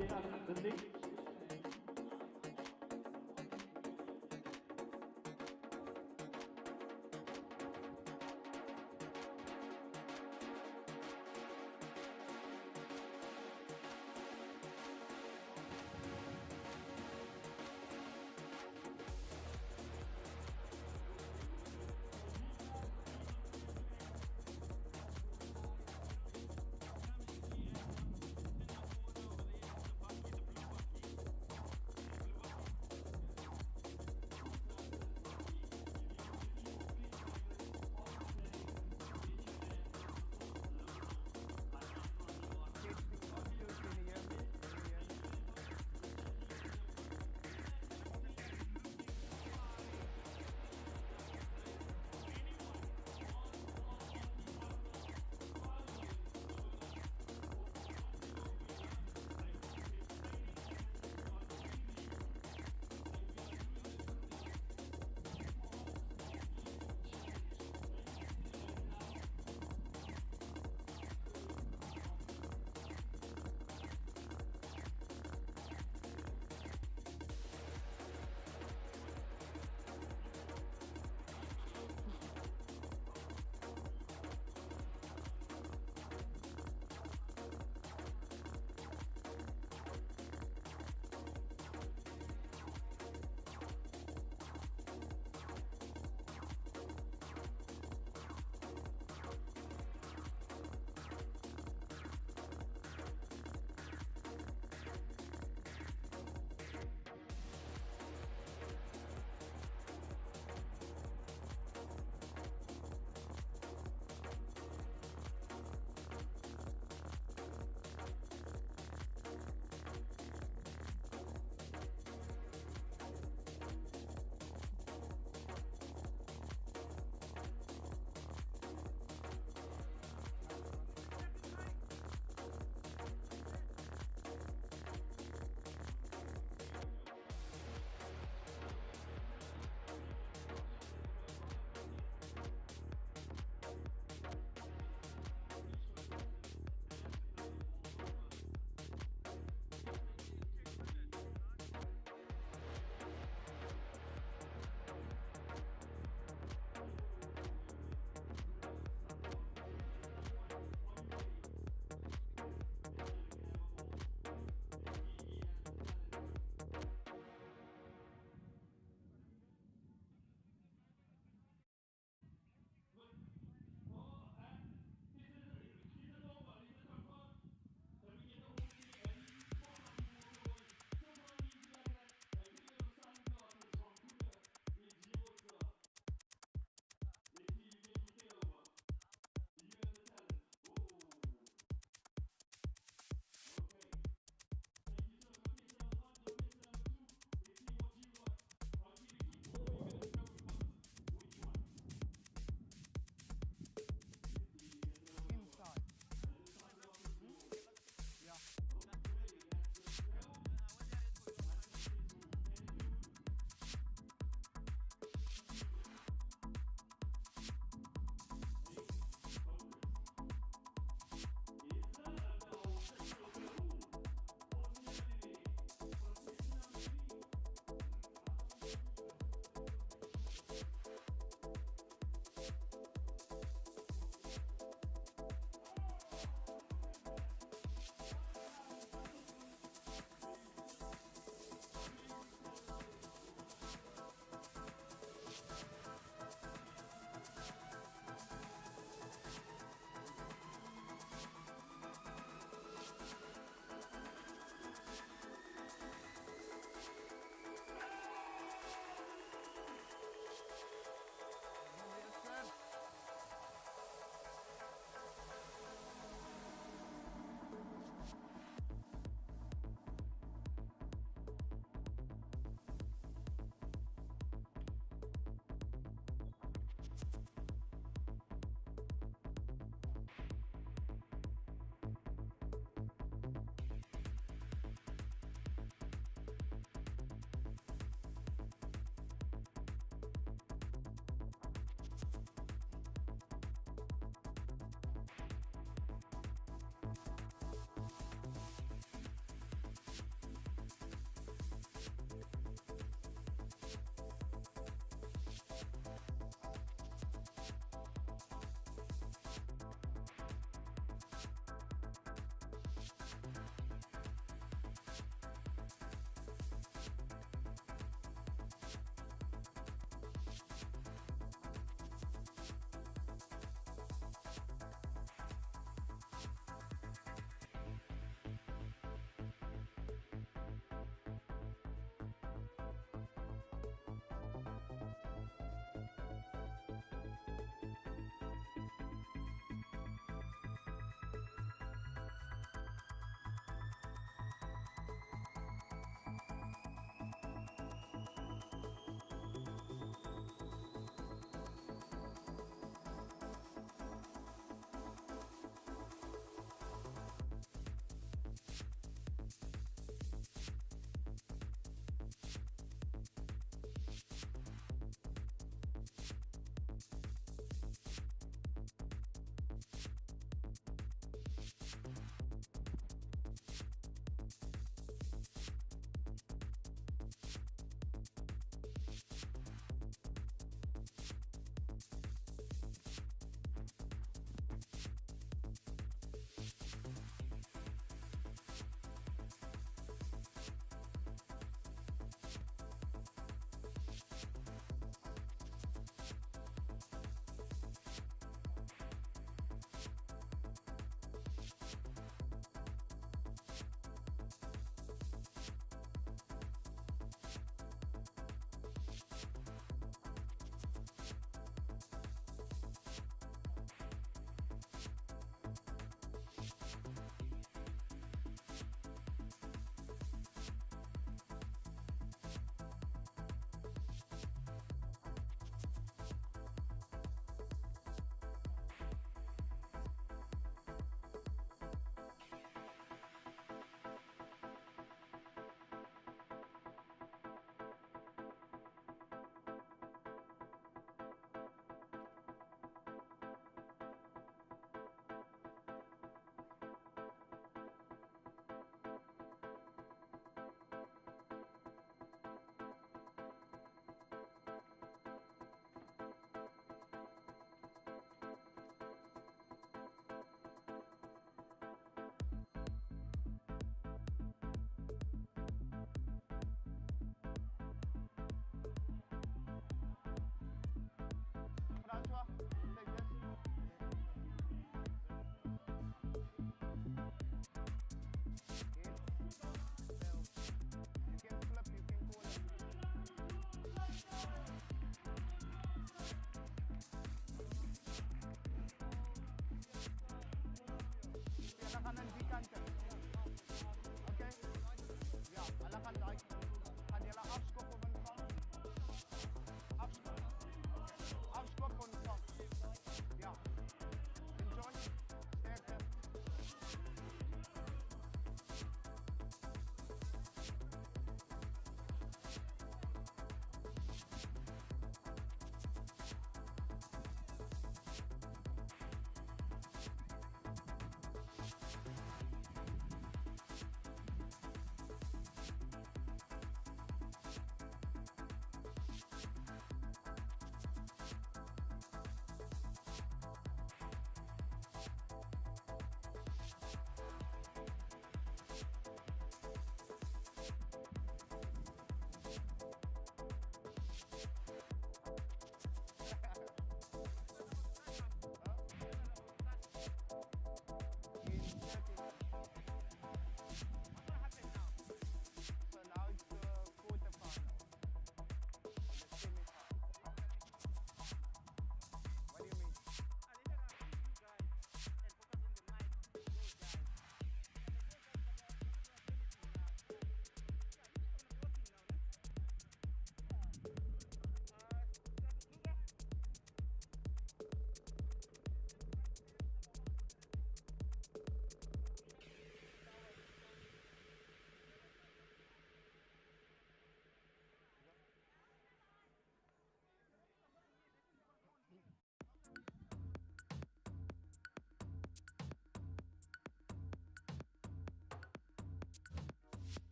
they are the next.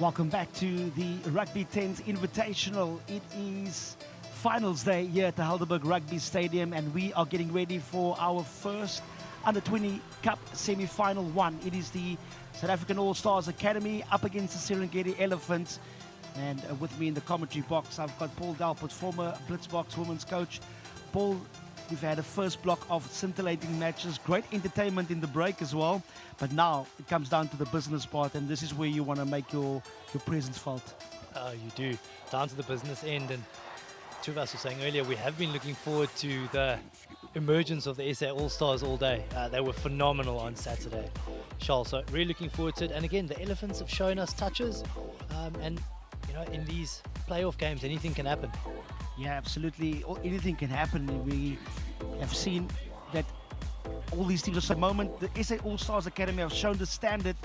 Welcome back to the Rugby 10s Invitational. It is finals day here at the Helderberg Rugby Stadium, and we are getting ready for our first Under-20 Cup semi-final one. It is the South African All-Stars Academy up against the Serengeti Elephants. And with me in the commentary box, I've got Paul Dalpert, former Blitzbox women's coach. Paul, we've had a first block of scintillating matches, great entertainment in the break as well. But now it comes down to the business part, and this is where you want to make your presence felt. You do, down to the business end. And two of us were saying earlier, we have been looking forward to the emergence of the SA All-Stars all day. They were phenomenal on Saturday, Charles. So really looking forward to it. And again, the Elephants have shown us touches. And, you know, in these playoff games, anything can happen. Yeah, absolutely. Anything can happen. We have seen that all these teams at the moment, the SA All-Stars Academy have shown the standard.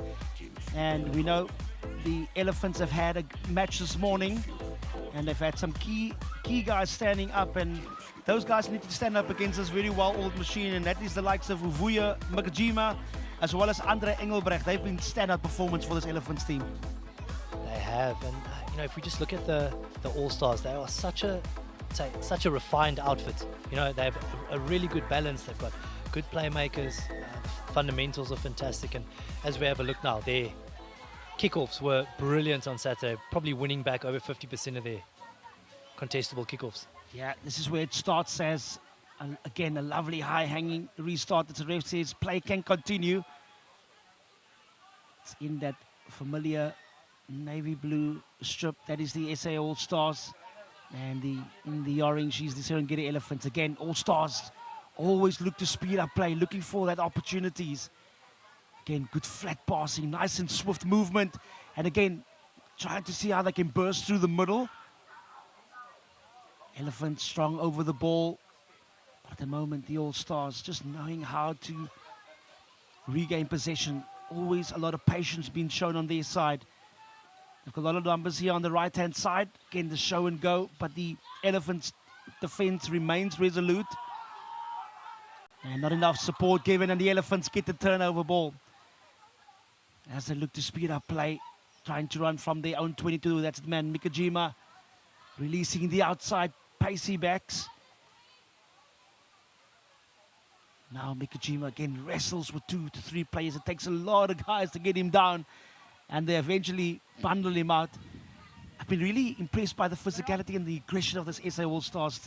And we know the Elephants have had a match this morning, and they've had some key guys standing up, and those guys need to stand up against this very well-oiled machine, and that is the likes of Uvuya Makajima as well as Andre Engelbrecht. They've been standout performance for this Elephants team. They have, and you know, if we just look at the All-Stars, they are such a refined outfit. You know, they have a really good balance. They've got good playmakers, fundamentals are fantastic, and as we have a look now, their kickoffs were brilliant on Saturday, probably winning back over 50% of their contestable kickoffs. Yeah, this is where it starts as, again, a lovely high-hanging restart. The ref says play can continue. It's in that familiar navy blue strip. That is the SA All-Stars. And in the orange is the Serengeti Elephants. Again, All-Stars always look to speed up play, looking for that opportunities. Again, good flat passing, nice and swift movement. And again, trying to see how they can burst through the middle. Elephants strong over the ball. But at the moment, the All-Stars just knowing how to regain possession. Always a lot of patience being shown on their side. They've got a lot of numbers here on the right-hand side. Again, the show and go, but the Elephants' defense remains resolute. And not enough support given, and the Elephants get the turnover ball. As they look to speed up play, trying to run from their own 22. That's the man, Mikajima, releasing the outside pacey backs. Now Mikajima again wrestles with 2 to 3 players. It takes a lot of guys to get him down, and they eventually bundle him out. I've been really impressed by the physicality and the aggression of this SA All-Stars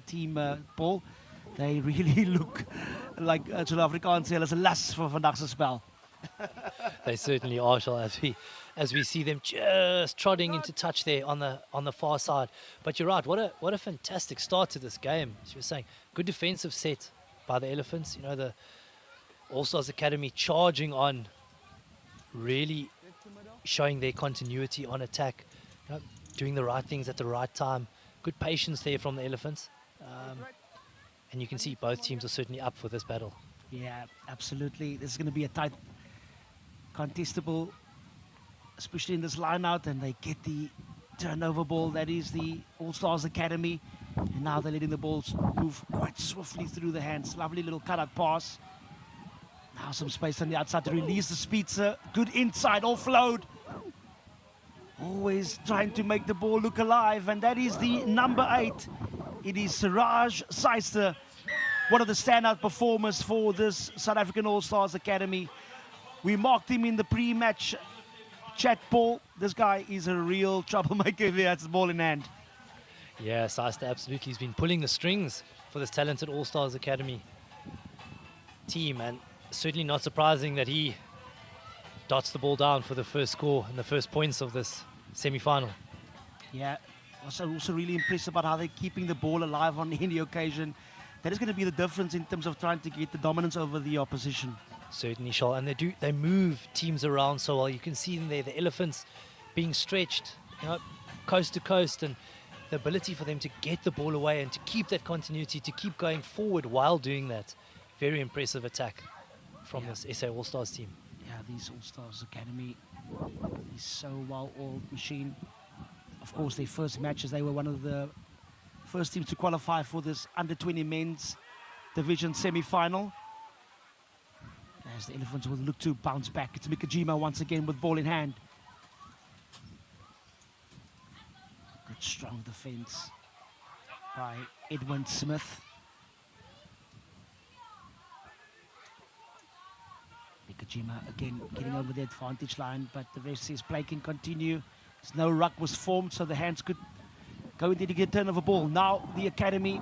team, Paul. They really look like Suid-Afrikaans sê as 'n las vir vandag se spel. They certainly are, as we see them just trotting into touch there on the far side. But you're right, what a fantastic start to this game. As you were saying, good defensive set by the Elephants. You know, the All-Stars Academy charging on, really showing their continuity on attack, you know, doing the right things at the right time. Good patience there from the Elephants. And you can see both teams are certainly up for this battle. Yeah, absolutely. This is going to be a tight, contestable, especially in this line-out, and they get the turnover ball. That is the All-Stars Academy. And now they're letting the balls move quite swiftly through the hands. Lovely little cut-out pass. Now some space on the outside to release the Spitzer. Good inside offload. Always trying to make the ball look alive, and that is the number 8. It is Siraj Seister, one of the standout performers for this South African All-Stars Academy. We marked him in the pre-match chat, Paul. This guy is a real troublemaker if he has the ball in hand. Yeah, Seister absolutely. He's been pulling the strings for this talented All-Stars Academy team, and certainly not surprising that he dots the ball down for the first score and the first points of this semi-final. Yeah. Also really impressed about how they're keeping the ball alive on any occasion. That is going to be the difference in terms of trying to get the dominance over the opposition. Certainly, Charles, and they move teams around so well. You can see them there, the Elephants being stretched, you know, coast to coast, and the ability for them to get the ball away and to keep that continuity, to keep going forward while doing that. Very impressive attack from this SA All-Stars team. Yeah, these All-Stars Academy is so well-oiled machine. Of course, their first matches, they were one of the first teams to qualify for this Under-20 Men's Division semi-final. As the Elephants will look to bounce back. It's Mikajima once again with ball in hand. Strong defense by Edwin Smith. Nikajima again getting over the advantage line, but the ref says play can continue. There's no ruck was formed, so the hands could go into the turn of a ball. Now the academy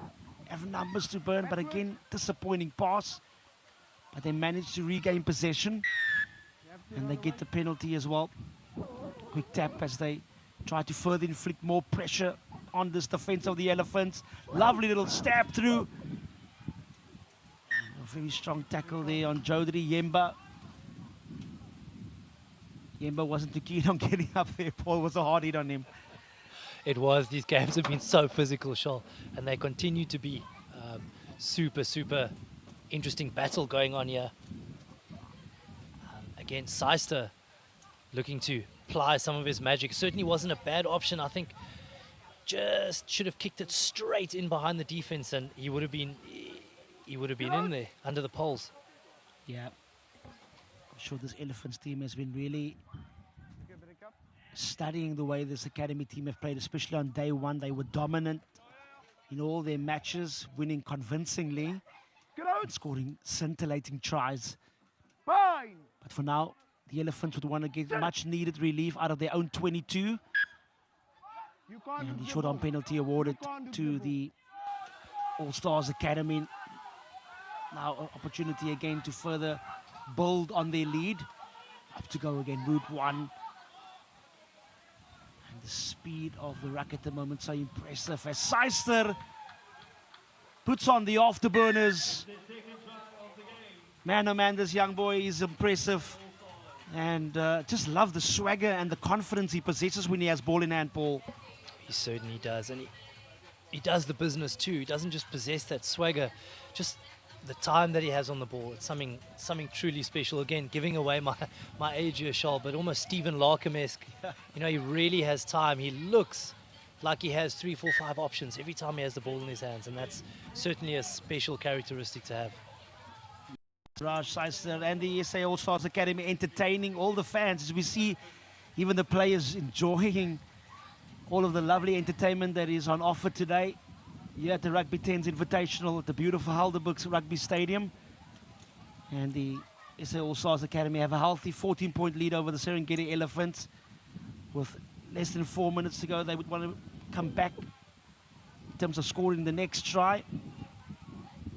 have numbers to burn, but again, disappointing pass. But they managed to regain possession, and they get the penalty as well. Quick tap as they try to further inflict more pressure on this defense of the Elephants. Lovely little stab through. A very strong tackle there on Jodri Yemba. Yemba wasn't too keen on getting up there. Paul was a hard hit on him. It was. These games have been so physical, Shaw, and they continue to be. Super interesting battle going on here. Again, Seister looking to apply some of his magic. Certainly wasn't a bad option. I think just should have kicked it straight in behind the defense, and he would have been in there under the poles. Yeah, I'm sure this Elephants team has been really studying the way this academy team have played, especially on day one. They were dominant in all their matches, winning convincingly and scoring scintillating tries. But for now, the Elephants would want to get much needed relief out of their own 22. And the short-on penalty awarded to the All-Stars Academy. Now an opportunity again to further build on their lead. Up to go again, route one. And the speed of the ruck at the moment so impressive as Seister puts on the afterburners. Man, oh man, this young boy is impressive. And just love the swagger and the confidence he possesses when he has ball in hand, Paul. He certainly does, and he does the business too. He doesn't just possess that swagger, just the time that he has on the ball. It's something truly special. Again, giving away my age here, Charles, but almost Stephen Larkham-esque. You know, he really has time. He looks like he has 3, 4, 5 options every time he has the ball in his hands, and that's certainly a special characteristic to have. Raj Seister and the SA All-Stars Academy entertaining all the fans, as we see even the players enjoying all of the lovely entertainment that is on offer today here at the Rugby 10's Invitational at the beautiful Helderberg Rugby Stadium. And the SA All-Stars Academy have a healthy 14-point lead over the Serengeti Elephants. With less than 4 minutes to go, they would want to come back in terms of scoring the next try.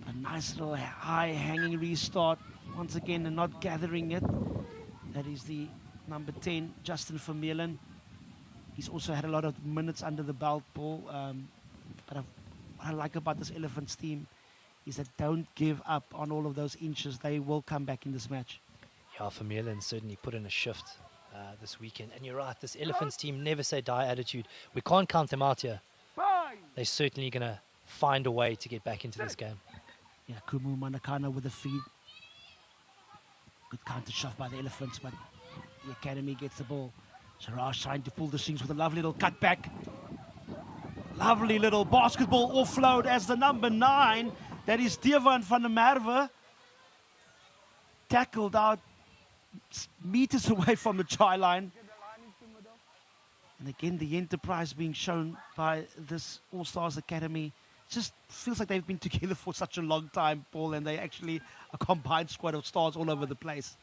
A nice little high-hanging restart. Once again, and not gathering it. That is the number 10, Justin Vermeulen. He's also had a lot of minutes under the belt, Paul. But what I like about this Elephants team is that don't give up on all of those inches. They will come back in this match. Yeah, Vermeulen certainly put in a shift this weekend. And you're right, this Elephants team never say die attitude. We can't count them out here. They're certainly going to find a way to get back into this game. Yeah, Kumu Manakana with the feed. Good counter shot by the Elephants, but the Academy gets the ball. Siraj trying to pull the strings with a lovely little cutback. Lovely little basketball offload as the number 9, that is Devan van der Merwe, tackled out meters away from the try line. And again, the enterprise being shown by this All-Stars Academy. Just feels like they've been together for such a long time, Paul, and they actually a combined squad of stars all over the place.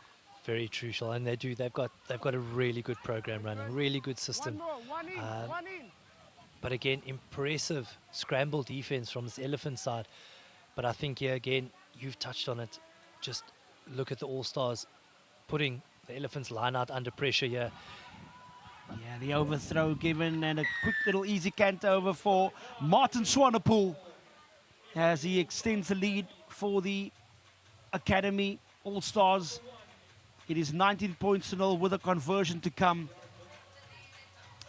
Very true, Shal, and they do. They've got a really good program running, really good system. But again, impressive scramble defense from this Elephant side. But I think here again, you've touched on it. Just look at the All-Stars putting the Elephants line out under pressure here. Yeah, the overthrow given and a quick little easy canter over for Martin Swanepoel as he extends the lead for the Academy All-Stars. It is 19 points to 0 with a conversion to come.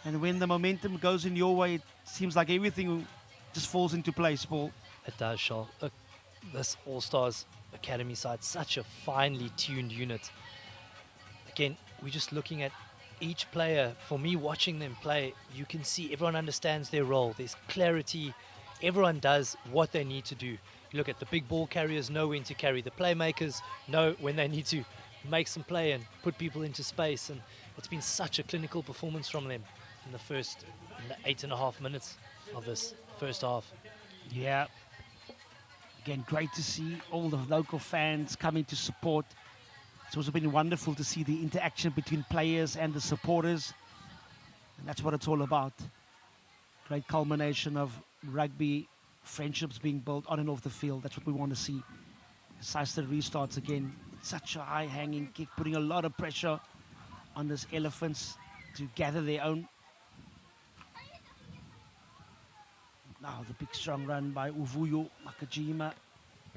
And when the momentum goes in your way, it seems like everything just falls into place, Paul. It does, Charles. Look, this All-Stars Academy side, such a finely tuned unit. Again, we're just looking at each player. For me, watching them play, you can see everyone understands their role. There's clarity. Everyone does what they need to do. You look at the big ball carriers, know when to carry. The playmakers know when they need to make some play and put people into space. And it's been such a clinical performance from them. in the 8.5 minutes of this first half. Yeah. Again, great to see all the local fans coming to support. It's also been wonderful to see the interaction between players and the supporters. And that's what it's all about. Great culmination of rugby, friendships being built on and off the field. That's what we want to see. Seister restarts again. Such a high-hanging kick, putting a lot of pressure on this Elephants to gather their own. Now the big strong run by Uvuyo Makajima.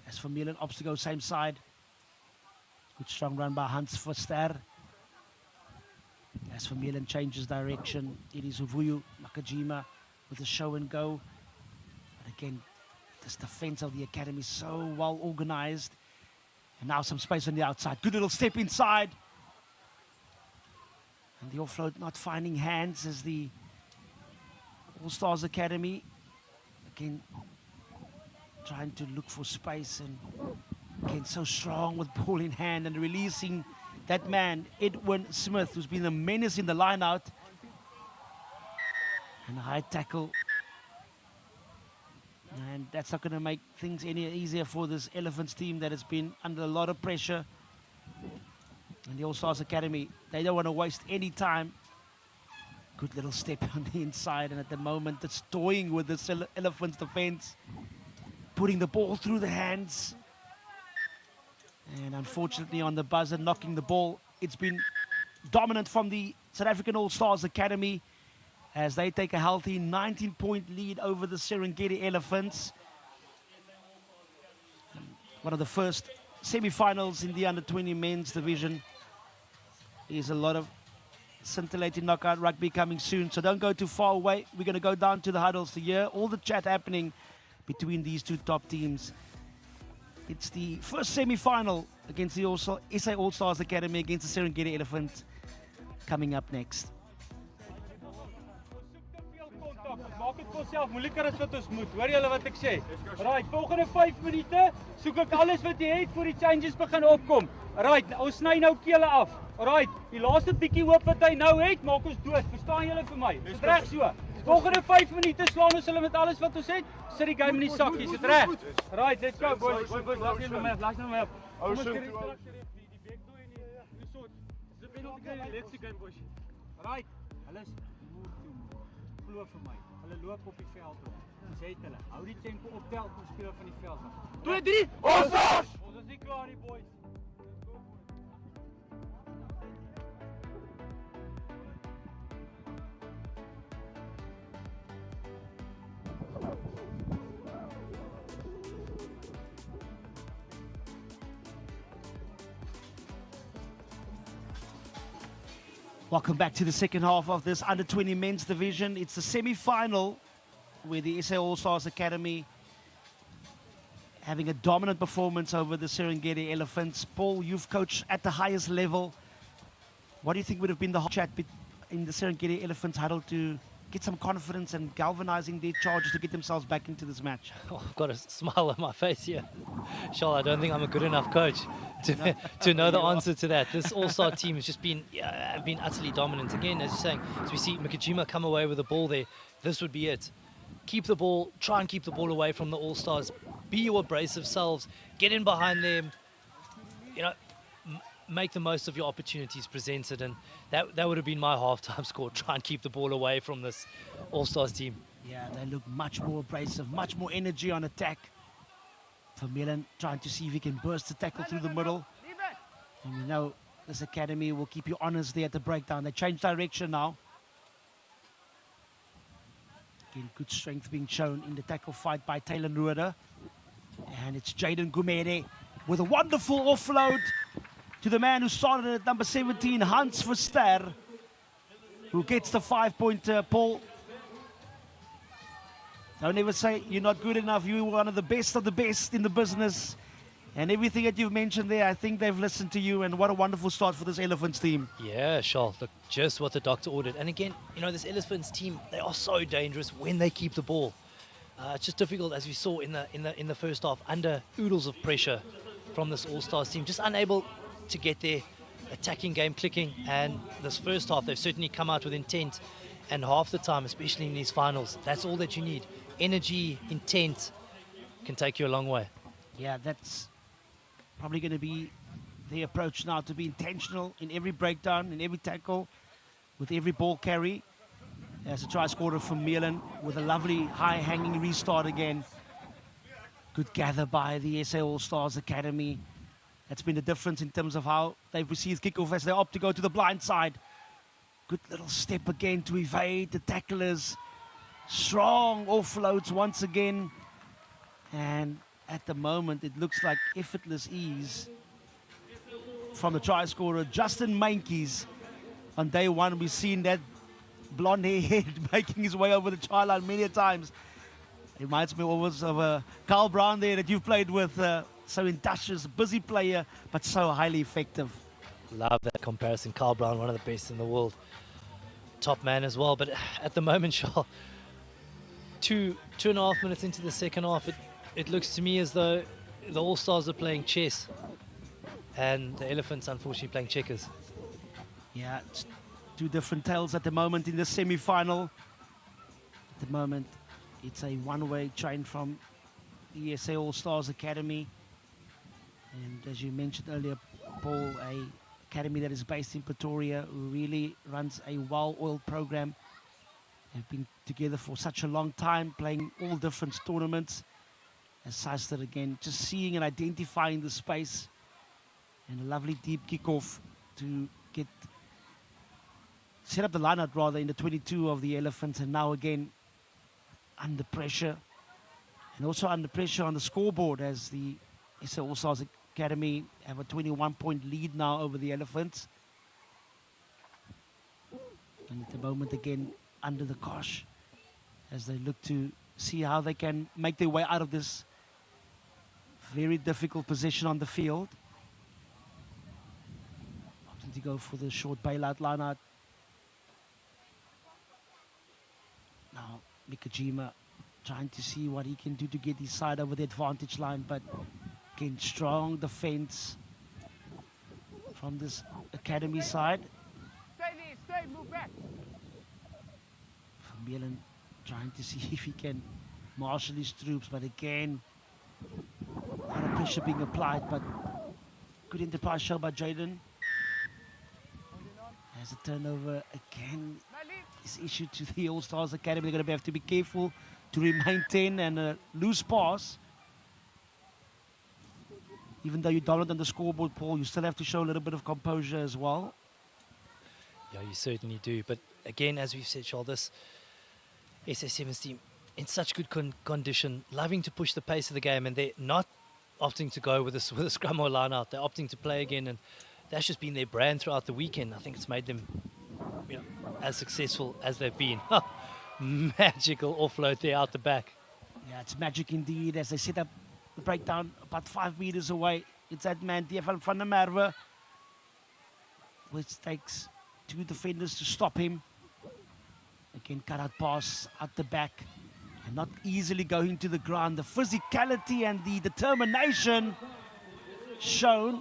As for Milan opts to go same side. Good strong run by Hans Verster. As for Milan changes direction, it is Uvuyo Makajima with a show and go. But again, this defense of the academy is so well organized. And now some space on the outside. Good little step inside. And the offload not finding hands as the Allstars Academy again trying to look for space, and again so strong with ball in hand and releasing that man Edwin Smith, who's been a menace in the line out. And a high tackle, and that's not going to make things any easier for this Elephants team that has been under a lot of pressure. And the Allstars Academy, they don't want to waste any time. Good little step on the inside, and at the moment it's toying with this Elephants defense, putting the ball through the hands. And unfortunately on the buzzer, knocking the ball. It's been dominant from the South African Allstars Academy as they take a healthy 19-point lead over the Serengeti Elephants. One of the first semi-finals in the under-20 men's division. There's a lot of scintillating knockout rugby coming soon, so don't go too far away. We're going to go down to the huddles to hear all the chat happening between these two top teams. It's the first semi-final against the SA Allstars Academy against the Serengeti Elephants coming up next. Maak dit vir onsself moeiliker as wat ons moet. Hoor julle wat ek sê? Right, volgende 5 minute soek ek alles wat jy het voor die changes begin opkom. Right, ons sny nou kele af. Right, die laaste bietjie hoop wat hy nou het, maak ons dood. Verstaan julle vir my? Dis reg so. Volgende 5 minute slaan ons hulle met alles wat ons het. Sit die game in die sakkies, dit reg. Right, let's go boys. Laat julle my af, laat nou my af. Ons kyk die back toe en die soort. Dis 'n penalty, let's see game boys. Right, hulle is glo vir my. Hulle loop op die veld rond. Ons het hulle. Hou die tempo op, tel ons speel van die veld af. 2 3 Allstars! Ons is nie klaar nie, boys. Welcome back to the second half of this under-20 men's division. It's the semi-final where the SA Allstars Academy having a dominant performance over the Serengeti Elephants. Paul, you've coached at the highest level. What do you think would have been the chat in the Serengeti Elephants huddle to get some confidence and galvanizing their charges to get themselves back into this match? Oh, I've got a smile on my face here. Charles, I don't think I'm a good enough coach to know the answer to that. This All-Star team has just been utterly dominant. Again, as you're saying, as we see Makajima come away with the ball there, this would be it. Keep the ball, try and keep the ball away from the All-Stars. Be your abrasive selves, get in behind them, make the most of your opportunities presented, and that would have been my halftime score. Try and keep the ball away from this All-Stars team. Yeah, they look much more abrasive, much more energy on attack. Vermeulen trying to see if he can burst the tackle through the middle. And we know this academy will keep you honest there at the breakdown. They change direction now. Again, good strength being shown in the tackle fight by Taylor Nruder. And it's Jaden Gumede with a wonderful offload to the man who started at number 17, Hans Verster, who gets the 5-pointer. Paul, don't ever say you're not good enough. You're one of the best in the business. And everything that you've mentioned there, I think they've listened to you, and what a wonderful start for this Elephants team. Yeah, Charles, look, just what the doctor ordered. And again, this Elephants team, they are so dangerous when they keep the ball. It's just difficult, as we saw in the first half, under oodles of pressure from this All-Stars team, just unable to get their attacking game clicking. And this first half, they've certainly come out with intent And half the time, especially in these finals, that's all that you need. Energy, intent can take you a long way. Yeah, that's probably going to be the approach now, to be intentional in every breakdown, in every tackle, with every ball carry. As a try scorer from Milan with a lovely high-hanging restart again. Good gather by the SA All-Stars Academy. That's been the difference in terms of how they've received kickoff as they opt to go to the blind side. Good little step again to evade the tacklers. Strong offloads once again. And at the moment, it looks like effortless ease from the try scorer, Justin Mankies. On day one, we've seen that blonde hair head making his way over the try line many a times. It reminds me always of Carl Brown there that you've played with. So industrious, busy player, but so highly effective. Love that comparison. Carl Brown, one of the best in the world. Top man as well. But at the moment, Charles, two and a half minutes into the second half, it looks to me as though the All-Stars are playing chess and the Elephants, unfortunately, playing checkers. Yeah, it's two different tales at the moment in the semi-final. At the moment, it's a one-way train from the SA All-Stars Academy. And as you mentioned earlier, Paul, a academy that is based in Pretoria, who really runs a well-oiled program. They've been together for such a long time, playing all different tournaments. As Seister again, just seeing and identifying the space. And a lovely deep kickoff to set up the lineup rather in the 22 of the Elephants, and now again under pressure, and also under pressure on the scoreboard as the SA All-Stars Academy have a 21-point lead now over the Elephants. And at the moment again under the cosh as they look to see how they can make their way out of this very difficult position on the field. Opting to go for the short bailout line out. Now Mikajima trying to see what he can do to get his side over the advantage line, but again, strong defense from this academy side. Stay there, stay, move back. Van Belen trying to see if he can marshal his troops, but again, a lot of pressure being applied, but good enterprise show by Jaden. As a turnover again is issued to the All-Stars Academy. They're going to have to be careful to remain 10, and a loose pass. Even though you dominate on the scoreboard, Paul, you still have to show a little bit of composure as well. Yeah, you certainly do. But again, as we've said, Charles, this SA7's team in such good condition, loving to push the pace of the game, and they're not opting to go with a scrum or line out. They're opting to play again, and that's just been their brand throughout the weekend. I think it's made them, as successful as they've been. Magical offload there out the back. Yeah, it's magic indeed as they set up the breakdown about 5 meters away. It's that man, DFL van der Merwe, which takes 2 defenders to stop him. Again, cut out pass out the back and not easily going to the ground. The physicality and the determination shown,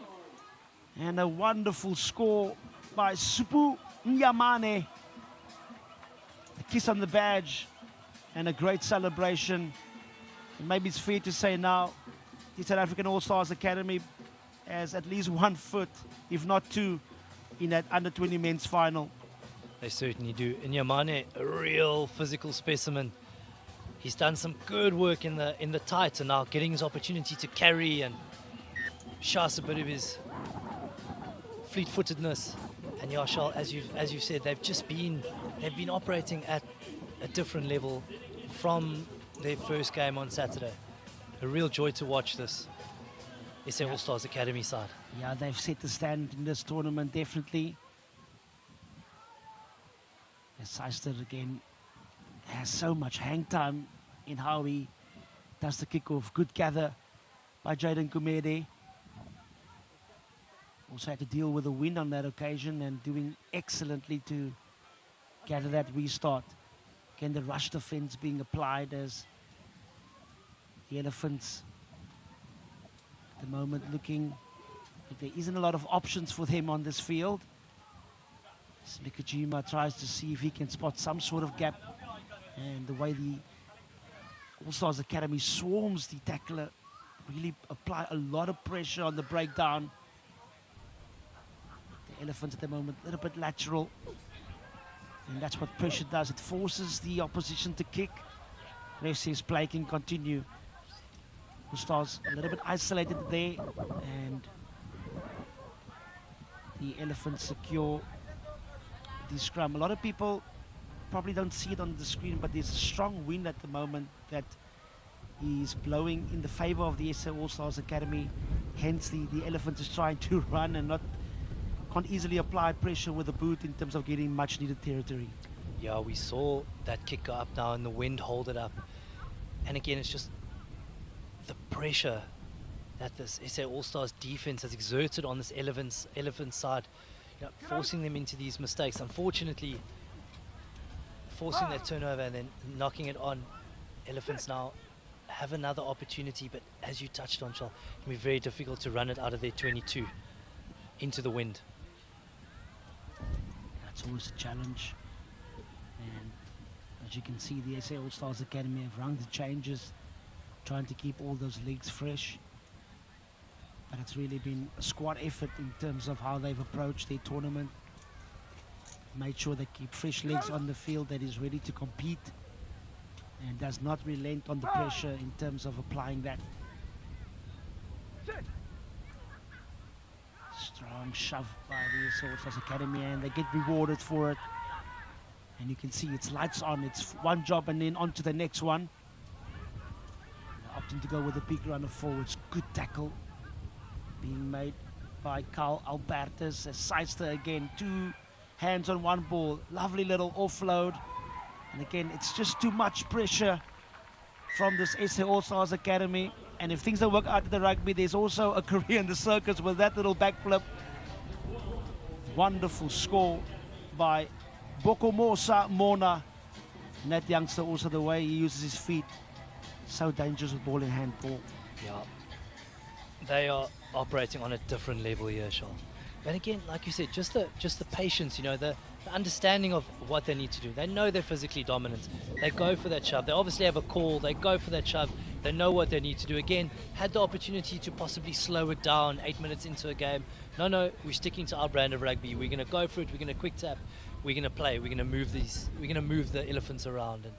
and a wonderful score by Supu Nyamane. A kiss on the badge and a great celebration. And maybe it's fair to say now the South African All-Stars Academy has at least 1 foot, if not 2, in that under-20 men's final. They certainly do. Nyamane, a real physical specimen. He's done some good work in the tights, and now getting his opportunity to carry and show us a bit of his fleet-footedness. And Yashal, as you've said, they've been operating at a different level from their first game on Saturday. A real joy to watch this SA All-Stars Academy side. Yeah, they've set the standard in this tournament, definitely. As Seister again has so much hang time in how he does the kickoff. Good gather by Jaden Kumede. Also had to deal with the wind on that occasion and doing excellently to gather that restart. Again, the rush defense being applied as the Elephants at the moment looking like there isn't a lot of options for them on this field. Smikajima tries to see if he can spot some sort of gap. And the way the Allstars Academy swarms the tackler, really apply a lot of pressure on the breakdown. The Elephants at the moment, a little bit lateral. And that's what pressure does. It forces the opposition to kick. Ref says play can continue. Allstars a little bit isolated there. And the Elephants secure the scrum. A lot of people probably don't see it on the screen, but there's a strong wind at the moment that is blowing in the favor of the SA Allstars Academy. Hence the Elephants is trying to run and can't easily apply pressure with the boot in terms of getting much needed territory. Yeah, we saw that kick go up now and the wind hold it up. And again, it's just the pressure that this SA Allstars defense has exerted on this Elephants side, you know, forcing them into these mistakes. Unfortunately, forcing that turnover and then knocking it on. Elephants now have another opportunity, but as you touched on, Charles, it can be very difficult to run it out of their 22 into the wind. That's always a challenge. And as you can see, the SA Allstars Academy have run the changes, trying to keep all those legs fresh. But it's really been a squad effort in terms of how they've approached their tournament. Made sure they keep fresh legs on the field that is ready to compete and does not relent on the pressure in terms of applying that. Strong shove by the Allstars Academy, and they get rewarded for it. And you can see it's lights on. It's one job and then on to the next one. Opting to go with a big runner forwards. Good tackle being made by Carl Albertus. Seister again, 2 hands on 1 ball. Lovely little offload. And again, it's just too much pressure from this SA Allstars Academy. And if things don't work out at the rugby, there's also a career in the circus with that little backflip. Wonderful score by Bokomosa Mona. And that youngster, also the way he uses his feet, so dangerous with ball in hand, Paul. Yeah, they are operating on a different level here, Charles. But again, like you said, just the patience, you know, the understanding of what they need to do. They know they're physically dominant. They go for that shove. They obviously have a call. They go for that shove. They know what they need to do. Again, had the opportunity to possibly slow it down 8 minutes into a game. No, we're sticking to our brand of rugby. We're going to go for it. We're going to quick tap. We're going to play. We're going to move these. We're going to move the Elephants around. And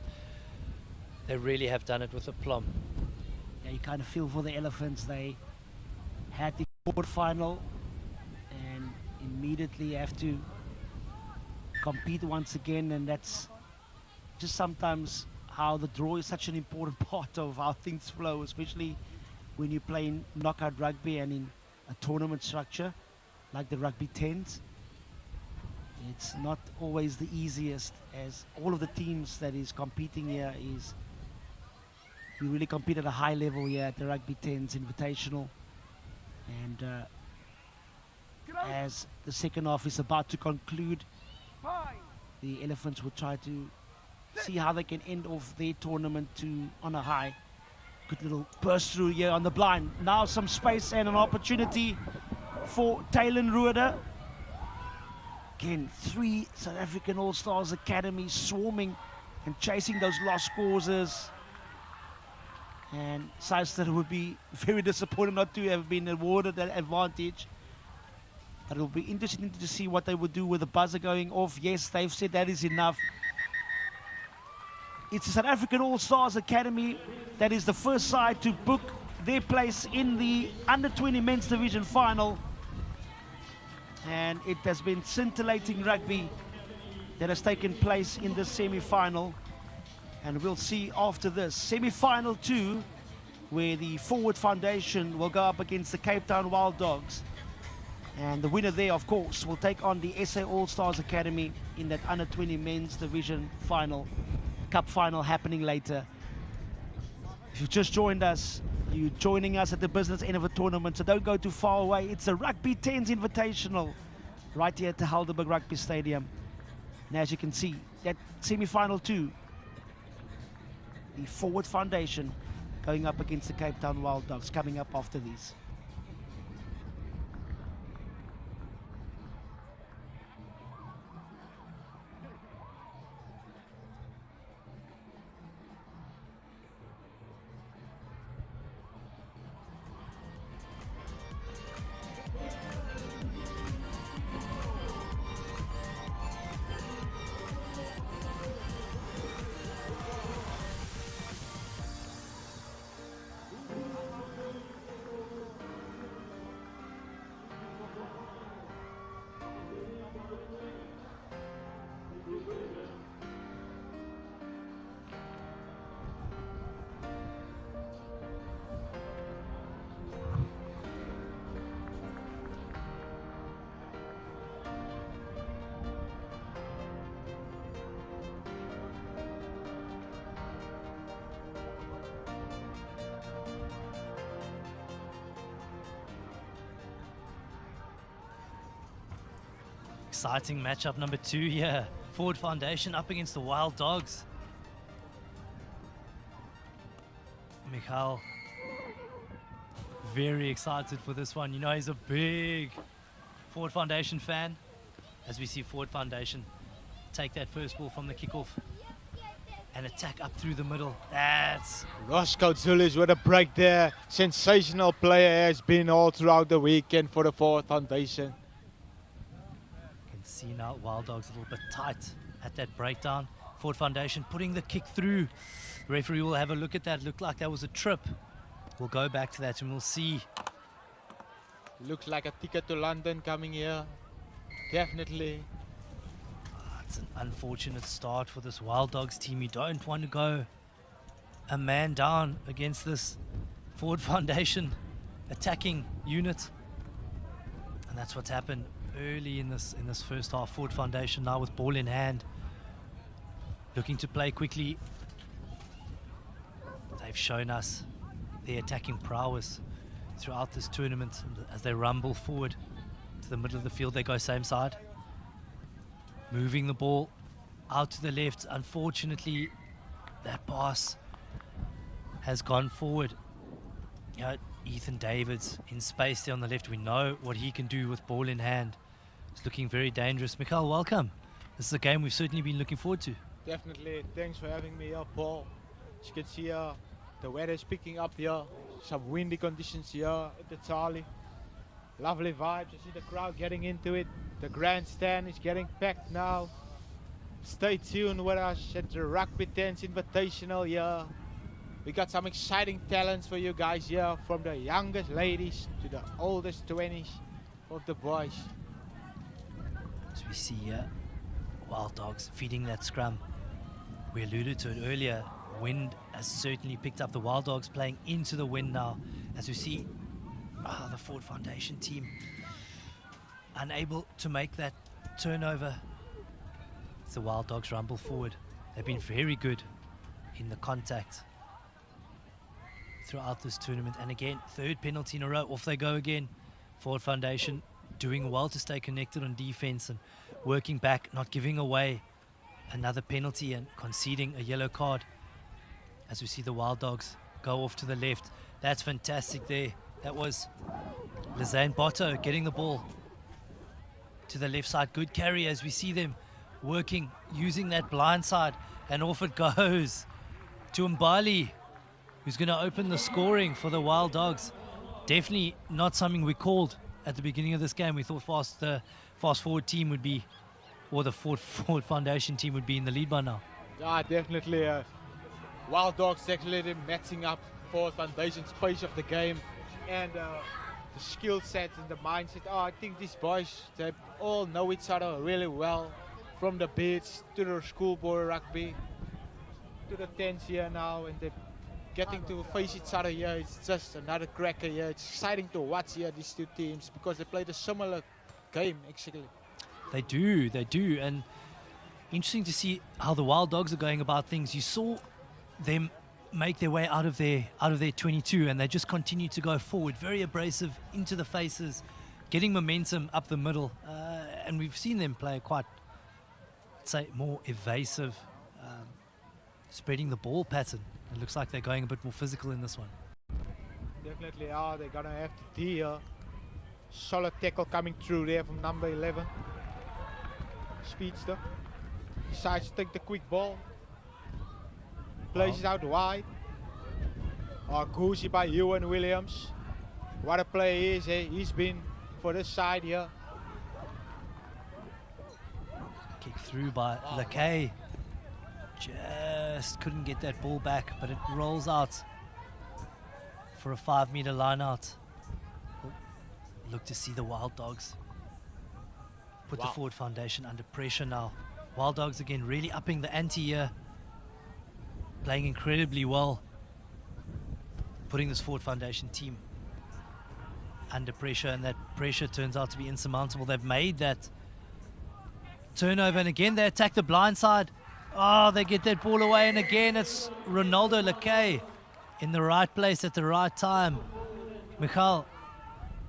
they really have done it with aplomb. Yeah, you kind of feel for the Elephants. They had the quarterfinal and immediately have to compete once again, and that's just sometimes how the draw is such an important part of how things flow, especially when you play in knockout rugby and in a tournament structure like the Rugby 10s. It's not always the easiest, as all of the teams that is competing here we really compete at a high level here at the Rugby 10s Invitational. And as the second half is about to conclude, the Elephants will try to see how they can end off their tournament on a high. Good little burst through here on the blind. Now some space and an opportunity for Taylor Rueda. Again, 3 South African All-Stars Academy swarming and chasing those lost causes. And Seister would be very disappointed not to have been awarded that advantage. But it will be interesting to see what they would do with the buzzer going off. Yes, they've said that is enough. It's the South African All-Stars Academy that is the first side to book their place in the Under-20 Men's Division final. And it has been scintillating rugby that has taken place in the semi-final. And we'll see after this semi-final 2, where the Forward Foundation will go up against the Cape Town Wild Dogs. And the winner there, of course, will take on the SA All-Stars Academy in that Under-20 Men's Division final, Cup final happening later. If you've just joined us, you're joining us at the business end of a tournament, so don't go too far away. It's a Rugby 10s Invitational right here at the Helderberg Rugby Stadium. And as you can see, that semi-final 2, the Forward Foundation going up against the Cape Town Wild Dogs, coming up after these. Exciting matchup number 2 here. Forward Foundation up against the Wild Dogs. Michal, very excited for this one. You know, he's a big Forward Foundation fan. As we see Forward Foundation take that first ball from the kickoff and attack up through the middle. That's Roscoe Zulis with a break there. Sensational player has been all throughout the weekend for the Forward Foundation. You can see now Wild Dogs a little bit tight at that breakdown. Forward Foundation putting the kick through. The referee will have a look at that. Looked like that was a trip. We'll go back to that and we'll see. Looks like a ticket to London coming here. Definitely. It's an unfortunate start for this Wild Dogs team. You don't want to go a man down against this Forward Foundation attacking unit. And that's what's happened early in this first half. Forward Foundation now with ball in hand, looking to play quickly. They've shown us their attacking prowess throughout this tournament. As they rumble forward to the middle of the field, they go same side. Moving the ball out to the left. Unfortunately, that pass has gone forward. You know, Ethan Davids in space there on the left. We know what he can do with ball in hand. It's looking very dangerous. Michal, welcome. This is a game we've certainly been looking forward to. Definitely. Thanks for having me here, Paul. As you can see here, the weather is picking up here. Some windy conditions here at the Charlie. Lovely vibes. You see the crowd getting into it. The grandstand is getting packed now. Stay tuned with us at the Rugby 10 Invitational here. We got some exciting talents for you guys here, from the youngest ladies to the oldest 20s of the boys. As we see here, Wild Dogs feeding that scrum. We alluded to it earlier. Wind has certainly picked up. The Wild Dogs playing into the wind now. As we see the Forward Foundation team unable to make that turnover. It's the Wild Dogs rumble forward. They've been very good in the contact throughout this tournament. And again, third penalty in a row. Off they go again. Forward Foundation doing well to stay connected on defense and working back, not giving away another penalty and conceding a yellow card. As we see the Wild Dogs go off to the left. That's fantastic there. That was Lizanne Botto getting the ball to the left side. Good carry as we see them working, using that blind side. And off it goes to Mbali, who's going to open the scoring for the Wild Dogs. Definitely not something we called at the beginning of this game. We thought the fast forward team would be, or the Forward Foundation team would be in the lead by now. Yeah, definitely. Wild Dogs actually matching up Forward Foundation's pace of the game and the skill set and the mindset. I think these boys, they all know each other really well, from the beach to the schoolboy rugby to the 10s here now, and they're getting to face each other here. It's just another cracker here. It's exciting to watch here, these two teams, because they played a similar game actually. They do, and interesting to see how the Wild Dogs are going about things. You saw them make their way out of their 22, and they just continue to go forward, very abrasive into the faces, getting momentum up the middle, and we've seen them play quite, I'd say, more evasive, spreading the ball pattern. It looks like they're going a bit more physical in this one. Definitely are. They're gonna have to deal. Solid tackle coming through there from number 11. Speedster decides to take the quick ball. Plays it out wide. Goosey by Ewan Williams. What a play he is. He's been for this side here. Kick through by Lakay. Just couldn't get that ball back, but it rolls out for a 5-meter line out. Look to see the Wild Dogs put the Forward Foundation under pressure now. Wild Dogs again really upping the ante here, playing incredibly well, putting this Forward Foundation team under pressure, and that pressure turns out to be insurmountable. They've made that turnover, and again they attack the blind side. They get that ball away, and again it's Ronaldo Lakay in the right place at the right time. Michal,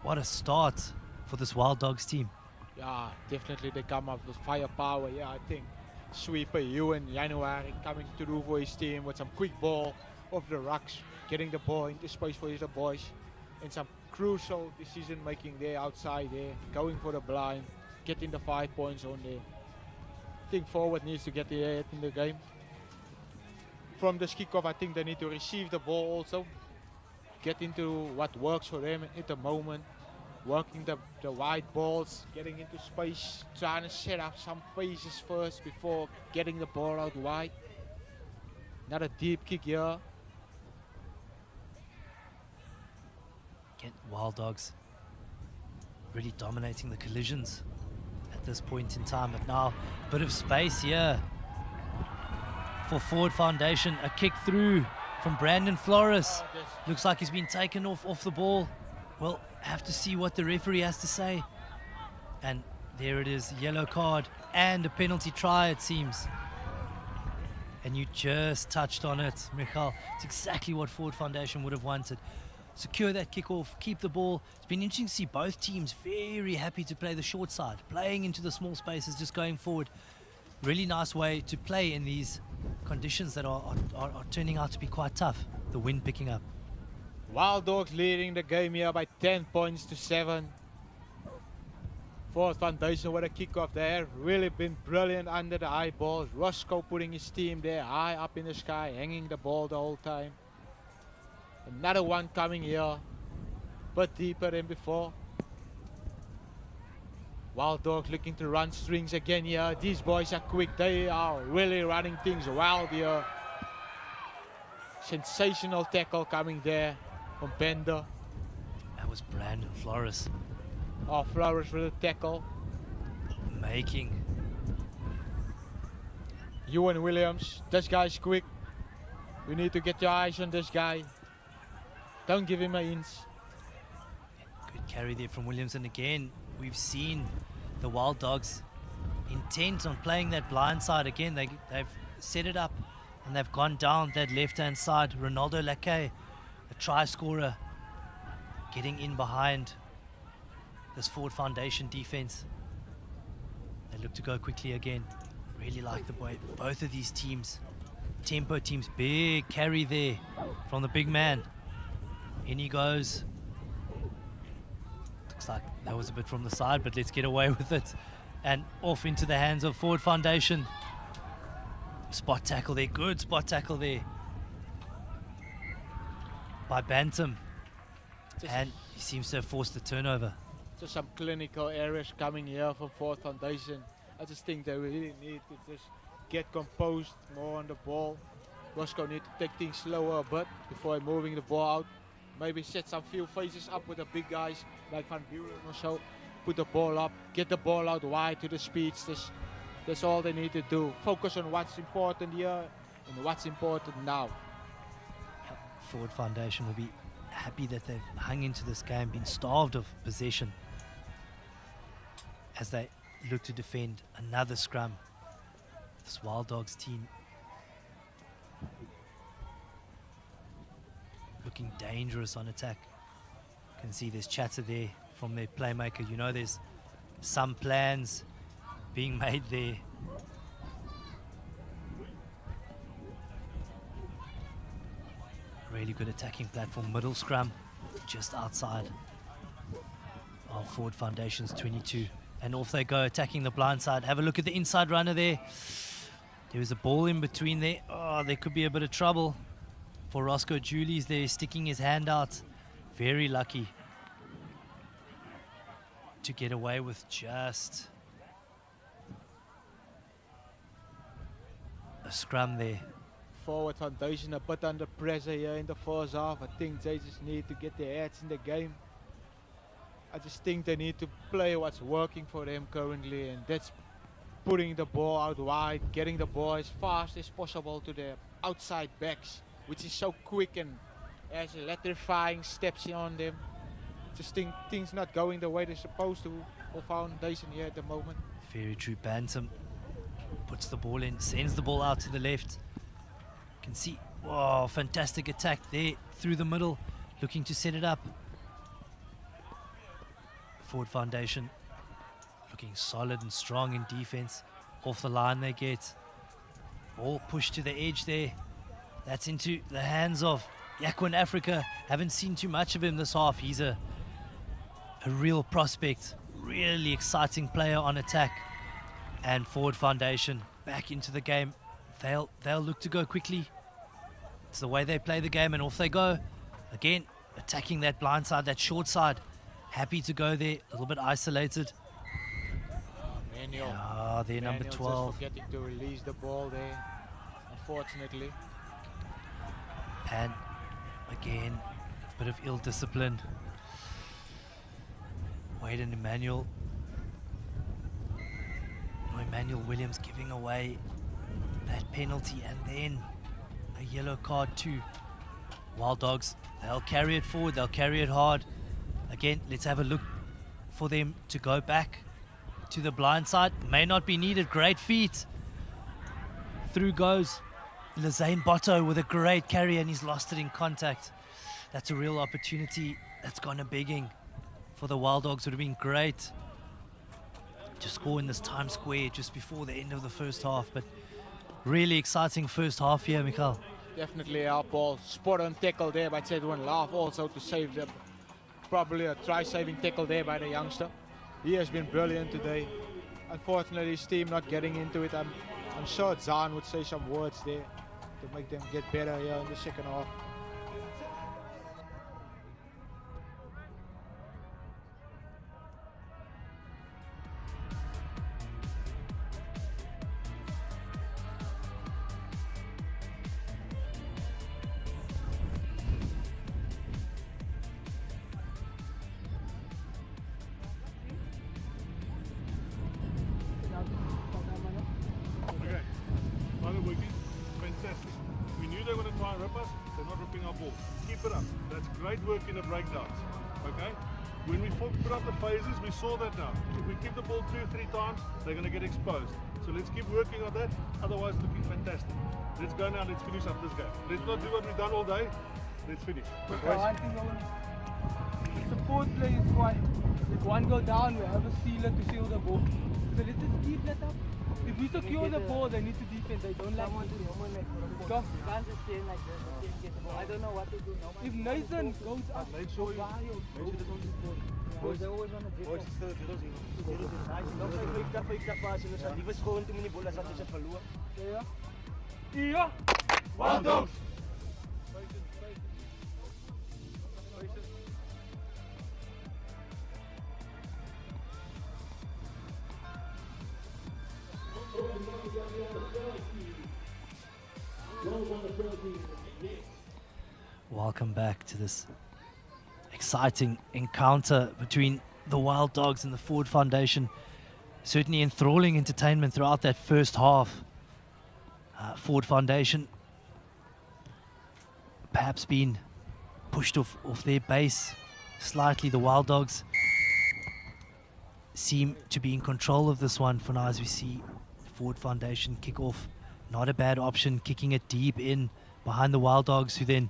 what a start for this Wild Dogs team. Yeah, definitely they come up with firepower. Yeah, I think sweeper you in January coming through for his team with some quick ball off the rucks, getting the ball into space for his boys, and some crucial decision making there outside there, going for the blind, getting the 5 points on there. I think forward needs to get the head in the game. From this kickoff, I think they need to receive the ball also, get into what works for them at the moment, working the wide balls, getting into space, trying to set up some phases first before getting the ball out wide. Not a deep kick here. Again, Wild Dogs really dominating the collisions at this point in time, but now a bit of space here for Forward Foundation. A kick through from Brandon Flores. Looks like he's been taken off the ball. We'll have to see what the referee has to say. And there it is, yellow card and a penalty try, it seems. And you just touched on it, Michal. It's exactly what Forward Foundation would have wanted. Secure that kickoff, keep the ball. It's been interesting to see both teams very happy to play the short side, playing into the small spaces, just going forward. Really nice way to play in these conditions that are turning out to be quite tough. The wind picking up. Wild Dogs leading the game here by 10 points to 7. Forward Foundation with a kickoff there. Really been brilliant under the high balls. Roscoe putting his team there high up in the sky, hanging the ball the whole time. Another one coming here, but deeper than before. Wild Dogs looking to run strings again here. These boys are quick. They are really running things wild here. Sensational tackle coming there from Bender. That was Brandon Flores. Oh, Flores with a tackle. Making. Ewan Williams. This guy's quick. We need to get your eyes on this guy. Don't give him an inch. Good carry there from Williams. And again, we've seen the Wild Dogs intent on playing that blind side again. They've set it up and they've gone down that left-hand side. Ronaldo Lacaille, the try scorer, getting in behind this Forward Foundation defense. They look to go quickly again. Really like the way both of these teams, tempo teams. Big carry there from the big man. In he goes. Looks like that was a bit from the side, but let's get away with it. And off into the hands of Forward Foundation. Spot tackle there, good spot tackle there by Bantam. And he seems to have forced the turnover. Just some clinical errors coming here from Forward Foundation. I just think they really need to just get composed more on the ball. Roscoe need to take things slower a bit before moving the ball out. Maybe set some few phases up with the big guys like Van Buren or so. Put the ball up, get the ball out wide to the speedsters. That's all they need to do. Focus on what's important here and what's important now. Forward Foundation will be happy that they've hung into this game, been starved of possession as they look to defend another scrum. This Wild Dogs team looking dangerous on attack. You can see there's chatter there from their playmaker. You know there's some plans being made there. Really good attacking platform, middle scrum, just outside of Forward Foundation's 22. And off they go, attacking the blind side. Have a look at the inside runner there. There is a ball in between there. Oh, there could be a bit of trouble for Roscoe Julies there, sticking his hand out. Very lucky to get away with just a scrum there. Forward Foundation a bit under pressure here in the first half. I think they just need to get their heads in the game. I just think they need to play what's working for them currently, and that's putting the ball out wide, getting the ball as fast as possible to their outside backs, which is so quick and has electrifying steps on them. Just think things not going the way they're supposed to for Foundation here at the moment. Very true. Bantam puts the ball in, sends the ball out to the left. Can see, wow, fantastic attack there through the middle, looking to set it up. Forward Foundation looking solid and strong in defense. Off the line they get. All pushed to the edge there. That's into the hands of Yakwin Africa. Haven't seen too much of him this half. He's a real prospect. Really exciting player on attack. And Forward Foundation back into the game. They'll look to go quickly. It's the way they play the game, and off they go. Again, attacking that blind side, that short side. Happy to go there, a little bit isolated. Manuel. They're number Manuel 12. just forgetting to release the ball there, unfortunately. And again, a bit of ill discipline. Wade and Emmanuel Williams giving away that penalty, and then a yellow card too. Wild Dogs, they'll carry it forward, they'll carry it hard. Again, let's have a look for them to go back to the blind side. May not be needed. Great feet. Through goes Lizane Botto with a great carry, and he's lost it in contact. That's a real opportunity that's gone a begging for the Wild Dogs. Would have been great to score in this time square just before the end of the first half, but really exciting first half here, Michael. Definitely our ball. Spot on tackle there by Tedwin Laugh, also to save them. Probably a try-saving tackle there by the youngster. He has been brilliant today. Unfortunately, his team not getting into it. I'm sure Zahn would say some words there to make them get better here in the second half. Okay, final working, fantastic. We knew they were going to try and rip us, they're not ripping our ball. Keep it up, that's great work in the breakdowns, okay? When we put up the phases, we saw that now. If we keep the ball 2-3 times, they're going to get exposed. So let's keep working on that, otherwise looking fantastic. Let's go now, let's finish up this game. Let's not do what we've done all day, let's finish. Support play is quite. If one go down, we have a sealer to seal the ball. So let's just keep that up. If we secure the ball, they need to defend. They don't like to do. Come. Can't just stand like this. I don't know what to do now. If Nathan goes up, make sure you boys, they always want to get boys, still Yeah. Wild Dogs. Welcome back to this exciting encounter between the Wild Dogs and the Forward Foundation. Certainly enthralling entertainment throughout that first half. Forward Foundation perhaps been pushed off their base slightly. The Wild Dogs seem to be in control of this one for now, as we see Forward Foundation kick off. Not a bad option, kicking it deep in behind the Wild Dogs, who then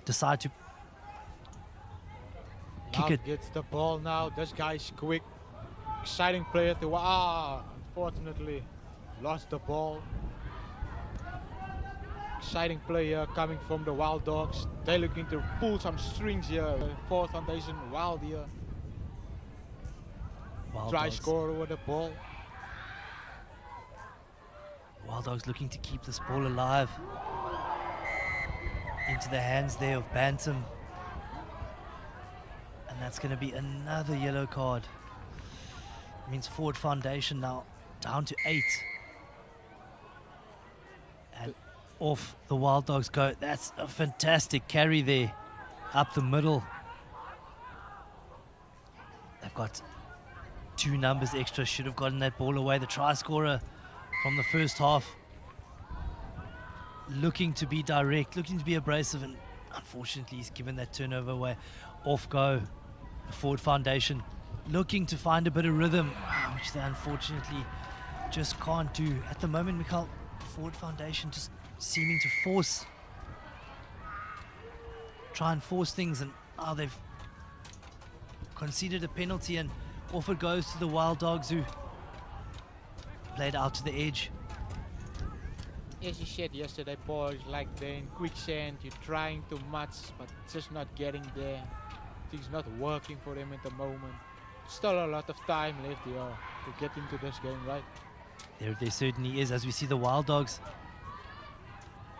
decide to kick it. Gets the ball now. This guy's quick. Exciting player to unfortunately lost the ball. Exciting player coming from the Wild Dogs. They're looking to pull some strings here. Forward Foundation wild here. Try score with the ball. Wild Dogs looking to keep this ball alive. Into the hands there of Bantam. And that's going to be another yellow card. It means Forward Foundation now down to 8. And off the Wild Dogs go. That's a fantastic carry there. Up the middle. They've got 2 numbers extra. Should have gotten that ball away. The try scorer from the first half. Looking to be direct, looking to be abrasive, and unfortunately he's given that turnover away. Off go, the Forward Foundation looking to find a bit of rhythm, which they unfortunately just can't do. At the moment, Mikhail, Forward Foundation just seeming to try and force things, and they've conceded a penalty, and off it goes to the Wild Dogs, who played out to the edge. As you said yesterday, Paul, it's like they're in quicksand. You're trying too much, but just not getting there. Things not working for them at the moment. Still a lot of time left here to get into this game, right? There certainly is, as we see the Wild Dogs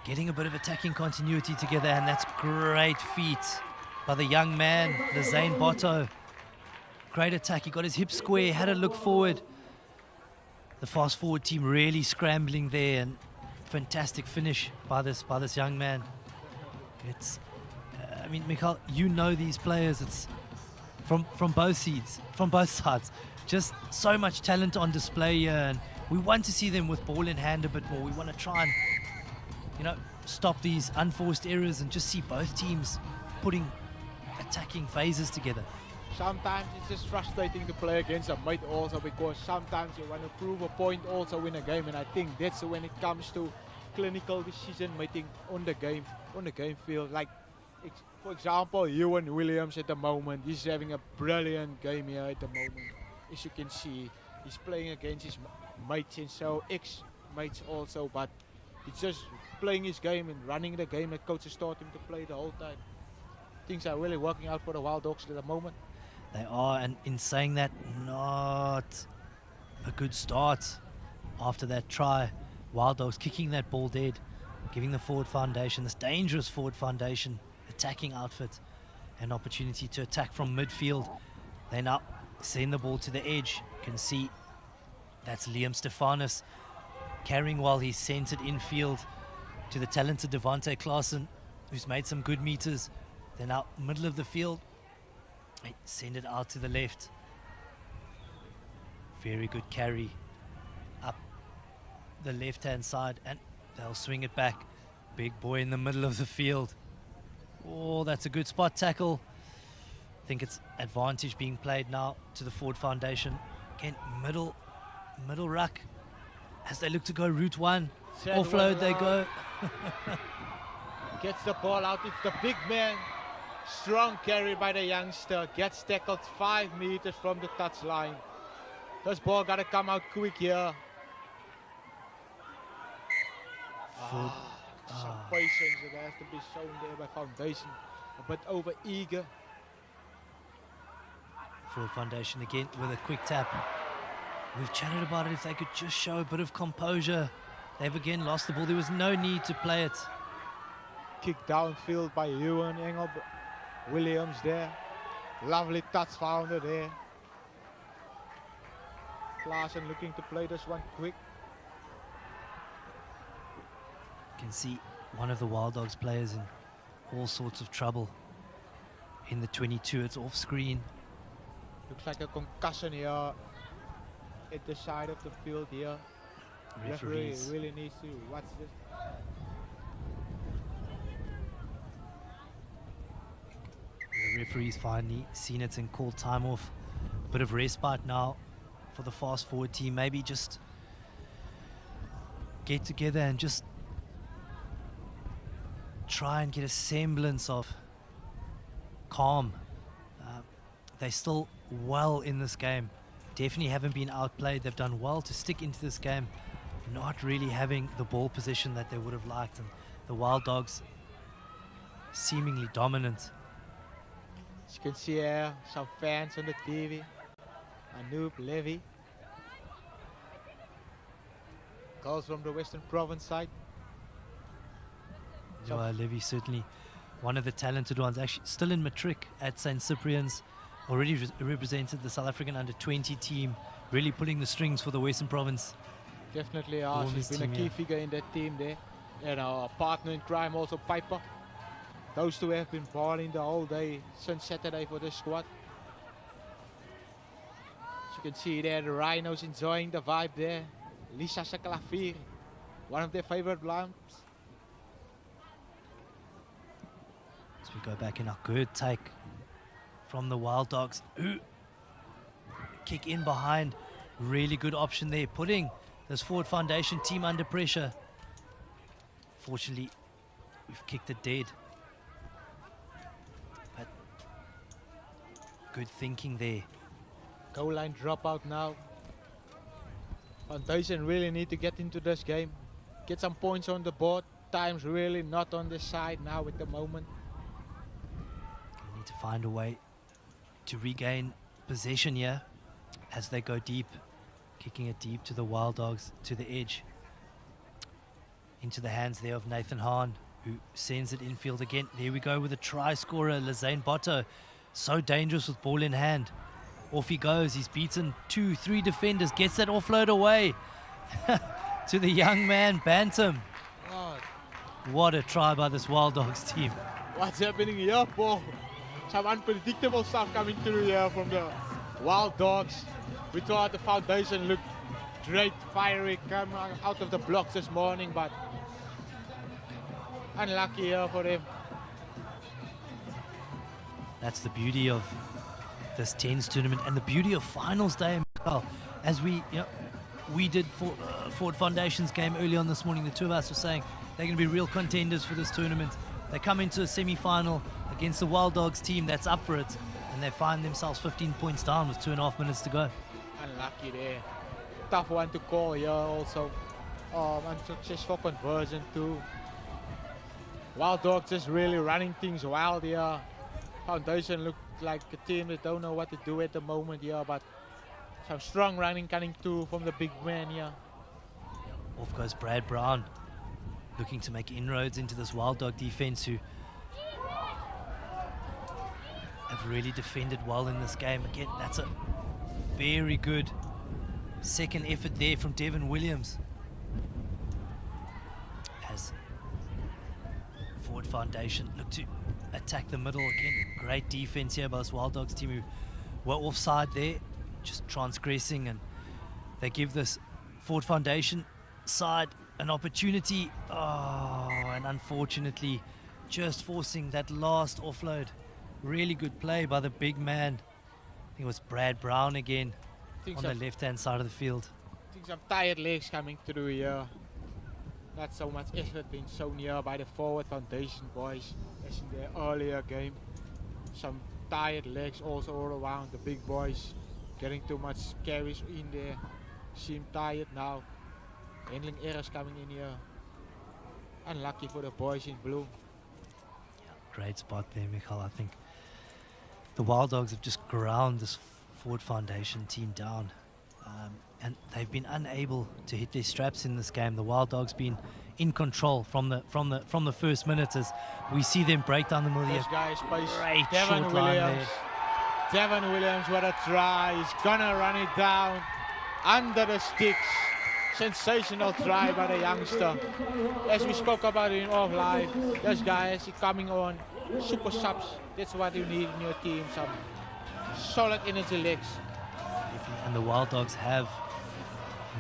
getting a bit of attacking continuity together, and that's great feat by the young man, the Zane Botto. Great attack, he got his hip square, had a look forward. The fast forward team really scrambling there, and fantastic finish by this young man. It's, I mean, Michael, you know these players. It's from both sides. Just so much talent on display here, and we want to see them with ball in hand a bit more. We want to try and, stop these unforced errors and just see both teams putting attacking phases together. Sometimes it's just frustrating to play against a mate also, because sometimes you want to prove a point also in a game, and I think that's when it comes to clinical decision making on the game field. Like, for example, Ewan Williams at the moment, he's having a brilliant game here at the moment. As you can see, he's playing against his mates and so ex-mates also, but he's just playing his game and running the game that coaches taught him to play the whole time. Things are really working out for the Wild Dogs at the moment. They are, and in saying that, not a good start after that try. Wild Dogs kicking that ball dead, giving the forward foundation, this dangerous forward foundation, attacking outfit, an opportunity to attack from midfield. They now send the ball to the edge. You can see that's Liam Stefanis carrying while he's centered infield to the talented Devante Klaassen, who's made some good meters. They're now middle of the field. They send it out to the left. Very good carry up the left-hand side, and they'll swing it back. Big boy in the middle of the field. Oh, that's a good spot tackle. I think it's advantage being played now to the forward foundation. Again, middle ruck as they look to go route one. Offload they go. Gets the ball out, it's the big man. Strong carry by the youngster, gets tackled 5 meters from the touchline. This ball got to come out quick here. Some patience that has to be shown there by foundation. A bit over eager. Forward foundation again with a quick tap. We've chatted about it, if they could just show a bit of composure. They've again lost the ball. There was no need to play it. Kick downfield by Ewan Engel. Williams there. Lovely touch founder there. Klaassen looking to play this one quick. You can see one of the Wild Dogs players in all sorts of trouble. In the 22, it's off screen. Looks like a concussion here at the side of the field here. Referee really needs to watch this. The referee's finally seen it and called time off. Bit of respite now for the fast forward team. Maybe just get together and just try and get a semblance of calm. They're still well in this game. Definitely haven't been outplayed. They've done well to stick into this game, not really having the ball position that they would have liked. And the Wild Dogs seemingly dominant. As you can see here, some fans on the TV. Anoop, Levy. Girls from the Western Province side. Joa Levy, certainly one of the talented ones, actually still in matric at St. Cyprian's, already represented the South African under-20 team, really pulling the strings for the Western Province. Definitely, she's been a key figure in that team there. And our partner in crime also, Piper. Those two have been balling the whole day since Saturday for the squad. As you can see there, the Rhinos enjoying the vibe there. Lisa Sakalafir, one of their favorite lamps. As we go back in, a good take from the Wild Dogs, who kick in behind. Really good option there, putting this forward foundation team under pressure. Fortunately, we've kicked it dead. But good thinking there. goal line dropout now. Foundation really need to get into this game, get some points on the board. Time's really not on this side now at the moment. They need to find a way to regain possession here as they go deep, kicking it deep to the Wild Dogs, to the edge. Into the hands there of Nathan Hahn, who sends it infield again. There we go with a try scorer, Lazane Botto. So dangerous with ball in hand. Off he goes. He's beaten 2-3 defenders. Gets that offload away to the young man, Bantam. Oh. What a try by this Wild Dogs team. What's happening here, Paul? Some unpredictable stuff coming through here from the Wild Dogs. We thought the Foundation looked great, fiery, come out of the blocks this morning, but unlucky here for them. That's the beauty of this 10s tournament and the beauty of finals day. As we did for Ford Foundation's game early on this morning, the two of us were saying they're going to be real contenders for this tournament. They come into a semi-final against the Wild Dogs team that's up for it, and they find themselves 15 points down with 2.5 minutes to go. Unlucky there. Tough one to call here also. Unsuccessful conversion too. Wild Dogs just really running things wild here. Foundation looked like a team that don't know what to do at the moment here, but some strong running coming through from the big man here. Off goes Brad Brown, looking to make inroads into this Wild Dog defense, who have really defended well in this game. Again, that's a very good second effort there from Devin Williams. As Ford Foundation look to attack the middle again. Great defense here by this Wild Dogs team, who were offside there, just transgressing, and they give this Ford Foundation side an opportunity. Oh, and unfortunately just forcing that last offload. Really good play by the big man. I think it was Brad Brown again on the left-hand side of the field. I think some tired legs coming through here. Not so much effort being shown here by the Forward Foundation boys as in their earlier game. Some tired legs also all around the big boys. Getting too much carries in there. Seem tired now. Handling errors coming in here. Unlucky for the boys in blue. Yeah, great spot there, Michael. I think the Wild Dogs have just ground this Ford Foundation team down. And they've been unable to hit their straps in this game. The Wild Dogs been in control from the first minute, as we see them break down the middle here. This guy's pace. Great Devin short line Williams. there. Devin Williams, what a try. He's gonna run it down under the sticks. Sensational try by the youngster. As we spoke about in offline, this guy is coming on. Super subs. That's what you need in your team. Some solid energy legs. And the Wild Dogs have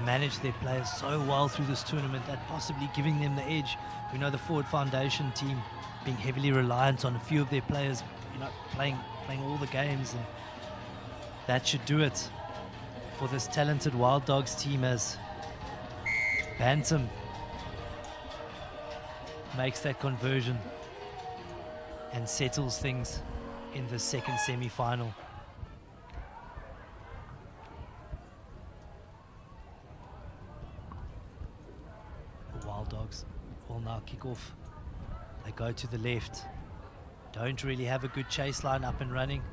managed their players so well through this tournament, that possibly giving them the edge. We know the Ford Foundation team being heavily reliant on a few of their players, playing all the games, and that should do it for this talented Wild Dogs team, as Bantam makes that conversion and settles things in the second semi-final. The Wild Dogs will now kick off. They go to the left. Don't really have a good chase line up and running.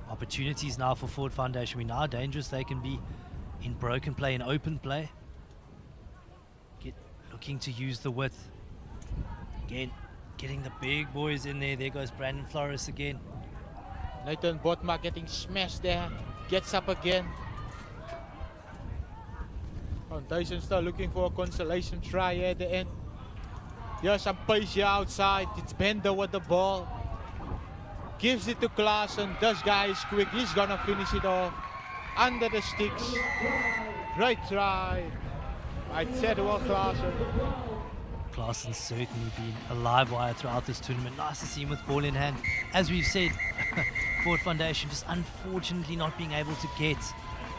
Opportunities now for Ford Foundation. We know how dangerous they can be in broken play, in open play. Looking to use the width. Again, getting the big boys in there. There goes Brandon Flores again. Nathan Botma getting smashed there. Gets up again. Foundation still looking for a consolation try here at the end. Here's some pace here outside. It's Bender with the ball. Gives it to Klaassen. This guy is quick. He's gonna finish it off. Under the sticks. Great try. I said well, Klaassen. Klaassen's certainly been a live wire throughout this tournament. Nice to see him with ball in hand. As we've said, Ford Foundation just unfortunately not being able to get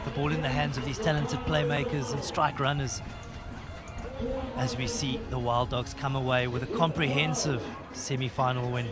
the ball in the hands of these talented playmakers and strike runners. As we see the Wild Dogs come away with a comprehensive semi-final win.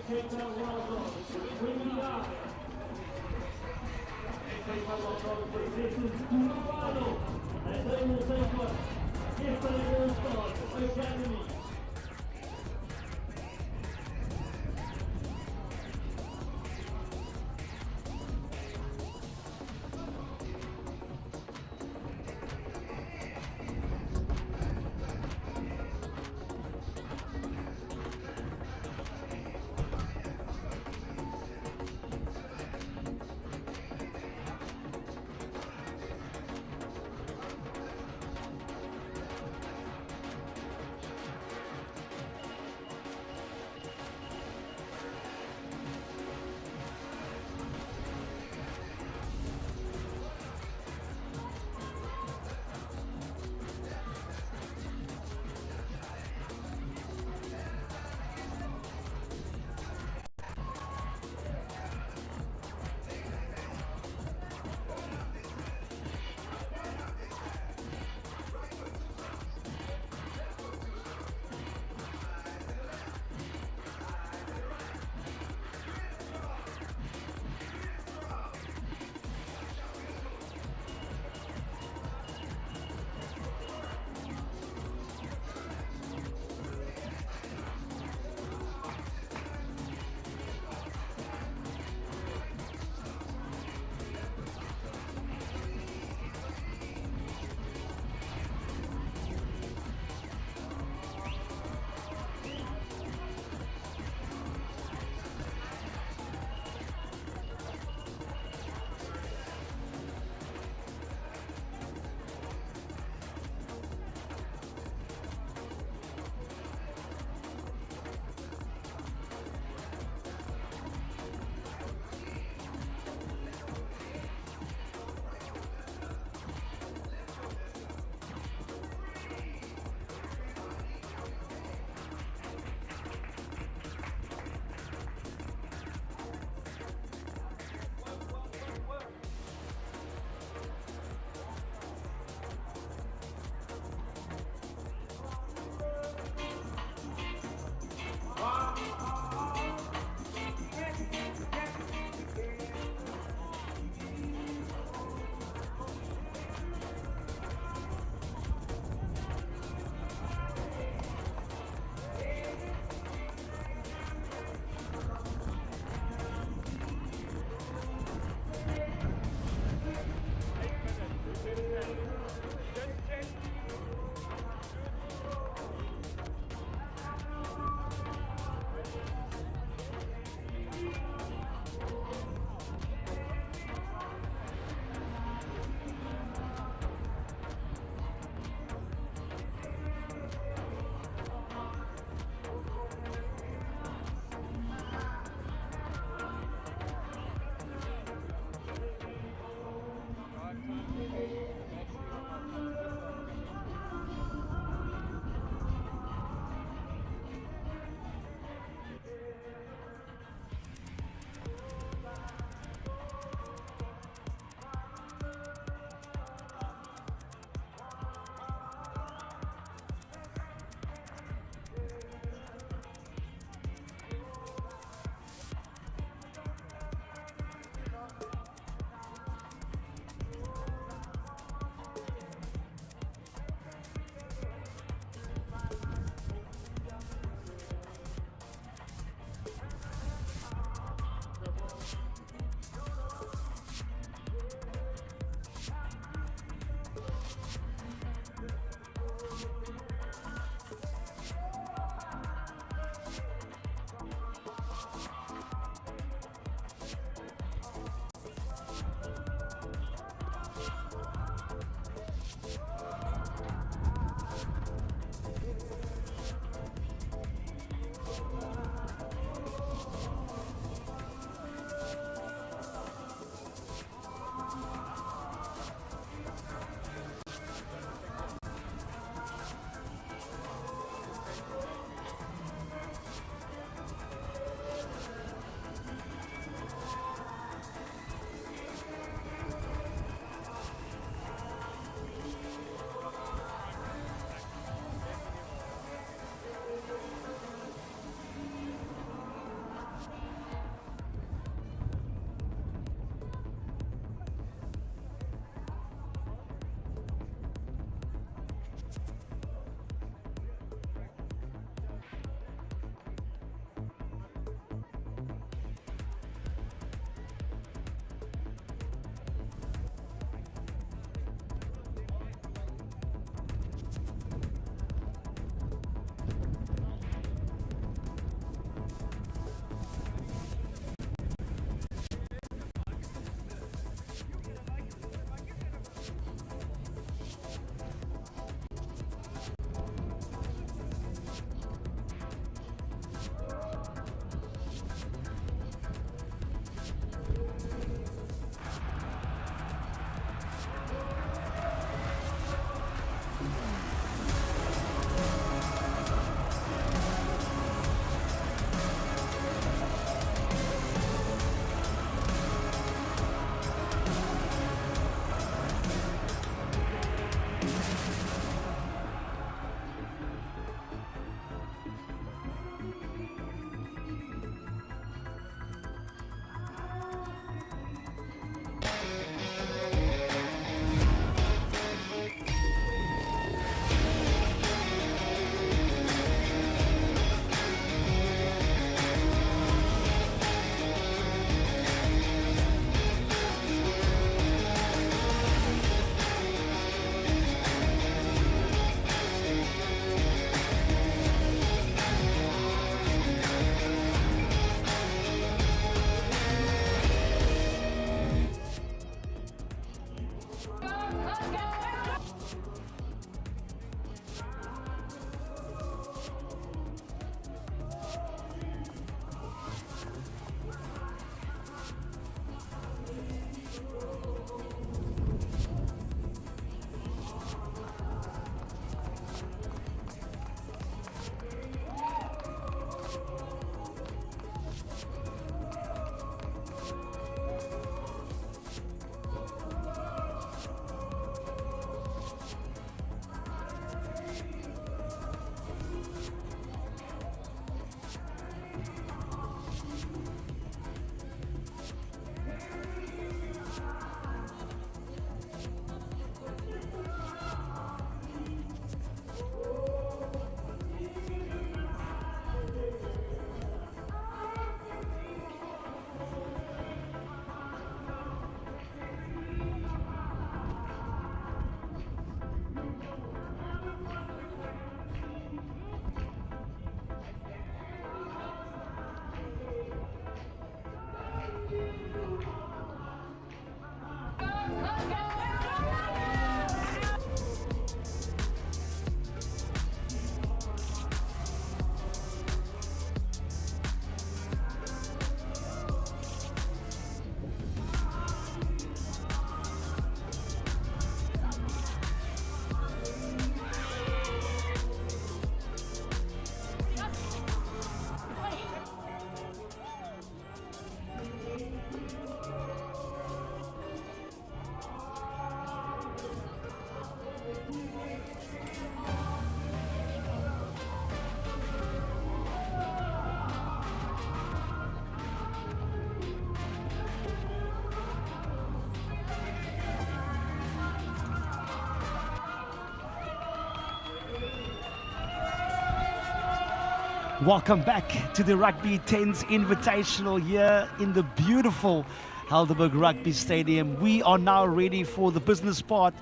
Welcome back to the Rugby 10s Invitational here in the beautiful Helderberg Rugby Stadium. We are now ready for the business part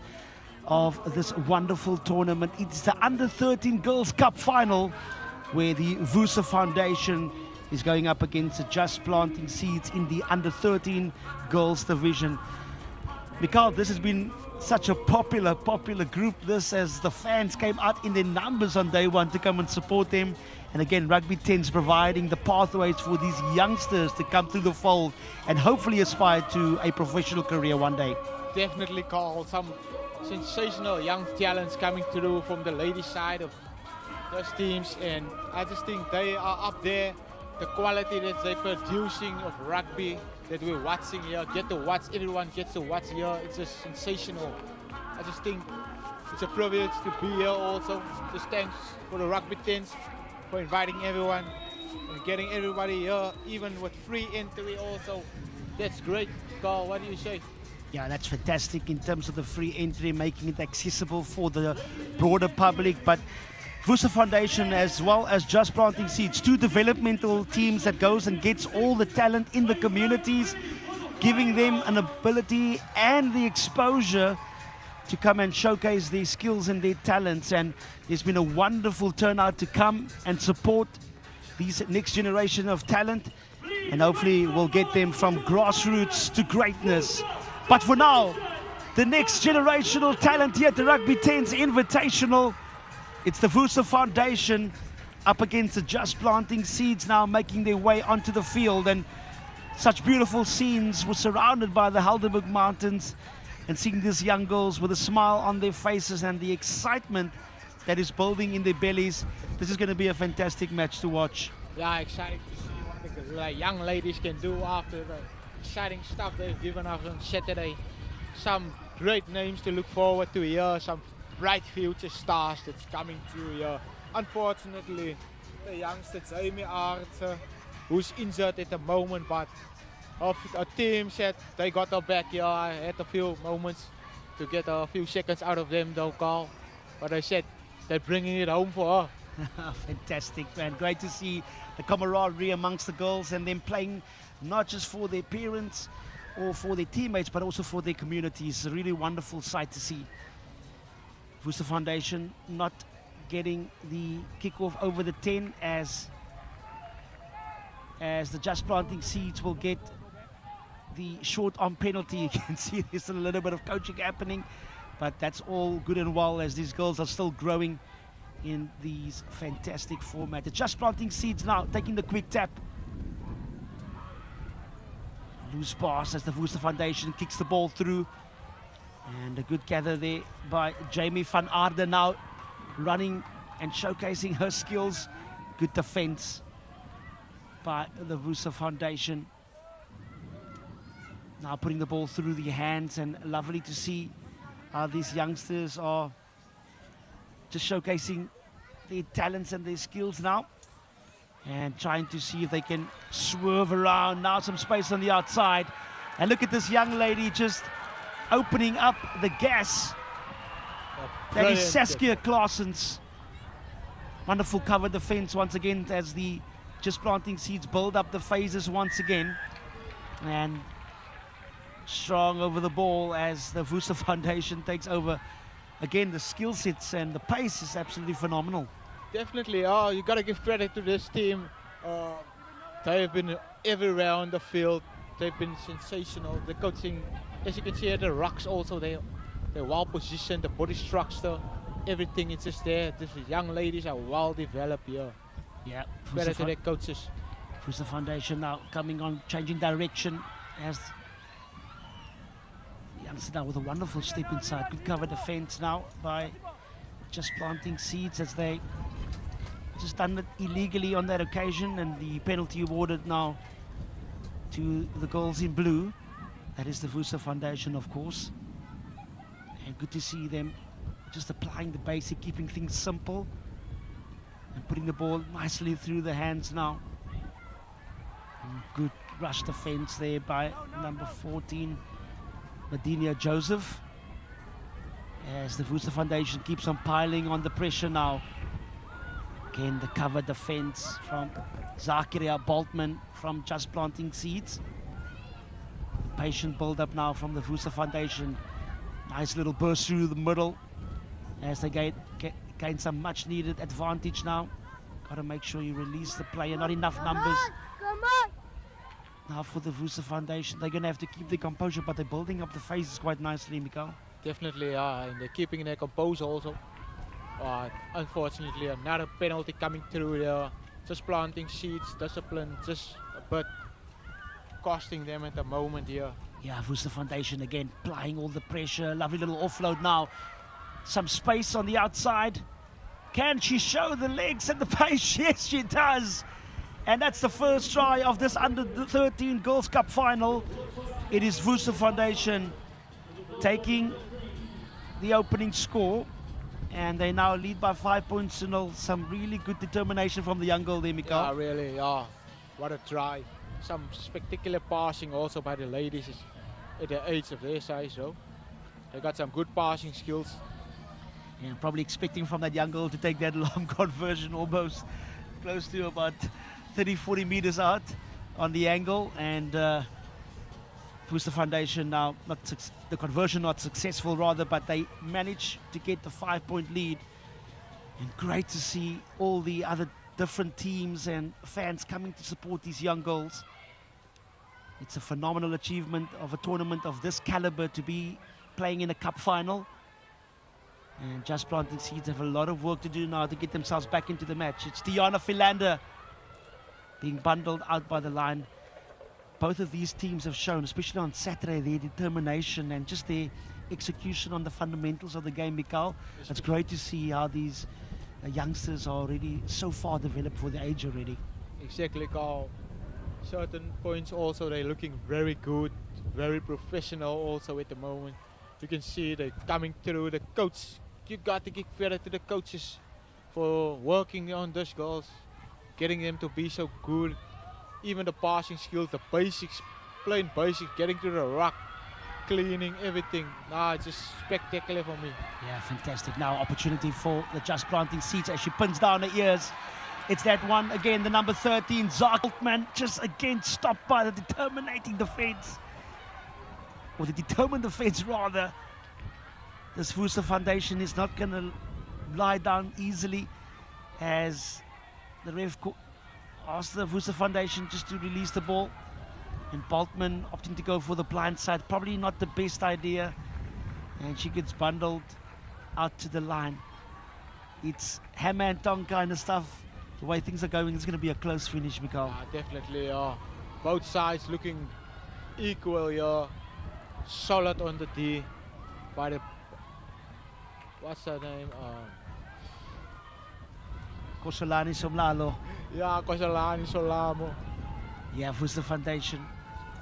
of this wonderful tournament. It's the Under 13 Girls Cup final where the Vusa Foundation is going up against the Just Planting Seeds in the Under 13 Girls division. Mikhail, this has been such a popular group, this, as the fans came out in their numbers on day one to come and support them. And again, Rugby 10's providing the pathways for these youngsters to come through the fold and hopefully aspire to a professional career one day. Definitely, Carl. Some sensational young talents coming through from the ladies' side of those teams. And I just think they are up there. The quality that they're producing of rugby that we're watching here, everyone gets to watch here. It's just sensational. I just think it's a privilege to be here also. Just thanks for the Rugby 10s for inviting everyone and getting everybody here, even with free entry also. That's great. Carl, what do you say? Yeah, that's fantastic in terms of the free entry, making it accessible for the broader public. But Vusa Foundation, as well as Just Planting Seeds, two developmental teams that goes and gets all the talent in the communities, giving them an ability and the exposure to come and showcase their skills and their talents. And there's been a wonderful turnout to come and support these next generation of talent, and hopefully we'll get them from grassroots to greatness. But for now, the next generational talent here at the Rugby 10's Invitational, it's the Vusa Foundation up against the Just Planting Seeds, now making their way onto the field. And such beautiful scenes. We're surrounded by the Helderberg Mountains, and seeing these young girls with a smile on their faces and the excitement that is building in their bellies. This is going to be a fantastic match to watch. Yeah, exciting to see what the young ladies can do after the exciting stuff they've given us on Saturday. Some great names to look forward to here, some bright future stars that's coming through here. Unfortunately, the youngster Jamie R10, who's injured at the moment, but our team said they got her back here. I had a few moments to get a few seconds out of them though, Carl. But they said they're bringing it home for her. Fantastic, man. Great to see the camaraderie amongst the girls and them playing not just for their parents or for their teammates, but also for their communities. A really wonderful sight to see. Vusa Foundation not getting the kickoff over the 10 as the Just Planting Seeds will get the short arm penalty. You can see there's still a little bit of coaching happening, but that's all good and well as these girls are still growing in these fantastic format. The Just Planting Seeds now taking the quick tap. Loose pass as the Vusa Foundation kicks the ball through. And a good gather there by Jamie van Aarde, now running and showcasing her skills. Good defense by the Vusa Foundation. Now putting the ball through the hands, and lovely to see how these youngsters are just showcasing their talents and their skills now. And trying to see if they can swerve around. Now some space on the outside. And look at this young lady just opening up the gas. That is Saskia Claessens. Wonderful cover defense once again as the Just Planting Seeds build up the phases once again. And strong over the ball as the Vusa Foundation takes over. Again, the skill sets and the pace is absolutely phenomenal. Definitely. Oh, you got to give credit to this team. They have been everywhere on the field. They've been sensational. The coaching, as you can see at the rucks also, they're well positioned, the body structure, everything is just there. These young ladies are well developed here. Yeah. Better to their coaches. Vusa Foundation now coming on, changing direction as the youngster now with a wonderful step inside. Good cover defense now by Just Planting Seeds as they just done it illegally on that occasion, and the penalty awarded now to the girls in blue. That is the Vusa Foundation, of course. And good to see them just applying the basic, keeping things simple and putting the ball nicely through the hands now. And good rush defense there by number 14, Medinia Joseph, as the Vusa Foundation keeps on piling on the pressure now. Again, the cover defense from Zakaria Boltman from Just Planting Seeds. Patient build-up now from the Vusa Foundation. Nice little burst through the middle as they gain some much-needed advantage now. Got to make sure you release the player. Not enough numbers. Now for the Vusa Foundation, they're going to have to keep their composure, but they're building up the phases quite nicely, Mikael. Definitely, and they're keeping their composure also. Unfortunately, another penalty coming through there. Just planting seeds, discipline, just a bit costing them at the moment here. Yeah, Vusa Foundation again, applying all the pressure. Lovely little offload now. Some space on the outside. Can she show the legs and the pace? Yes, she does. And that's the first try of this Under 13 Girls Cup final. It is Vusa Foundation taking the opening score. And they now lead by 5 points to 0. Some really good determination from the young girl there, Mikael. Yeah, really, yeah. What a try. Some spectacular passing also by the ladies at the age of their size, so they got some good passing skills. Yeah, probably expecting from that young girl to take that long conversion almost close to about 30-40 meters out on the angle, and Vusa Foundation now, the conversion not successful rather, but they managed to get the 5-point lead. And great to see all the other different teams and fans coming to support these young girls. It's a phenomenal achievement of a tournament of this caliber to be playing in a cup final. And Just Planting Seeds have a lot of work to do now to get themselves back into the match. It's Diana Philander being bundled out by the line. Both of these teams have shown, especially on Saturday, their determination and just their execution on the fundamentals of the game, Mikael. It's great to see how these youngsters are already so far developed for the age already. Exactly, Carl. Certain points also, they're looking very good, very professional also at the moment. You can see they're coming through. The coach, you got to give credit to the coaches for working on those girls, getting them to be so good. Even the passing skills, the basics, plain basics, getting to the ruck, cleaning, everything. It's just spectacular for me. Yeah, fantastic. Now opportunity for the Just Planting Seeds as she pins down her ears. It's that one again, the number 13, Zartman, just again stopped by the determinating defense. Or the determined defense rather. This Vusa Foundation is not going to lie down easily as the ref asked the Vusa Foundation just to release the ball. And Boltman opting to go for the blind side. Probably not the best idea. And she gets bundled out to the line. It's hammer and tongue kind of stuff. The way things are going, it's going to be a close finish, Mikael. Definitely, both sides looking equal, solid on the D by the, what's her name? Kosolani Somlalo. Yeah, Kosolani Solamo. Yeah, Vusa Foundation.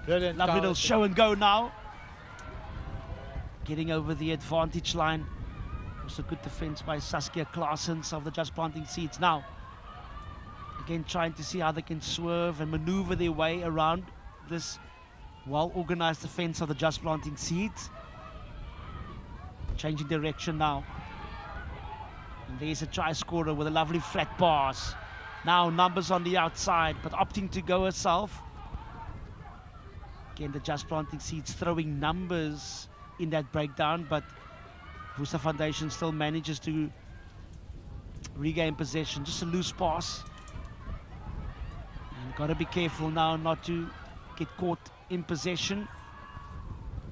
Brilliant. Lovely little show and go now. Getting over the advantage line. Also good defense by Saskia Claessens of the Just Planting Seeds. Now, again trying to see how they can swerve and maneuver their way around this well-organized defense of the Just Planting Seeds. Changing direction now. And there's a try scorer with a lovely flat pass. Now numbers on the outside, but opting to go herself. Again, the Just Planting Seeds throwing numbers in that breakdown, but Vusa Foundation still manages to regain possession. Just a loose pass. And got to be careful now not to get caught in possession.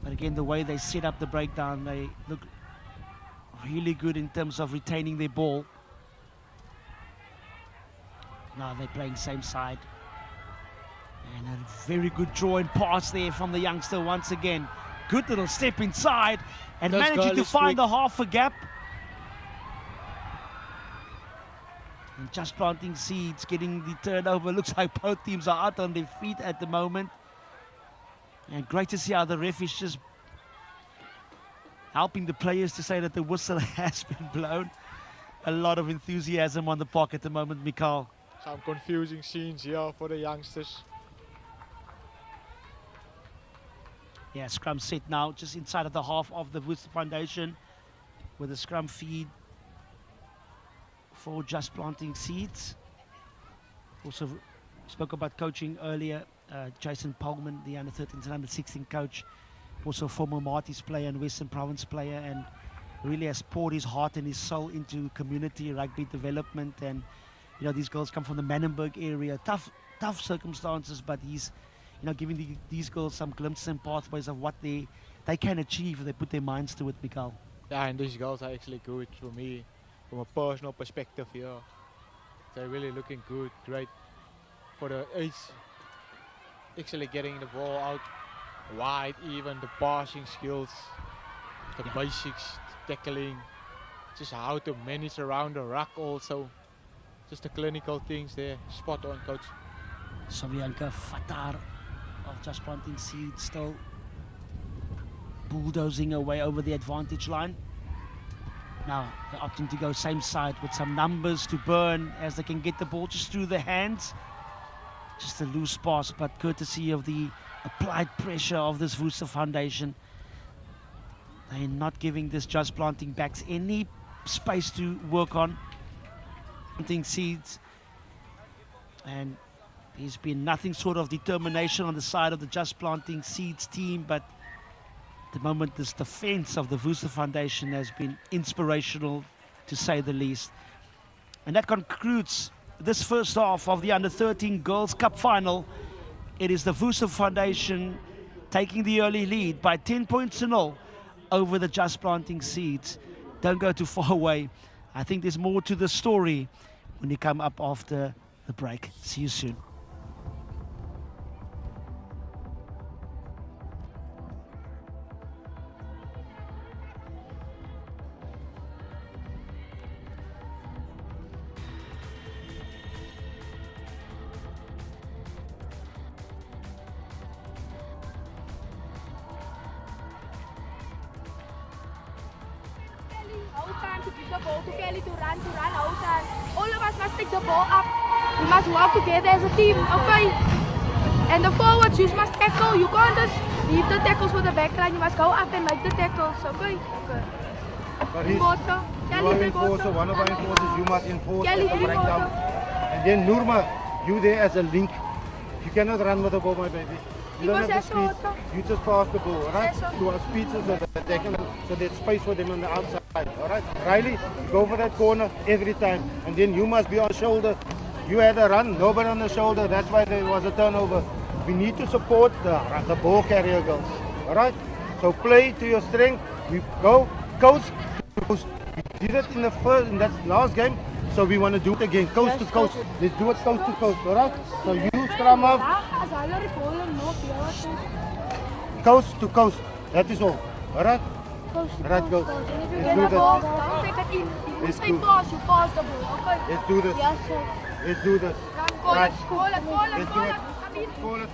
But again, the way they set up the breakdown, they look really good in terms of retaining their ball. Now they're playing same side. And a very good draw and pass there from the youngster once again. Good little step inside and managing to find the half a gap. And Just Planting Seeds getting the turnover. Looks like both teams are out on their feet at the moment. And great to see how the ref is just helping the players to say that the whistle has been blown. A lot of enthusiasm on the park at the moment, Mikael. Some confusing scenes here for the youngsters. Yeah, scrum set now, just inside of the half of the Vusa Foundation with a scrum feed for Just Planting Seeds. Also spoke about coaching earlier. Jason Pullman, the under-13s and under-16 coach, also a former Marty's player and Western Province player, and really has poured his heart and his soul into community rugby development. And you know, these girls come from the Manenberg area, tough circumstances, but he's, you know, giving these girls some glimpses and pathways of what they can achieve if they put their minds to it, Mikael. Yeah, and these girls are actually good for me from a personal perspective here. They're really looking good, great for the age. Actually getting the ball out wide, even the passing skills, the basics, tackling, just how to manage around the ruck also. Just the clinical things there, spot on, coach. Savianka Fatar of Just Planting Seeds still bulldozing away over the advantage line. Now they're opting to go same side with some numbers to burn as they can get the ball just through their hands. Just a loose pass, but courtesy of the applied pressure of this Worcester Foundation, they're not giving this Just Planting backs any space to work on. Planting Seeds, and there's been nothing sort of determination on the side of the Just Planting Seeds team, but at the moment this defense of the Worcester Foundation has been inspirational, to say the least. And that concludes this first half of the Under-13 Girls Cup final. It is the Worcester Foundation taking the early lead by 10 points to 0 over the Just Planting Seeds. Don't go too far away. I think there's more to the story when you come up after the break. See you soon. All of us must pick the ball up. We must work together as a team, okay? And the forwards, you must tackle. You can't just leave the tackles for the back line. You must go up and make the tackles, okay? Okay. One of our enforcers, you must enforce the breakdown. And then Nurma, you there as a link. You cannot run with the ball, my baby. You don't have the speed. You just pass the ball, alright? To our speed so that they can, so there's space for them on the outside, alright? Riley, go for that corner every time. And then you must be on shoulder. You had a run, nobody on the shoulder. That's why there was a turnover. We need to support the ball carrier girls, alright? So play to your strength. We go coast to coast. We did it in that last game. So we want to do it again, coast to coast. Let's do it coast to coast, alright? So you scrum up. Coast to coast. That is all. Alright? Alright, go. Let's do this. Let's do this. Let's do this. Right. Let's do it. Call it.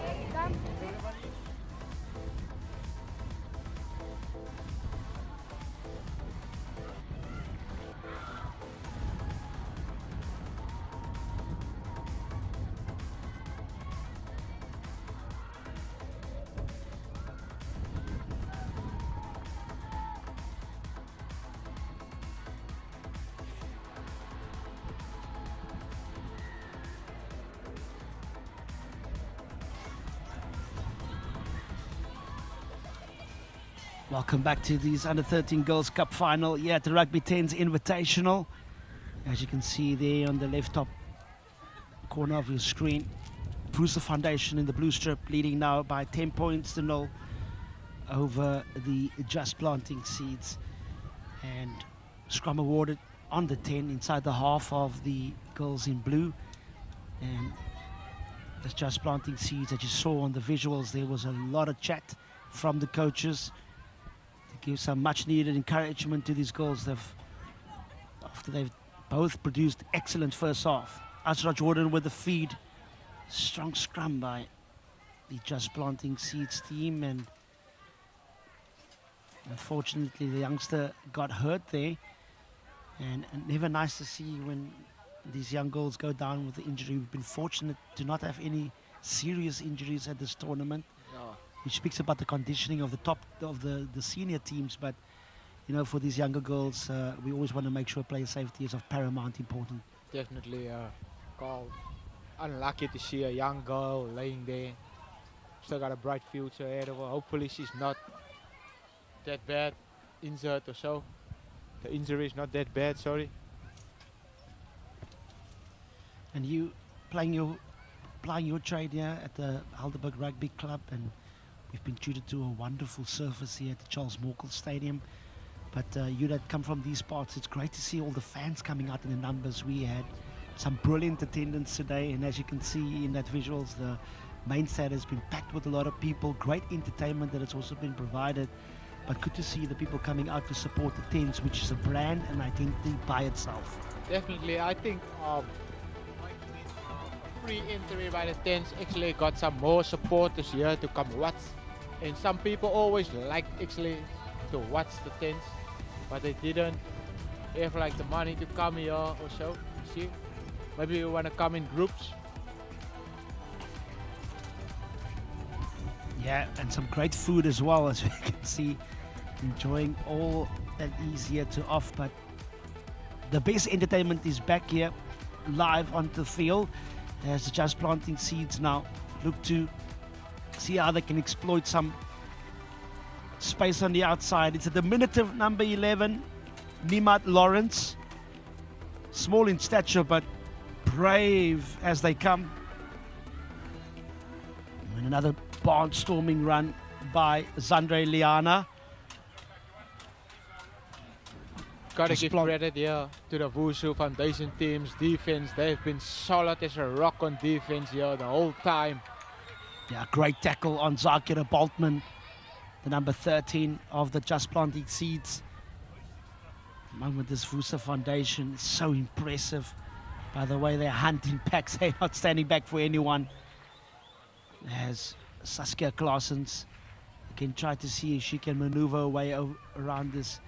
Welcome back to these Under-13 Girls Cup final here at the Rugby 10's Invitational. As you can see there on the left top corner of your screen, Worcester Foundation in the blue strip leading now by 10 points to 0 over the Just Planting Seeds. And scrum awarded on the 10 inside the half of the girls in blue. And this Just Planting Seeds that you saw on the visuals, there was a lot of chat from the coaches to give some much needed encouragement to these girls. After they've both produced excellent first half. Azra Jordan with the feed. Strong scrum by the Just Planting Seeds team, and unfortunately the youngster got hurt there, and never nice to see when these young girls go down with the injury. We've been fortunate to not have any serious injuries at this tournament, which speaks about the conditioning of the top of the senior teams, but you know, for these younger girls, we always want to make sure player safety is of paramount importance. Definitely, Carl. Unlucky to see a young girl laying there. Still got a bright future ahead of her. Hopefully she's not that bad, injured or so. The injury is not that bad, sorry. And you playing your trade here at the Helderberg Rugby Club, and we've been treated to a wonderful surface here at the Charles Morkel Stadium. But you that come from these parts, it's great to see all the fans coming out in the numbers. We had some brilliant attendance today, and as you can see in that visuals, the main stand has been packed with a lot of people. Great entertainment that has also been provided. But good to see the people coming out to support the Tens, which is a brand and identity by itself. Definitely, I think free entry by the Tens actually got some more supporters here to come watch. And some people always like actually to watch the Tens, but they didn't have like the money to come here or so. See, maybe you want to come in groups. Yeah, and some great food as well, as we can see. Enjoying all that is here to offer. But the best entertainment is back here, live onto the field, as the Just Planting Seeds now look to see how they can exploit some space on the outside. It's a diminutive number 11, Nimat Lawrence. Small in stature, but brave as they come. And another barnstorming run by Zandre Liana. Gotta give credit here to the Wushu Foundation team's defense. They've been solid as a rock on defense here the whole time. Yeah, great tackle on Zakira Boltman, the number 13 of the Just Planting Seeds. Among with this Wusa Foundation is so impressive. By the way, they're hunting packs, they're not standing back for anyone. As Saskia Claessens can try to see if she can maneuver her way around this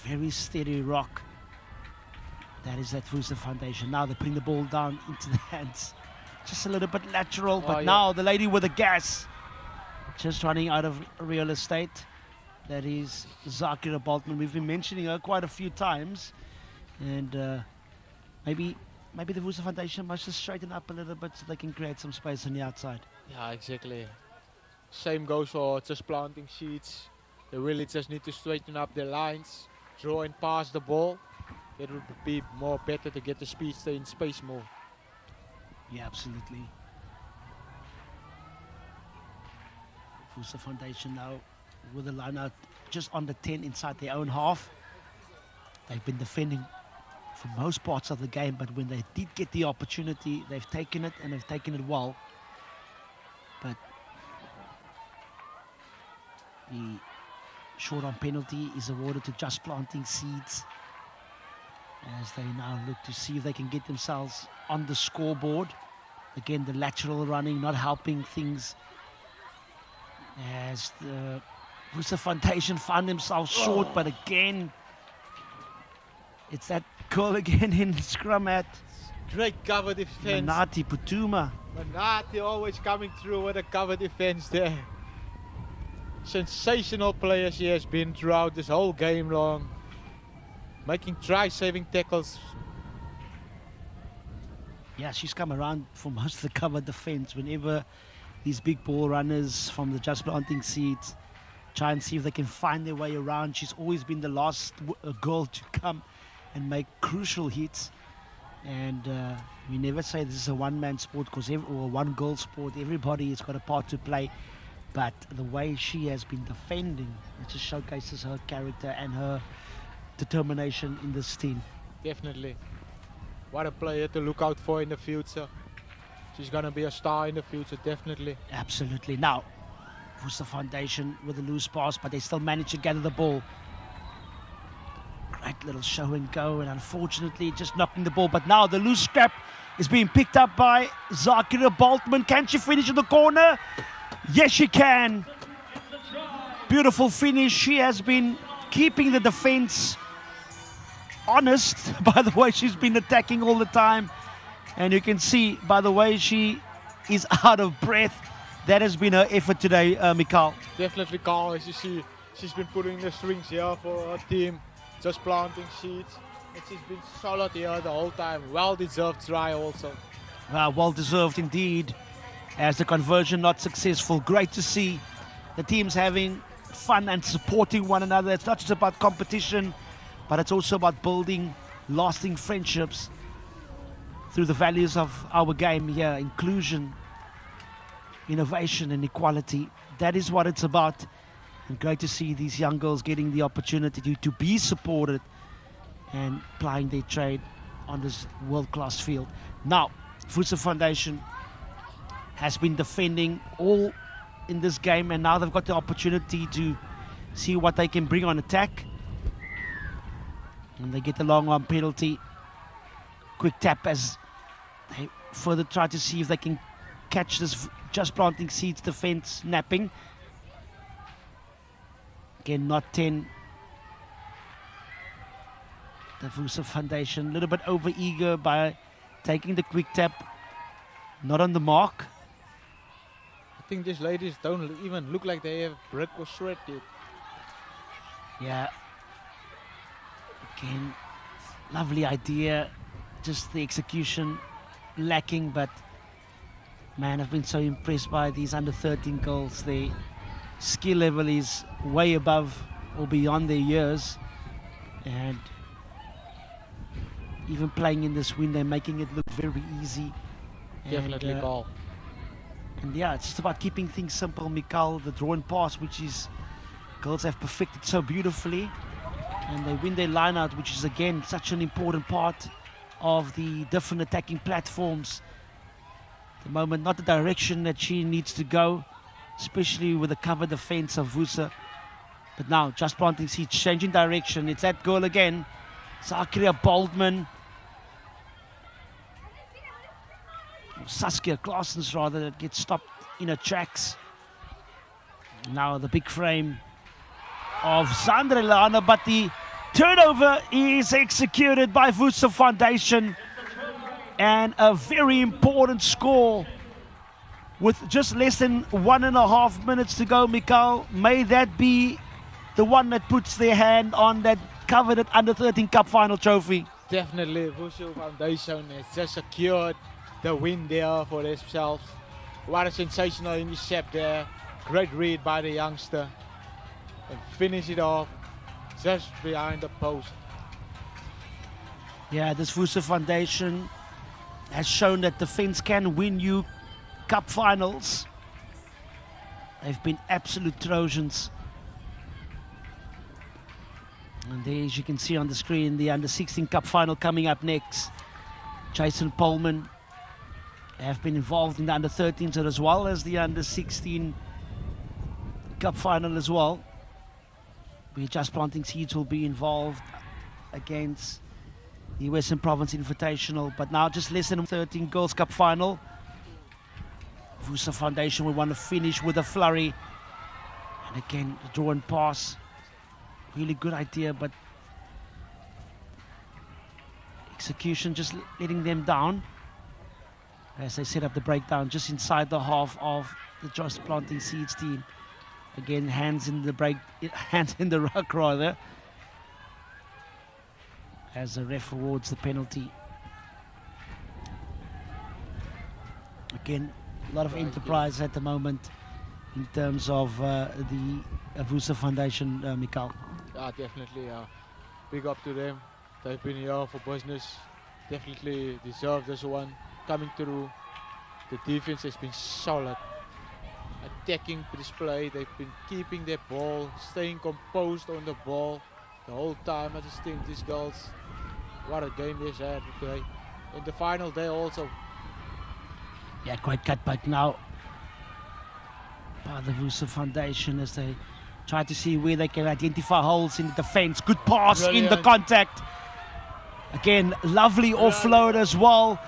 very steady rock. That is that Wusa Foundation. Now they're putting the ball down into the hands. Just a little bit lateral, but now the lady with the gas just running out of real estate. That is Zakira Boltman. We've been mentioning her quite a few times, and maybe the Wusa Foundation must just straighten up a little bit so they can create some space on the outside. Yeah, exactly. Same goes for Just Planting Seeds. They really just need to straighten up their lines, draw and pass the ball. It would be more better to get the speedster in space more. Yeah, absolutely. Wusa Foundation now with the line out just under 10 inside their own half. They've been defending for most parts of the game, but when they did get the opportunity, they've taken it, and they've taken it well. But the short on penalty is awarded to Just Planting Seeds, as they now look to see if they can get themselves on the scoreboard. Again, the lateral running not helping things, as the Wusa Foundation found themselves short, but again, it's that goal again in scrum at great cover defense. Manati Putuma. Manati always coming through with a cover defense there. Sensational player she has been throughout this whole game long. Making try-saving tackles. Yeah, she's come around for most of the cover defense whenever these big ball runners from the Just Planting Seeds try and see if they can find their way around. She's always been the last girl to come and make crucial hits. And we never say this is a one-man sport or a one-girl sport. Everybody has got a part to play. But the way she has been defending, it just showcases her character and her determination in this team. Definitely. What a player to look out for in the future. She's going to be a star in the future, definitely. Absolutely. Now, Wusa Foundation with a loose pass, but they still manage to gather the ball. Great little show and go, and unfortunately just knocking the ball. But now the loose scrap is being picked up by Zakira Boltman. Can she finish in the corner? Yes, she can. Beautiful finish. She has been keeping the defense honest by the way she's been attacking all the time. And you can see by the way she is out of breath. That has been her effort today, Mikhail. Definitely, Carl. As you see, she's been putting the strings here for her team, just planting seeds. And she's been solid here the whole time. Well-deserved try also. Well deserved indeed, as the conversion not successful. Great to see the teams having fun and supporting one another. It's not just about competition, but it's also about building lasting friendships through the values of our game here: inclusion, innovation and equality. That is what it's about. And great to see these young girls getting the opportunity to be supported and plying their trade on this world-class field. Now, Vusa Foundation has been defending all in this game, and now they've got the opportunity to see what they can bring on attack. And they get the long arm penalty. Quick tap as they further try to see if they can catch this Just Planting Seeds defense napping. Again, not 10. The Vusa Foundation a little bit over eager by taking the quick tap, not on the mark. I think these ladies don't even look like they have brick or shred yet. Yeah. Again, lovely idea, just the execution lacking, but man, I've been so impressed by these under 13 girls. Their skill level is way above or beyond their years, and even playing in this wind, they're making it look very easy. Definitely goal. And yeah, it's just about keeping things simple, Mikal. The draw and pass, which is girls have perfected so beautifully, and they win their line out, which is again such an important part of the different attacking platforms. At the moment, not the direction that she needs to go, especially with the cover defense of Vusa. But now, Just Planting Seeds changing direction. It's that girl again, Zakria Boldman. Saskia Claessens rather, that gets stopped in her tracks. Now the big frame of Sandra Lana, but the turnover is executed by Vusa Foundation, and a very important score with just less than 1.5 minutes to go. Mikal, may that be the one that puts their hand on that coveted under 13 cup final trophy. Definitely, Vusa Foundation has just secured the win there for themselves. What a sensational intercept there. Great read by the youngster. And finish it off just behind the post. Yeah, this Vusa Foundation has shown that defense can win you cup finals. They've been absolute Trojans. And there, as you can see on the screen, the under 16 cup final coming up next. Jason Pullman have been involved in the under 13s as well as the under 16 cup final as well. We Just Planting Seeds will be involved against the Western Province Invitational, but now just less than 13 Girls Cup final. Vusa Foundation will want to finish with a flurry, and again the draw and pass, really good idea, but execution just letting them down as they set up the breakdown just inside the half of the Just Planting Seeds team. Again, hands in the ruck rather, as the ref awards the penalty. Again, a lot of enterprise at the moment in terms of the Vusa Foundation, Mikal. Yeah, definitely. Big up to them. They've been here for business. Definitely deserve this one. Coming through. The defense has been solid. Attacking display. They've been keeping their ball, staying composed on the ball the whole time. I just think these girls, what a game they've had today. In the final day also. Yeah, quite cut back now by the Vusa Foundation as they try to see where they can identify holes in the defense. Good pass in the contact. Again, lovely offload as well.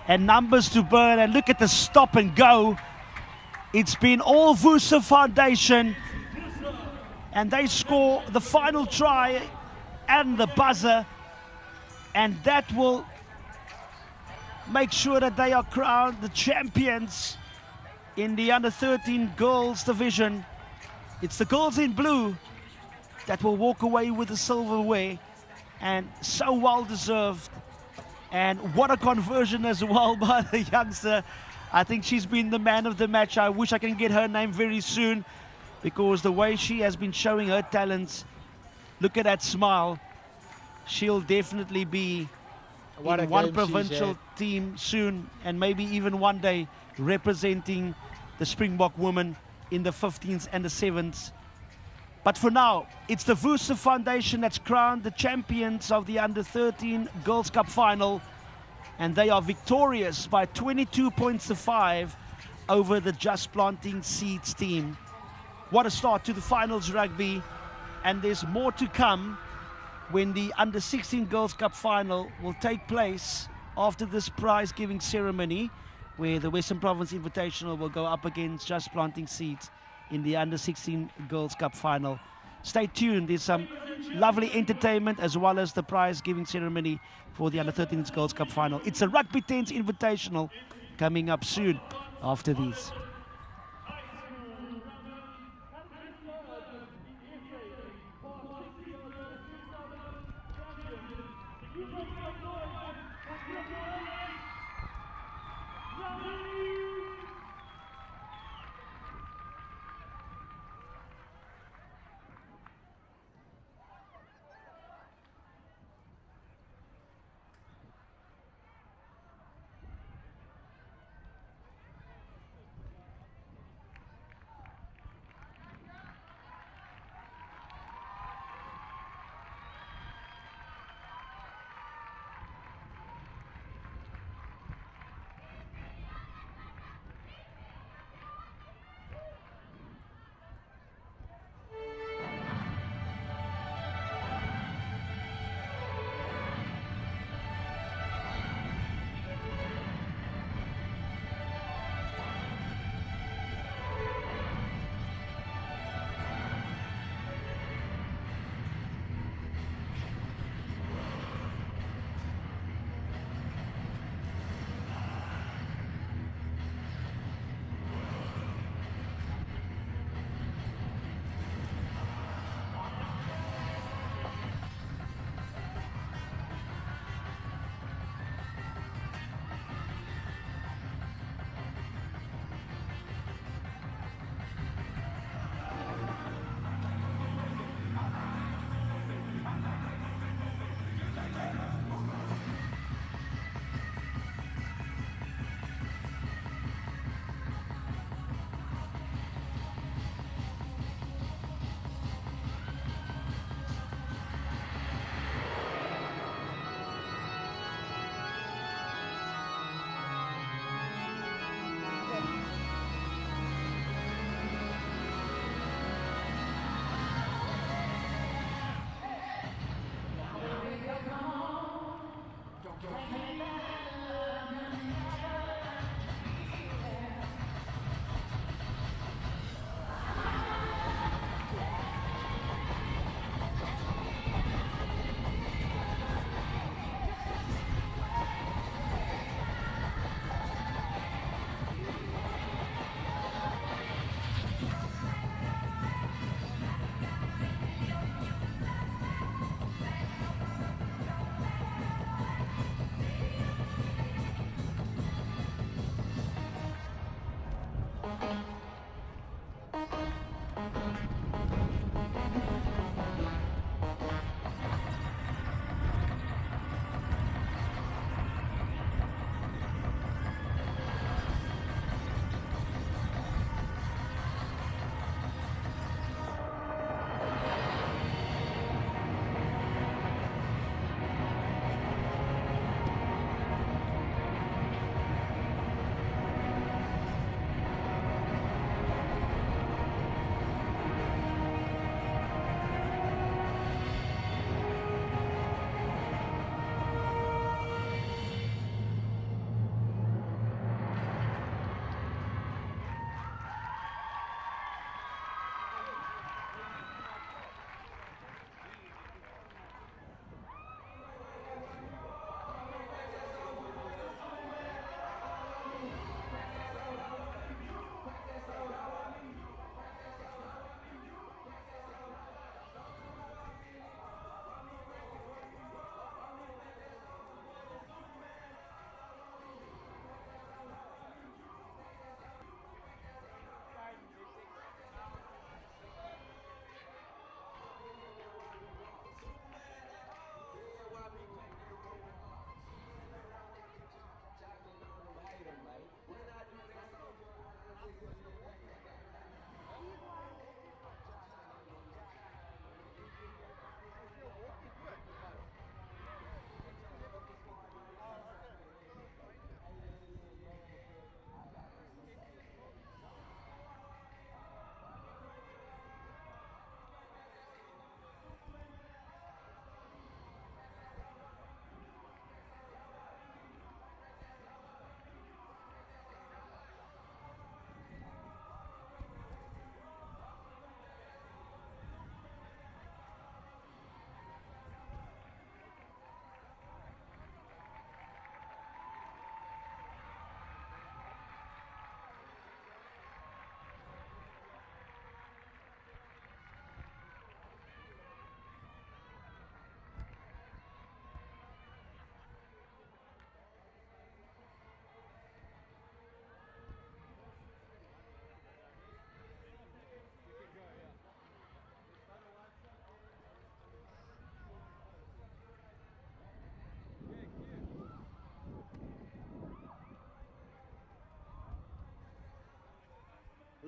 And numbers to burn. And look at the stop and go. It's been all Vusa Foundation. And they score the final try and the buzzer. And that will make sure that they are crowned the champions in the under 13 girls division. It's the girls in blue that will walk away with the silverware, and so well deserved. And what a conversion as well by the youngster. I think she's been the man of the match. I wish I can get her name very soon, because the way she has been showing her talents, look at that smile. She'll definitely be What a in one game she's provincial had. team soon, and maybe even one day representing the Springbok women in the 15s and the 7s. But for now, it's the Worcester Foundation that's crowned the champions of the Under-13 Girls Cup final, and they are victorious by 22 points to 5 over the Just Planting Seeds team. What a start to the finals rugby, and there's more to come when the Under-16 Girls Cup final will take place after this prize-giving ceremony, where the Western Province Invitational will go up against Just Planting Seeds in the Under-16 Girls Cup final. Stay tuned, there's some lovely entertainment as well as the prize-giving ceremony for the Under-13 Girls Cup final. It's a Rugby 10's Invitational coming up soon after these.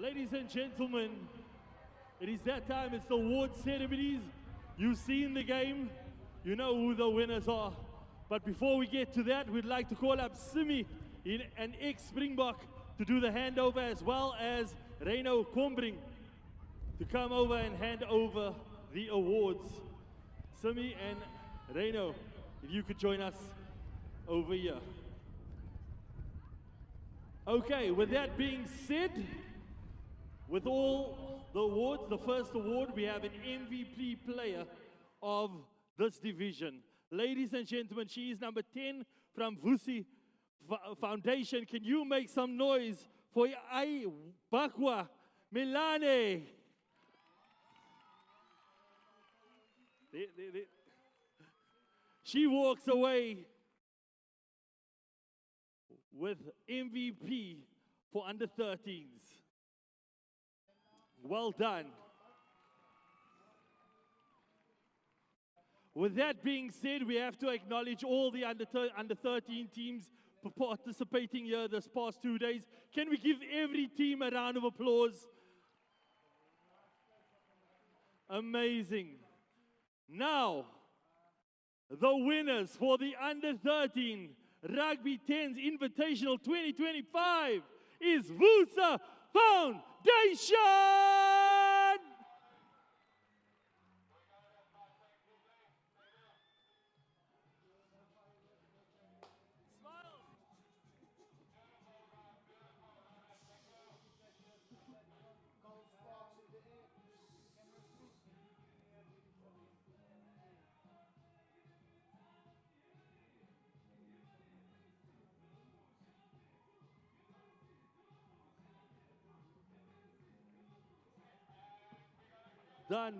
Ladies and gentlemen, it is that time. It's the award ceremonies. You've seen the game. You know who the winners are. But before we get to that, we'd like to call up Simi, an ex-Springbok, to do the handover, as well as Rhino Kombring to come over and hand over the awards. Simi and Rhino, if you could join us over here. Okay, with that being said, with all the awards, the first award, we have an MVP player of this division. Ladies and gentlemen, she is number 10 from Vusi Foundation. Can you make some noise for Ai Bakwa Milane? There. She walks away with MVP for under 13s. Well done. With that being said, we have to acknowledge all the under 13 teams participating here this past 2 days. Can we give every team a round of applause? Amazing. Now, the winners for the under 13 Rugby 10s Invitational 2025 is Vusa Foundation!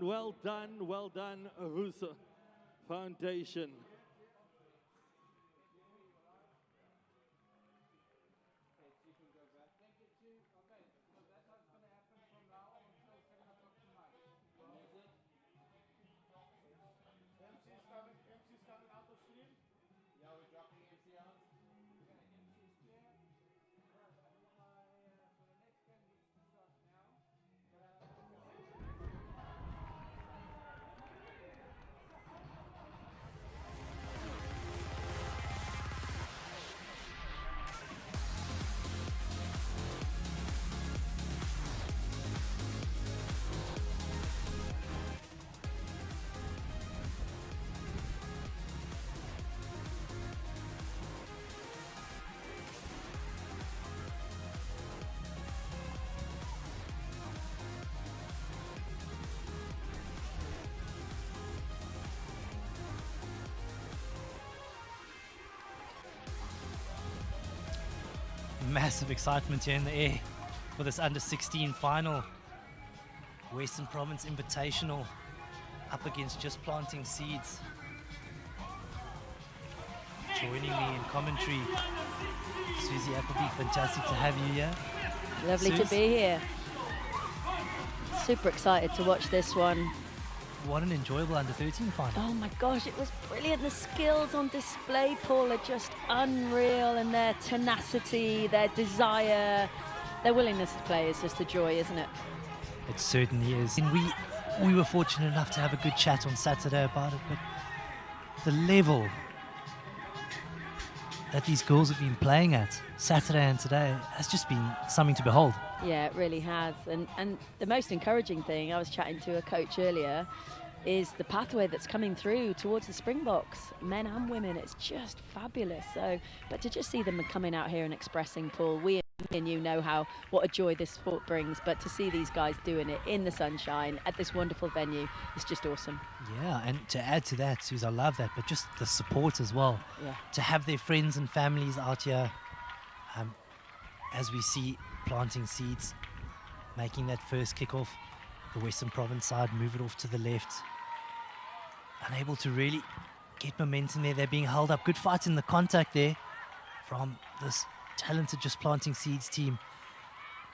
Well done, Vusa Foundation. Massive excitement here in the air for this under 16 final. Western Province Invitational up against Just Planting Seeds. Joining me in commentary, Susie Appleby, fantastic to have you here. Lovely to be here. Super excited to watch this one. What an enjoyable under 13 final. Oh my gosh, it was brilliant. The skills on display, Paul, are just unreal, and their tenacity, their desire, their willingness to play is just a joy, isn't it? It certainly is. And we were fortunate enough to have a good chat on Saturday about it, but the level that these girls have been playing at Saturday and today has just been something to behold. Yeah, it really has. And the most encouraging thing, I was chatting to a coach earlier, is the pathway that's coming through towards the Springboks, men and women. It's just fabulous. So, but to just see them coming out here and expressing, Paul, we and you know what a joy this sport brings, but to see these guys doing it in the sunshine at this wonderful venue is just awesome. Yeah, and to add to that, Suze, I love that, but just the support as well. Yeah. To have their friends and families out here, as we see Planting Seeds making that first kick-off, the Western Province side move it off to the left, unable to really get momentum there. They're being held up. Good fight in the contact there from this talented Just Planting Seeds team,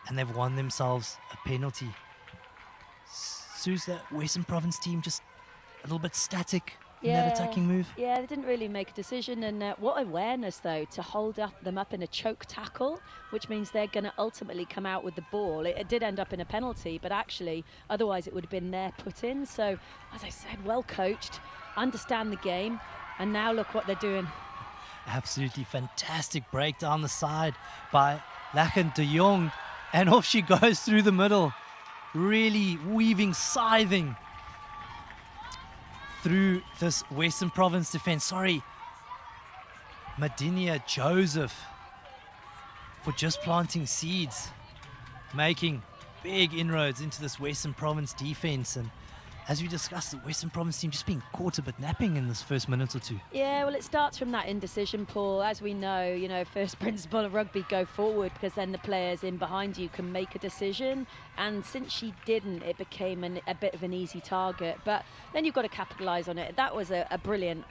and they've won themselves a penalty. Suze, the Western Province team just a little bit static, in that attacking move. Yeah, they didn't really make a decision, and what awareness though to hold them up in a choke tackle, which means they're going to ultimately come out with the ball. It did end up in a penalty, but actually otherwise it would have been their put in. So as I said, well coached, understand the game, and now look what they're doing. Absolutely fantastic break down the side by Lachen de Jong, and off she goes through the middle, really weaving, scything through this Western Province defense. Sorry, Madinia Joseph for just planting seeds, making big inroads into this Western Province defense. And as we discussed, the Western Province team just being caught a bit napping in this first minute or two. Yeah, well, it starts from that indecision, Paul. As we know, first principle of rugby, go forward, because then the players in behind you can make a decision. And since she didn't, it became a bit of an easy target. But then you've got to capitalise on it. That was a brilliant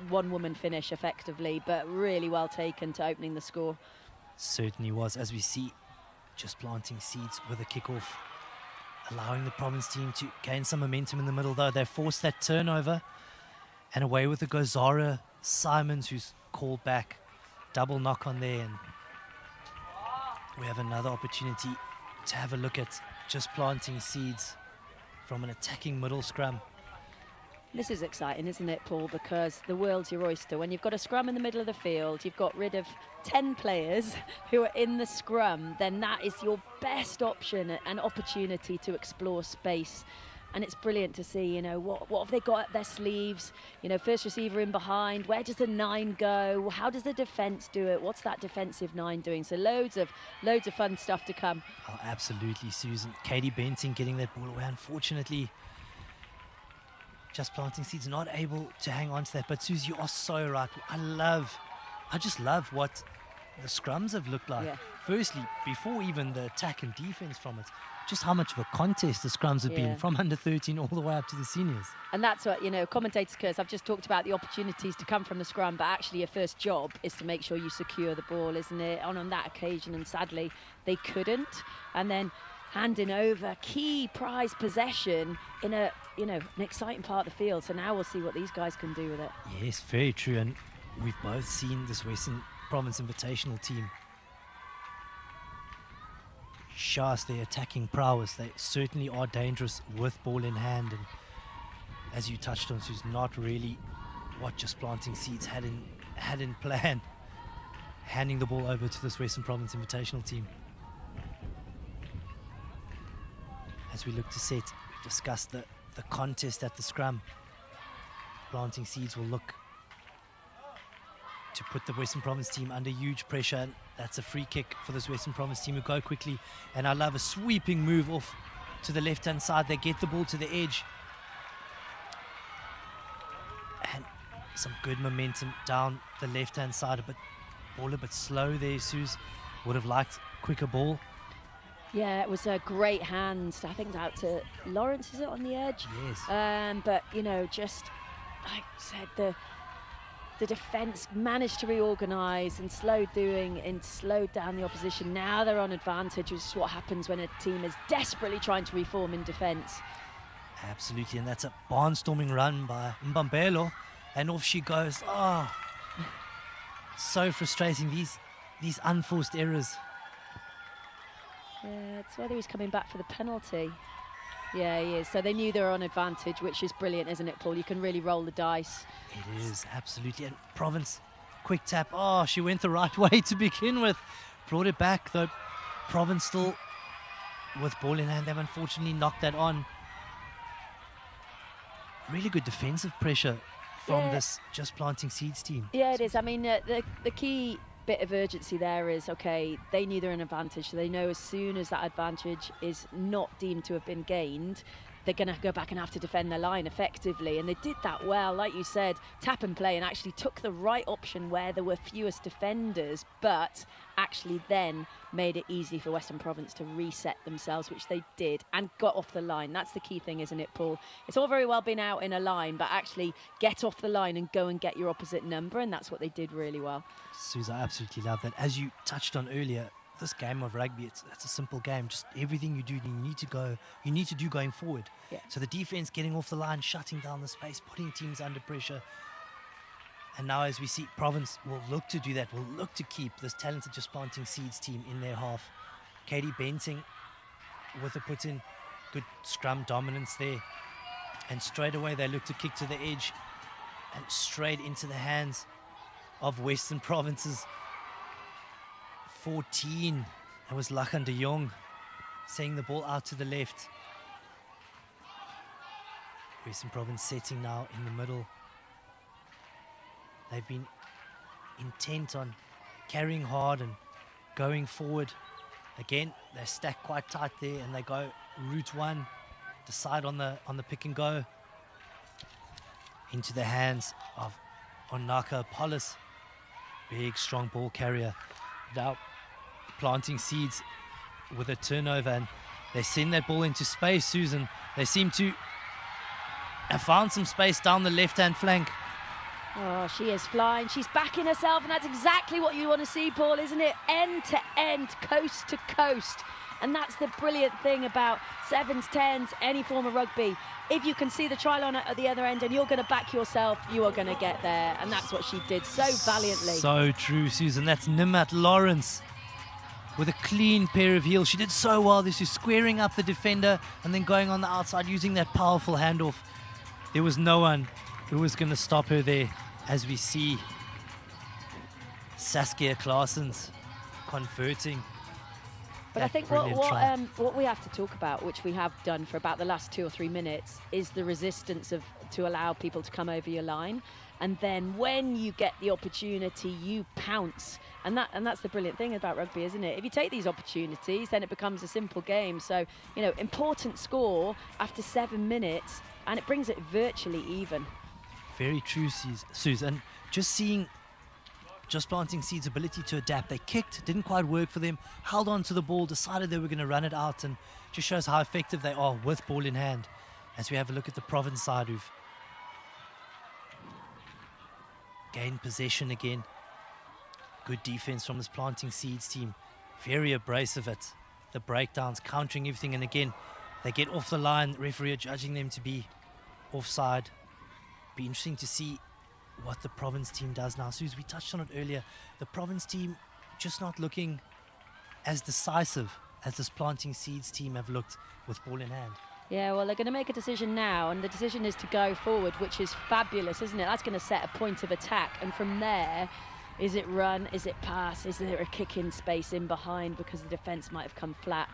one-woman finish, effectively, but really well taken to opening the score. Certainly was, as we see, just planting seeds with a kickoff, allowing the Province team to gain some momentum in the middle, though. They forced that turnover, and away with the go Zara Simons, who's called back. Double knock on there, and we have another opportunity to have a look at just planting seeds from an attacking middle scrum. This is exciting, isn't it, Paul? Because the world's your oyster. When you've got a scrum in the middle of the field, you've got rid of 10 players who are in the scrum, then that is your best option, an opportunity to explore space. And it's brilliant to see, what have they got up their sleeves? First receiver in behind. Where does the 9 go? How does the defence do it? What's that defensive 9 doing? So loads of fun stuff to come. Oh, absolutely, Susan. Katie Benting getting that ball away. Unfortunately, just planting seeds, not able to hang on to that. But Susie, you are so right. I just love what the scrums have looked like. Yeah. Firstly, before even the attack and defense from it, just how much of a contest the scrums have been from under 13 all the way up to the seniors. And that's what, commentators curse. I've just talked about the opportunities to come from the scrum, but actually your first job is to make sure you secure the ball, isn't it? On that occasion, and sadly, they couldn't. And then handing over key prize possession in an exciting part of the field. So now we'll see what these guys can do with it. Yes, very true. And we've both seen this Western Province Invitational team show us their attacking prowess. They certainly are dangerous with ball in hand. And as you touched on, Suze, not really what just planting seeds had in plan. Handing the ball over to this Western Province Invitational team. As we look to set, we've discussed the contest at the scrum. Planting seeds will look to put the Western Province team under huge pressure. And that's a free kick for this Western Province team who go quickly. And I love a sweeping move off to the left-hand side. They get the ball to the edge. And some good momentum down the left-hand side. Ball a bit slow there, Suze. Would have liked quicker ball. Yeah, it was a great hand. I think out to Lawrence, is it, on the edge? Yes. But, just like I said, the defence managed to reorganise and slowed down the opposition. Now they're on advantage, which is what happens when a team is desperately trying to reform in defence. Absolutely, and that's a barnstorming run by Mbambelo, and off she goes. Oh, so frustrating, these unforced errors. Yeah, it's whether he's coming back for the penalty. Yeah, he is. So they knew they were on advantage, which is brilliant, isn't it, Paul? You can really roll the dice. It is, absolutely. And Province, quick tap. Oh, she went the right way to begin with. Brought it back, though. Province still with ball in hand. They've unfortunately knocked that on. Really good defensive pressure from this just planting seeds team. Yeah, it is. I mean, the key bit of urgency there is, okay, they knew they're an advantage, so they know as soon as that advantage is not deemed to have been gained, they're going to go back and have to defend their line effectively. And they did that well, like you said, tap and play, and actually took the right option where there were fewest defenders, but actually then made it easy for Western Province to reset themselves, which they did, and got off the line. That's the key thing, isn't it, Paul? It's all very well being out in a line, but actually get off the line and go and get your opposite number, and that's what they did really well. Suze, I absolutely love that. As you touched on earlier, this game of rugby, it's a simple game. Just everything you do, you need to do going forward. Yeah. So the defense getting off the line, shutting down the space, putting teams under pressure. And now as we see, Province will look to do that, will look to keep this talented Just Planting Seeds team in their half. Katie Benting with a put in, good scrum dominance there. And straight away they look to kick to the edge and straight into the hands of Western Province's 14. That was Lachan de Jong saying the ball out to the left. Western Province setting now in the middle. They've been intent on carrying hard and going forward. Again, they stack quite tight there and they go route one, decide on the pick and go. Into the hands of Onaka Polis. Big, strong ball carrier. Now Planting Seeds with a turnover, and they send that ball into space, Susan. They seem to have found some space down the left-hand flank. Oh, she is flying. She's backing herself, and that's exactly what you want to see, Paul, isn't it? End to end, coast to coast. And that's the brilliant thing about sevens, tens, any form of rugby. If you can see the try line at the other end and you're going to back yourself, you are going to get there. And that's what she did so valiantly. So true, Susan. That's Nimat Lawrence with a clean pair of heels. She did so well. This is squaring up the defender and then going on the outside using that powerful handoff. There was no one who was going to stop her there, as we see Saskia Claessens converting. But I think what we have to talk about, which we have done for about the last 2 or 3 minutes, is the resistance to allow people to come over your line. And then when you get the opportunity, you pounce. And that's the brilliant thing about rugby, isn't it? If you take these opportunities, then it becomes a simple game. So, you know, important score after 7 minutes, and it brings it virtually even. Very true, Susan. Just seeing Just Planting Seeds' ability to adapt. They kicked, didn't quite work for them, held on to the ball, decided they were going to run it out, and just shows how effective they are with ball in hand. As we have a look at the Province side, who've gained possession again. Good defense from this Planting Seeds team. Very abrasive at the breakdowns, countering everything, and again, they get off the line. Referee judging them to be offside. Be interesting to see what the Province team does now. Suze, we touched on it earlier. The Province team just not looking as decisive as this Planting Seeds team have looked with ball in hand. Yeah, well, they're going to make a decision now, and the decision is to go forward, which is fabulous, isn't it? That's going to set a point of attack, and from there, is it run, is it pass, is there a kick in space in behind because the defence might have come flat?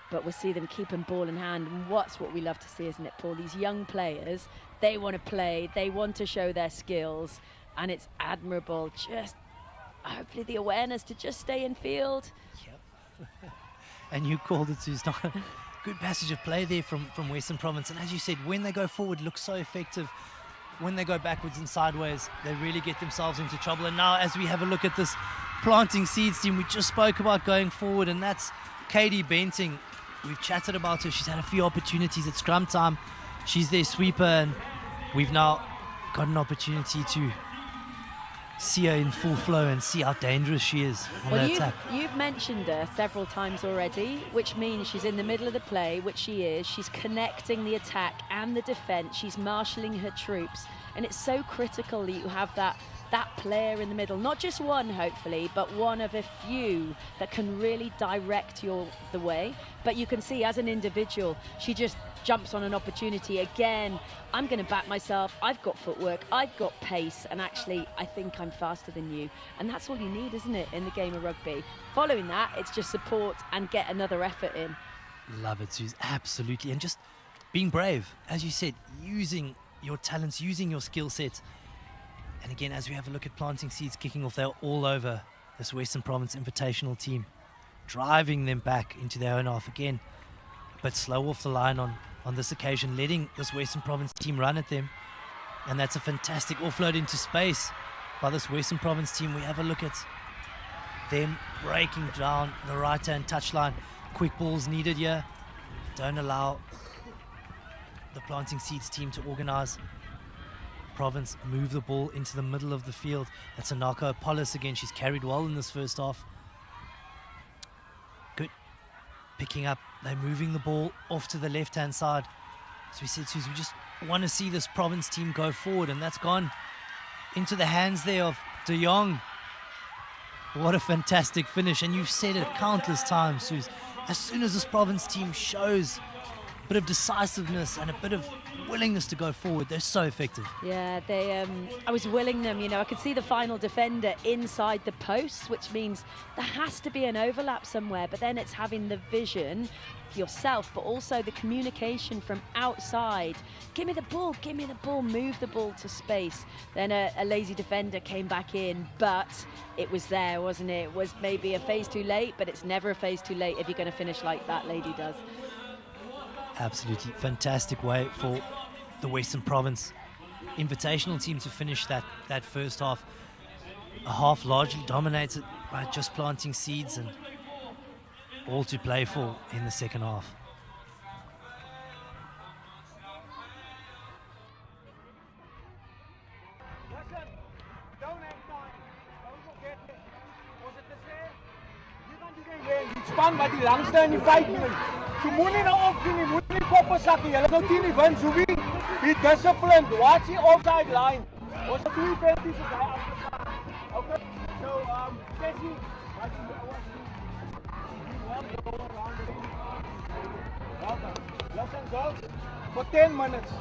But we'll see them keeping ball in hand, and what's what we love to see, isn't it, Paul? These young players, they want to play, they want to show their skills, and it's admirable. Just hopefully the awareness to just stay in field. Yep. And you called it, Suze. Good passage of play there from Western Province, and as you said, when they go forward, looks so effective. When they go backwards and sideways, they really get themselves into trouble. And now as we have a look at this Planting Seeds team, we just spoke about going forward, and that's Katie Benting. We've chatted about her. She's had a few opportunities at scrum time. She's their sweeper, and we've now got an opportunity to see her in full flow and see how dangerous she is on the attack. You've mentioned her several times already, which means she's in the middle of the play, which she is. She's connecting the attack and the defence. She's marshalling her troops, and it's so critical that you have that player in the middle, not just one hopefully, but one of a few that can really direct the way. But you can see as an individual, she just jumps on an opportunity. Again, I'm going to back myself, I've got footwork, I've got pace, and actually I think I'm faster than you. And that's all you need, isn't it, in the game of rugby? Following that, it's just support and get another effort in. Love it, Suze, absolutely. And just being brave, as you said, using your talents, using your skill set. And again, as we have a look at Planting Seeds kicking off, they're all over this Western Province Invitational team, driving them back into their own half again, but slow off the line on this occasion, letting this Western Province team run at them. And that's a fantastic offload into space by this Western Province team. We have a look at them breaking down the right-hand touchline. Quick balls needed here. Don't allow the Planting Seeds team to organise. Province move the ball into the middle of the field. That's Anako Polis again. She's carried well in this first half. picking up, they're moving the ball off to the left-hand side. So we said, Suze, we just want to see this province team go forward, and that's gone into the hands there of De Jong. What a fantastic finish, and you've said it countless times, Suze. As soon as this province team shows a bit of decisiveness and a bit of willingness to go forward, they're so effective. Yeah, I was willing them, I could see the final defender inside the posts, which means there has to be an overlap somewhere, but then it's having the vision for yourself, but also the communication from outside. Give me the ball, move the ball to space. Then a lazy defender came back in, but it was there, wasn't it? It was maybe a phase too late, but it's never a phase too late if you're going to finish like that lady does. Absolutely fantastic way for the Western Province Invitational team to finish that first half. A half largely dominated by Just Planting Seeds, and all to play for in the second half. Listen, don't hang time. Don't forget it. Was it the same? You gaan die ding wen. Die span wat die langste in die 5 minute. Jy moet nie nou opgee nie, moet nie koppe sak nie. Hulle gaan teen die win, so wie? Be disciplined. Watch the offside line. Ons het 3 penalties as hy afgestaan. Okay. So, Casey, watch the listen, girls, for 10 minutes,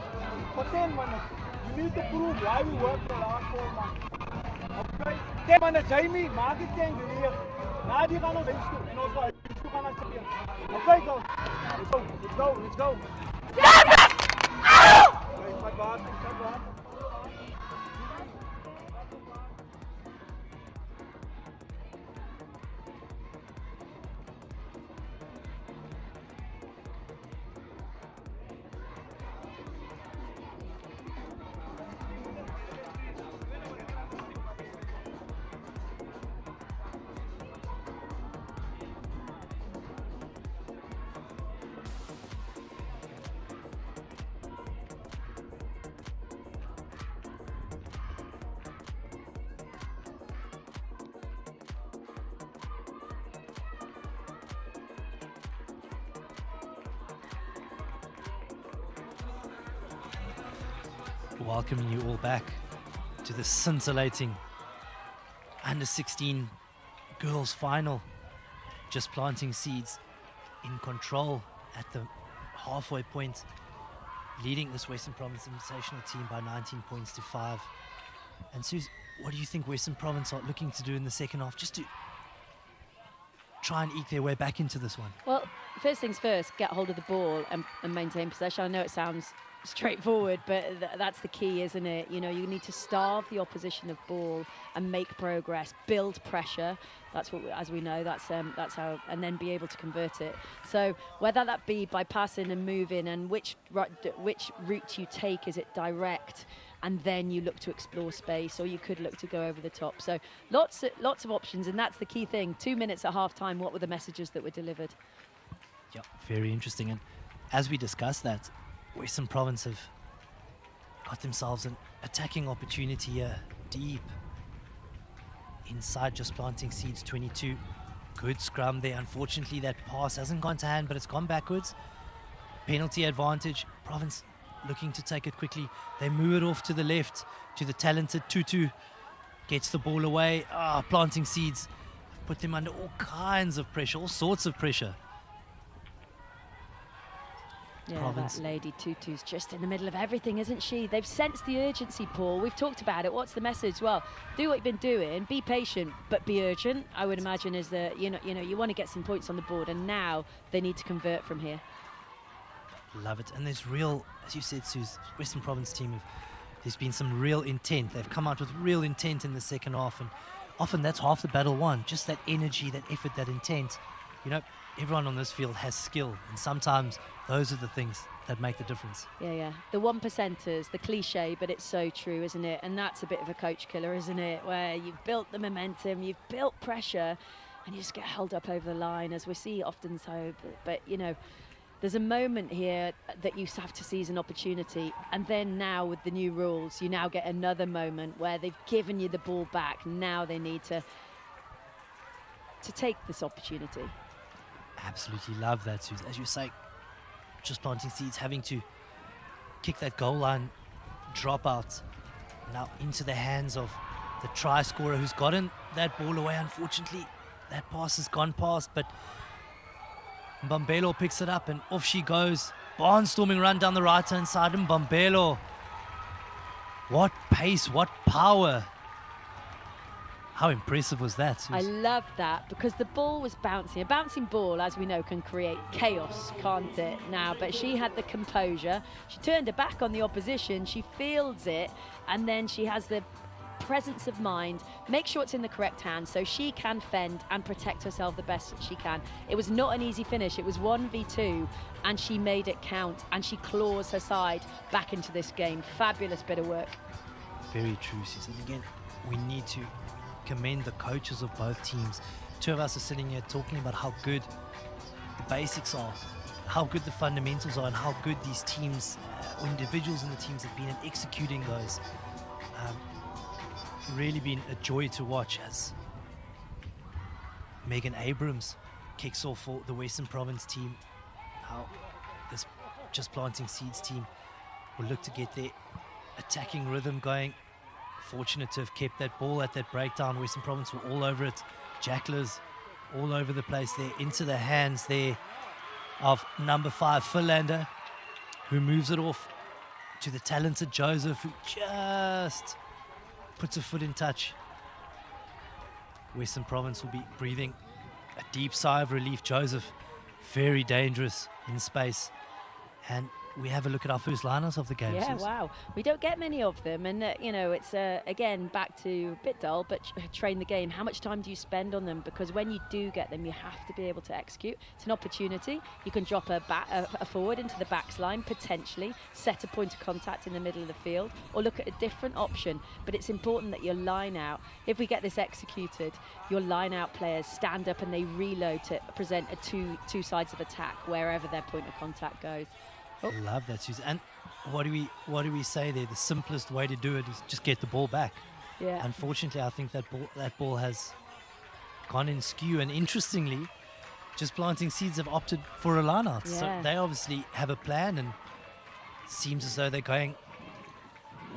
you need to prove why we worked the last 4 months. Okay? 10 minutes, Jamie, maak die 10 weer. Na die gaan ons huis toe, en ons gaan huis toe gaan speel. Okay, girls, let's go. Okay, vat water. Welcoming you all back to the scintillating Under-16 Girls final. Just Planting Seeds in control at the halfway point, leading this Western Province Invitational team by 19 points to 5. And Suze, what do you think Western Province are looking to do in the second half, just to try and eke their way back into this one? Well, first things first, get hold of the ball and maintain possession. I know it sounds straightforward, but that's the key, isn't it? You need to starve the opposition of ball and make progress, build pressure. That's what, as we know, that's how, and then be able to convert it. So whether that be by passing and moving, and which route you take, is it direct, and then you look to explore space, or you could look to go over the top. So lots of options, and that's the key thing. 2 minutes at half time, what were the messages that were delivered? Yeah, very interesting. And as we discussed that, Western Province have got themselves an attacking opportunity here, deep inside Just Planting Seeds 22. Good scrum there. Unfortunately, that pass hasn't gone to hand, but it's gone backwards. Penalty advantage. Province looking to take it quickly. They move it off to the left to the talented Tutu. Gets the ball away. Planting Seeds put them under all kinds of pressure, all sorts of pressure. Yeah, Province. that lady Tutu's just in the middle of everything, isn't she? They've sensed the urgency, Paul. We've talked about it. What's the message? Well, do what you've been doing, be patient, but be urgent. I would imagine is that you want to get some points on the board, and now they need to convert from here. Love it. And there's real, as you said, Suze, Western Province team, there's been some real intent. They've come out with real intent in the second half, and often that's half the battle won. Just that energy, that effort, that intent. Everyone on this field has skill, and sometimes those are the things that make the difference. Yeah. The 1%ers, the cliche, but it's so true, isn't it? And that's a bit of a coach killer, isn't it? Where you've built the momentum, you've built pressure, and you just get held up over the line, as we see often so. But there's a moment here that you have to seize an opportunity, and then now with the new rules, you now get another moment where they've given you the ball back. Now they need to take this opportunity. Absolutely love that, Suze. As you say, just planting seeds, having to kick that goal line drop out now into the hands of the try scorer who's gotten that ball away. Unfortunately, that pass has gone past, but Bombelo picks it up and off she goes. Barnstorming run down the right-hand side, and Bombelo. What pace, what power. How impressive was that, Suze? I love that because the ball was bouncing. A bouncing ball, as we know, can create chaos, can't it, now? But she had the composure. She turned her back on the opposition. She fields it, and then she has the presence of mind, make sure it's in the correct hands so she can fend and protect herself the best that she can. It was not an easy finish. It was 1v2, and she made it count, and she claws her side back into this game. Fabulous bit of work. Very true, Susan. Again, we need to commend the coaches of both teams. Two of us are sitting here talking about how good the basics are, how good the fundamentals are, and how good these teams, or individuals in the teams, have been at executing those. Really been a joy to watch as Megan Abrams kicks off for the Western Province team. How this Just Planting Seeds team will look to get their attacking rhythm going. Fortunate to have kept that ball at that breakdown. Western Province were all over it. Jacklers all over the place there, into the hands there of number 5 Philander, who moves it off to the talented Joseph, who just puts a foot in touch. Western Province will be breathing a deep sigh of relief. Joseph, very dangerous in space. And we have a look at our first liners of the game. Yeah, wow. We don't get many of them. And, you know, it's, again, back to a bit dull, but train the game. How much time do you spend on them? Because when you do get them, you have to be able to execute. It's an opportunity. You can drop a forward into the backs line, potentially, set a point of contact in the middle of the field, or look at a different option. But it's important that your line out, if we get this executed, your line out players stand up and they reload to present a two sides of attack wherever their point of contact goes. Oh. Love that, Susan. And what do we say there? The simplest way to do it is just get the ball back. Yeah. Unfortunately, I think that ball has gone in skew. And interestingly, Just Planting Seeds have opted for a line out. Yeah. So they obviously have a plan, and it seems as though they're going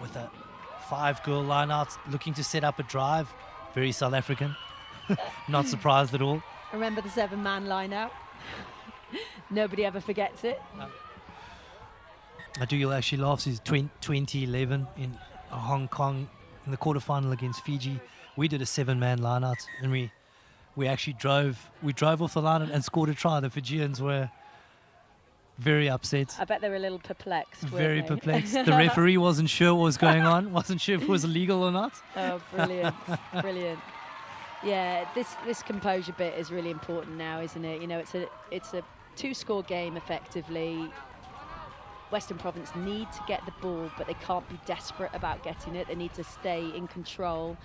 with a 5-girl line out, looking to set up a drive. Very South African. Not surprised at all. Remember the 7-man line out? Nobody ever forgets it. No. I do, you'll actually laugh. It's 2011 in Hong Kong in the quarterfinal against Fiji. We did a 7-man line out, and we actually drove off the line and scored a try. The Fijians were very upset. I bet they were a little perplexed. Very weren't they? perplexed. The referee wasn't sure what was going on, wasn't sure if it was illegal or not. Oh, brilliant. Brilliant. Yeah, this composure bit is really important now, isn't it? You know, it's a 2-score game effectively. Western Province need to get the ball, but they can't be desperate about getting it. They need to stay in control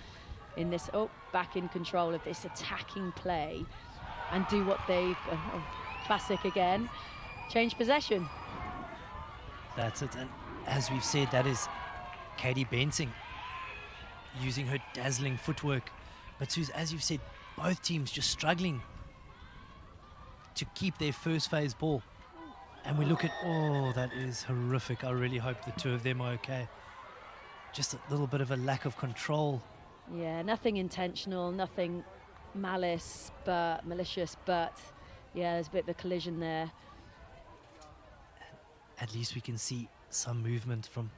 in this, back in control of this attacking play and do what they've, classic again, change possession. That's it. And as we've said, that is Katie Bensing using her dazzling footwork. But Suze, as you've said, both teams just struggling to keep their first phase ball. And we look at, that is horrific. I really hope the two of them are okay. Just a little bit of a lack of control. Yeah, nothing intentional, nothing malicious, but yeah, there's a bit of a collision there. At least we can see some movement from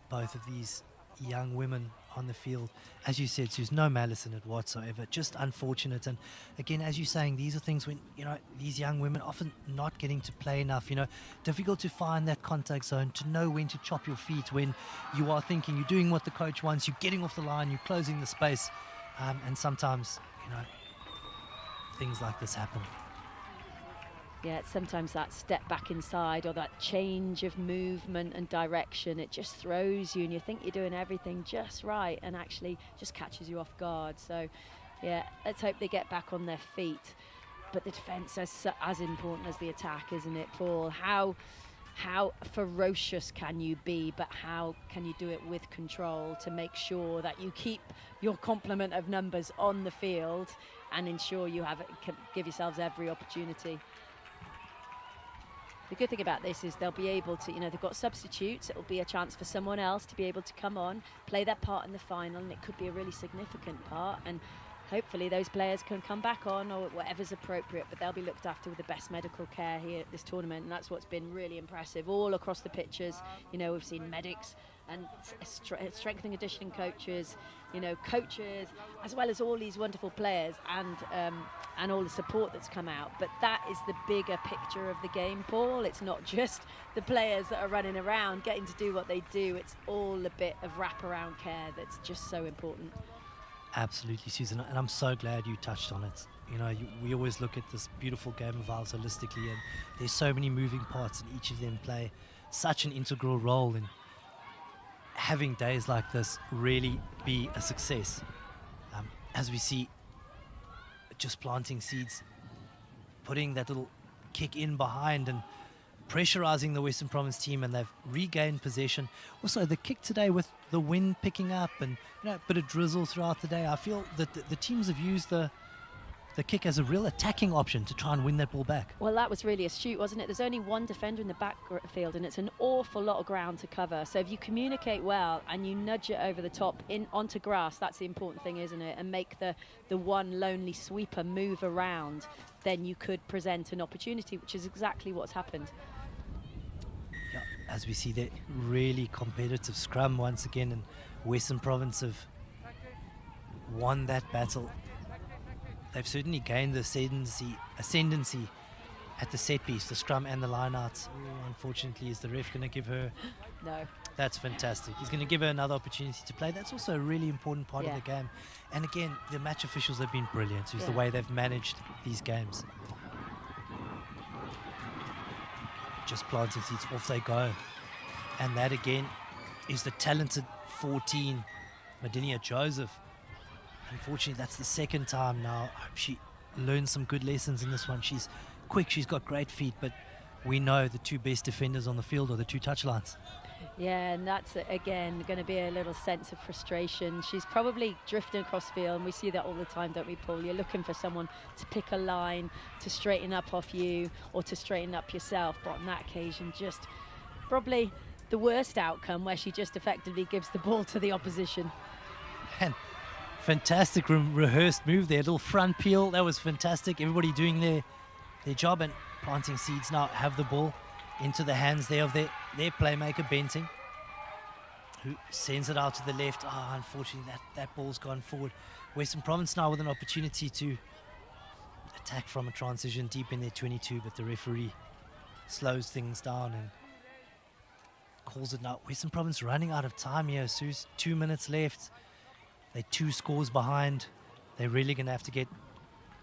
both of these young women on the field. As you said, Suze, no malice in it whatsoever, just unfortunate. And again, as you're saying, these are things when, you know, these young women often not getting to play enough, you know, difficult to find that contact zone, to know when to chop your feet, when you are thinking you're doing what the coach wants, you're getting off the line, you're closing the space, and sometimes, you know, things like this happen. Yeah, it's sometimes that step back inside or that change of movement and direction, it just throws you and you think you're doing everything just right and actually just catches you off guard. So, yeah, let's hope they get back on their feet. But the defence is as important as the attack, isn't it, Paul? How ferocious can you be, but how can you do it with control to make sure that you keep your complement of numbers on the field and ensure you give yourselves every opportunity. The good thing about this is they'll be able to, they've got substitutes. It'll be a chance for someone else to be able to come on, play their part in the final, and it could be a really significant part. And hopefully those players can come back on or whatever's appropriate, but they'll be looked after with the best medical care here at this tournament, and that's what's been really impressive all across the pitches. We've seen medics and strength and conditioning coaches, coaches, as well as all these wonderful players and all the support that's come out. But that is the bigger picture of the game, Paul. It's not just the players that are running around getting to do what they do. It's all a bit of wraparound care that's just so important. Absolutely, Susan, and I'm so glad you touched on it. We always look at this beautiful game of ours holistically, and there's so many moving parts, and each of them play such an integral role in having days like this really be a success. As we see, just planting seeds, putting that little kick in behind and pressurizing the Western Province team, and they've regained possession. Also, the kick today with the wind picking up and a bit of drizzle throughout the day, I feel that the teams have used the kick as a real attacking option to try and win that ball back. Well, that was really astute, wasn't it? There's only one defender in the backfield, and it's an awful lot of ground to cover. So if you communicate well and you nudge it over the top onto grass, that's the important thing, isn't it? And make the one lonely sweeper move around, then you could present an opportunity, which is exactly what's happened. Yeah, as we see that really competitive scrum once again, and Western Province have won that battle. They've certainly gained the ascendancy at the set piece, the scrum and the lineouts. Unfortunately, is the ref going to give her? No. That's fantastic. He's going to give her another opportunity to play. That's also a really important part of the game. And again, the match officials have been brilliant. It's the way they've managed these games. Just planting seeds, off they go. And that again is the talented 14, Madinia Joseph. Unfortunately, that's the second time now. I hope she learned some good lessons in this one. She's quick, she's got great feet, but we know the two best defenders on the field are the two touchlines. Yeah, and that's, again, going to be a little sense of frustration. She's probably drifting across field, and we see that all the time, don't we, Paul? You're looking for someone to pick a line, to straighten up off you, or to straighten up yourself. But on that occasion, just probably the worst outcome, where she just effectively gives the ball to the opposition. And fantastic rehearsed move there, little front peel. That was fantastic. Everybody doing their job, and planting seeds now have the ball into the hands there of their playmaker Benting, who sends it out to the left. Unfortunately, that ball's gone forward. Western Province now with an opportunity to attack from a transition deep in their 22, but the referee slows things down and calls it now. Western Province running out of time here, Suze. 2 minutes left. They're 2 scores behind. They're really going to have to get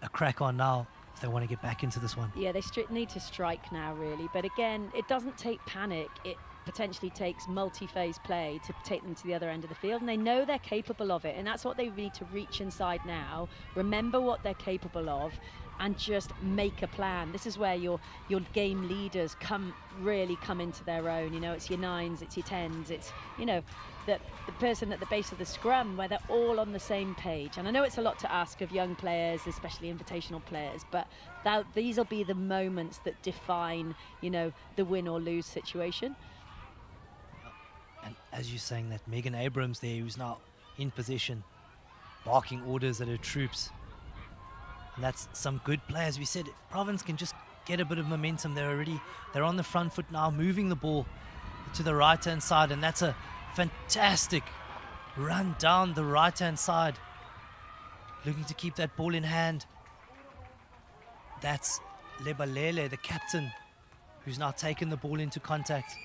a crack on now if they want to get back into this one. Yeah, they need to strike now, really. But again, it doesn't take panic. It potentially takes multi-phase play to take them to the other end of the field, and they know they're capable of it, and that's what they need to reach inside now. Remember what they're capable of and just make a plan. This is where your game leaders really come into their own. It's your 9s, it's your 10s, it's the person at the base of the scrum, where they're all on the same page. And I know it's a lot to ask of young players, especially invitational players, but these will be the moments that define the win or lose situation. And as you're saying that, Megan Abrams there, who's now in possession, barking orders at her troops. And that's some good players. We said if Province can just get a bit of momentum, they're on the front foot now, moving the ball to the right-hand side, and that's a fantastic run down the right-hand side, looking to keep that ball in hand. That's Lebalele, the captain, who's now taken the ball into contact.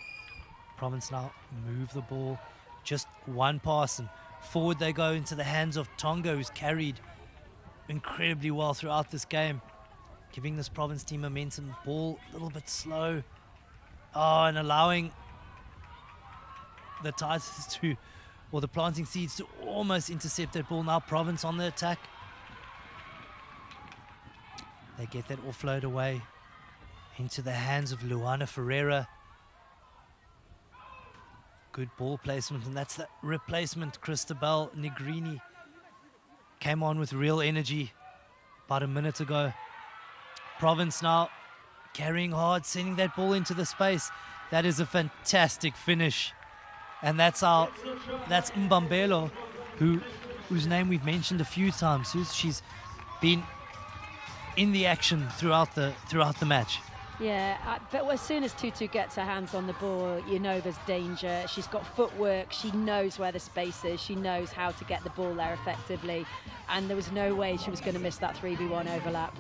Province now move the ball, just one pass, and forward they go into the hands of Tonga, who's carried incredibly well throughout this game, giving this Province team momentum. Ball a little bit slow, and allowing the Tigers the planting seeds to almost intercept that ball. Now Province on the attack. They get that offload away into the hands of Luana Ferreira. Good ball placement, and that's the replacement. Christabel Negrini came on with real energy. about a minute ago. Province now carrying hard, sending that ball into the space. That is a fantastic finish. And that's Mbambelo, whose name we've mentioned a few times. She's been in the action throughout the match. Yeah, but as soon as Tutu gets her hands on the ball, you know there's danger. She's got footwork. She knows where the space is. She knows how to get the ball there effectively. And there was no way she was going to miss that 3v1 overlap.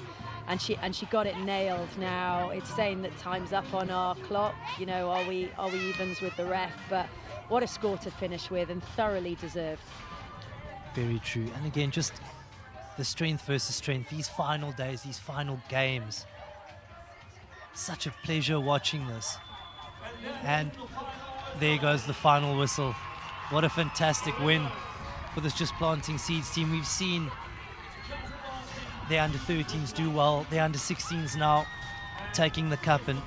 And she got it nailed. Now it's saying that time's up on our clock. You know, are we evens with the ref? But what a score to finish with, and thoroughly deserved. Very true. And again, just the strength versus strength. These final days, these final games. Such a pleasure watching this. And there goes the final whistle. What a fantastic win for this Just Planting Seeds team. We've seen the under-13s do well. The under-16s now taking the cup, and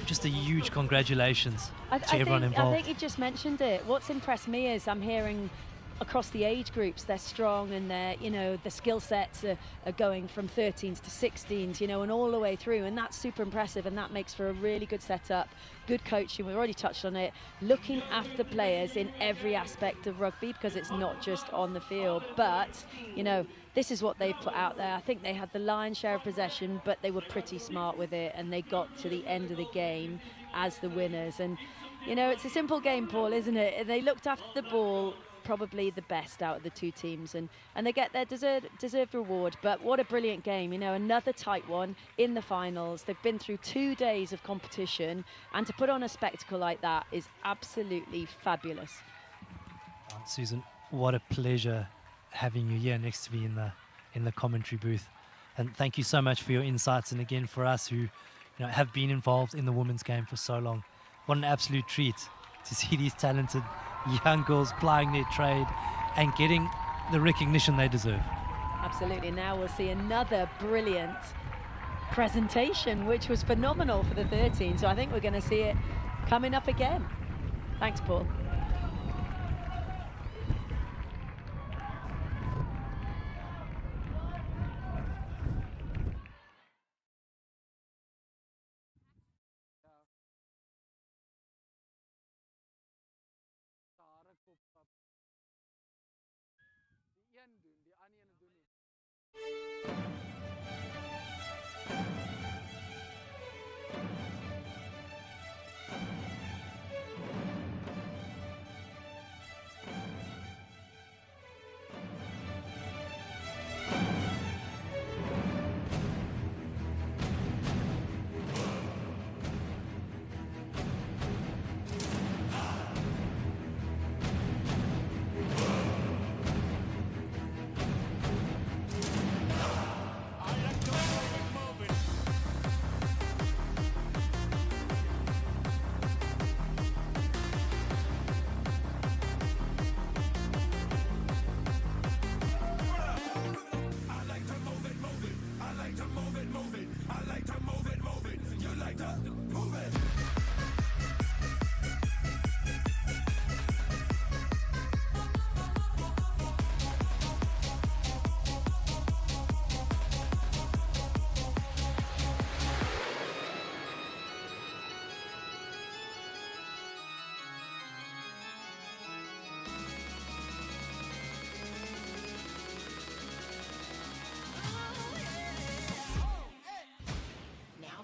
just a huge congratulations to everyone involved. I think you've just mentioned it. What's impressed me is I'm hearing across the age groups they're strong, and the skill sets are going from 13s to 16s, and all the way through, and that's super impressive, and that makes for a really good setup, good coaching. We've already touched on it, looking after players in every aspect of rugby, because it's not just on the field, but this is what they've put out there. I think they had the lion's share of possession, but they were pretty smart with it, and they got to the end of the game as the winners. And it's a simple game, Paul, isn't it? They looked after the ball probably the best out of the two teams, and they get their deserved reward. But what a brilliant game, another tight one in the finals. They've been through 2 days of competition, and to put on a spectacle like that is absolutely fabulous. Susan, what a pleasure having you here next to me in the commentary booth, and thank you so much for your insights, and again for us who have been involved in the women's game for so long. What an absolute treat to see these talented young girls plying their trade and getting the recognition they deserve. Absolutely. Now we'll see another brilliant presentation, which was phenomenal for the 13. So I think we're going to see it coming up again. Thanks, Paul.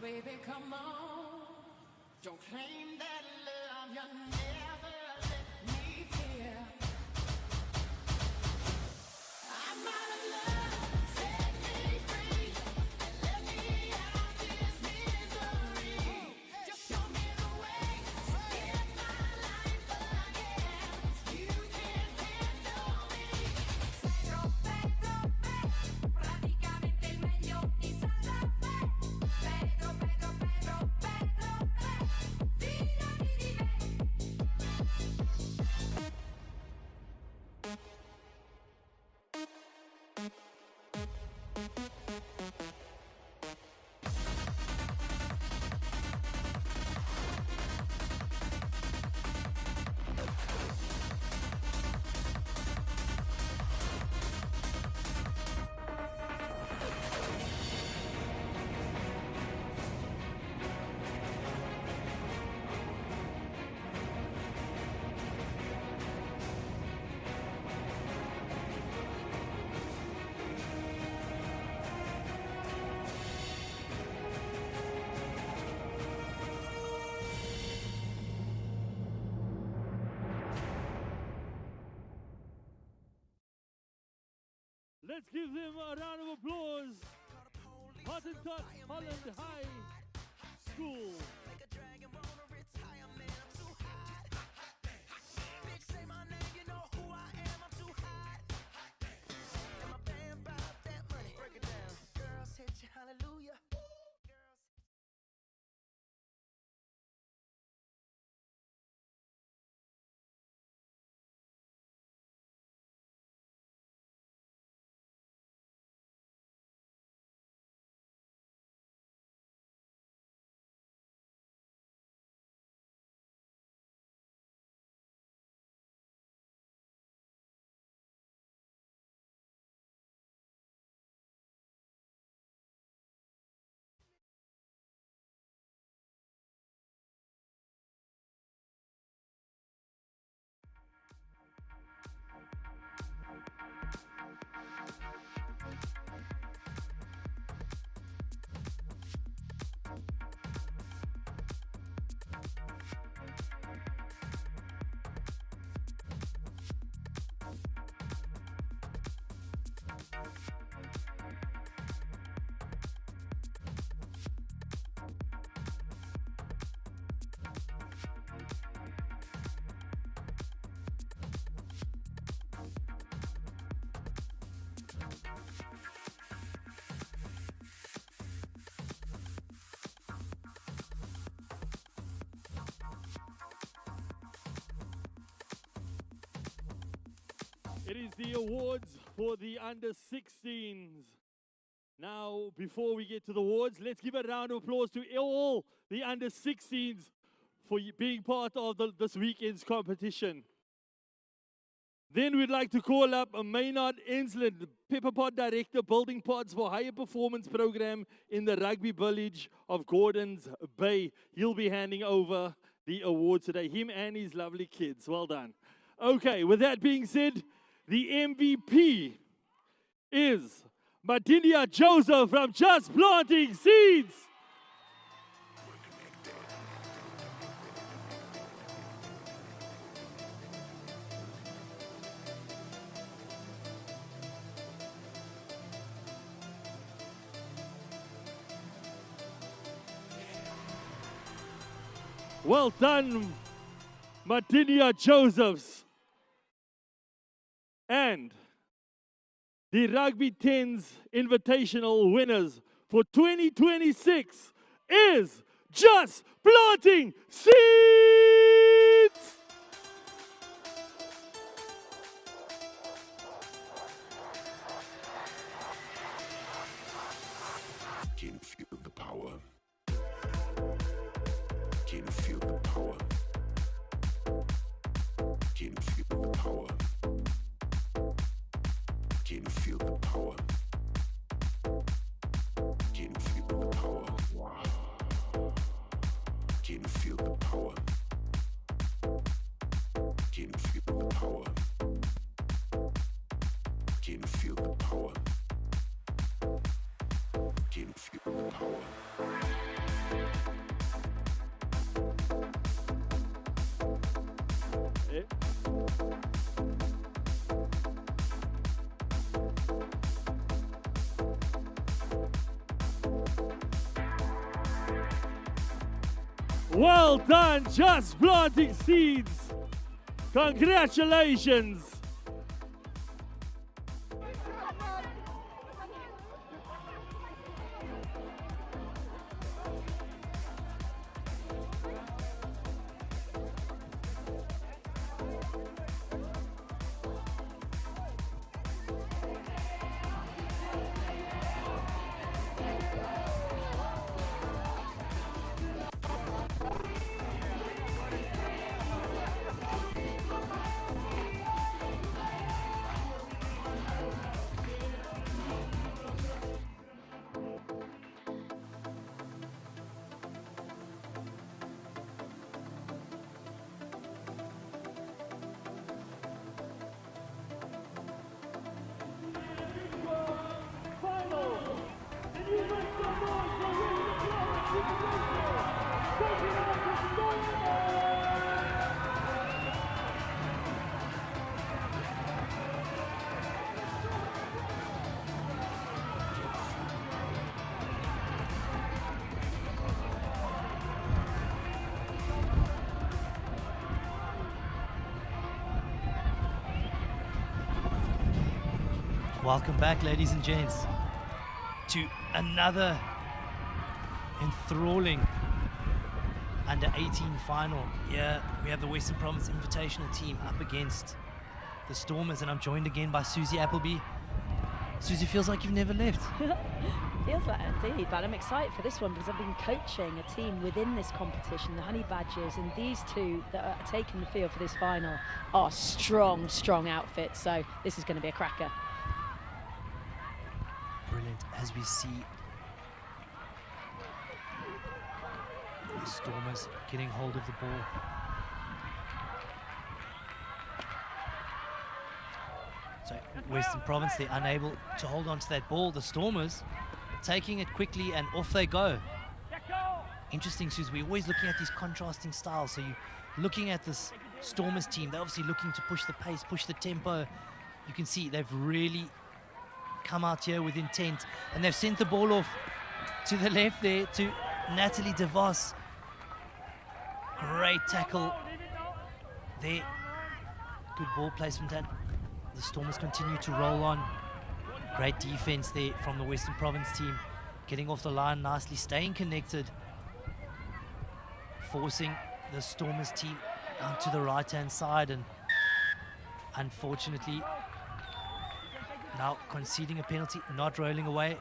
Baby, come on, don't claim that love you never let me feel. I'm out of love, set me free, and let me out this misery. Just show me the way, get my life again. You can handle me. Sei troppo, praticamente il meglio di Santa Fe. Pedro, Pedro, Pedro, Pedro, fidati di me. Let's give them a round of applause. Hottentot Holland High School. Hallelujah. It is the awards for the under-16s. Now, before we get to the awards, let's give a round of applause to all the under-16s for being part of this weekend's competition. Then we'd like to call up Maynard Ensland, the Pepper Pod Director, Building Pods for Higher Performance Program in the Rugby Village of Gordons Bay. He'll be handing over the award today. Him and his lovely kids. Well done. Okay, with that being said, the MVP is Madinia Joseph from Just Planting Seeds. Well done, Madinia Josephs. And the Rugby 10's Invitational winners for 2026 is Just Planting Seeds! Can you feel the power? Can you feel the power? Can you feel the power? Can you feel the power? Can you feel the power? Can you feel the power? Can you feel the power? Can you feel the power? Can you feel the power? Well done, Just Planting Seeds. Congratulations. Welcome back, ladies and gents, to another enthralling under-18 final. Here we have the Western Province Invitational team up against the Stormers, and I'm joined again by Susie Appleby. Susie, feels like you've never left. Feels like indeed, but I'm excited for this one because I've been coaching a team within this competition, the Honey Badgers, and these two that are taking the field for this final are strong outfits, so this is going to be a cracker. Brilliant, as we see the Stormers getting hold of the ball. So Western Province, they're unable to hold on to that ball. The Stormers taking it quickly, and off they go. Interesting, Suze, we're always looking at these contrasting styles. So you're looking at this Stormers team, they're obviously looking to push the pace, push the tempo. You can see they've really come out here with intent, and they've sent the ball off to the left there to Natalie DeVos. Great tackle there. Good ball placement, and the Stormers continue to roll on. Great defense there from the Western Province team, getting off the line nicely, staying connected, forcing the Stormers team down to the right-hand side, and unfortunately now conceding a penalty, not rolling away.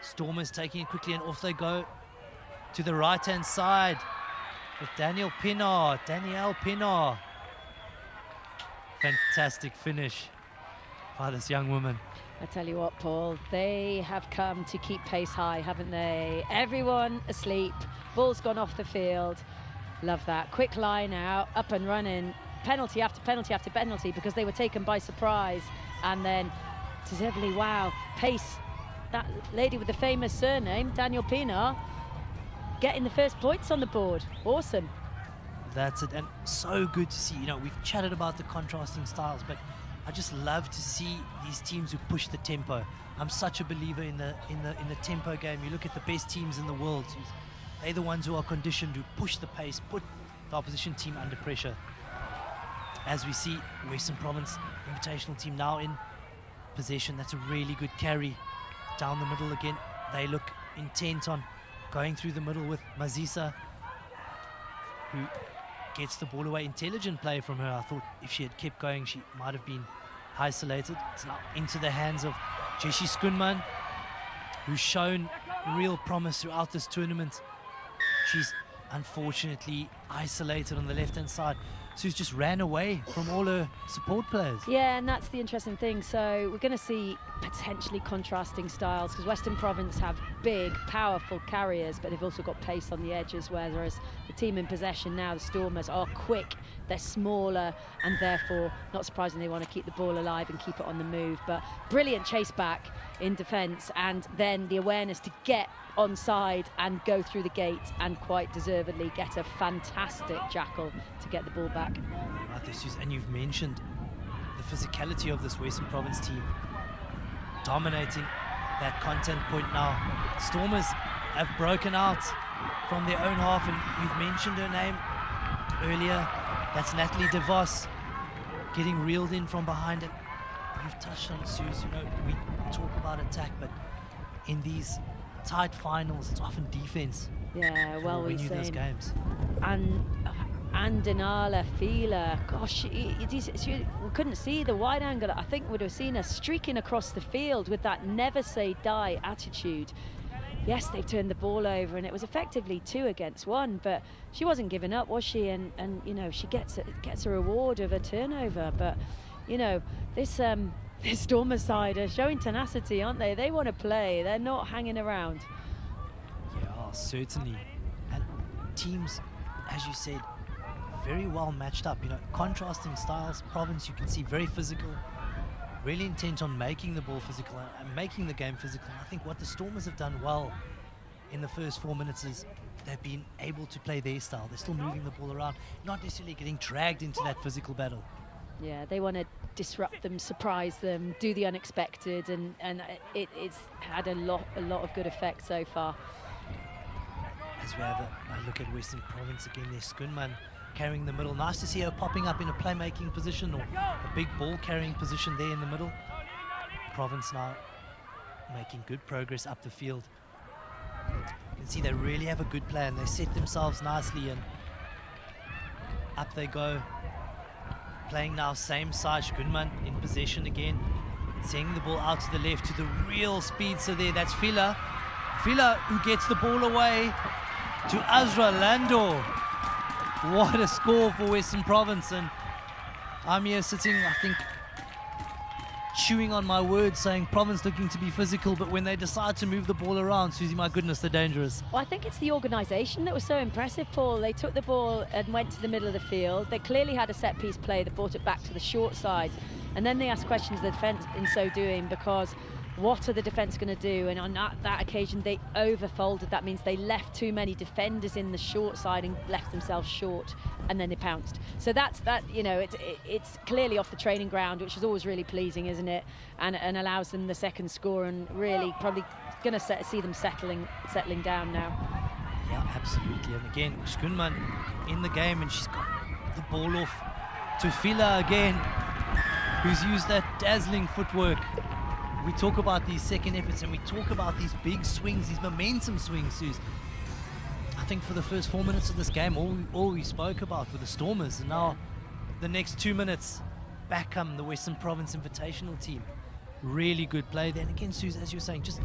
Stormers taking it quickly, and off they go to the right-hand side with Danielle Pienaar. Fantastic finish by this young woman. I tell you what, Paul, they have come to keep pace high, haven't they? Everyone asleep, ball's gone off the field. Love that. Quick line out, up and running, penalty after penalty after penalty, because they were taken by surprise. And then, deservedly, wow, pace. That lady with the famous surname, Danielle Pienaar, getting the first points on the board. Awesome. That's it, and so good to see. You know, we've chatted about the contrasting styles, but I just love to see these teams who push the tempo. I'm such a believer in the tempo game. You look at the best teams in the world, they're the ones who are conditioned to push the pace, put the opposition team under pressure. As we see Western Province Invitational team now in possession. That's a really good carry down the middle again. They look intent on going through the middle with Mazisa, who gets the ball away. Intelligent play from her. I thought if she had kept going, she might have been isolated. It's now into the hands of Jeshi Schoenman, who's shown real promise throughout this tournament. She's unfortunately isolated on the left-hand side. Sue's just ran away from all her support players. Yeah, and that's the interesting thing. So we're going to see potentially contrasting styles, because Western Province have big, powerful carriers, but they've also got pace on the edges, whereas the team in possession now, the Stormers, are quick, they're smaller, and therefore, not surprising, they want to keep the ball alive and keep it on the move. But brilliant chase back in defence, and then the awareness to get onside and go through the gate, and quite deservedly get a fantastic jackal to get the ball back. Right, this is, and you've mentioned the physicality of this Western Province team, dominating that content point now. Stormers have broken out from their own half, and you've mentioned her name earlier. That's Natalie DeVos getting reeled in from behind, and you've touched on it, Suze. You know, we talk about attack, but in these tight finals, it's often defense. Yeah, well, we knew those games. And Denala Fila, gosh, we couldn't see the wide angle. I think we'd have seen her streaking across the field with that never say die attitude. Yes, they turned the ball over, and it was effectively 2 against 1, but she wasn't giving up, was she? And you know, she gets a reward of a turnover. But you know, this Stormer side are showing tenacity, aren't they? They want to play. They're not hanging around. Yeah, certainly. And teams, as you said, very well matched up. You know, contrasting styles. Province, you can see, very physical, really intent on making the ball physical and making the game physical. And I think what the Stormers have done well in the first 4 minutes is they've been able to play their style. They're still moving the ball around, not necessarily getting dragged into that physical battle. Yeah, they want to disrupt them, surprise them, do the unexpected, and it's had a lot of good effect so far. As we have a look at Western Province again, there's Schoenman carrying the middle. Nice to see her popping up in a playmaking position, or a big ball carrying position there in the middle. Province now making good progress up the field. You can see they really have a good plan. They set themselves nicely and up they go. Playing now same side, Gunman in possession again. Sending the ball out to the left to the real speedster there. That's Fila. Fila who gets the ball away to Azra Landor. What a score for Western Province. And I'm here sitting, I think, chewing on my words, saying Province looking to be physical, but when they decide to move the ball around, Susie, my goodness, they're dangerous. Well, I think it's the organisation that was so impressive, Paul. They took the ball and went to the middle of the field. They clearly had a set-piece play that brought it back to the short side. And then they asked questions of the defence in so doing, because what are the defence going to do? And on that occasion, they overfolded. That means they left too many defenders in the short side and left themselves short, and then they pounced. So that's that. You know, it's clearly off the training ground, which is always really pleasing, isn't it? And allows them the second score, and really probably going to see them settling down now. Yeah, absolutely. And again, Schoenman in the game, and she's got the ball off to Fila again, who's used that dazzling footwork. We talk about these second efforts and we talk about these big swings, these momentum swings, Suze. I think for the first 4 minutes of this game, all we spoke about were the Stormers, and now the next 2 minutes, back come the Western Province Invitational team. Really good play. Then again, Suze, as you were saying, just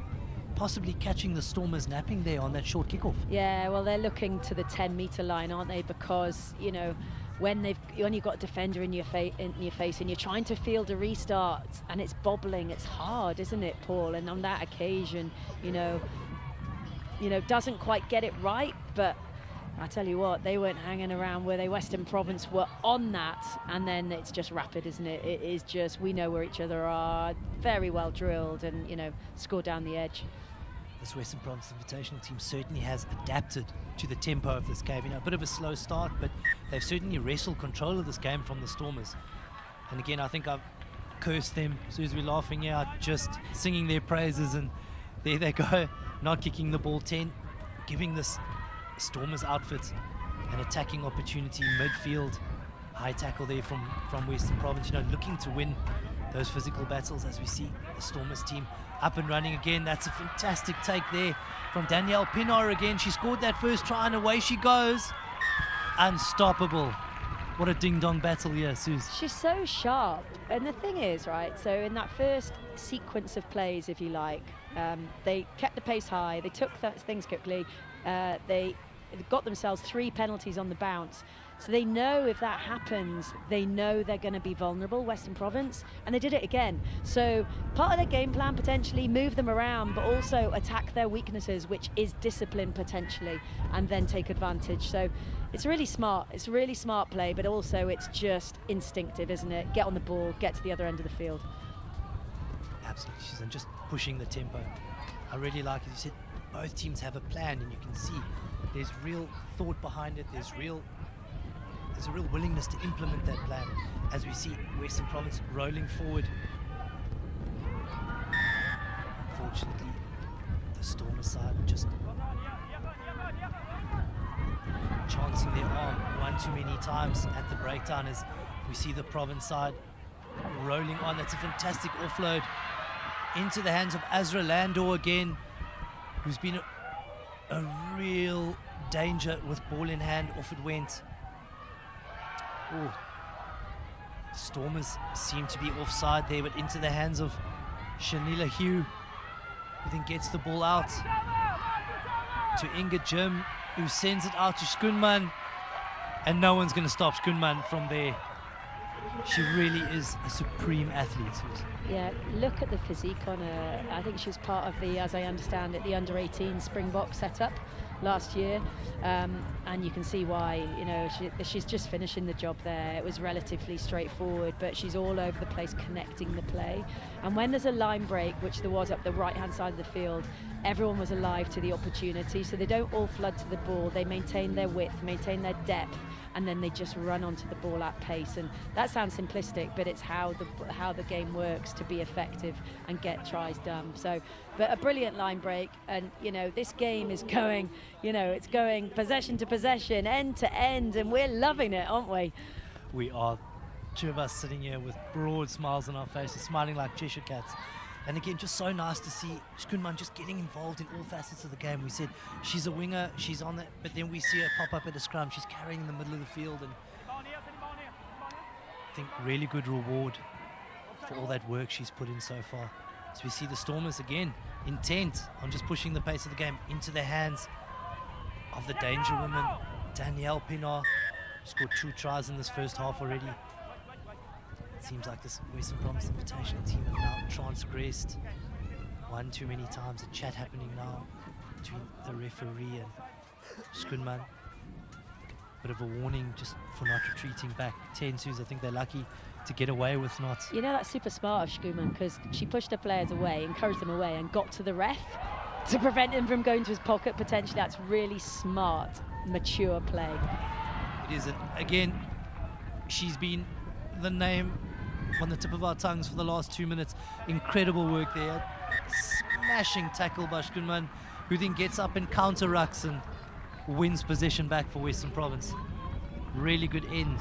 possibly catching the Stormers napping there on that short kickoff. Yeah, well, they're looking to the 10-metre line, aren't they? Because, you know, when you've got a defender in your face and you're trying to field a restart and it's bobbling, it's hard, isn't it, Paul? And on that occasion, you know, doesn't quite get it right, but I tell you what, they weren't hanging around, were they? Western Province were on that, and then it's just rapid, isn't it? It is just, we know where each other are, very well drilled, and, you know, score down the edge. This Western Province Invitational team certainly has adapted to the tempo of this game. You know, a bit of a slow start, but they've certainly wrestled control of this game from the Stormers. And again, I think I've cursed them, so as we're laughing here, just singing their praises, and there they go, not kicking the ball 10, giving this Stormers outfit an attacking opportunity midfield. High tackle there from Western Province, you know, looking to win those physical battles, as we see the Stormers team up and running again. That's a fantastic take there from Danielle Pinar again. She scored that first try and away she goes. Unstoppable. What a ding-dong battle here, Suze. She's so sharp. And the thing is, right, so in that first sequence of plays, if you like, they kept the pace high, they took things quickly, they got themselves 3 penalties on the bounce. So they know if that happens, they know they're going to be vulnerable, Western Province, and they did it again. So part of their game plan, potentially move them around, but also attack their weaknesses, which is discipline potentially, and then take advantage. So it's really smart. It's really smart play, but also it's just instinctive, isn't it? Get on the ball, get to the other end of the field. Absolutely, and just pushing the tempo. I really like it. You said both teams have a plan, and you can see there's real thought behind it. There's a real willingness to implement that plan, as we see Western Province rolling forward. Unfortunately, the Stormers side just chancing their arm one too many times at the breakdown, as we see the Province side rolling on. That's a fantastic offload into the hands of Azra Landor again, who's been a real danger with ball in hand. Off it went. Oh, the Stormers seem to be offside there, but into the hands of Shanila Hugh, who then gets the ball out to Inga Jim, who sends it out to Schoenman, and no one's going to stop Schoenman from there. She really is a supreme athlete. Yeah, look at the physique on her. I think she was part of the, as I understand it, the under-18 Springbok setup last year, and you can see why. You know, she's just finishing the job there. It was relatively straightforward, but she's all over the place connecting the play. And when there's a line break, which there was up the right-hand side of the field, everyone was alive to the opportunity, so they don't all flood to the ball. They maintain their width, maintain their depth, and then they just run onto the ball at pace. And that sounds simplistic, but it's how the game works to be effective and get tries done. So, but a brilliant line break, and you know, this game is going, you know, it's going possession to possession, end to end, and we're loving it, aren't we? We are. Two of us sitting here with broad smiles on our faces, smiling like Cheshire cats. And again, just so nice to see Schoonman just getting involved in all facets of the game. We said she's a winger, she's on it, but then we see her pop up at a scrum. She's carrying in the middle of the field, and I think really good reward for all that work she's put in so far. So we see the Stormers again intent on just pushing the pace of the game into the hands of the danger woman, Danielle Pinar. Scored 2 tries in this first half already. It seems like this Western Province Invitational team have now transgressed one too many times. A chat happening now between the referee and Schoonman. Bit of a warning just for not retreating back. 10 Suze, I think they're lucky to get away with not. You know, that's super smart of Schoonman, because she pushed her players away, encouraged them away, and got to the ref to prevent him from going to his pocket potentially. That's really smart, mature play. It is, again, she's been the name on the tip of our tongues for the last 2 minutes. Incredible work there. Smashing tackle by Schoonman, who then gets up and counter rucks and wins possession back for Western Province. Really good end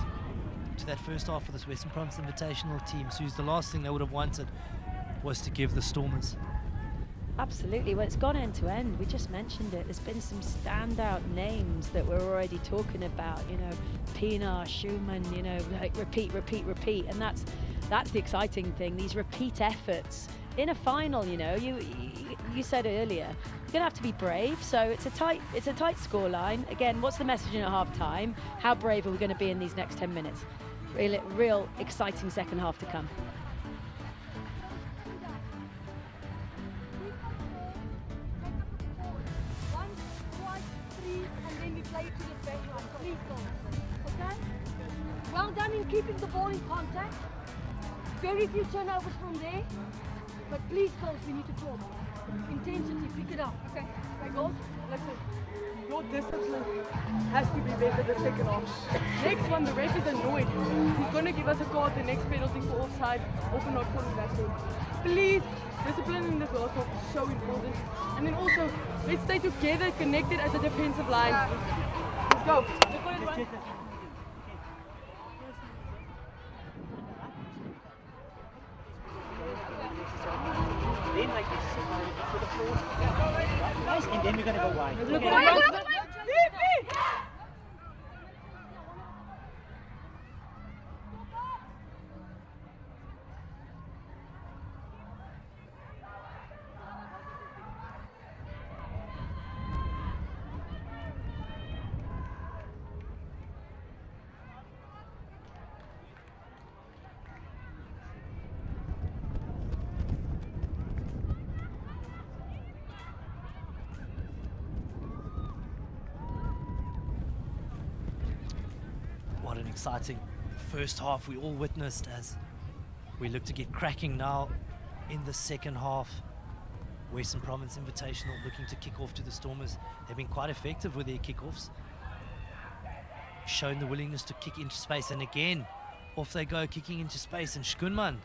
to that first half for this Western Province Invitational team. So the last thing they would have wanted was to give the Stormers. Absolutely. Well, it's gone end to end. We just mentioned it. There's been some standout names that we're already talking about. You know, Pinar, Schumann. You know, like repeat, and that's the exciting thing. These repeat efforts in a final. You know, you said earlier, you're gonna have to be brave. So it's a tight scoreline. Again, what's the message in at half time? How brave are we going to be in these next 10 minutes? Real exciting second half to come. Well done in keeping the ball in contact. Very few turnovers from there. But please, girls, we need to talk. Intensity, pick it up. Okay. Hey, girls, listen. Your discipline has to be better the second half. Next one, the ref is annoyed. He's going to give us a card, the next penalty for offside, or for not calling that thing. Please, discipline in the first half is so important. And then also, let's stay together, connected as a defensive line. Let's go. Then like this, to the floor. Nice, and then we're going to go wide. What an exciting first half we all witnessed as we look to get cracking now in the second half. Western Province Invitational looking to kick off to the Stormers. They've been quite effective with their kickoffs. Shown the willingness to kick into space, and again, off they go kicking into space, and Schoonman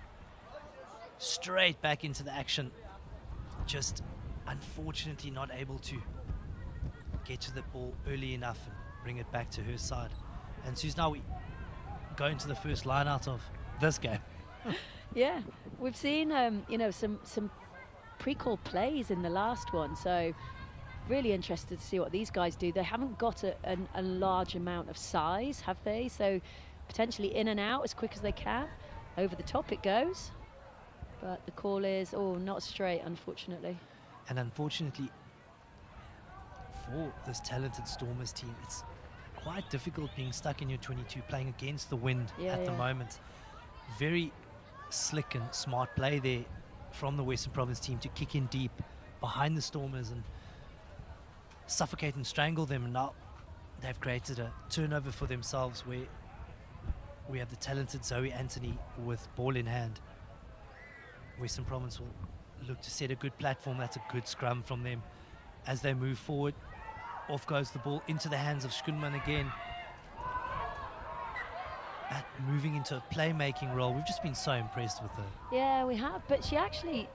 straight back into the action. Just unfortunately not able to get to the ball early enough and bring it back to her side. And Suze, now we go into the first line out of this game. Yeah, we've seen you know, some pre-call plays in the last one, so really interested to see what these guys do. They haven't got a large amount of size, have they? So potentially in and out as quick as they can. Over the top it goes, but the call is, oh, not straight, unfortunately. And unfortunately for this talented Stormers team, it's quite difficult being stuck in your 22, playing against the wind at the moment. Very slick and smart play there from the Western Province team to kick in deep behind the Stormers and suffocate and strangle them. And now they've created a turnover for themselves where we have the talented Zoe Anthony with ball in hand. Western Province will look to set a good platform. That's a good scrum from them as they move forward. Off goes the ball into the hands of Schoonman again. At moving into a playmaking role. We've just been so impressed with her. Yeah, we have, but she actually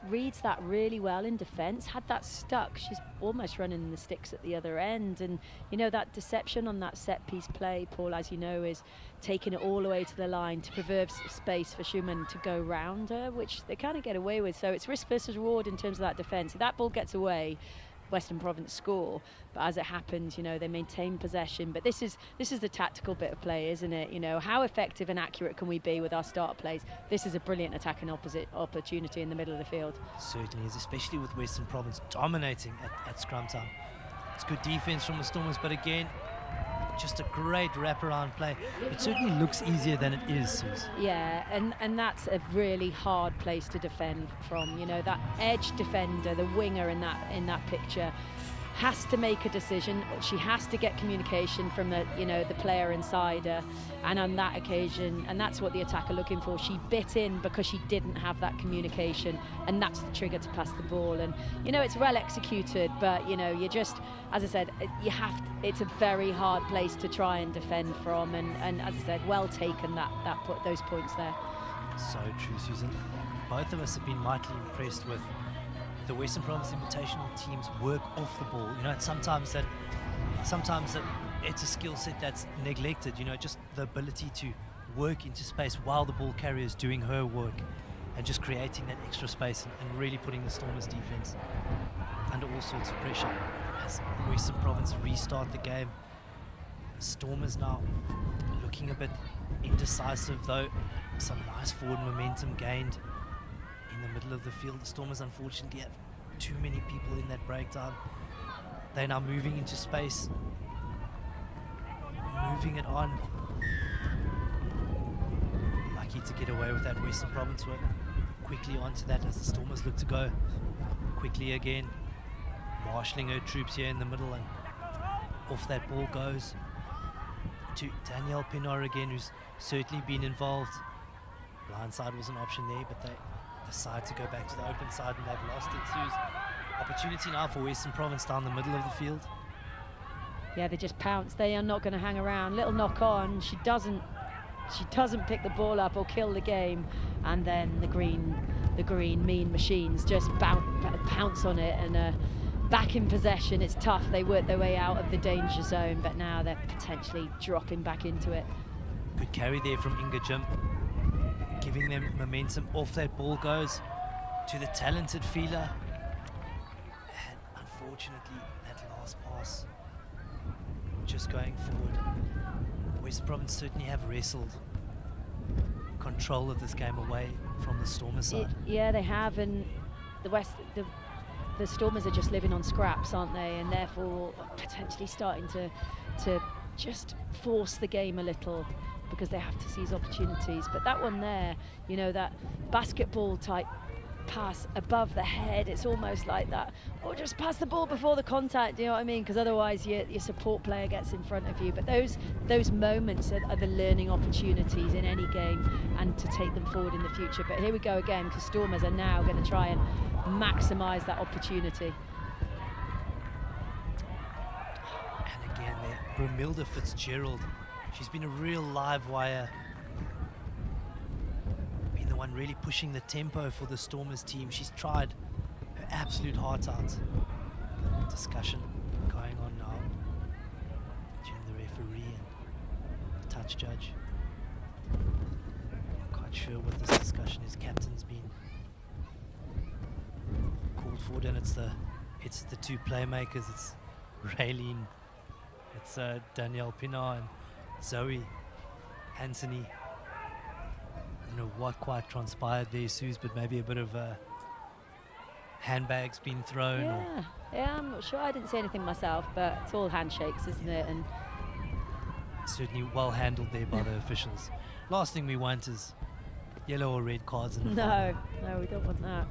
reads that really well in defence. Had that stuck, she's almost running the sticks at the other end. And, you know, that deception on that set-piece play, Paul, as you know, is taking it all the way to the line to preserve space for Schumann to go round her, which they kind of get away with. So it's risk versus reward in terms of that defence. If that ball gets away, Western Province score, but as it happens, you know, they maintain possession. But this is the tactical bit of play, isn't it? You know, how effective and accurate can we be with our start plays? This is a brilliant attacking opportunity in the middle of the field. Certainly is, especially with Western Province dominating at scrum time. It's good defense from the Stormers, but again, just a great wraparound play. It certainly looks easier than it is, Suze. Yeah, and that's a really hard place to defend from. You know, that edge defender, the winger in that picture, has to make a decision. She has to get communication from the player inside her. And on that occasion, and that's what the attacker looking for, she bit in because she didn't have that communication, and that's the trigger to pass the ball. And you know, it's well executed, but you know, you just, as I said, it's a very hard place to try and defend from, and as I said, well taken those points there. So true, Susan. Both of us have been mightily impressed with the Western Province Invitational team's work off the ball. You know, sometimes that it's a skill set that's neglected, you know, just the ability to work into space while the ball carrier is doing her work and just creating that extra space and really putting the Stormers defense under all sorts of pressure as Western Province restart the game. Stormers now looking a bit indecisive, though some nice forward momentum gained in the middle of the field. The Stormers unfortunately have too many people in that breakdown. They're now moving into space, moving it on. Lucky to get away with that. Western Province were quickly onto that as the Stormers look to go quickly again, marshalling her troops here in the middle, and off that ball goes to Danielle Pinor again, who's certainly been involved. Blindside was an option there, but they decide to go back to the open side and they've lost it. Suze, opportunity now for Western Province down the middle of the field. Yeah, they just pounce. They are not going to hang around. Little knock on. She doesn't pick the ball up or kill the game, and then the green mean machines just pounce on it, and back in possession. It's tough. They work their way out of the danger zone, but now they're potentially dropping back into it. Good carry there from Inga Jim, giving them momentum. Off that ball goes to the talented Fila, and unfortunately that last pass just going forward. West Province certainly have wrestled control of this game away from the Stormers side. Yeah, they have, and the Stormers are just living on scraps, aren't they? And therefore potentially starting to just force the game a little, because they have to seize opportunities. But that one there, you know, that basketball type pass above the head, it's almost like that, or just pass the ball before the contact, you know what I mean? Because otherwise your support player gets in front of you. But those moments are the learning opportunities in any game, and to take them forward in the future. But here we go again, because Stormers are now going to try and maximise that opportunity. And again there, Brumilda Fitzgerald, she's been a real live wire, been the one really pushing the tempo for the Stormers team. She's tried her absolute heart out. Discussion going on now between the referee and the touch judge. I'm quite sure what this discussion is. Captain's been called forward, and it's the two playmakers. It's Raylene, it's Danielle Pinot and Zoe Anthony. I don't know what quite transpired there, Suze, but maybe a bit of handbags being thrown. Yeah, I'm not sure. I didn't say anything myself, but it's all handshakes, isn't it? And certainly well handled there by the officials. Last thing we want is yellow or red cards in the final. No, we don't want that.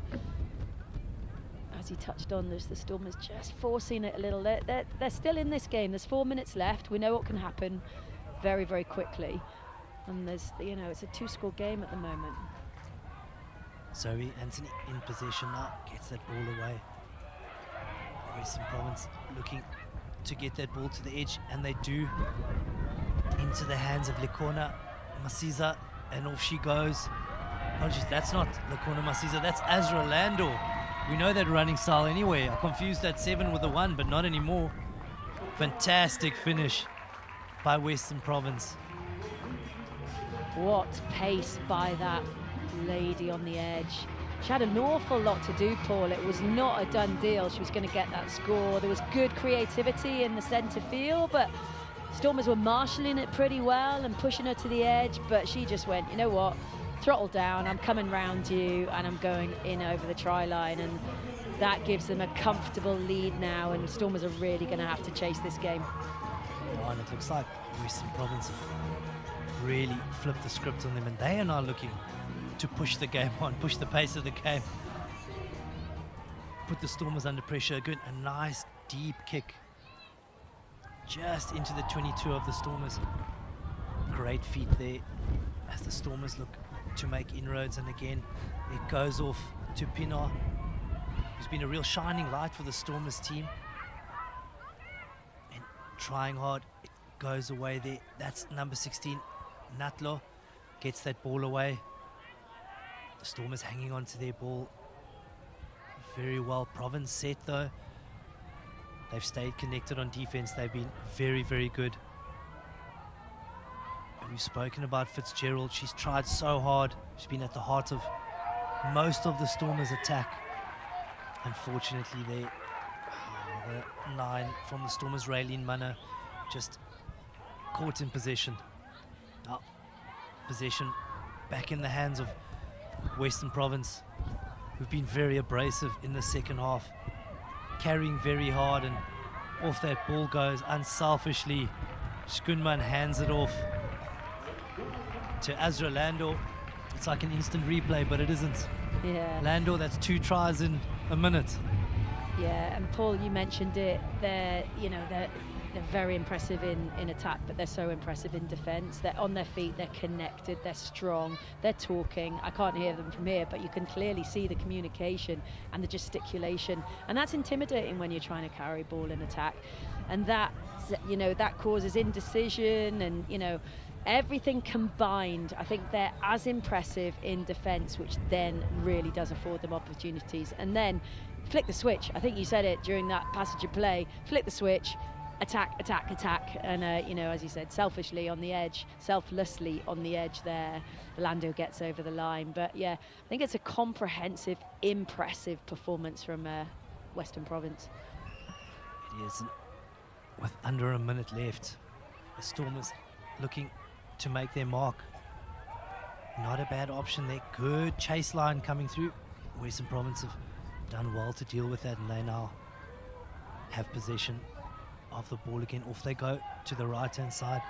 As he touched on, there's the Stormers just forcing it a little. They're still in this game. There's 4 minutes left. We know what can happen very, very quickly. And there's, you know, it's a 2-score game at the moment. Zoe Anthony in possession now, gets that ball away. Western Province looking to get that ball to the edge, and they do, into the hands of Lekona Masiza, and off she goes. Apologies, that's not Lakona Masiza, that's Azra Lando. We know that running style anyway. I confused that 7 with the 1, but not anymore. Fantastic finish by Western Province. What pace by that lady on the edge. She had an awful lot to do, Paul. It was not a done deal. She was going to get that score. There was good creativity in the centre field, but Stormers were marshalling it pretty well and pushing her to the edge, but she just went, you know what, throttle down, I'm coming round you, and I'm going in over the try line, and that gives them a comfortable lead now, and Stormers are really going to have to chase this game. Oh, and it looks like Western Province have really flipped the script on them, and they are now looking to push the game on, push the pace of the game, put the Stormers under pressure. Again, a nice deep kick just into the 22 of the Stormers. Great feet there as the Stormers look to make inroads, and again it goes off to Pinar, who's been a real shining light for the Stormers team, and trying hard. It goes away there. That's number 16, Natlo, gets that ball away. The Stormers hanging on to their ball very well. Province set though. They've stayed connected on defense. They've been very, very good. And we've spoken about Fitzgerald. She's tried so hard. She's been at the heart of most of the Stormers' attack. Unfortunately, the 9 from the Stormers, Raylene Manna, just caught in possession. Now, possession back in the hands of Western Province, who've been very abrasive in the second half, carrying very hard, and off that ball goes unselfishly. Shkunman hands it off to Azra Lando. It's like an instant replay, but it isn't. Yeah. Lando, that's 2 tries in a minute. Yeah, and Paul, you mentioned it. They're very impressive in attack, but they're so impressive in defence. They're on their feet, they're connected, they're strong, they're talking. I can't hear them from here, but you can clearly see the communication and the gesticulation, and that's intimidating when you're trying to carry ball in attack. And that, that causes indecision, and everything combined. I think they're as impressive in defence, which then really does afford them opportunities. And then flick the switch. I think you said it during that passage of play. Flick the switch. Attack, attack, attack, and as you said, selfishly on the edge, selflessly on the edge there, Lando gets over the line. But yeah, I think it's a comprehensive, impressive performance from Western Province. It is. With under a minute left, the Stormers looking to make their mark. Not a bad option there. Good chase line coming through. Western Province have done well to deal with that, and they now have possession of the ball again. Off they go to the right-hand side.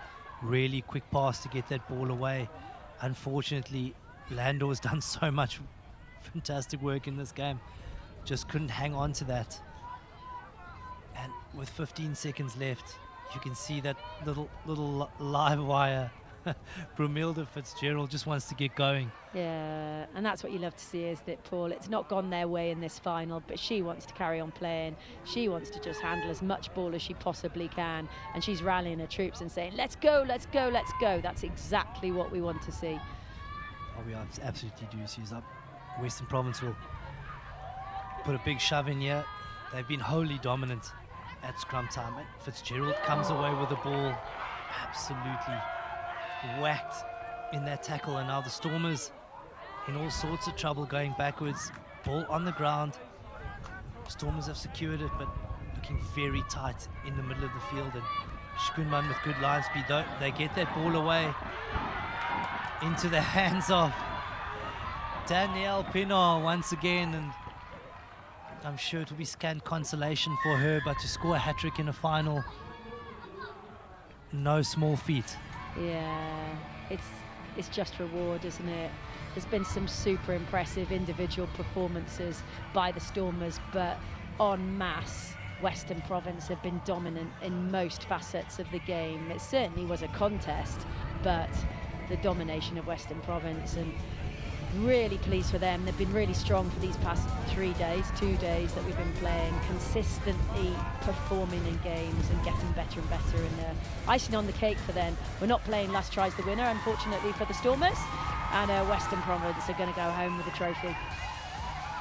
Really quick pass to get that ball away. Unfortunately, Lando has done so much fantastic work in this game. Just couldn't hang on to that. And with 15 seconds left, you can see that little live wire. Brumilda Fitzgerald just wants to get going. Yeah, and that's what you love to see, isn't it, Paul? It's not gone their way in this final, but she wants to carry on playing. She wants to just handle as much ball as she possibly can, and she's rallying her troops and saying, let's go, let's go, let's go. That's exactly what we want to see. Oh, we absolutely do. She's up. Western Province will put a big shove in here. They've been wholly dominant at scrum time. And Fitzgerald comes away with the ball absolutely whacked in that tackle, and now the Stormers in all sorts of trouble going backwards. Ball on the ground. Stormers have secured it, but looking very tight in the middle of the field, and Shkunman with good line speed. Though they get that ball away into the hands of Danielle Pinar once again, and I'm sure it will be scant consolation for her, but to score a hat-trick in a final, no small feat. Yeah, it's just reward, isn't it? There's been some super impressive individual performances by the Stormers, but en masse, Western Province have been dominant in most facets of the game. It certainly was a contest, but the domination of Western Province, and really pleased for them. They've been really strong for these past 2 days that we've been playing, consistently performing in games and getting better and better. And icing on the cake for them, we're not playing last tries the winner, unfortunately, for the Stormers, and Western Province are going to go home with the trophy.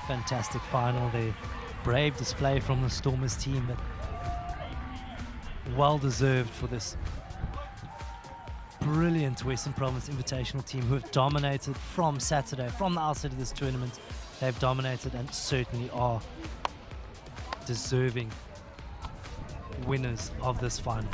Fantastic final there. Brave display from the Stormers team, but well deserved for this brilliant Western Province Invitational team who have dominated from Saturday, from the outset of this tournament. They've dominated and certainly are deserving winners of this final.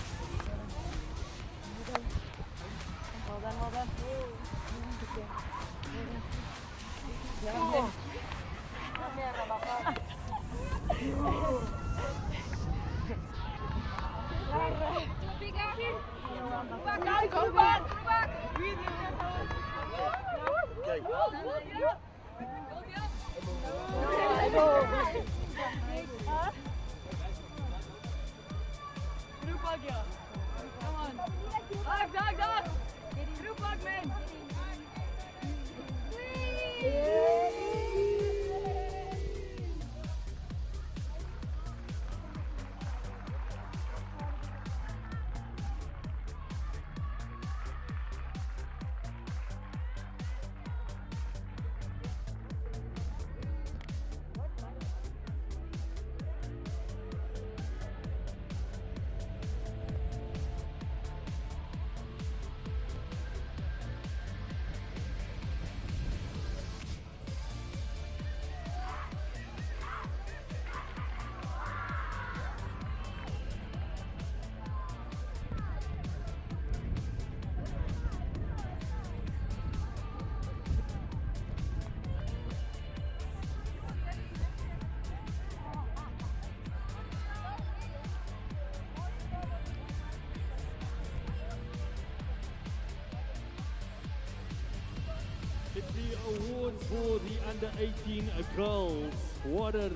It's the awards for the under 18 girls. What a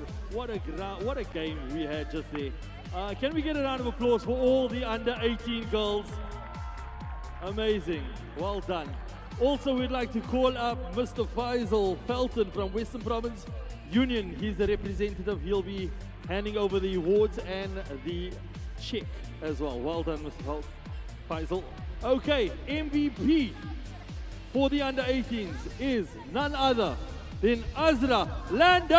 game we had just there. Can we get a round of applause for all the under 18 girls? Amazing, well done. Also, we'd like to call up Mr. Faisal Felton from Western Province Union. He's the representative. He'll be handing over the awards and the check as well. Well done, Mr. Faisal. Okay, MVP for the under 18s is none other than Azra Lando!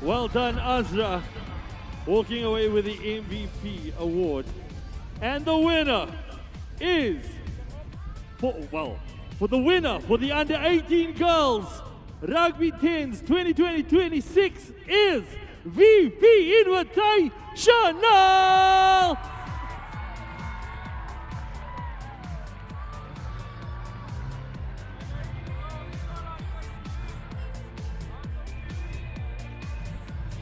Well done, Azra, walking away with the MVP award. And the winner is, for the winner for the under 18 girls Rugby 10s 2020-26 is VP Invitational!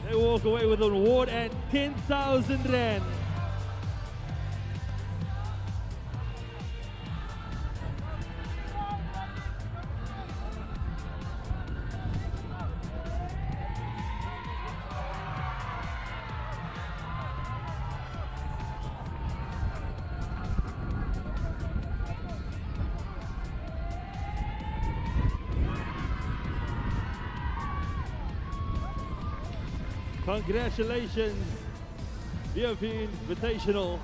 They walk away with an award and 10,000 Rand. Congratulations, VP Invitational.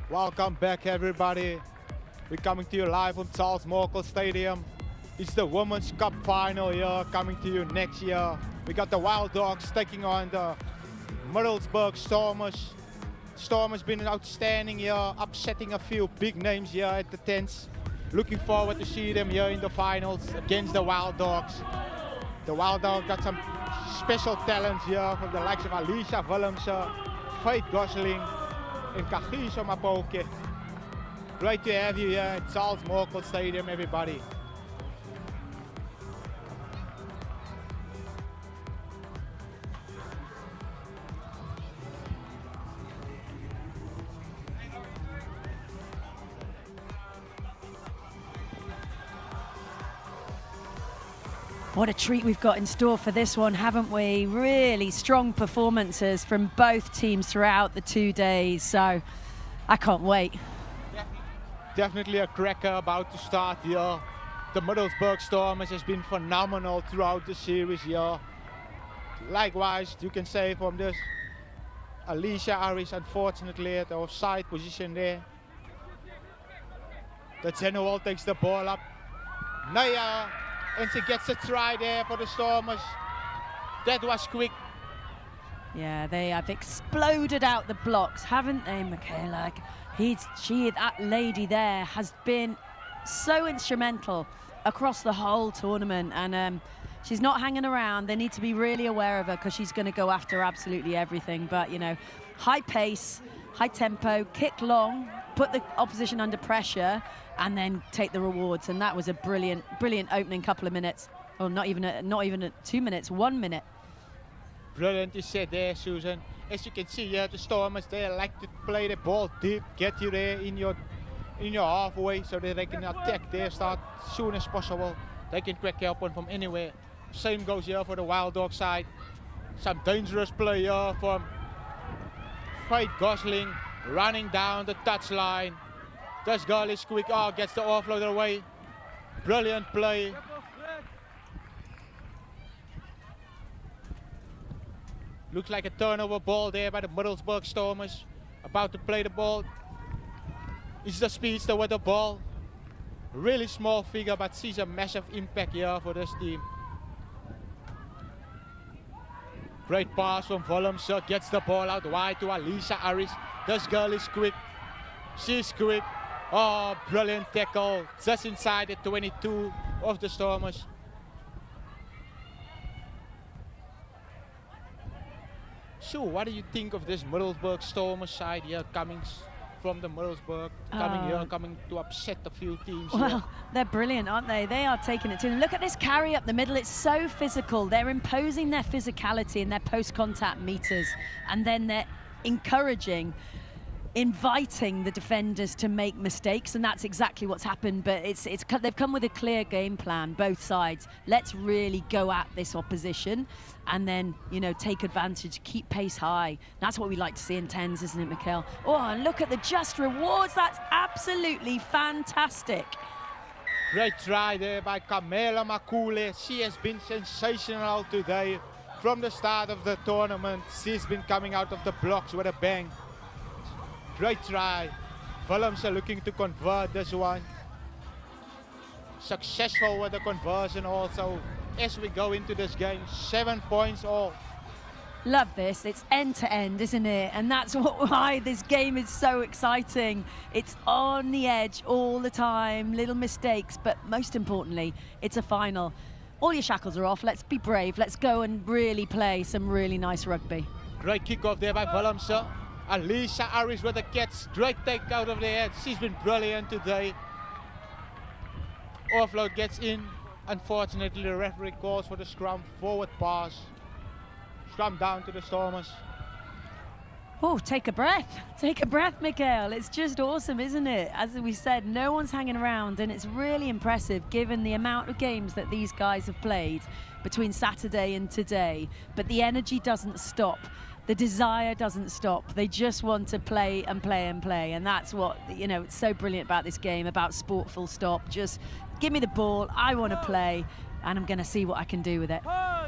Welcome back, everybody. We're coming to you live from Charles Morkel Stadium. It's the Women's Cup final here, coming to you next year. We got the Wild Dogs taking on the Middlesbrough Stormers. Storm has been outstanding here, upsetting a few big names here at the 10s. Looking forward to see them here in the finals against the Wild Dogs. The Wild Dogs got some special talents here from the likes of Alicia Willemse, Faith Gosling, and Kagiso Mapoke. Great to have you here at Charles Morkel Stadium, everybody. What a treat we've got in store for this one, haven't we? Really strong performances from both teams throughout the 2 days, so I can't wait. Definitely a cracker about to start here. The Middlesbrough Stormers has been phenomenal throughout the series here. Likewise, you can say from this, Alicia Aris unfortunately at the offside position there. The General takes the ball up. Naya, and she gets a try there for the Stormers. That was quick. Yeah, they have exploded out the blocks, haven't they, Michaela? That lady there has been so instrumental across the whole tournament, and she's not hanging around. They need to be really aware of her because she's going to go after absolutely everything. But, you know, high pace, high tempo, kick long, put the opposition under pressure, and then take the rewards. And that was a brilliant opening couple of minutes. Or not even at 2 minutes, 1 minute. Brilliant, you said there, Susan. As you can see here, the Stormers, they like to play the ball deep, get you there in your halfway so that they can attack there, start as soon as possible. They can crack up one from anywhere. Same goes here for the Wild Dog side. Some dangerous play here from Faith Gosling, running down the touchline. This girl is quick, gets the offload away. Brilliant play. Looks like a turnover ball there by the Middlesbrough Stormers. About to play the ball. Is the speedster with the ball. Really small figure, but sees a massive impact here for this team. Great pass from Willemse, gets the ball out wide to Alicia Aris. This girl is quick. She's quick. Oh, brilliant tackle. Just inside the 22 of the Stormers. So, what do you think of this Middlesbrough Stormers side here coming from the Middlesbrough, coming to upset a few teams Well, here? they're brilliant, aren't they? They are taking it to them. Look at this carry up the middle. It's so physical. They're imposing their physicality in their post-contact meters, and then they're inviting the defenders to make mistakes, and that's exactly what's happened. But they've come with a clear game plan, both sides. Let's really go at this opposition and then, you know, take advantage, keep pace high. That's what we like to see in 10s, isn't it, Mikhail? Oh, and look at the just rewards. That's absolutely fantastic. Great try there by Camela Makule. She has been sensational today. From the start of the tournament, she's been coming out of the blocks with a bang. Great try. Willemse looking to convert this one. Successful with the conversion also. As we go into this game, 7 points all. Love this. It's end to end, isn't it? And that's why this game is so exciting. It's on the edge all the time, little mistakes, but most importantly, it's a final. All your shackles are off. Let's be brave. Let's go and really play some really nice rugby. Great kick-off there by Willemse. Alicia Aris with a catch, great take out of the head. She's been brilliant today. Offload gets in. Unfortunately, the referee calls for the scrum, forward pass. Scrum down to the Stormers. Oh, take a breath. Take a breath, Mikhail. It's just awesome, isn't it? As we said, no one's hanging around, and it's really impressive given the amount of games that these guys have played between Saturday and today. But the energy doesn't stop. The desire doesn't stop. They just want to play and play and play. And that's what, you know, it's so brilliant about this game, about sport full stop. Just give me the ball, I want to play, and I'm going to see what I can do with it.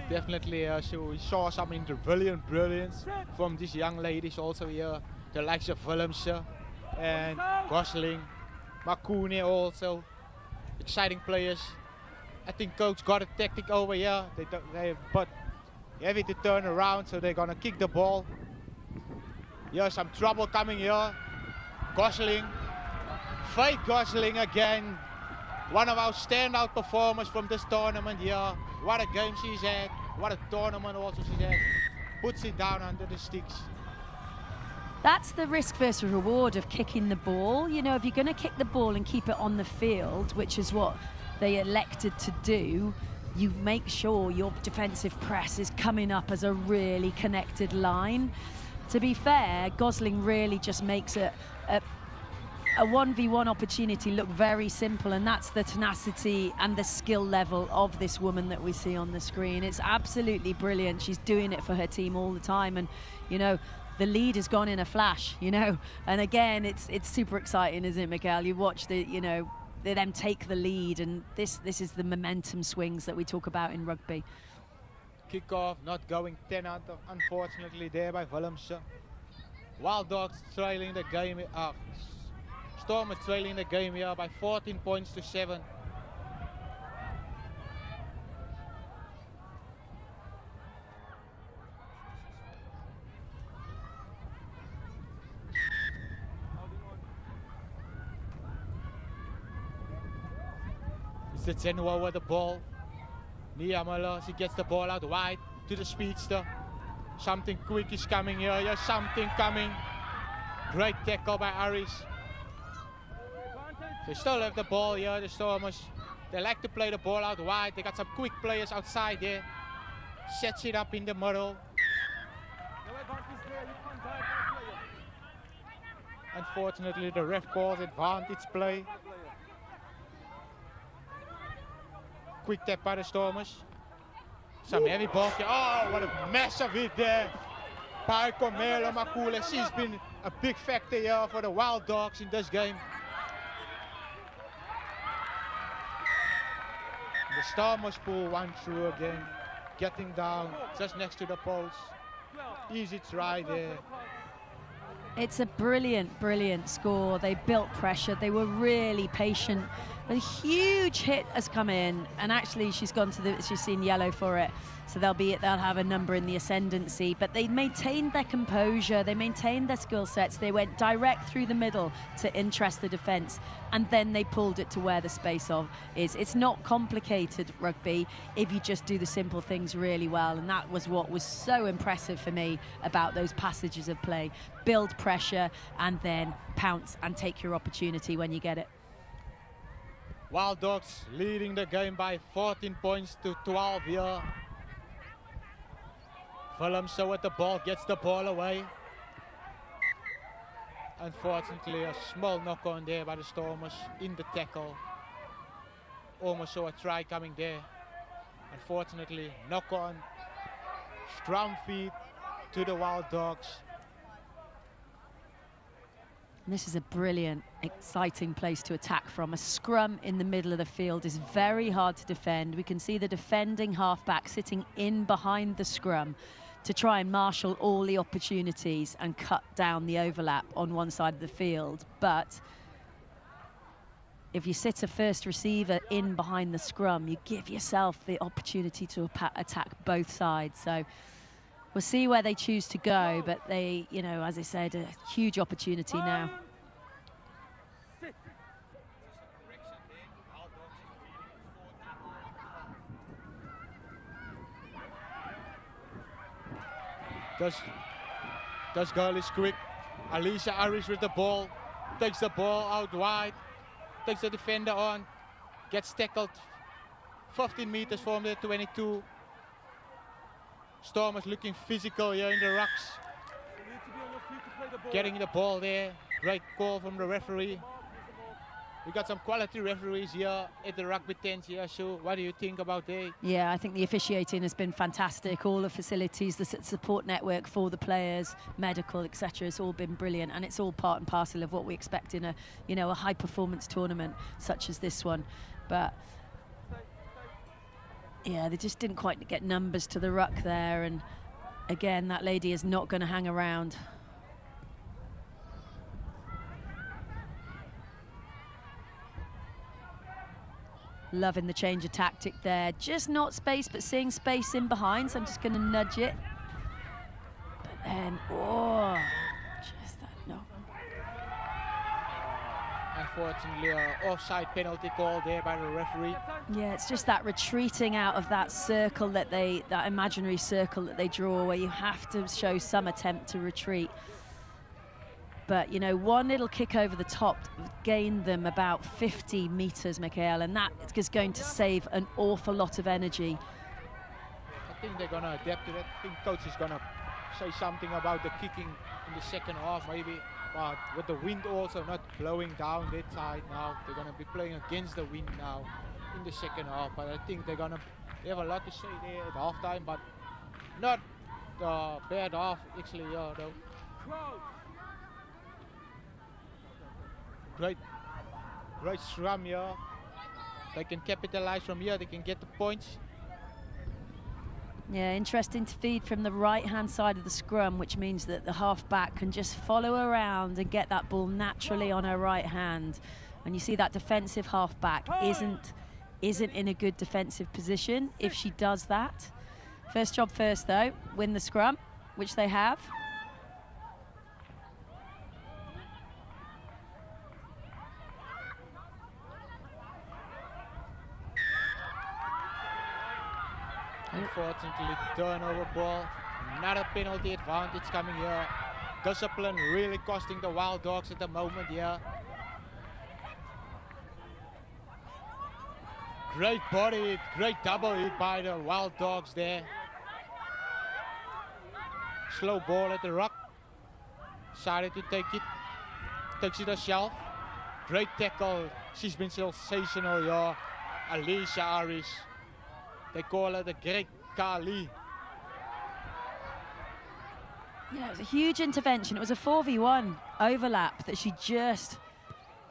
Definitely, so we saw some brilliance from these young ladies also here. The likes of Willemse and Gosling, Makune also. Exciting players. I think coach got a tactic over here. But heavy to turn around, so they're gonna kick the ball. Yeah, some trouble coming here. Gosling, Faith Gosling again. One of our standout performers from this tournament here. What a game she's had. What a tournament also she's had. Puts it down under the sticks. That's the risk versus reward of kicking the ball. You know, if you're going to kick the ball and keep it on the field, which is what they elected to do, you make sure your defensive press is coming up as a really connected line. To be fair, Gosling really just makes a 1v1 opportunity look very simple, and that's the tenacity and the skill level of this woman that we see on the screen. It's absolutely brilliant. She's doing it for her team all the time, and you know, the lead has gone in a flash, you know, and again, it's super exciting, isn't it, Miguel? You watch the, you know, they then take the lead, and this is the momentum swings that we talk about in rugby. Kickoff not going 10 out of, unfortunately, there by Willemse. Wild Dogs trailing the game. Storm is trailing the game here by 14 points to 7. It's Genoa with the ball. Nia Muller, she gets the ball out wide to the speedster. Something quick is coming here. There's something coming. Great tackle by Aris. They still have the ball here, the Stormers. They like to play the ball out wide. They got some quick players outside there. Sets it up in the middle. Unfortunately, the ref calls advantage play. Quick tap by the Stormers. Some heavy ball. Oh, what a massive hit there by Cormela Makule. She's been a big factor here for the Wild Dogs in this game. The Stormers pull one through again, getting down just next to the post. Easy try there. It's a brilliant, brilliant score. They built pressure. They were really patient. A huge hit has come in, and actually she's seen yellow for it. So they'll have a number in the ascendancy, but they maintained their composure. They maintained their skill sets. They went direct through the middle to interest the defense, and then they pulled it to where the space is. It's not complicated rugby if you just do the simple things really well, and that was what was so impressive for me about those passages of play. Build pressure and then pounce and take your opportunity when you get it. Wild Dogs leading the game by 14 points to 12 here. Willemse with the ball, gets the ball away. Unfortunately, a small knock on there by the Stormers in the tackle. Almost saw a try coming there. Unfortunately, knock on. Scrum feed to the Wild Dogs. And this is a brilliant, exciting place to attack from. A scrum in the middle of the field is very hard to defend. We can see the defending halfback sitting in behind the scrum to try and marshal all the opportunities and cut down the overlap on one side of the field. But if you sit a first receiver in behind the scrum, you give yourself the opportunity to attack both sides. So we'll see where they choose to go, but they, you know, as I said, a huge opportunity now. This girl is quick. Alicia Irish with the ball. Takes the ball out wide. Takes the defender on. Gets tackled 15 meters from the 22. Stormers looking physical here in the rucks. Getting the ball there. Great call from the referee. We got some quality referees here at the rugby tent here. So what do you think about that? Yeah, I think the officiating has been fantastic. All the facilities, the support network for the players, medical, etc. It's all been brilliant, and it's all part and parcel of what we expect in a, you know, a high performance tournament such as this one. But yeah, they just didn't quite get numbers to the ruck there, and again, that lady is not going to hang around. Loving the change of tactic there. Just not space, but seeing space in behind, so I'm just going to nudge it. But then, oh, unfortunately, offside penalty call there by the referee. Yeah, it's just that retreating out of that circle that imaginary circle that they draw, where you have to show some attempt to retreat. But, you know, one little kick over the top gained them about 50 meters, Mikhail, and that is going to save an awful lot of energy. I think they're going to adapt to that. I think coach is going to say something about the kicking in the second half, maybe. But with the wind also not blowing down that side now, they're going to be playing against the wind now in the second half. But I think they have a lot to say there at halftime, but not the bad half, actually, yeah, though. Great scrum here. They can capitalize from here, they can get the points. Yeah, interesting to feed from the right-hand side of the scrum, which means that the half-back can just follow around and get that ball naturally on her right hand. And you see that defensive half-back isn't in a good defensive position if she does that. First job first, though, win the scrum, which they have. Unfortunately, turnover ball. Another penalty advantage coming here. Discipline really costing the Wild Dogs at the moment here. Great body hit, great double hit by the Wild Dogs there. Slow ball at the ruck. Decided to take it. Takes it herself. Great tackle. She's been sensational here. Alicia Aris. They call her the Great Kali. Yeah, it was a huge intervention. It was a 4v1 overlap that she just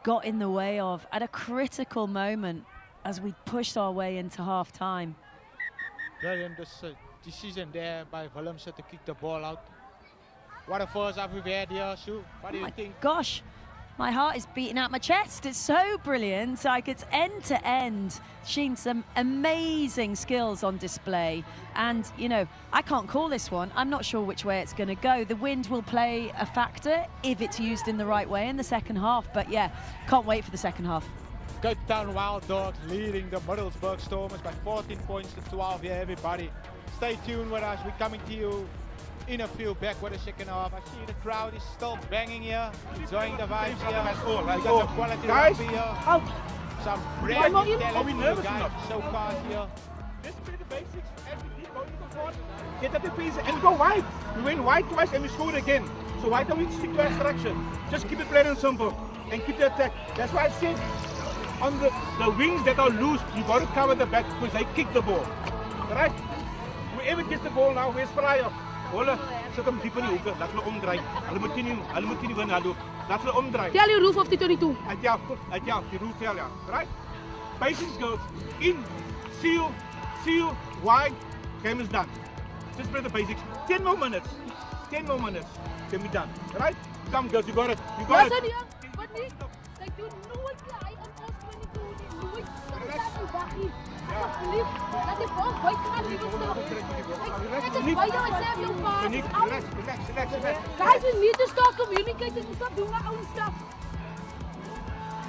got in the way of at a critical moment as we pushed our way into half-time. Brilliant decision there by Willemse to kick the ball out. What a first half we've had here, Sue. What do you think? Gosh, my heart is beating out my chest. It's so brilliant. Like, it's end to end. Seen some amazing skills on display. And, you know, I can't call this one. I'm not sure which way it's going to go. The wind will play a factor if it's used in the right way in the second half. But, yeah, can't wait for the second half. Cape Town Wild Dogs leading the Middlesbrough Stormers by 14 points to 12 here, everybody. Stay tuned with us. We're coming to you in a few back with the second half. I see the crowd is still banging here, enjoying the vibes here. We got some quality rugby here. Some brand new talent guys, so fast here. Just play the basics, and we keep going to the front, get at the pace and go wide. We went wide twice and we scored again. So why don't we stick to instruction? Just keep it plain and simple and keep the attack. That's why I said on the wings that are loose, you got to cover the back because they kick the ball. Right? Whoever gets the ball now, where's Fryer? Hulle sit hom diep in die hoeke, laat hulle omdraai. Hulle moet nie wen hallo. Laat hulle omdraai. Tell your roof of the 22. Ja, die roof tel ja. Right? Basics girls in, seal, wide, game is done. Just play the basics. 10 more minutes. 10 more minutes. Can be done. Right? Come girls, you got it. You got Listen it. hier, wat nie? Ek doen nooit klaai in ons 22 nie. Nooit. Dit dag nie. Asseblief, laat die bal buite gaan liewe stil. Ek is buite en sê jou paas. Relax. Guys, we need to start communicating. We stop doing our own stuff.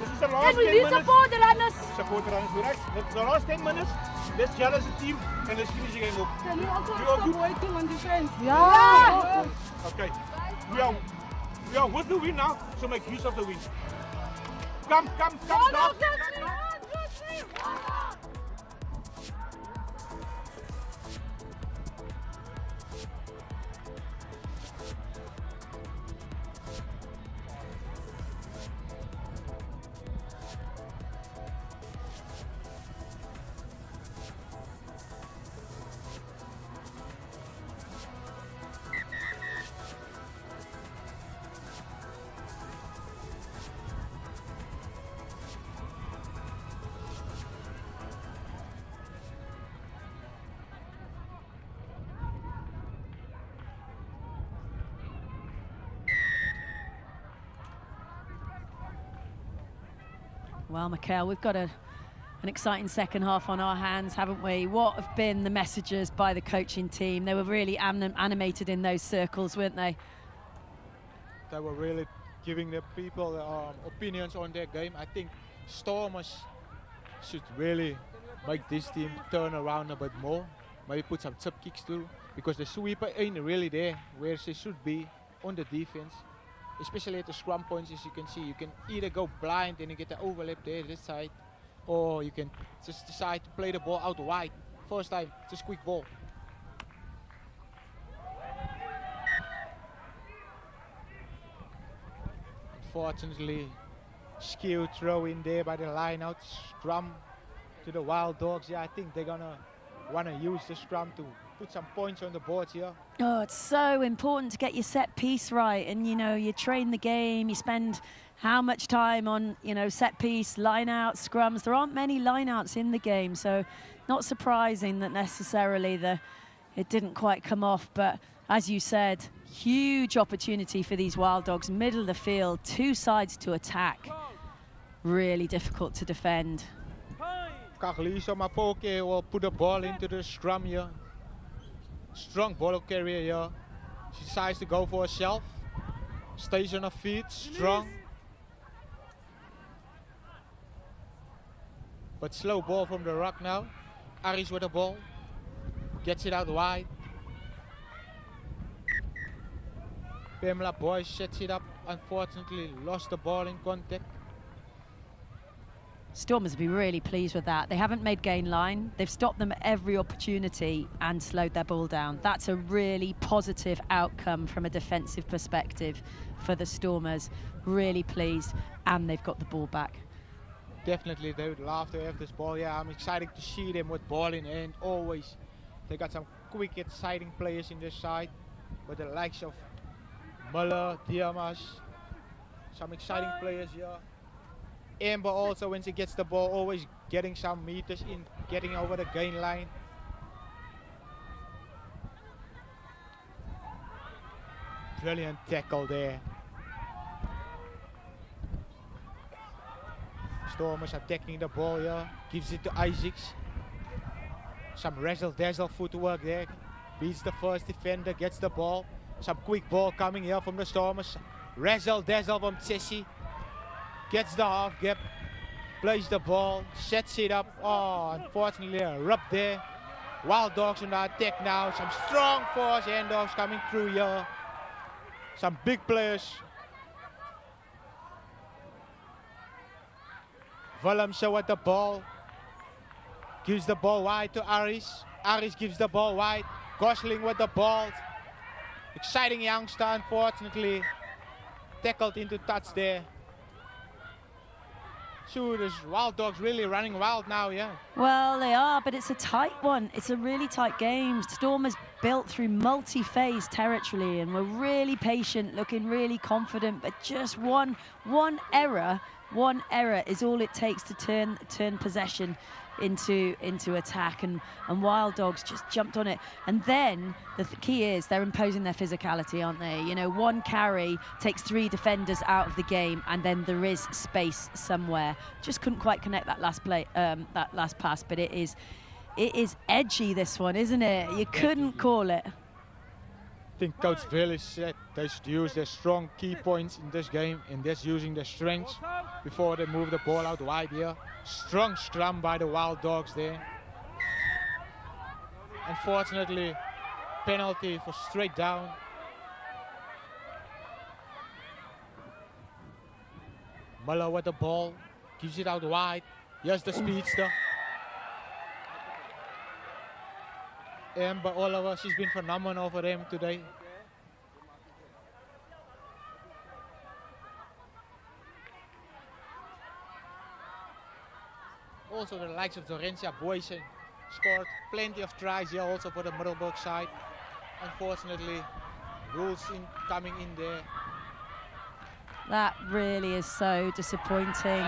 This is the last And we 10 need minutes. support the runners. Support the runners, right? The last 10 minutes, let's gel as a team and let's finish the game up. Can you also You are stop good. working on defense? Yeah. Okay. We are with the win now, so make use of the win. Come. Stop. Well, Mikhail, we've got an exciting second half on our hands, haven't we? What have been the messages by the coaching team? They were really animated in those circles, weren't they? They were really giving the people opinions on their game, I think Stormers should really make this team turn around a bit more. Maybe put some tip kicks through, because the sweeper ain't really there where she should be on the defense. Especially at the scrum points, as you can see, you can either go blind and you get the overlap there this side, or you can just decide to play the ball out wide. First time, just quick ball. Unfortunately, skill throw in there by the line out, scrum to the Wild Dogs. Yeah, I think they're gonna wanna use the scrum to put some points on the board here. Oh, it's so important to get your set piece right. And, you know, you train the game, you spend how much time on, you know, set piece, line out, scrums. There aren't many line outs in the game, so not surprising that necessarily it didn't quite come off. But as you said, huge opportunity for these Wild Dogs, middle of the field, two sides to attack. Really difficult to defend. Kagliso Mapoke will put the ball into the scrum here. Strong ball carrier here. She decides to go for herself. Stays on her feet, strong. But slow ball from the ruck now. Aris with the ball. Gets it out wide. Pamela Boyce sets it up. Unfortunately, lost the ball in contact. Stormers will be really pleased with that. They haven't made gain line. They've stopped them at every opportunity and slowed their ball down. That's a really positive outcome from a defensive perspective for the Stormers. Really pleased, and they've got the ball back. Definitely, they would love to have this ball. Yeah, I'm excited to see them with ball in hand, always. They got some quick, exciting players in this side, with the likes of Muller, Diamas, some exciting players here. Amber also, when she gets the ball, always getting some meters in, getting over the gain line. Brilliant tackle there. Stormers attacking the ball here, gives it to Isaacs. Some razzle-dazzle footwork there, beats the first defender, gets the ball. Some quick ball coming here from the Stormers. Razzle-dazzle from Tsessi. Gets the half gap, plays the ball, sets it up. Oh, unfortunately a rub there. Wild Dogs on the attack now. Some strong force handoffs coming through here. Some big players. Willemse with the ball. Gives the ball wide to Aris. Aris gives the ball wide. Gosling with the ball. Exciting youngster, unfortunately. Tackled into touch there. Shooters, Wild Dogs really running wild now, yeah. Well, they are, but it's a tight one. It's a really tight game. Stormers built through multi-phase territory and were really patient, looking really confident, but just one error is all it takes to turn possession into attack, and Wild Dogs just jumped on it. And then the key is they're imposing their physicality, aren't they? You know, one carry takes three defenders out of the game, and then there is space somewhere. Just couldn't quite connect that last play, that last pass, but it is edgy, this one, isn't it? You couldn't call it. I think Coach Village said they should use their strong key points in this game, and that's using their strengths before they move the ball out wide here. Strong scrum by the Wild Dogs there. Unfortunately, penalty for straight down. Muller with the ball, gives it out wide. Here's the speedster. Amber Oliver, she's been phenomenal for them today. Also the likes of Dorencia Boysen scored plenty of tries here also for the Middelburg side. Unfortunately, rules coming in there. That really is so disappointing.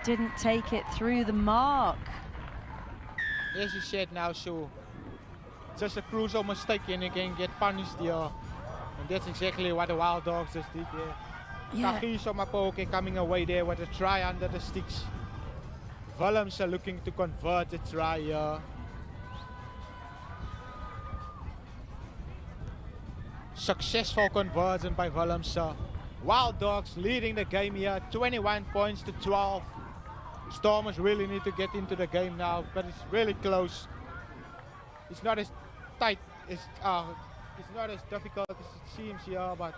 Didn't take it through the mark. As you said now, so just a crucial mistake and you can get punished here. And that's exactly what the Wild Dogs just did there. Yeah. Kagiso Mapoke coming away there with a try under the sticks. Willemse looking to convert the try here. Successful conversion by Willemse. Wild Dogs leading the game here, 21 points to 12. Stormers really need to get into the game now, but it's really close. It's not as tight as it's not as difficult as it seems here, but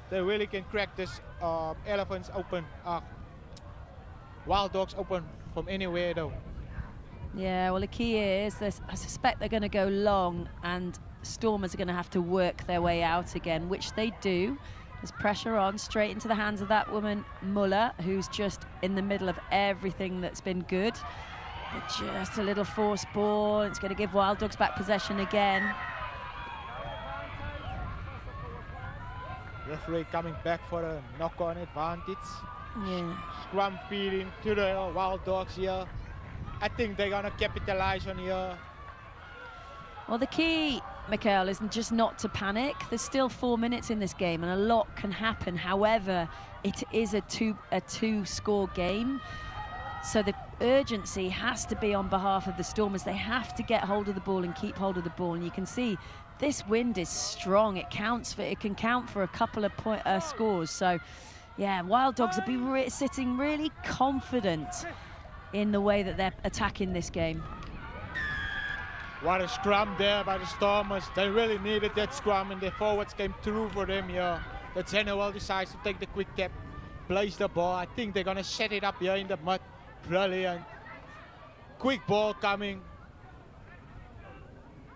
they really can crack this Elephants open, Wild Dogs open from anywhere though. Yeah, well the key is this, I suspect they're going to go long and Stormers are going to have to work their way out again, which they do. There's pressure on, straight into the hands of that woman, Muller, who's just in the middle of everything that's been good. But just a little forced ball. It's going to give Wild Dogs back possession again. Referee coming back for a knock-on advantage. Yeah. Scrum feeding to the Wild Dogs here. I think they're going to capitalize on here. Well, the key, Mikhail, isn't just not to panic. There's still 4 minutes in this game and a lot can happen. However, it is a two-score game. So the urgency has to be on behalf of the Stormers. They have to get hold of the ball and keep hold of the ball. And you can see this wind is strong. It can count for a couple of scores. So, yeah, Wild Dogs will be sitting really confident in the way that they're attacking this game. What a scrum there by the Stormers. They really needed that scrum and the forwards came through for them here. The general decides to take the quick tap, plays the ball. I think they're going to set it up here in the mud. Brilliant. Quick ball coming.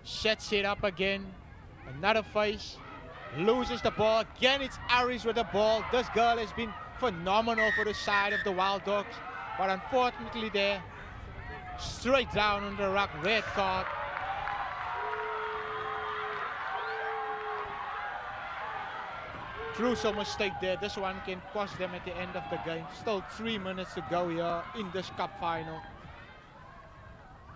Sets it up again. Another face. Loses the ball. Again, it's Aris with the ball. This girl has been phenomenal for the side of the Wild Dogs. But unfortunately there, straight down on the ruck, red card. Crucial mistake there. This one can cost them at the end of the game. Still 3 minutes to go here in this cup final.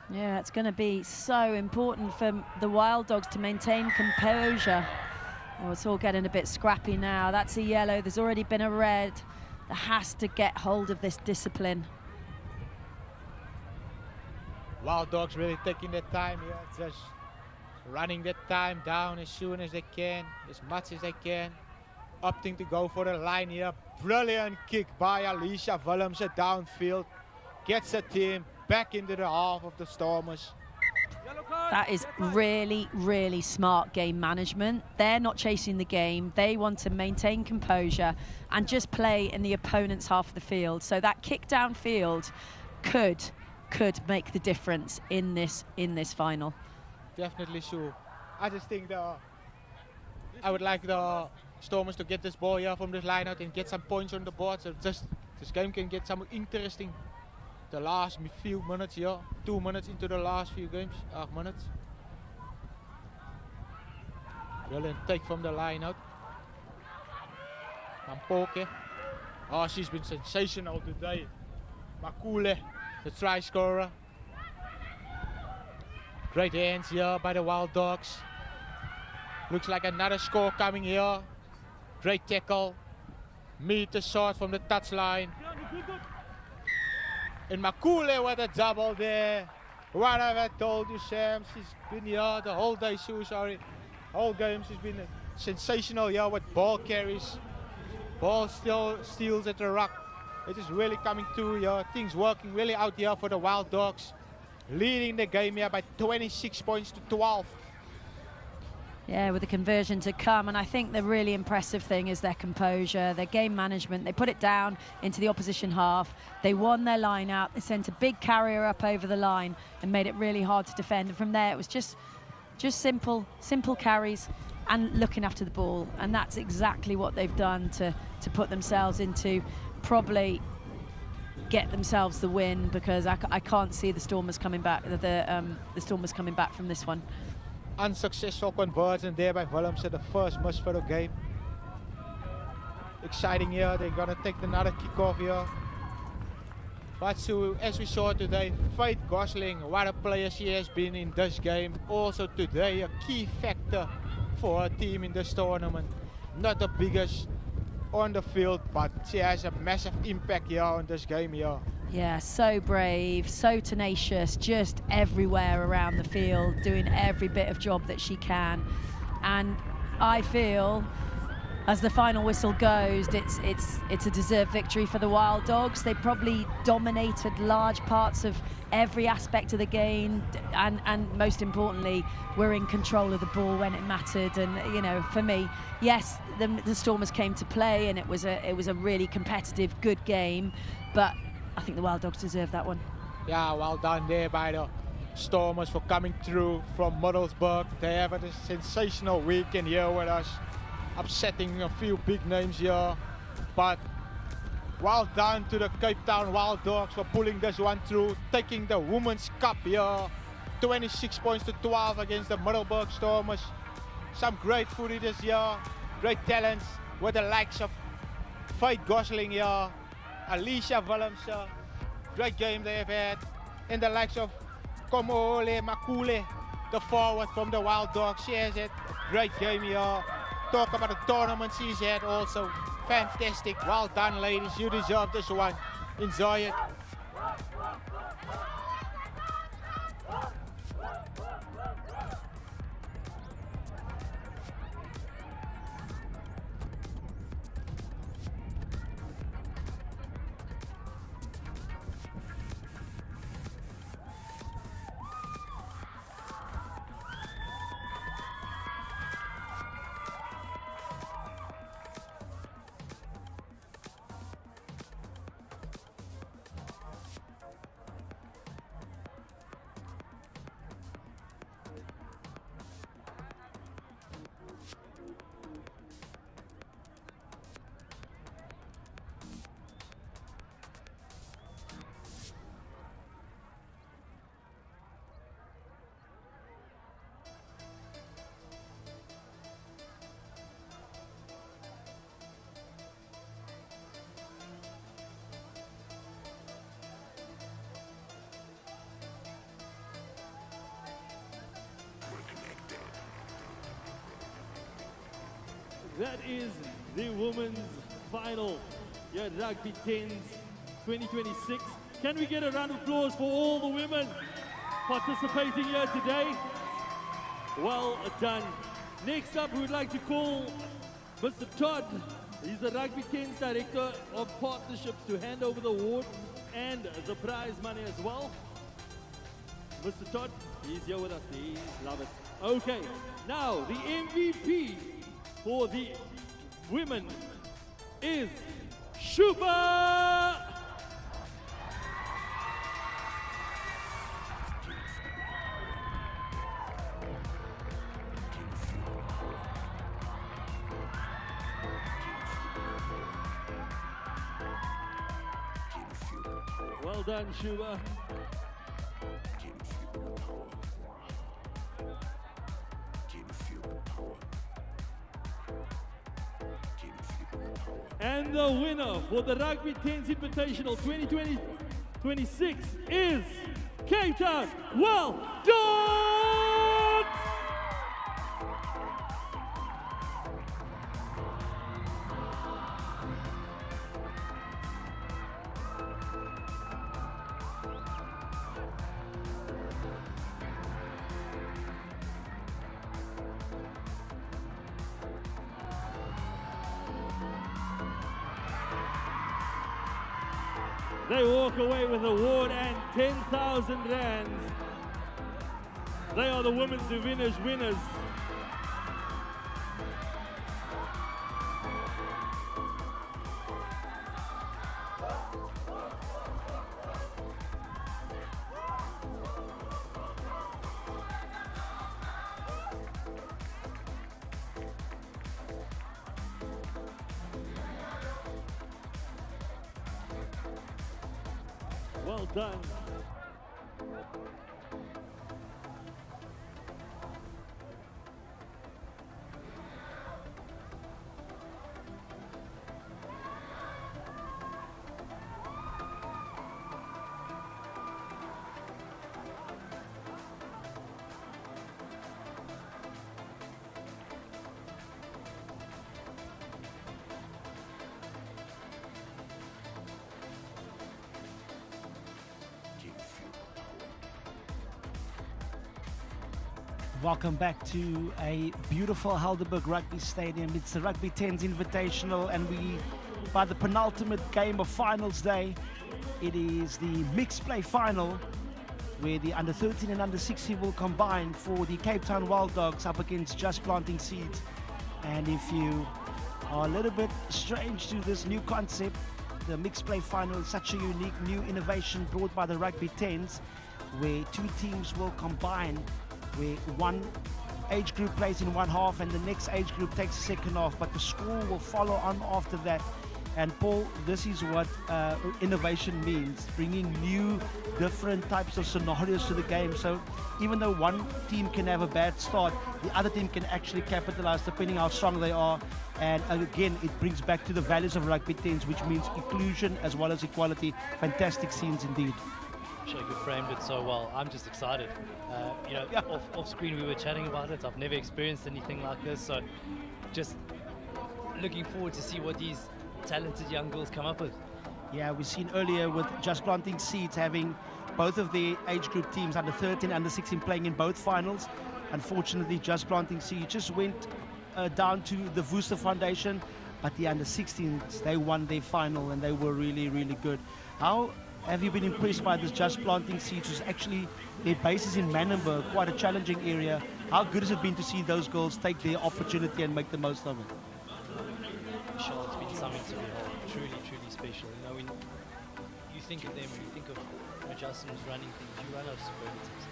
Yeah, it's going to be so important for the Wild Dogs to maintain composure. Oh, it's all getting a bit scrappy now. That's a yellow. There's already been a red. There has to get hold of this discipline. Wild Dogs really taking their time here. Just running that time down as soon as they can, as much as they can. Opting to go for the line here. Brilliant kick by Alicia Willemse downfield. Gets the team back into the half of the Stormers. That is really, really smart game management. They're not chasing the game. They want to maintain composure and just play in the opponent's half of the field. So that kick downfield could make the difference in this final. Definitely sure. I just think I would like the Stormers to get this ball here from this line out and get some points on the board, so just this game can get some interesting. The last few minutes here, 2 minutes into the last few games, 8 minutes. Brilliant take from the line out. Mampoke. Oh, she's been sensational today. Makule, the try scorer. Great hands here by the Wild Dogs. Looks like another score coming here. Great tackle. Meter short from the touchline. And Makule with a double there. What have I told you, Sam? She's been here the whole day, whole game. She's been sensational here with ball carries. Ball still steals at the ruck. It is really coming through here. Things working really out here for the Wild Dogs. Leading the game here by 26 points to 12. Yeah, with the conversion to come, and I think the really impressive thing is their composure, their game management. They put it down into the opposition half. They won their line out. They sent a big carrier up over the line and made it really hard to defend. And from there, it was just simple carries and looking after the ball. And that's exactly what they've done to put themselves into probably get themselves the win, because I can't see the Stormers coming back. The Stormers coming back from this one. Unsuccessful conversion there by Willemse, the first miss for the game. Exciting here, they're gonna take another kickoff here. But so, as we saw today, Faith Gosling, what a player she has been in this game. Also today, a key factor for her team in this tournament. Not the biggest on the field, but she has a massive impact here on this game here. Yeah, so brave, so tenacious, just everywhere around the field, doing every bit of job that she can. And I feel as the final whistle goes, it's a deserved victory for the Wild Dogs. They probably dominated large parts of every aspect of the game, and most importantly, were in control of the ball when it mattered. And you know, for me, yes, the Stormers came to play, and it was a really competitive, good game. But I think the Wild Dogs deserve that one. Yeah, well done there by the Stormers for coming through from Middlesbrough. They have a sensational weekend here with us, upsetting a few big names here. But well done to the Cape Town Wild Dogs for pulling this one through, taking the Women's Cup here. 26 points to 12 against the Middlesbrough Stormers. Some great footy this year, great talents with the likes of Faith Gosling here, Alicia Willems, great game they have had, and the likes of Komole Makule, the forward from the Wild Dogs. She has had a great game here. Talk about the tournament she's had also. Fantastic. Well done, ladies. You deserve this one. Enjoy it. That is the women's final here at Rugby 10's 2026. Can we get a round of applause for all the women participating here today? Well done. Next up, we would like to call Mr. Todd. He's the Rugby 10's Director of Partnerships, to hand over the award and the prize money as well. Mr. Todd, he's here with us. Please, love it. Okay, now the MVP for the women is Shuba. Well done, Shuba. And the winner for the Rugby 10's Invitational 2026 is Cape Town Wild Dogs! They walk away with an award and 10,000 rands. They are the Women's Division winners. Well done. Welcome back to a beautiful Helderberg Rugby Stadium. It's the Rugby 10's Invitational, and we, by the penultimate game of finals day, it is the mixed play final where the under 13 and under 16 will combine for the Cape Town Wild Dogs up against Just Planting Seeds. And if you are a little bit strange to this new concept, the mixed play final is such a unique new innovation brought by the Rugby 10s, where two teams will combine, where one age group plays in one half and the next age group takes the second half, but the score will follow on after that. And Paul, this is what innovation means, bringing new, different types of scenarios to the game. So even though one team can have a bad start, the other team can actually capitalize depending how strong they are. And again, it brings back to the values of Rugby 10s, which means inclusion as well as equality. Fantastic scenes indeed. Sure, you framed it so well. I'm just excited. Off screen we were chatting about it. I've never experienced anything like this, so just looking forward to see what these talented young girls come up with. Yeah, we've seen earlier with Just Planting Seeds having both of the age group teams, under 13, under 16, playing in both finals. Unfortunately, Just Planting Seeds just went down to the Worcester Foundation, but the under 16s, they won their final and they were really, really good. How have you been impressed by this Just Planting Seeds, which is actually their base is in Manenberg, quite a challenging area? How good has it been to see those girls take their opportunity and make the most of it? Sure, it's been something to behold. Truly, truly special. You know, when you think of them, when you think of Justin's running things, you run out of superlatives.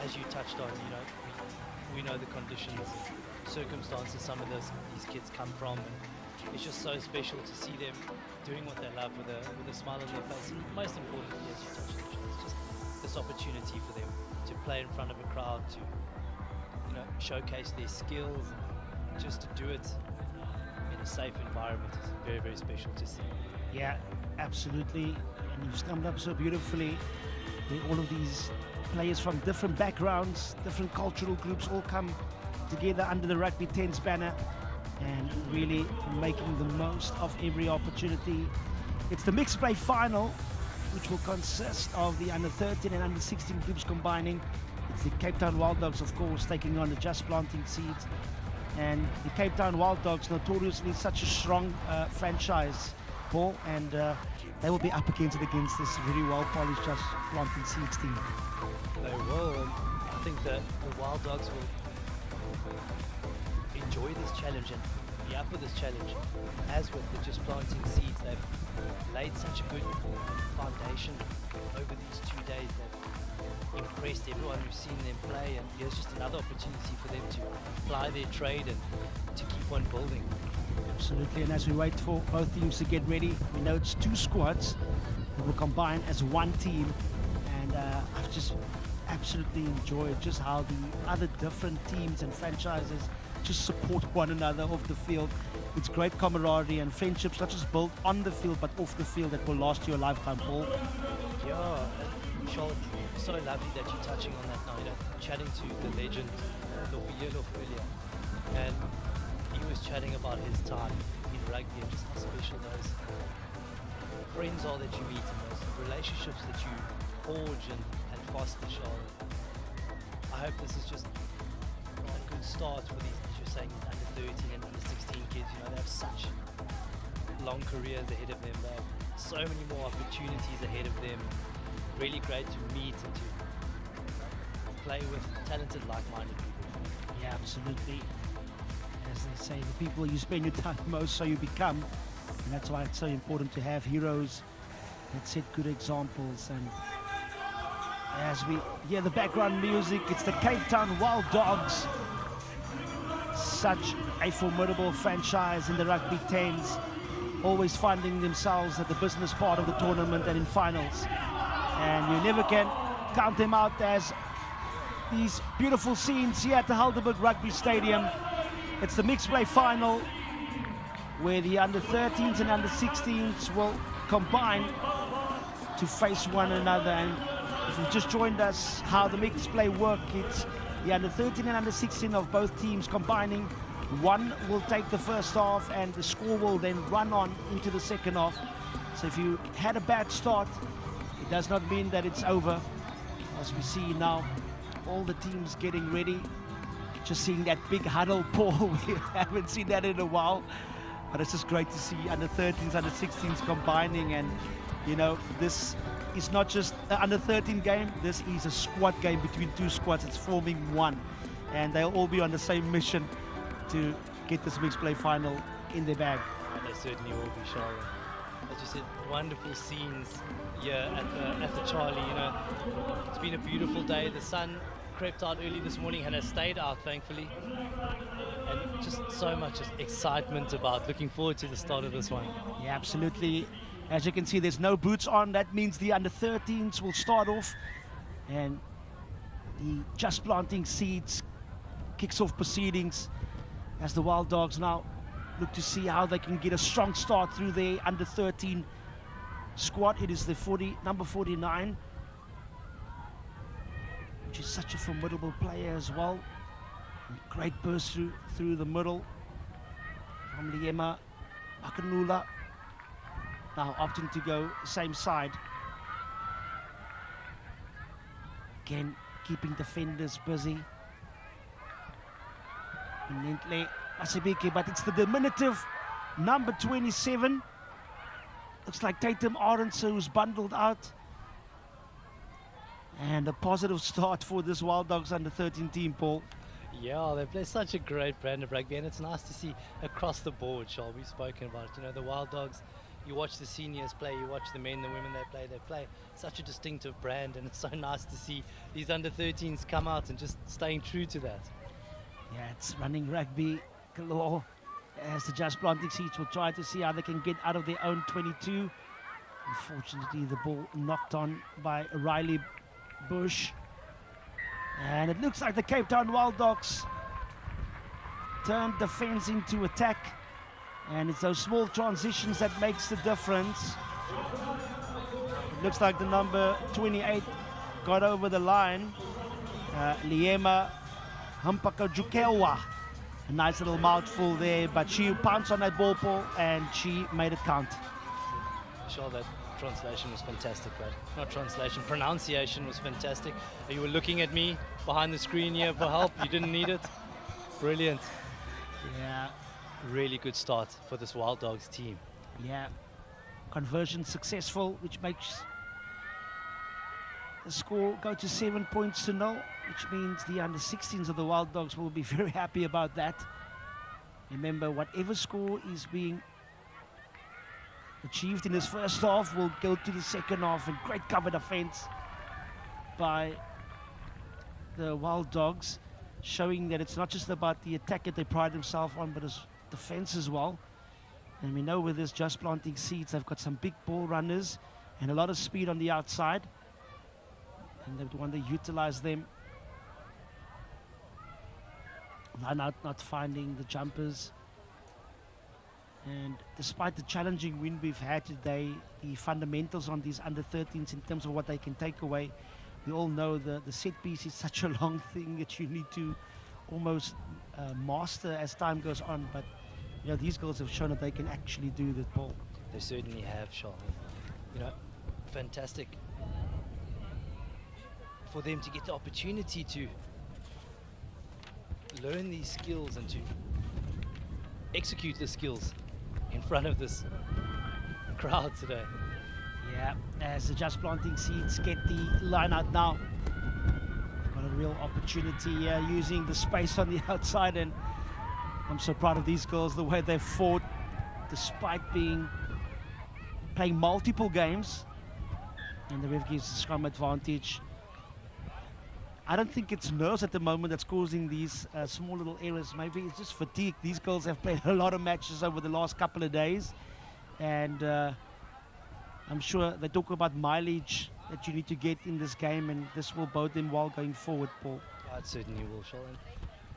As you touched on, you know, we know the conditions and circumstances some of these kids come from, and it's just so special to see them doing what they love with a smile on their face. And most importantly, as you touched on, it's just this opportunity for them to play in front of a crowd, to showcase their skills, and just to do it in a safe environment is very, very special to see. Yeah, absolutely. And you've summed up so beautifully. All of these players from different backgrounds, different cultural groups all come together under the Rugby 10s banner and really making the most of every opportunity. It's the mixed play final, which will consist of the under 13 and under 16 groups combining. It's the Cape Town Wild Dogs, of course, taking on the Just Planting Seeds. And the Cape Town Wild Dogs, notoriously such a strong franchise, Paul, and they will be up against this very well-polished Just Planting Seeds team. They will, and I think that the Wild Dogs will enjoy this challenge and be up for this challenge. As with the Just Planting Seeds, they've laid such a good foundation over these 2 days. They've impressed everyone who's seen them play, and here's just another opportunity for them to ply their trade and to keep on building. Absolutely, and as we wait for both teams to get ready, we know it's two squads that will combine as one team, and I've just absolutely enjoyed just how the other different teams and franchises just support one another off the field. It's great camaraderie and friendships not just built on the field but off the field that will last you a lifetime, Paul. Yeah, Charlotte, so lovely that you're touching on that now, chatting to the legend Lofielo earlier, and he was chatting about his time in rugby and just how special those friends are that you meet and those relationships that you forge and foster, Charlotte. I hope this is just a good start for these, as you're saying, under 13 and under 16 kids. They have such long careers ahead of them. They have so many more opportunities ahead of them. Really great to meet and to play with talented, like-minded people. Yeah, absolutely. As they say, the people you spend your time most, so you become. And that's why it's so important to have heroes that set good examples. And as we hear the background music, it's the Cape Town Wild Dogs. Such a formidable franchise in the Rugby 10s, always finding themselves at the business part of the tournament and in finals. And you never can count them out as these beautiful scenes here at the Helderberg Rugby Stadium. It's the mixed play final where the under 13s and under 16s will combine to face one another. And if you've just joined us, how the mixed play work, it's the under 13 and under 16 of both teams combining. One will take the first half and the score will then run on into the second half. So if you had a bad start, it does not mean that it's over. As we see now, all the teams getting ready. Just seeing that big huddle, Paul, we haven't seen that in a while. But it's just great to see under 13s, under 16s combining. And, you know, this is not just an under 13 game. This is a squad game between two squads. It's forming one. And they'll all be on the same mission to get this mixed play final in their bag. They certainly will be, Charlotte. As you said, wonderful scenes here at the Charlie. You know, it's been a beautiful day. The sun crept out early this morning and has stayed out, thankfully. And just so much excitement about looking forward to the start of this one. Yeah, absolutely. As you can see, there's no boots on. That means the under 13s will start off. And the Just Planting Seeds kicks off proceedings as the Wild Dogs now look to see how they can get a strong start through their under 13 squad. It is the number 49, which is such a formidable player as well. Great burst through the middle from Liema Akanula. Now opting to go same side. Again, keeping defenders busy. Nentle Masibiki, but it's the diminutive number 27. Looks like Tatum Arendse who's bundled out. And a positive start for this Wild Dogs under 13 team, Paul. Yeah, they play such a great brand of rugby, and it's nice to see across the board, Charles. We've spoken about it. You know, the Wild Dogs, you watch the seniors play, you watch the men, the women they play such a distinctive brand, and it's so nice to see these under 13s come out and just staying true to that. Yeah, it's running rugby galore as the Just Planting Seeds will try to see how they can get out of their own 22. Unfortunately, the ball knocked on by Riley Bush. And it looks like the Cape Town Wild Dogs turned defense into attack. And it's those small transitions that makes the difference. It looks like the number 28 got over the line. Liema Hampaka-Jukewa. A nice little mouthful there, but she pounced on that ball, Paul, and she made it count. Sure, that translation was fantastic, but not translation, pronunciation was fantastic. You were looking at me behind the screen here for help. You didn't need it. Brilliant. Yeah. Really good start for this Wild Dogs team. Yeah. Conversion successful, which makes the score go to 7 points to 0, which means the under 16s of the Wild Dogs will be very happy about that. Remember, whatever score is being achieved in this first half will go to the second half, and great cover defense by the Wild Dogs, showing that it's not just about the attack that they pride themselves on, but as defense as well. And we know with this Just Planting Seeds, they've got some big ball runners and a lot of speed on the outside, and they want to utilize them. Line out not finding the jumpers. And despite the challenging win we've had today, the fundamentals on these under 13s in terms of what they can take away, we all know the set piece is such a long thing that you need to almost master as time goes on. But you know, these girls have shown that they can actually do that, Paul. They certainly have, Charles. You know, fantastic for them to get the opportunity to learn these skills and to execute the skills in front of this crowd today. Yeah, as the Just Planting Seeds get the line out now. Got a real opportunity here using the space on the outside, and I'm so proud of these girls, the way they've fought despite playing multiple games, and the ref gives the scrum advantage. I don't think it's nerves at the moment that's causing these small little errors. Maybe it's just fatigue. These girls have played a lot of matches over the last couple of days, and I'm sure they talk about mileage that you need to get in this game, and this will bode them well going forward, Paul. Yeah, it certainly will, Charlotte.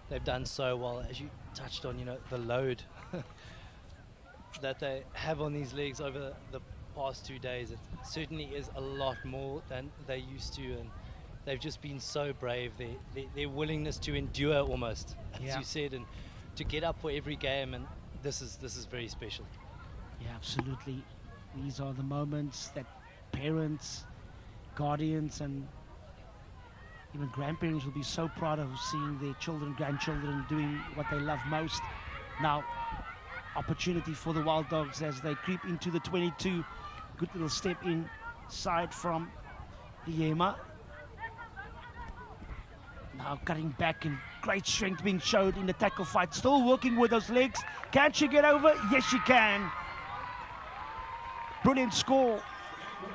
They've done so well, as you touched on, you know, the load that they have on these legs over the past 2 days. It certainly is a lot more than they used to, and they've just been so brave. Their willingness to endure almost, as you said, and to get up for every game, and this is very special. Yeah, absolutely. These are the moments that parents, guardians, and Even grandparents will be so proud of seeing their children, grandchildren doing what they love most. Now, opportunity for the Wild Dogs as they creep into the 22. Good little step inside from Liema. Now cutting back and great strength being showed in the tackle fight. Still working with those legs. Can she get over? Yes, she can. Brilliant score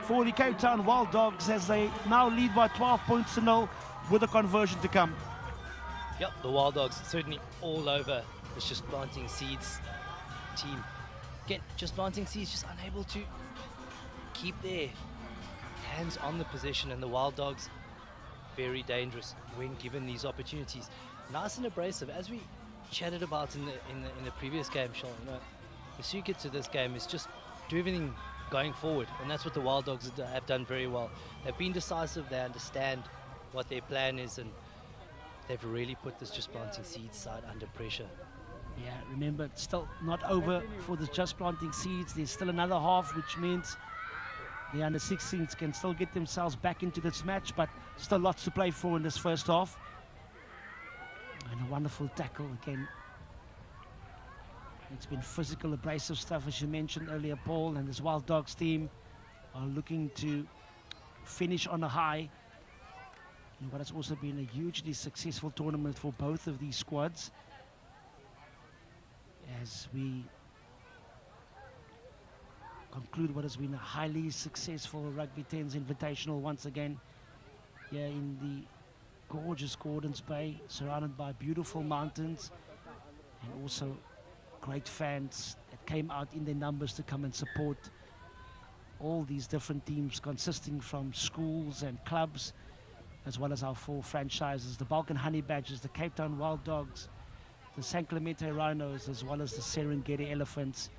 for the Cape Town Wild Dogs as they now lead by 12 points to 0 with a conversion to come. Yep, the Wild Dogs certainly all over this Just Planting Seeds team. Again, Just Planting Seeds just unable to keep their hands on the possession, and the Wild Dogs very dangerous when given these opportunities. Nice and abrasive, as we chatted about in the previous game, Sean. You know, the secret to this game is just do everything going forward, and that's what the Wild Dogs have done very well. They've been decisive, they understand what their plan is, and they've really put this Just Planting Seeds side under pressure. Yeah, remember, it's still not over for the Just Planting Seeds. There's still another half, which means the under-16s can still get themselves back into this match, but still lots to play for in this first half. And a wonderful tackle again. It's been physical, abrasive stuff, as you mentioned earlier, Paul, and this Wild Dogs team are looking to finish on a high. But it's also been a hugely successful tournament for both of these squads. As we conclude what has been a highly successful Rugby 10's Invitational once again here in the gorgeous Gordons Bay, surrounded by beautiful mountains and also great fans that came out in their numbers to come and support all these different teams consisting from schools and clubs, as well as our 4 franchises, the Balkan Honey Badgers, the Cape Town Wild Dogs, the San Clemente Rhinos, as well as the Serengeti Elephants.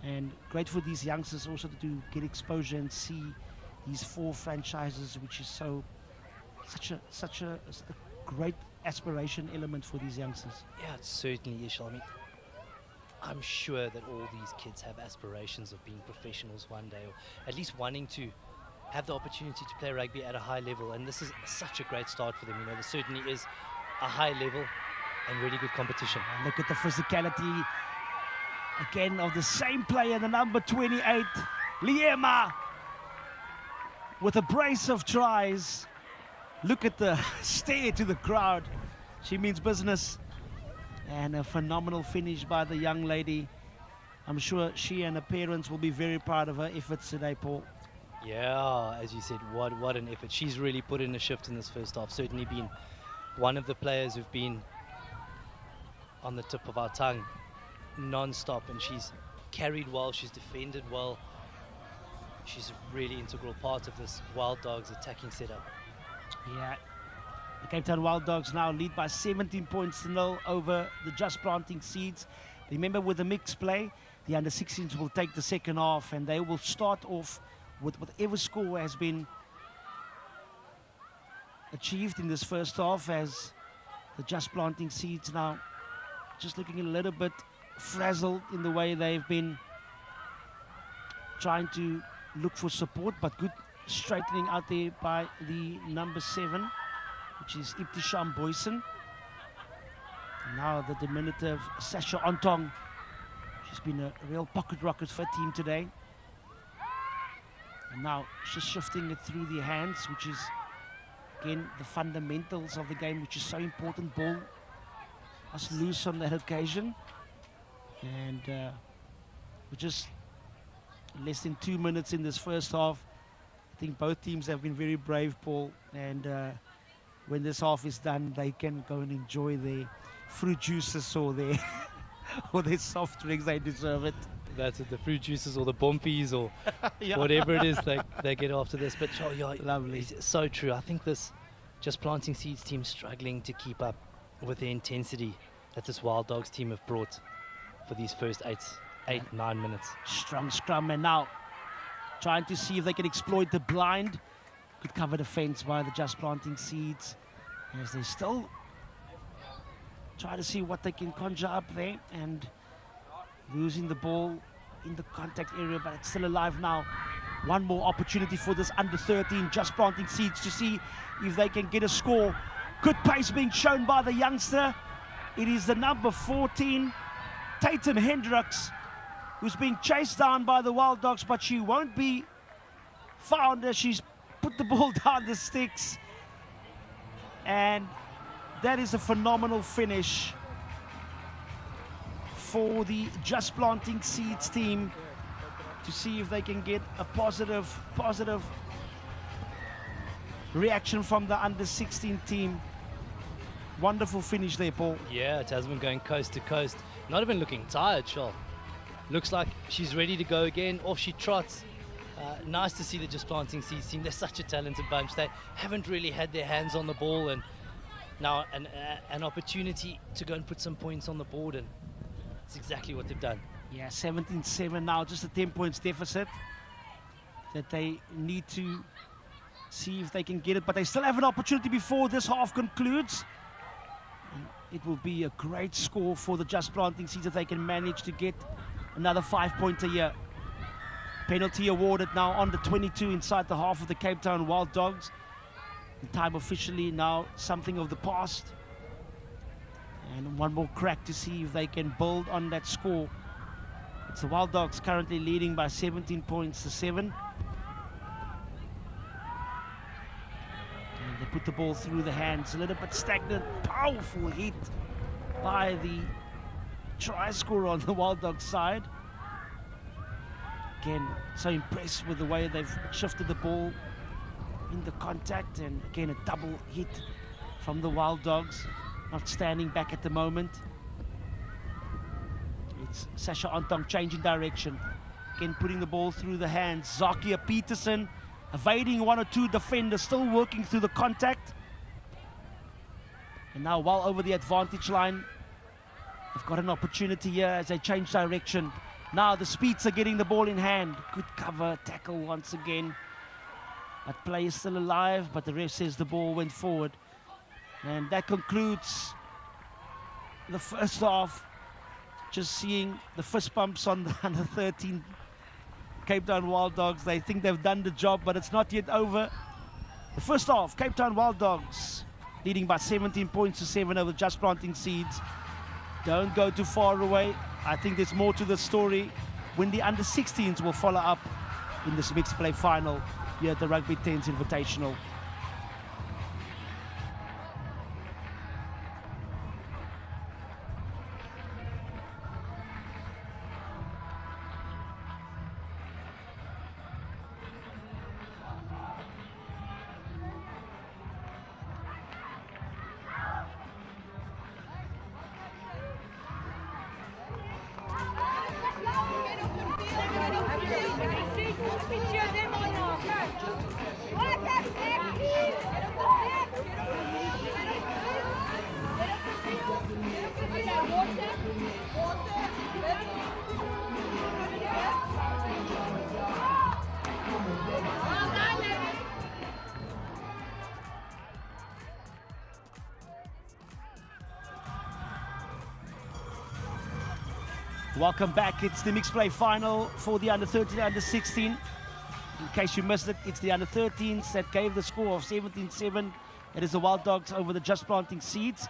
And great for these youngsters also to get exposure and see these 4 franchises, which is such a great aspiration element for these youngsters. Yeah, it certainly is. I mean, I'm sure that all these kids have aspirations of being professionals one day, or at least wanting to have the opportunity to play rugby at a high level, and this is such a great start for them. You know, there certainly is a high level and really good competition. And look at the physicality again of the same player, the number 28, Liema, with a brace of tries. Look at the stare to the crowd. She means business. And a phenomenal finish by the young lady. I'm sure she and her parents will be very proud of her efforts today, Paul. Yeah, as you said, what an effort. She's really put in a shift in this first half. Certainly been one of the players who've been on the tip of our tongue non-stop, and she's carried well, she's defended well. She's a really integral part of this Wild Dogs attacking setup. Yeah, the Cape Town Wild Dogs now lead by 17 points to 0 over the Just Planting Seeds. Remember, with the mixed play, the under-16s will take the second half, and they will start off with whatever score has been achieved in this first half, as the Just Planting Seeds now just looking a little bit frazzled in the way they've been trying to look for support, but good straightening out there by the number 7, which is Ibtisham Boyson. Now the diminutive Sasha Ontong. She's been a real pocket rocket for her team today. And now she's shifting it through the hands, which is again the fundamentals of the game, which is so important. Ball was loose on that occasion. And we're just less than 2 minutes in this first half. I think both teams have been very brave, Paul, and when this half is done, they can go and enjoy their fruit juices or their or their soft drinks. They deserve it. That's it, the fruit juices or the bompies or Yeah. whatever it is they get after this. But oh, yeah, lovely. It's so true. I think this Just Planting Seeds team struggling to keep up with the intensity that this Wild Dogs team have brought for these first 9 minutes. Strong scrum, and now trying to see if they can exploit the blind. Good cover defense by the Just Planting Seeds, as they still try to see what they can conjure up there, and losing the ball in the contact area, but it's still alive now. one more opportunity for this under 13 Just Planting Seeds to see if they can get a score. Good pace being shown by the youngster. It is the number 14, Tatum Hendricks, who's being chased down by the Wild Dogs, but she won't be found as she's put the ball down the sticks. And that is a phenomenal finish for the Just Planting Seeds team to see if they can get a positive reaction from the under 16 team. Wonderful finish there, Paul. Yeah, Tasman going coast to coast. Not even looking tired, Charles. Looks like she's ready to go again. Off she trots. Nice to see the Just Planting Seeds team. They're such a talented bunch. They haven't really had their hands on the ball, and now an opportunity to go and put some points on the board, and it's exactly what they've done. Yeah, 17-7 now, just a 10 points deficit that they need to see if they can get it, but they still have an opportunity before this half concludes. And it will be a great score for the Just Planting Seeds if they can manage to get another 5-pointer here. Penalty awarded now on the 22 inside the half of the Cape Town Wild Dogs. And time officially now something of the past. And one more crack to see if they can build on that score. It's the Wild Dogs currently leading by 17 points to 7. And they put the ball through the hands, a little bit stagnant. Powerful hit by the try scorer on the Wild Dogs side. Again, so impressed with the way they've shifted the ball in the contact, and again a double hit from the Wild Dogs, not standing back at the moment. It's Sasha Antong changing direction, again putting the ball through the hands. Zakia Peterson evading one or two defenders, still working through the contact, and now well over the advantage line. They've got an opportunity here as they change direction. Now the Speeds are getting the ball in hand. Good cover, tackle once again. But play is still alive, but the ref says the ball went forward. And that concludes the first half. Just seeing the fist bumps on the under 13 Cape Town Wild Dogs. They think they've done the job, but it's not yet over. The first half, Cape Town Wild Dogs leading by 17 points to 7 over Just Planting Seeds. Don't go too far away. I think there's more to the story when the under 16s will follow up in this mixed play final here at the Rugby 10's Invitational. Welcome back. It's the mixed play final for the under 13, under 16. In case you missed it, it's the under 13s that gave the score of 17-7. It is the Wild Dogs over the Just Planting Seeds.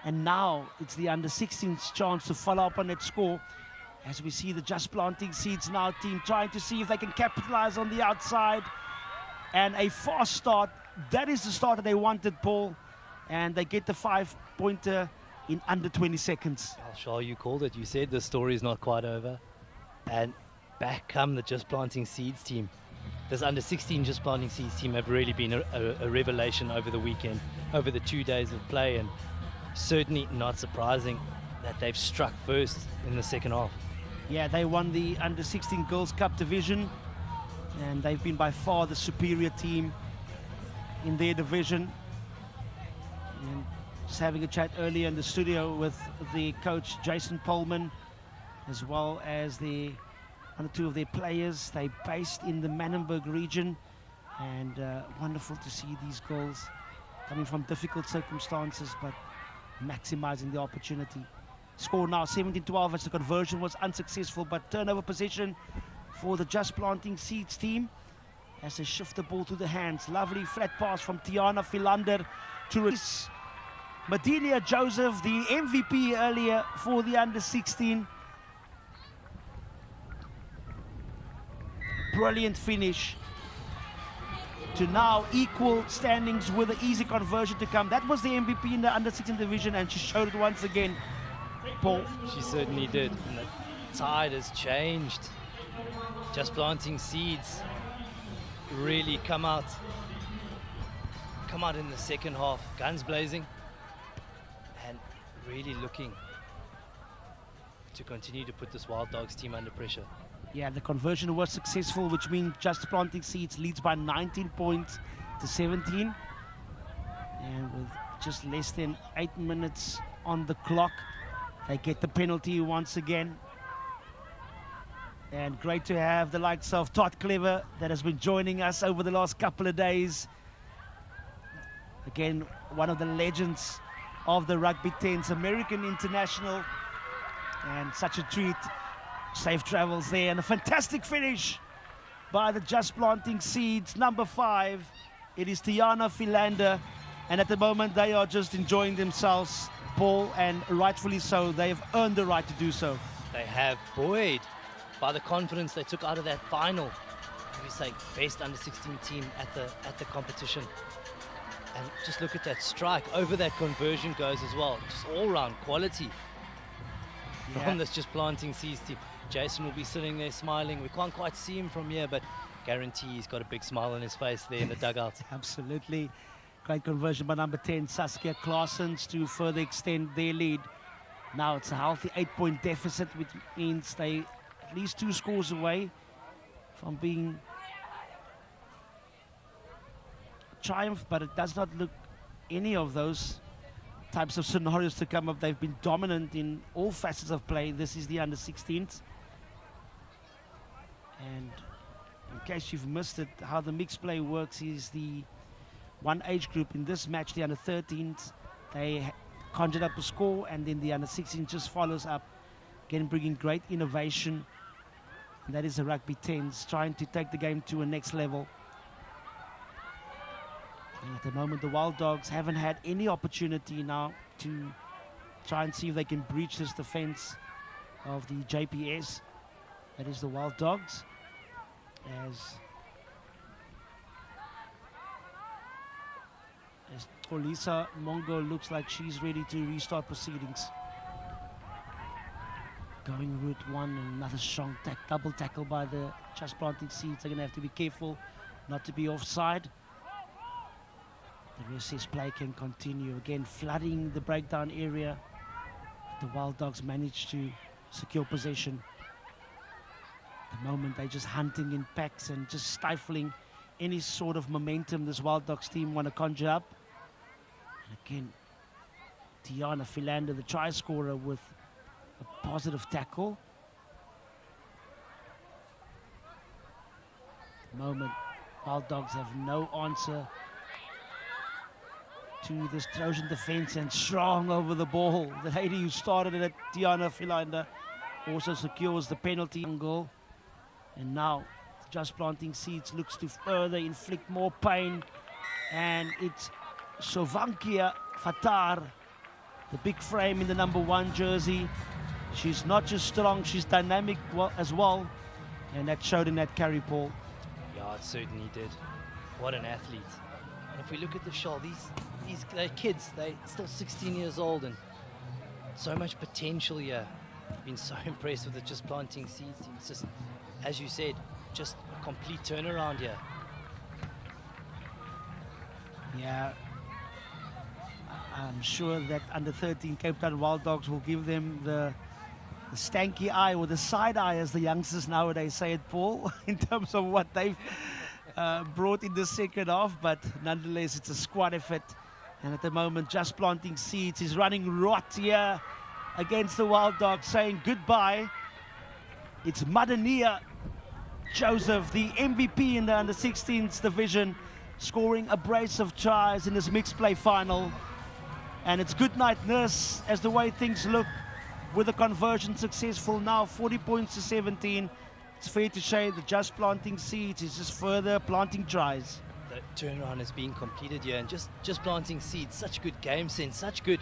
And now it's the under 16's chance to follow up on that score, as we see the Just Planting Seeds now team trying to see if they can capitalize on the outside. And a fast start. That is the start that they wanted, Paul. And they get the 5-pointer in under 20 seconds. Oh, Charles, you called it. You said the story is not quite over. And back come the Just Planting Seeds team. This under 16 Just Planting Seeds team have really been a revelation over the weekend, over the 2 days of play, and certainly not surprising that they've struck first in the second half. Yeah, they won the under 16 Girls Cup division, and they've been by far the superior team in their division. And just having a chat earlier in the studio with the coach Jason Pullman, as well as one or two of their players. They're based in the Manenberg region, and wonderful to see these girls coming from difficult circumstances but maximizing the opportunity. Score now 17-12 as the conversion was unsuccessful, but turnover possession for the Just Planting Seeds team. as they shift the ball to the hands. Lovely flat pass from Tiana Philander to release Medina Joseph, the MVP earlier for the under-16. Brilliant finish to now equal standings with an easy conversion to come. That was the MVP in the under-16 division, and she showed it once again, Paul. She certainly did. And the tide has changed. Just Planting Seeds really come out in the second half, guns blazing, and really looking to continue to put this Wild Dogs team under pressure. Yeah, the conversion was successful, which means Just Planting Seeds leads by 19 points to 17. And with just less than 8 minutes on the clock, they get the penalty once again. And great to have the likes of Todd Clever that has been joining us over the last couple of days. Again, one of the legends of the Rugby 10s, American international, and such a treat. Safe travels there, and a fantastic finish by the Just Planting Seeds, number 5. It is Tiana Philander, and at the moment they are just enjoying themselves, Paul, and rightfully so. They have earned the right to do so. They have, buoyed by the confidence they took out of that final. We say best under-16 team at the competition. And just look at that strike. Over that conversion goes as well. Just all-round quality from this Just Planting Seeds team. Jason will be sitting there smiling. We can't quite see him from here, but guarantee he's got a big smile on his face there in the dugout. Absolutely. Great conversion by number 10, Saskia Claessens, to further extend their lead. Now it's a healthy 8-point deficit, which means they at least 2 scores away from being triumph, but it does not look any of those types of scenarios to come up. They've been dominant in all facets of play. This is the under-16s. And in case you've missed it, how the mixed play works is the one age group in this match, the under-13s, they conjured up a score, and then the under-16 just follows up, again bringing great innovation. And that is the Rugby 10s, trying to take the game to a next level. And at the moment, the Wild Dogs haven't had any opportunity now to try and see if they can breach this defense of the JPS. That is the Wild Dogs. As Olisa Mongo looks like she's ready to restart proceedings. Going route 1, and another strong double tackle by the Just Planting Seeds. They're going to have to be careful not to be offside. The recess play can continue. Again, flooding the breakdown area. The Wild Dogs managed to secure possession. At the moment, they're just hunting in packs and just stifling any sort of momentum this Wild Dogs team want to conjure up. And again, Tiana Philander, the try scorer, with a positive tackle. At the moment, Wild Dogs have no answer to this Trojan defense, and strong over the ball. The lady who started it, Tiana Philander, also secures the penalty goal. And now Just Planting Seeds looks to further inflict more pain, and it's Sovankia Fatar, the big frame in the number 1 jersey. She's not just strong, she's dynamic as well, and that showed in that carry, Paul. Yeah, it certainly did. What an athlete. And if we look at the show, they're kids, they're still 16 years old, and so much potential here. I've been so impressed with the Just Planting Seeds team. It's just, as you said, just a complete turnaround here. Yeah, I'm sure that under-13 Cape Town Wild Dogs will give them the stanky eye, or the side eye, as the youngsters nowadays say it, Paul, in terms of what they've brought in the second half. But nonetheless, it's a squad effort. And at the moment, Just Planting Seeds is running rot here against the Wild Dogs, saying goodbye. It's Madania Joseph, the MVP in the under-16s division, scoring a brace of tries in this mixed play final. And it's good night, nurse, as the way things look, with the conversion successful now, 40 points to 17. it's fair to say that just planting seeds is just further planting tries. The turnaround is being completed here, and just planting seeds, such good game sense, such good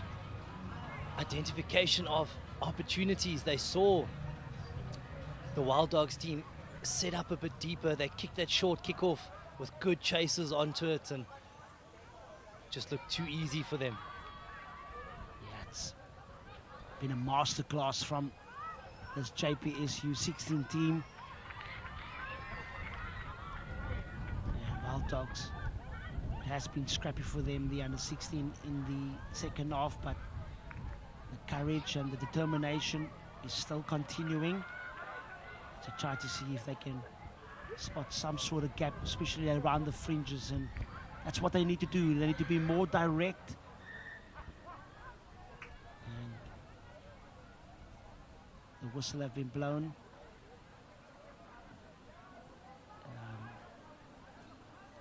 identification of opportunities. They saw the Wild Dogs team set up a bit deeper. They kicked that short kickoff with good chases onto it, and just looked too easy for them. Yeah, it's been a masterclass from this JPS U16 team. And Wild Dogs, it has been scrappy for them, the under-16 in the second half, but the courage and the determination is still continuing to try to see if they can spot some sort of gap, especially around the fringes, and that's what they need to do. They need to be more direct. And the whistle have been blown.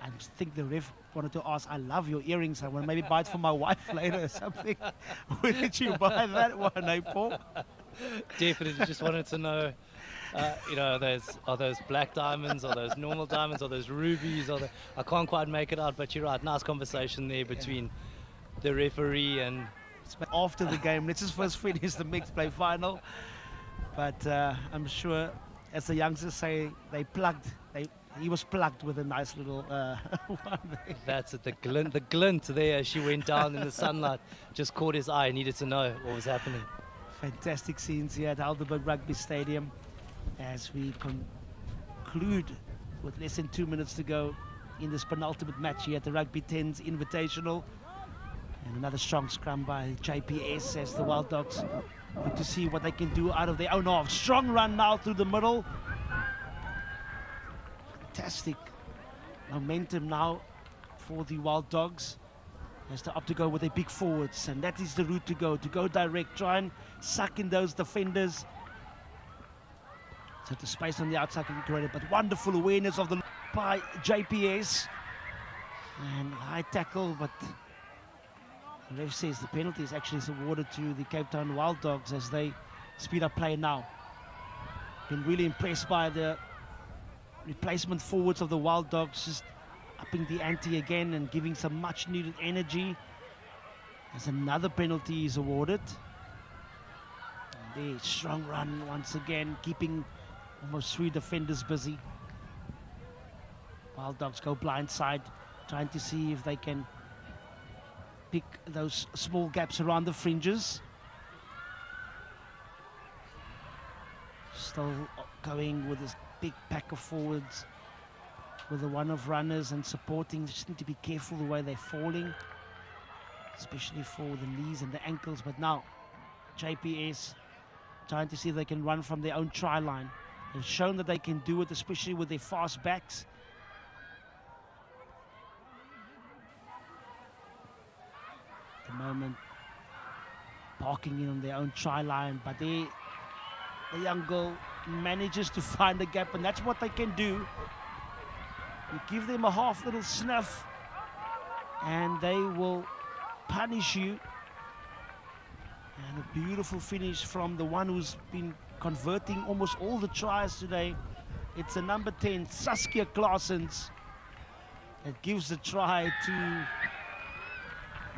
I think the ref wanted to ask, I love your earrings. I want to maybe buy it for my wife later or something. Where did you buy that one, eh, Paul? Definitely just wanted to know, you know, are those black diamonds, are those normal diamonds, are those rubies, I can't quite make it out, but you're right, nice conversation there between the referee and... After the game, let's just first finish the mixed play final. But I'm sure, as the youngsters say, he was plugged with a nice little one there. That's it, the glint there as she went down in the sunlight just caught his eye. He needed to know what was happening. Fantastic scenes here at Helderberg Rugby Stadium as we conclude with less than 2 minutes to go in this penultimate match here at the Rugby 10's Invitational. And another strong scrum by JPS as the Wild Dogs look to see what they can do out of their own half. Strong run now through the middle. Fantastic momentum now for the Wild Dogs as they opt to go with their big forwards, and that is the route to go direct, try and suck in those defenders. So the space on the outside can be created, but wonderful awareness of the by JPS. And high tackle, but the ref says the penalty is actually awarded to the Cape Town Wild Dogs as they speed up play now. Been really impressed by the replacement forwards of the Wild Dogs, just upping the ante again and giving some much needed energy as another penalty is awarded. And there, strong run once again, keeping almost 3 defenders busy. Wild Dogs go blindside, trying to see if they can pick those small gaps around the fringes. Still going with this big pack of forwards with the one of runners and supporting. They just need to be careful the way they're falling, especially for the knees and the ankles. But now JPS trying to see if they can run from their own try line. They've shown that they can do it, especially with their fast backs. At the moment, parking in on their own try line, but the young girl manages to find the gap, and that's what they can do. You give them a half little sniff and they will punish you. And a beautiful finish from the one who's been converting almost all the tries today. It's a number 10, Saskia Claessens, that gives the try to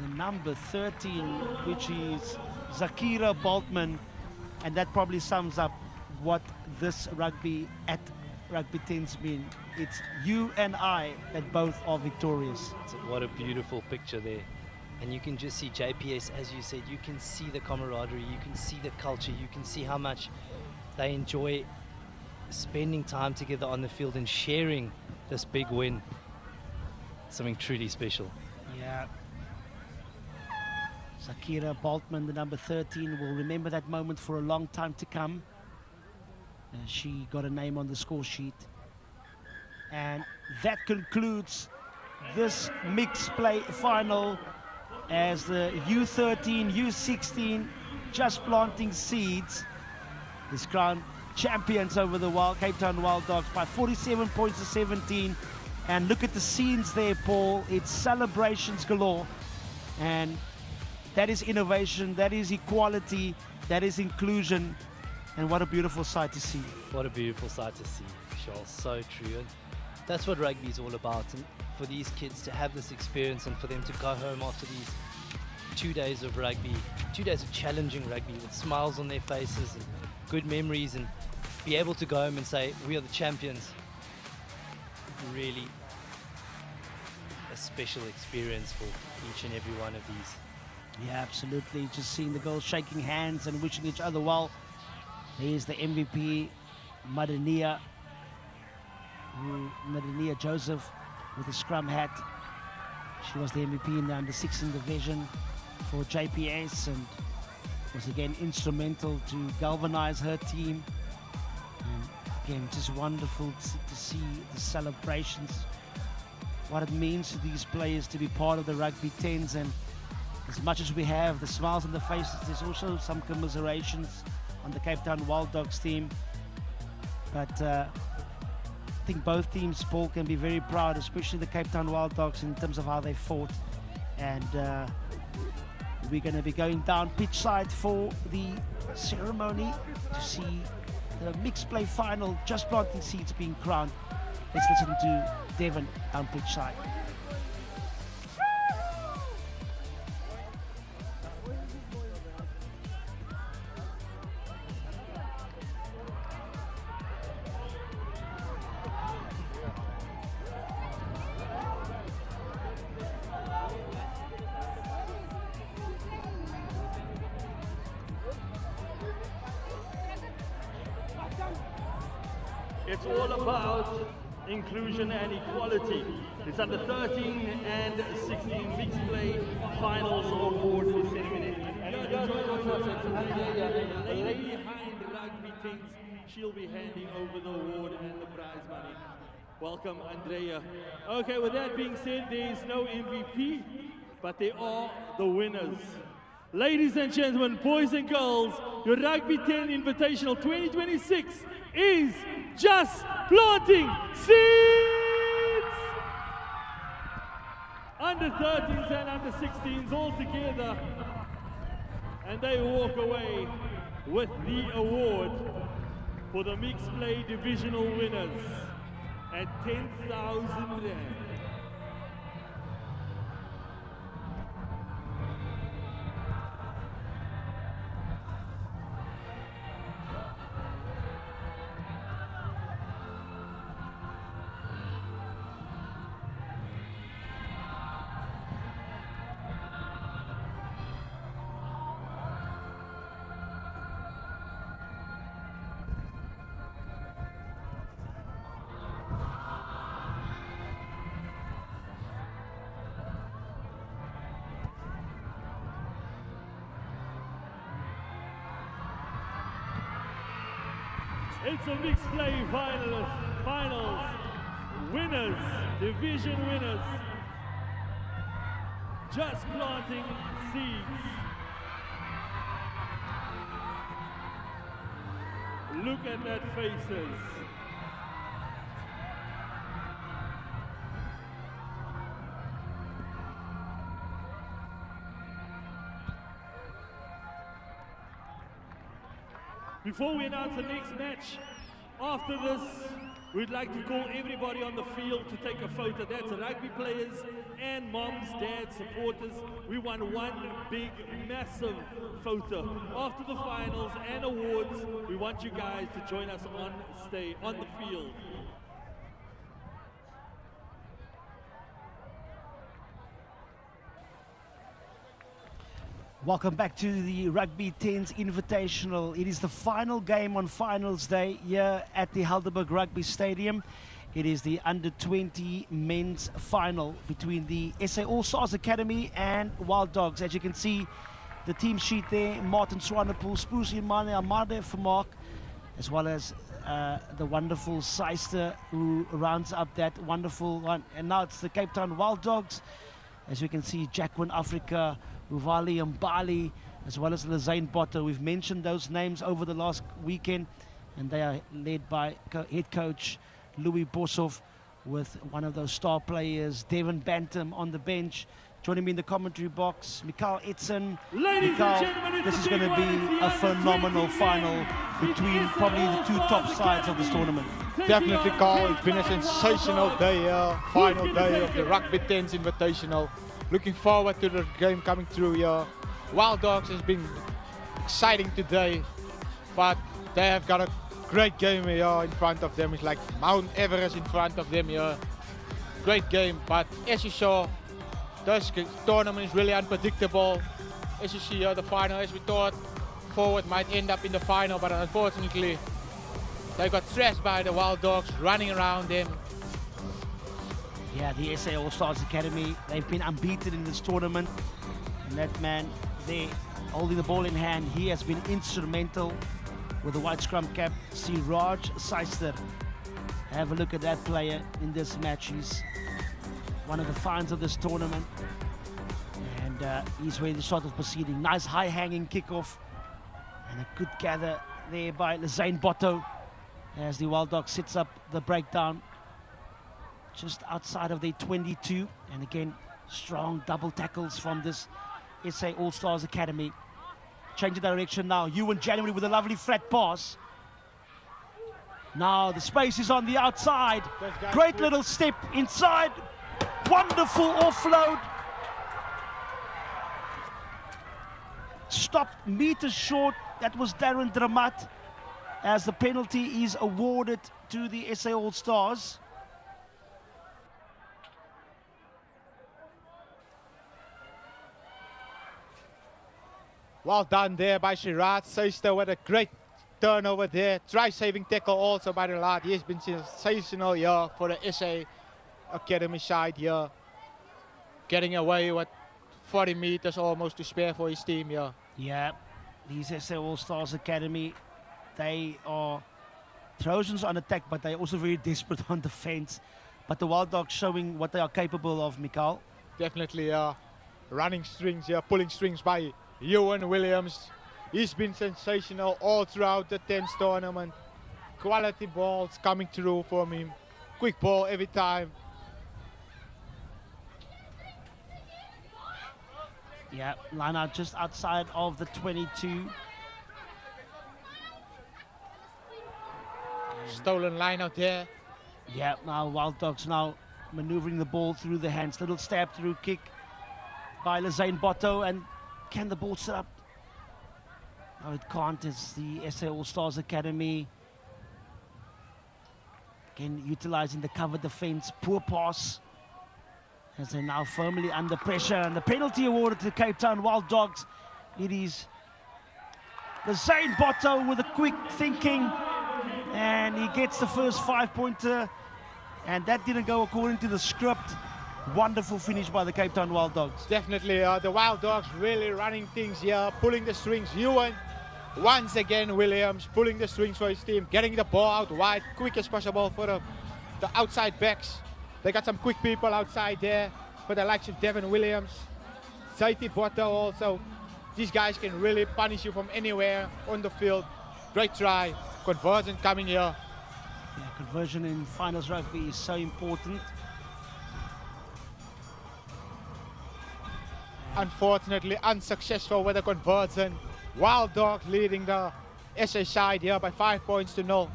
the number 13, which is Zakira Boltman. And that probably sums up what this rugby at Rugby 10's mean. It's you and I that both are victorious. What a beautiful picture there. And you can just see JPS, as you said, you can see the camaraderie, you can see the culture, you can see how much they enjoy spending time together on the field and sharing this big win. Something truly special. Yeah. Zakira Boltman, the number 13, will remember that moment for a long time to come. She got a name on the score sheet. And that concludes this mixed play final as the U13, U16 just planting seeds is crowned champions over the Cape Town Wild Dogs by 47 points to 17. And look at the scenes there, Paul. It's celebrations galore. And that is innovation, that is equality, that is inclusion. And what a beautiful sight to see. What a beautiful sight to see, Charles. So true. And that's what rugby is all about. And for these kids to have this experience and for them to go home after these 2 days of rugby, 2 days of challenging rugby with smiles on their faces and good memories, and be able to go home and say, we are the champions. Really a special experience for each and every one of these. Yeah, absolutely. Just seeing the girls shaking hands and wishing each other well. Here's the MVP, Madania Joseph, with a scrum hat. She was the MVP in the under-16 division for JPS and was again instrumental to galvanize her team. And again, just wonderful to see the celebrations, what it means to these players to be part of the Rugby 10s. And as much as we have the smiles on the faces, there's also some commiserations on the Cape Town Wild Dogs team. But I think both teams, Paul, can be very proud, especially the Cape Town Wild Dogs, in terms of how they fought. And we're going to be going down pitch side for the ceremony to see the mixed play final, just planting seeds being crowned. Let's listen to Devon down pitch side. It's all about inclusion and equality. It's under 13 and 16 mixed play finals award ceremony. And the lady behind Rugby 10s, she'll be handing over the award and the prize money. Welcome, Andrea. Okay, with that being said, there is no MVP, but they are the winners. Ladies and gentlemen, boys and girls, your Rugby 10 Invitational 2026 is just planting seeds! Under 13s and under 16s all together, and they walk away with the award for the mixed play divisional winners at 10,000 rand. It's a mixed play finals, winners, division winners, just planting seeds. Look at that faces. Before we announce the next match, after this, we'd like to call everybody on the field to take a photo. That's rugby players and moms, dads, supporters. We want one big, massive photo. After the finals and awards, we want you guys to join us on the field. Welcome back to the Rugby 10s Invitational. It is the final game on finals day here at the Helderberg Rugby Stadium. It is the under-20 men's final between the SA Allstars Academy and Wild Dogs. As you can see, the team sheet there, Martin Swanepoel, Spruce Imane, Amade Vermaak, as well as the wonderful Seister, who rounds up that wonderful one. And now it's the Cape Town Wild Dogs. As you can see, Jacqueline Africa, Uvali and Bali, as well as Lizane Botter. We've mentioned those names over the last weekend, and they are led by head coach Louis Boshoff, with one of those star players, Devon Bantam, on the bench. Joining me in the commentary box, Mikael Edson. Ladies Mikael, and gentlemen, it's this is the going to big one. It's be the a phenomenal final between probably the two top sides of this tournament. Definitely, Carl. It's been a sensational day, final day of the Rugby 10's Invitational. Looking forward to the game coming through here. Wild Dogs has been exciting today, but they have got a great game here in front of them. It's like Mount Everest in front of them here. Great game, but as you saw, this tournament is really unpredictable. As you see here, the final, as we thought, forward might end up in the final, but unfortunately, they got stressed by the Wild Dogs running around them. Yeah, the SA All-Stars Academy, they've been unbeaten in this tournament. And that man there, holding the ball in hand, he has been instrumental with the white scrum cap. See Raj Seister. Have a look at that player in this match. He's one of the finds of this tournament. And he's where the shot was proceeding. Nice high-hanging kickoff. And a good gather there by Zane Botto as the Wild Dog sets up the breakdown just outside of their 22. And again, strong double tackles from this SA All-Stars Academy. Changing direction now. Ewan January with a lovely flat pass. Now the space is on the outside. Great little step inside. Wonderful offload. Stopped meters short. That was Darren Dramat as the penalty is awarded to the SA All-Stars. Well done there by Siraj Seister with a great turnover there. Try-saving tackle also by the lad. He has been sensational here for the SA Academy side here. Getting away with 40 meters almost to spare for his team here. Yeah, these SA All-Stars Academy, they are Trojans on attack, but they're also very desperate on defense. But the Wild Dogs showing what they are capable of, Mikael. Definitely running strings here, pulling strings by Ewan Williams. He's been sensational all throughout the 10th tournament. Quality balls coming through from him. Quick ball every time. Yeah, line out just outside of the 22. Stolen line out there. Yeah, now Wild Dogs now maneuvering the ball through the hands. Little stab through kick by Zane Botto, and can the ball set up? No, it can't. It's the SA All-Stars Academy. Again, utilizing the cover defense. Poor pass as they're now firmly under pressure. And the penalty awarded to the Cape Town Wild Dogs. It is the Zane Botto with a quick thinking. And he gets the first 5-pointer. And that didn't go according to the script. Wonderful finish by the Cape Town Wild Dogs. Definitely, the Wild Dogs really running things here, pulling the strings. Ewan, once again, Williams pulling the strings for his team, getting the ball out wide, quick as possible for the outside backs. They got some quick people outside there for the likes of Devin Williams, Zaiti Botto also. These guys can really punish you from anywhere on the field. Great try, conversion coming here. Yeah, conversion in finals rugby is so important. Unfortunately unsuccessful with the conversion. Wild Dogs leading the SA side here by 5 points to 0.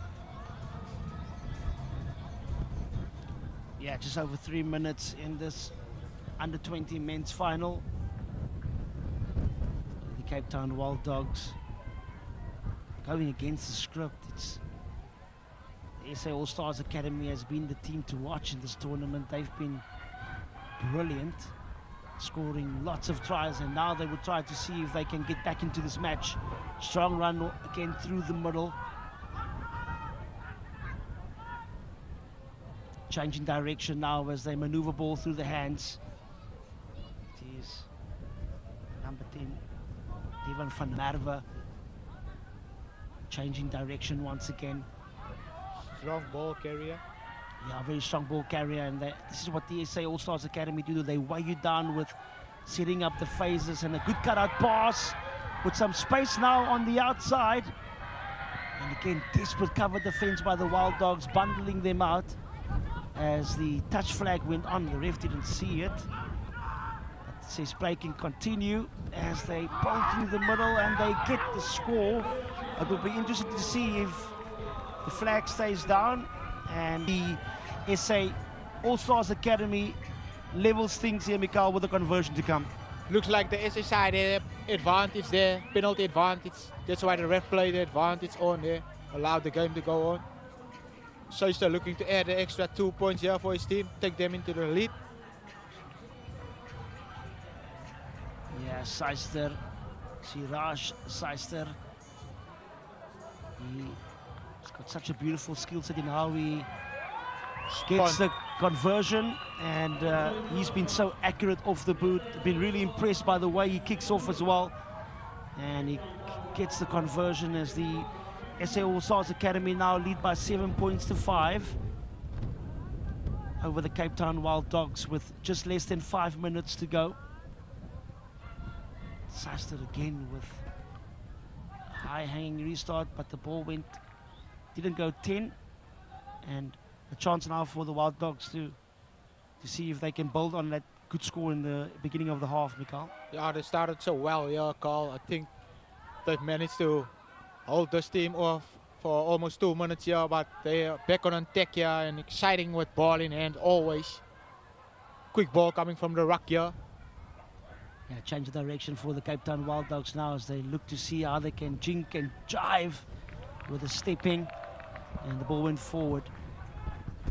Yeah, just over 3 minutes in this under 20 men's final. The Cape Town Wild Dogs going against the script. It's the SA All-Stars Academy has been the team to watch in this tournament. They've been brilliant, scoring lots of tries, and now they will try to see if they can get back into this match. Strong run again through the middle. Changing direction now as they maneuver ball through the hands. It is number 10, Devon van Merwe. Changing direction once again. Strong ball carrier. Yeah, very strong ball carrier, and this is what the SA All-Stars Academy do. They weigh you down with setting up the phases, and a good cutout pass with some space now on the outside. And again, desperate cover defense by the Wild Dogs, bundling them out. As the touch flag went on, the ref didn't see it. But says play can continue as they pull through the middle and they get the score. It will be interesting to see if the flag stays down and the SA All-Stars Academy levels things here, Mikael, with the conversion to come. Looks like the SA side had advantage there, penalty advantage. That's why the ref played the advantage on there, allowed the game to go on. Seister looking to add the extra 2 points here for his team, take them into the lead. Yeah, Seister, Siraj Seister. He's got such a beautiful skill set in how he gets the conversion, and he's been so accurate off the boot. Been really impressed by the way he kicks off as well, and he gets the conversion as the SA All-Stars Academy now lead by 7 points to 5 over the Cape Town Wild Dogs with just less than 5 minutes to go. Seister again with a high-hanging restart, but the ball didn't go 10, and a chance now for the Wild Dogs to see if they can build on that good score in the beginning of the half, Mikael. Yeah, they started so well, yeah, Carl. I think they've managed to hold this team off for almost 2 minutes here, but they are back on attack here and exciting with ball in hand always. Quick ball coming from the ruck here. Yeah, change of direction for the Cape Town Wild Dogs now as they look to see how they can jink and jive with the stepping, and the ball went forward.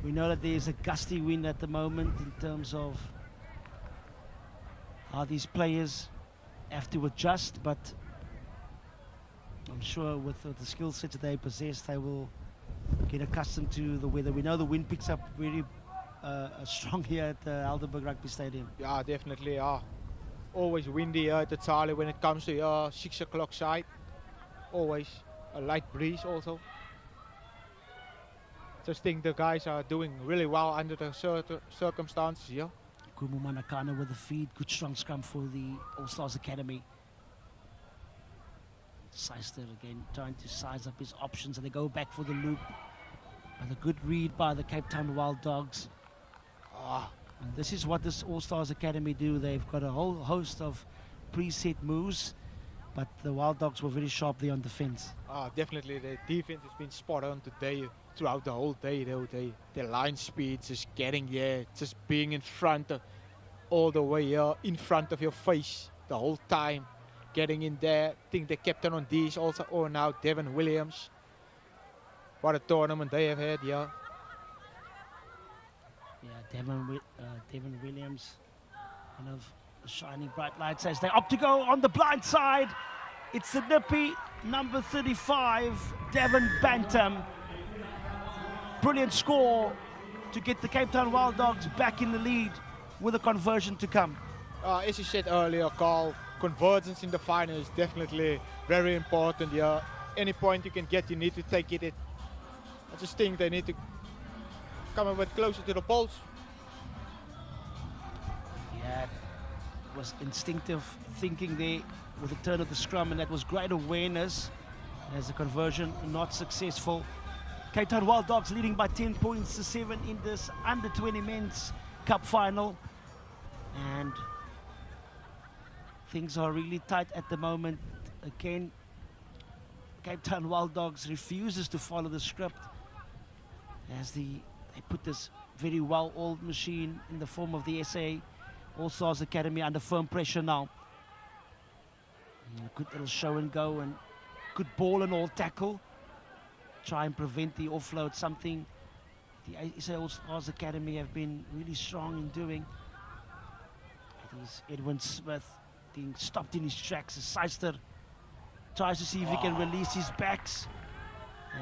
We know that there's a gusty wind at the moment in terms of how these players have to adjust, but I'm sure with the skill set that they possess, they will get accustomed to the weather. We know the wind picks up very strong here at the Helderberg Rugby Stadium. Yeah, definitely. Always windy here at the Charlie when it comes to 6 o'clock side. Always a light breeze also. Just think the guys are doing really well under the circumstances here. Kumu Manakana with the feed, good strong scrum for the All-Stars Academy. Seister again trying to size up his options, and they go back for the loop. But a good read by the Cape Town Wild Dogs. And this is what this All-Stars Academy do. They've got a whole host of preset moves, but the Wild Dogs were very sharp there on defense. Definitely, the defense has been spot on today, throughout the whole day. Their line speed, just getting there, just being in front of, all the way in front of your face the whole time. Getting in there. I think the captain on these also on now, Devin Williams. What a tournament they have had, yeah. Yeah, Devin Williams, one of the shining bright lights as they opt to go on the blind side. It's the nippy number 35, Devin Bantam. Brilliant score to get the Cape Town Wild Dogs back in the lead with a conversion to come. As you said earlier, Carl, convergence in the final is definitely very important. Yeah, any point you can get, you need to take it. I just think they need to come a bit closer to the poles. Yeah, it was instinctive thinking there with the turn of the scrum, and that was great awareness as the conversion not successful. Cape Town Wild Dogs leading by 10 points to 7 in this under 20 men's cup final, and things are really tight at the moment. Again, Cape Town Wild Dogs refuses to follow the script as they put this very well-oiled machine in the form of the SA All-Stars Academy under firm pressure now. Good little show and go and good ball and all tackle. Try and prevent the offload, something the SA All-Stars Academy have been really strong in doing. It is Edwin Smith being stopped in his tracks as Seister tries to see if he can release his backs,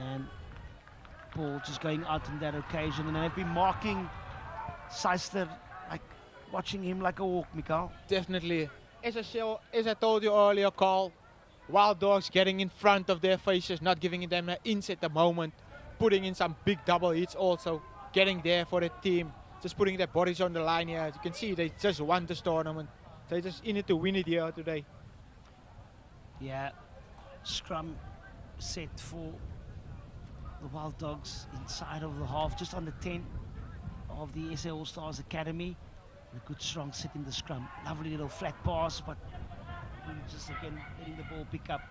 and ball just going out on that occasion. And they've been marking Seister, like watching him like a hawk, Mikael. Definitely. As I told you earlier, Carl, Wild Dogs getting in front of their faces, not giving them an inch at the moment, putting in some big double hits also, getting there for the team, just putting their bodies on the line here. As you can see, they just won this tournament. They're just in it to win it here today. Yeah, scrum set for the Wild Dogs inside of the half, just under 10 of the SA All-Stars Academy. A good strong sit in the scrum. Lovely little flat pass, but just again letting the ball pick up.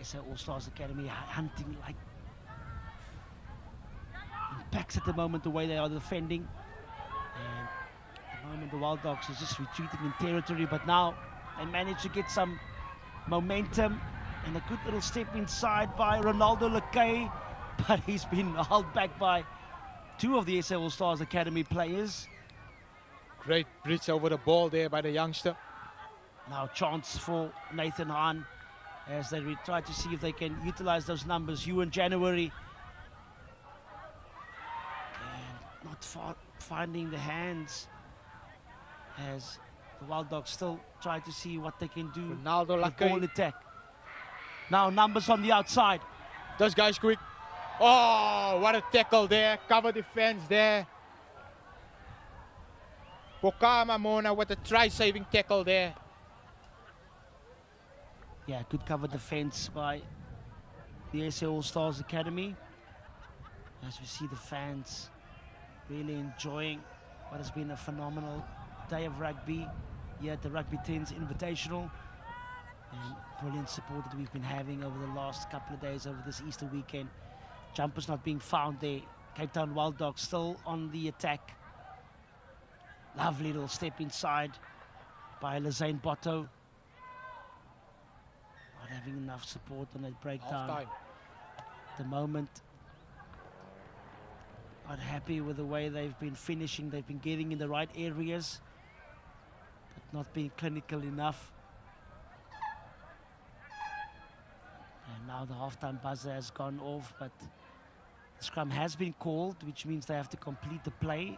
SA Allstars Academy hunting like impacts at the moment the way they are defending. And at the moment the Wild Dogs is just retreating in territory, but now they manage to get some momentum and a good little step inside by Ronaldo Lekay, but he's been held back by two of the SA Allstars Academy players. Great bridge over the ball there by the youngster. Now chance for Nathan Hahn as they try to see if they can utilize those numbers. In January. And not finding the hands as the Wild Dogs still try to see what they can do Ronaldo with Lekay. ball attack. Now numbers on the outside. This guy's quick. Oh, what a tackle there. Cover defense there. Pokama Mona with a try-saving tackle there. Yeah, good cover defense by the SA Allstars Academy. As we see the fans really enjoying what has been a phenomenal day of rugby here at the Rugby 10's Invitational. And brilliant support that we've been having over the last couple of days over this Easter weekend. Jumpers not being found there. Cape Town Wild Dogs still on the attack. Lovely little step inside by Lizane Botto. Not having enough support on that breakdown. Half-time. At the moment, not happy with the way they've been finishing. They've been getting in the right areas, but not being clinical enough. And now the halftime buzzer has gone off, but the scrum has been called, which means they have to complete the play.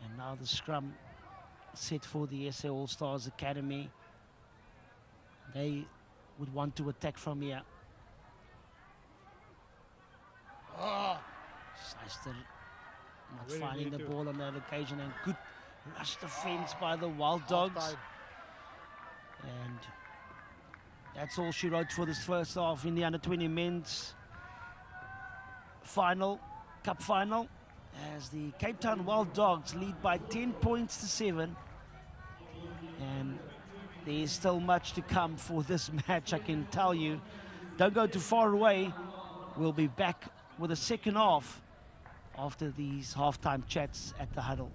And now the scrum set for the SA Allstars Academy. They would want to attack from here. Oh. Seister not Really finding need the to. ball on that occasion, and good rush defense by the Wild Dogs. Half-time. And that's all she wrote for this first half in the under-20 men's final, cup final, as the Cape Town Wild Dogs lead by 10 points to 7. And there's still much to come for this match, I can tell you. Don't go too far away. We'll be back with a second half after these halftime chats at the huddle.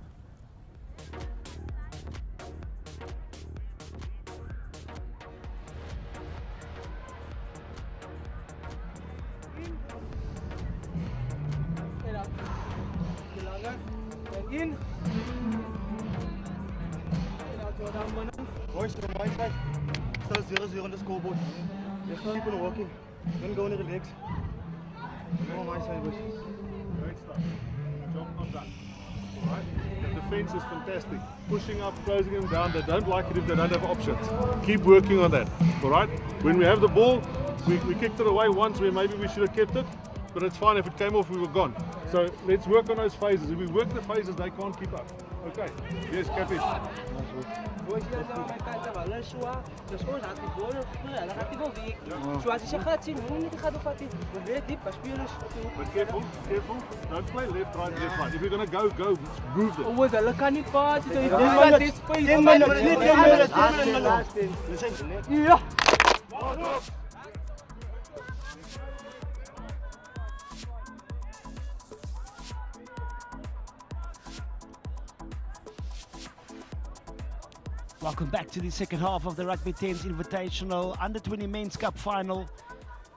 In. Boys, from my side, still 0-0 on the scoreboard. Let's keep on working. Don't go and relax. On my side, boys. Great stuff. Job not done. Alright? The defense is fantastic. Pushing up, closing them down. They don't like it if they don't have options. Keep working on that. Alright? When we have the ball, we kicked it away once where maybe we should have kept it. But it's fine, if it came off, we were gone. So let's work on those phases. If we work the phases, they can't keep up. Okay. Yes, Capish. Boys, hier zijn mijn kant van alles zo. Dus ons had die bal of dan gaat die wel weg. Zo als je gaat zien, hoe niet gaat of wat die. We weten diep, spelers. But careful, careful. Don't play left, right, left, right. If you're gonna go, move them. Oh, hulle kan nie pas. Dit is space. 10 minutes. Ja. Welcome back to the second half of the Rugby 10's Invitational Under-20 Men's Cup Final.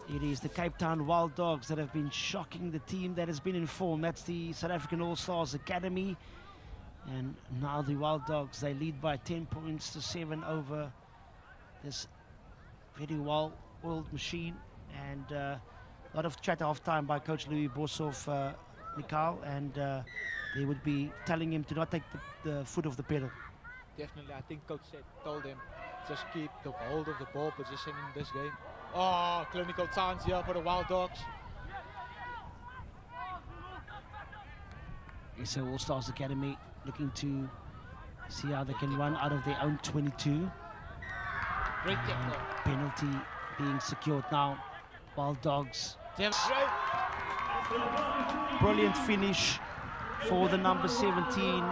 It is the Cape Town Wild Dogs that have been shocking the team that has been in form. That's the South African All-Stars Academy. And now the Wild Dogs, they lead by 10 points to 7 over this very well-oiled machine. And a lot of chat half time by Coach Louis Boshoff, Mikhail, and they would be telling him to not take the foot off the pedal. Definitely, I think Coach told them just keep the hold of the ball position in this game. Oh, clinical chance here for the Wild Dogs. SA All-Stars Academy looking to see how they can run out of their own 22. Great tackle. Penalty being secured now. Wild Dogs. Brilliant finish for the number 17.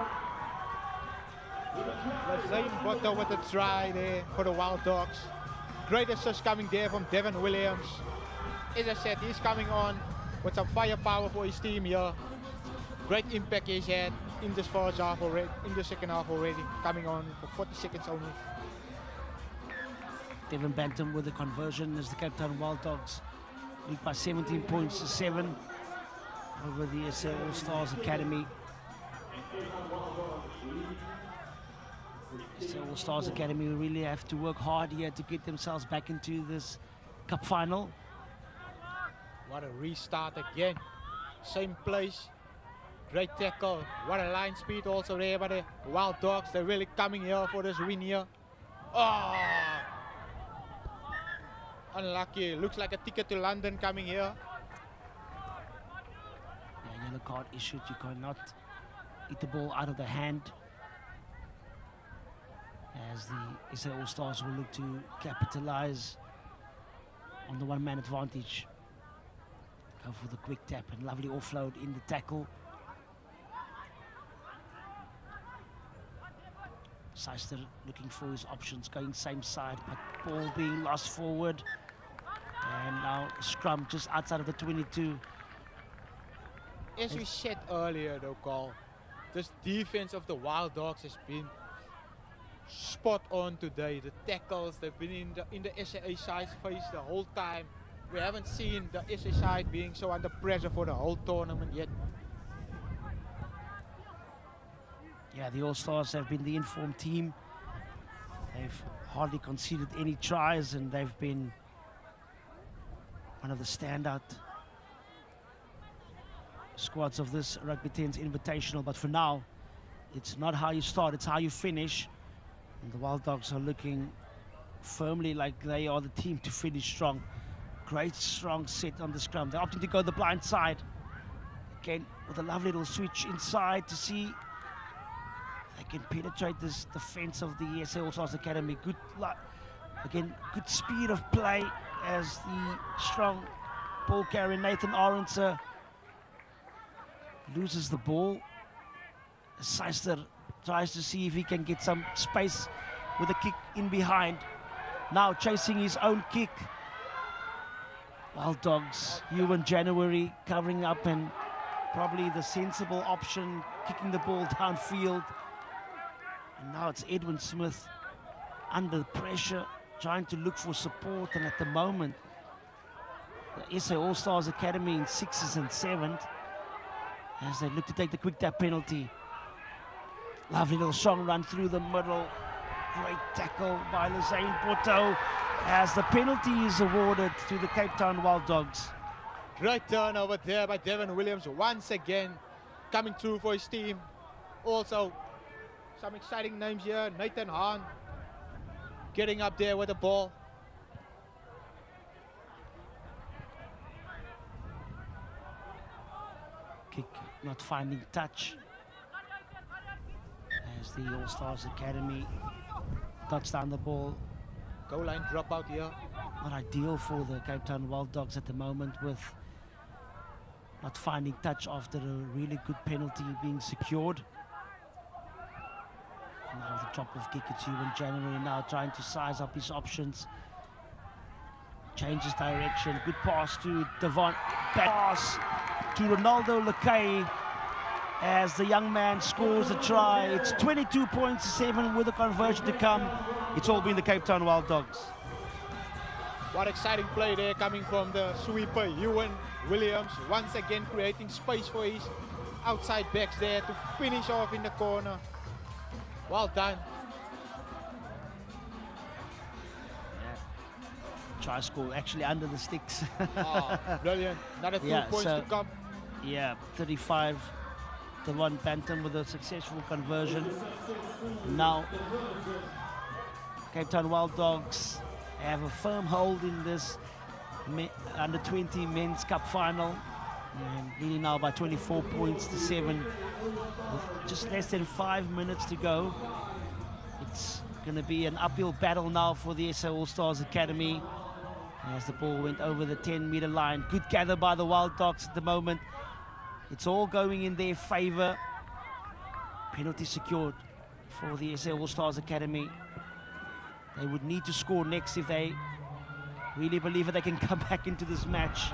Zane Botto with a try there for the Wild Dogs. Great assist coming there from Devin Williams. As I said, he's coming on with some firepower for his team here. Great impact he's had in this first half already, in the second half already, coming on for 40 seconds only. Devin Bantam with the conversion as the Cape Town Wild Dogs lead by 17 points to 7 over the SA All-Stars Academy. SA All-Stars Academy really have to work hard here to get themselves back into this cup final. What a restart again. Same place. Great tackle. What a line speed also there by the Wild Dogs. They're really coming here for this win here. Oh! Unlucky. Looks like a ticket to London coming here. Yeah, yellow card issued. You cannot hit the ball out of the hand. As the SA All-Stars will look to capitalize on the one-man advantage. Go for the quick tap and lovely offload in the tackle. Seister looking for his options, going same side, but ball being lost forward. And now scrum just outside of the 22. As we said earlier though, Carl, this defense of the Wild Dogs has been spot on today. The tackles, they've been in the SA side face the whole time. We haven't seen the SA side being so under pressure for the whole tournament yet. Yeah, the All-Stars have been the informed team. They've hardly conceded any tries, and they've been one of the standout squads of this Rugby 10's Invitational. But for now, it's not how you start, it's how you finish. And the Wild Dogs are looking firmly like they are the team to finish strong. Great strong set on the scrum. They're opting to go the blind side. Again, with a lovely little switch inside to see they can penetrate this defense of the SA All-Stars Academy. Good luck. Again, good speed of play as the strong ball carrier Nathan Arendse loses the ball. Seister tries to see if he can get some space with a kick in behind. Now chasing his own kick. Wild Dogs, Ewan January covering up and probably the sensible option, kicking the ball downfield. And now it's Edwin Smith under pressure, trying to look for support. And at the moment, the SA All-Stars Academy in 6th and 7th as they look to take the quick tap penalty. Lovely little strong run through the middle. Great tackle by Zane Botto as the penalty is awarded to the Cape Town Wild Dogs. Great turnover there by Devin Williams once again coming through for his team. Also some exciting names here. Nathan Hahn getting up there with the ball. Kick not finding touch as the All-Stars Academy touched down the ball. Goal line dropout here. Not ideal for the Cape Town Wild Dogs at the moment, with not finding touch after a really good penalty being secured. Now the drop of kick, it's Ewan January now trying to size up his options. Changes direction, good pass to Devon, pass to Ronaldo Lekay as the young man scores a try. It's 22 points to 7 with a conversion to come. It's all been the Cape Town Wild Dogs. What exciting play there coming from the sweeper, Ewan Williams, once again creating space for his outside backs there to finish off in the corner. Well done. Try score actually under the sticks. Oh, brilliant. Another 2 points to come. Yeah, 35. Devon Bantam with a successful conversion. Now, Cape Town Wild Dogs have a firm hold in this under 20 men's cup final, and leading now by 24 points to 7 with just less than 5 minutes to go. It's going to be an uphill battle now for the SA All-Stars Academy as the ball went over the 10-meter line. Good gather by the Wild Dogs at the moment. It's all going in their favor. Penalty secured for the SA All-Stars Academy. They would need to score next if they really believe that they can come back into this match.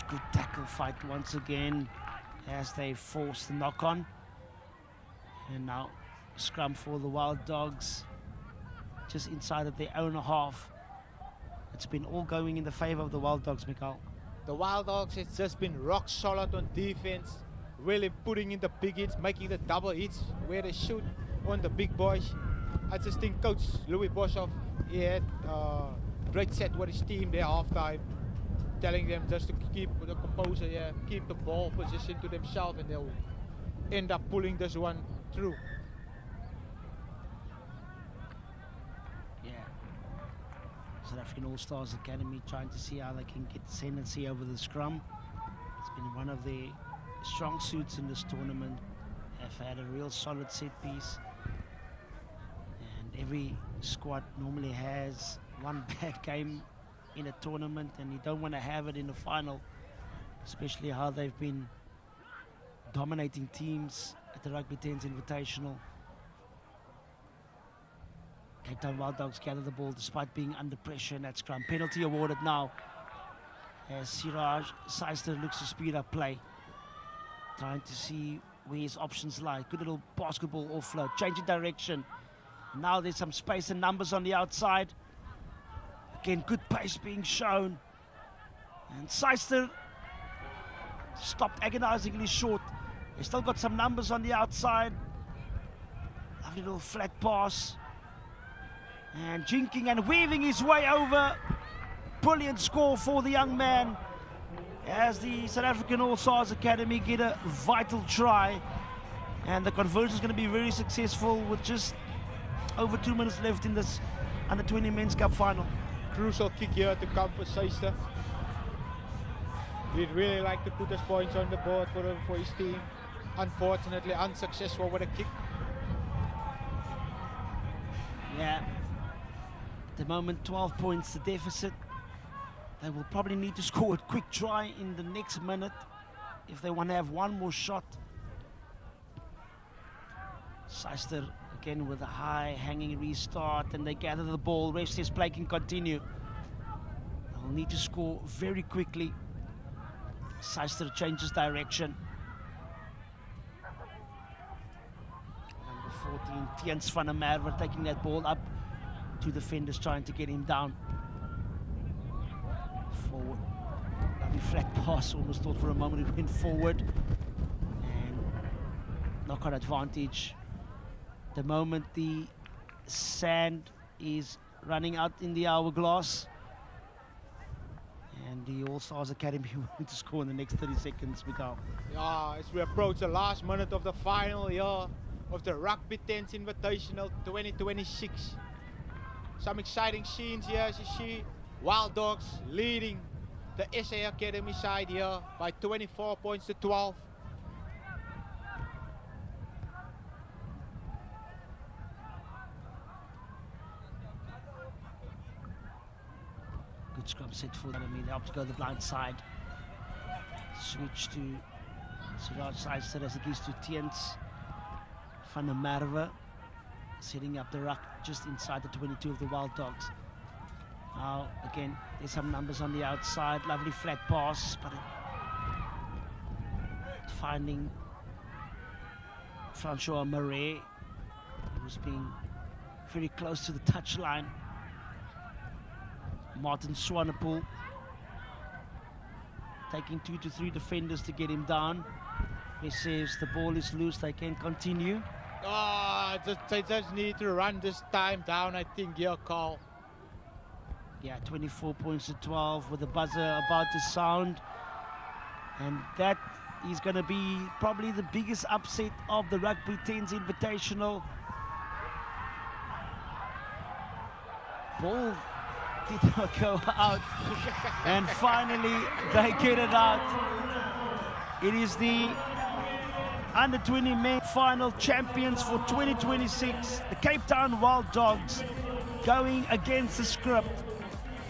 Good tackle fight once again as they force the knock-on. And now scrum for the Wild Dogs, just inside of their own half. It's been all going in the favor of the Wild Dogs, Mikael. The Wild Dogs has just been rock solid on defense, really putting in the big hits, making the double hits where they shoot on the big boys. I just think Coach Louis Boshoff, he had great set with his team there halftime, telling them just to keep the composure, yeah, keep the ball position to themselves, and they'll end up pulling this one through. South African All-Stars Academy trying to see how they can get ascendancy over the scrum. It's been one of their strong suits in this tournament. Have had a real solid set piece. And every squad normally has one bad game in a tournament, and you don't want to have it in the final, especially how they've been dominating teams at the Rugby 10's Invitational. Cape Town Wild Dogs gather the ball despite being under pressure in that scrum. Penalty awarded now as Siraj Seister looks to speed up play. Trying to see where his options lie. Good little basketball offload, changing direction. Now there's some space and numbers on the outside. Again, good pace being shown. And Seister stopped agonizingly short. He's still got some numbers on the outside. Lovely little flat pass. And jinking and weaving his way over. Brilliant score for the young man as the South African All-Stars Academy get a vital try. And the conversion is going to be very successful with just over 2 minutes left in this Under-20 Men's Cup final. Crucial kick here to come for Seister. He'd really like to put his points on the board for his team. Unfortunately unsuccessful with a kick. Yeah. At the moment, 12 points the deficit. They will probably need to score a quick try in the next minute if they want to have one more shot. Seister again with a high hanging restart, and they gather the ball. Ref says play can continue. They'll need to score very quickly. Seister changes direction. Number 14, Tiens van der Merwe taking that ball up. Two defenders trying to get him down. Forward. Lovely flat pass. Almost thought for a moment he went forward. And knock-on advantage. The moment the sand is running out in the hourglass. And the All-Stars Academy will need to score in the next 30 seconds, Mikael. Yeah, as we approach the last minute of the final here of the Rugby 10's Invitational 2026. Some exciting scenes here as you see. Wild Dogs leading the SA Academy side here by 24 points to 12. Good scrum set for them. I mean, they opt to go the blind side. Switch to Siraj Seister as it gives to Tiens van der Merwe. Setting up the ruck just inside the 22 of the Wild Dogs. Now, again, there's some numbers on the outside. Lovely flat pass, but finding Francois Marais, who's being very close to the touchline. Martin Swanepoel taking 2 to 3 defenders to get him down. He says the ball is loose, they can continue. They just need to run this time down, I think, your call. Yeah, 24 points to 12 with the buzzer about to sound. And that is going to be probably the biggest upset of the Rugby 10's Invitational. Ball did not go out. And finally, they get it out. It is the Under-20 Men final champions for 2026. The Cape Town Wild Dogs going against the script.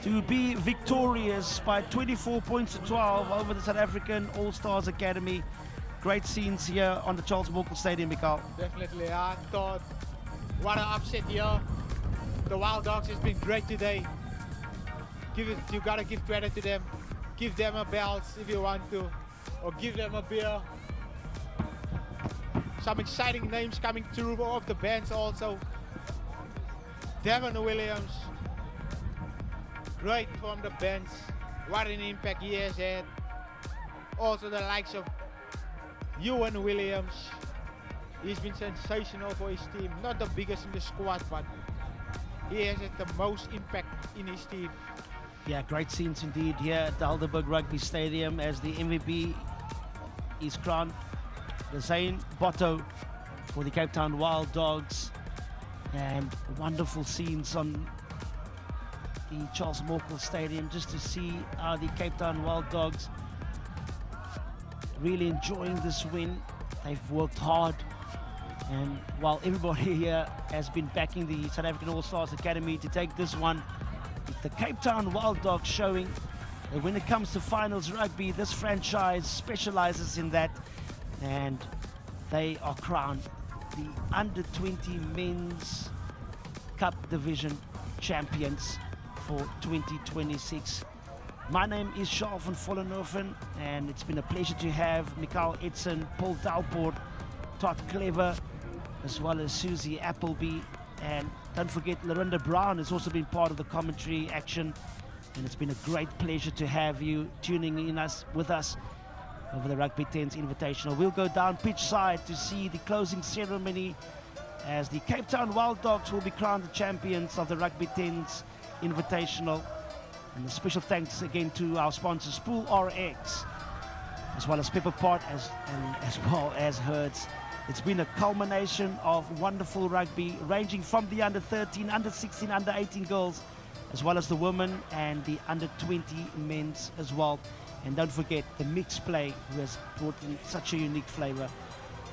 to be victorious by 24 points to 12 over the South African All-Stars Academy. Great scenes here on the Charles Morkel Stadium, Mikhail. Definitely, I thought, what an upset here. The Wild Dogs has been great today. You gotta give credit to them. Give them a belt if you want to, or give them a beer. Some exciting names coming through off the bench also. Devon Williams, great from the bench. What an impact he has had. Also the likes of Ewan Williams. He's been sensational for his team. Not the biggest in the squad, but he has had the most impact in his team. Yeah, great scenes indeed here at the Helderberg Rugby Stadium as the MVP is crowned. Zane Botto for the Cape Town Wild Dogs, and wonderful scenes on the Charles Morkel Stadium just to see how the Cape Town Wild Dogs really enjoying this win. They've worked hard, and while everybody here has been backing the South African All-Stars Academy to take this one, it's the Cape Town Wild Dogs showing that when it comes to finals rugby, this franchise specializes in that, and they are crowned the Under-20 Men's Cup Division champions for 2026. My name is Charles van Vollenhoven, and it's been a pleasure to have Mikhail Edson, Paul Dalport, Todd Clever, as well as Susie Appleby, and don't forget Lorinda Brown has also been part of the commentary action, and it's been a great pleasure to have you tuning in with us over the Rugby 10's Invitational. We'll go down pitch side to see the closing ceremony as the Cape Town Wild Dogs will be crowned the champions of the Rugby 10's Invitational. And a special thanks again to our sponsors, Pool RX, as well as Pepper Pot, as well as Hertz. It's been a culmination of wonderful rugby, ranging from the under-13, under-16, under-18 girls, as well as the women and the under-20 men's as well. And don't forget the mixed play, who has brought in such a unique flavor.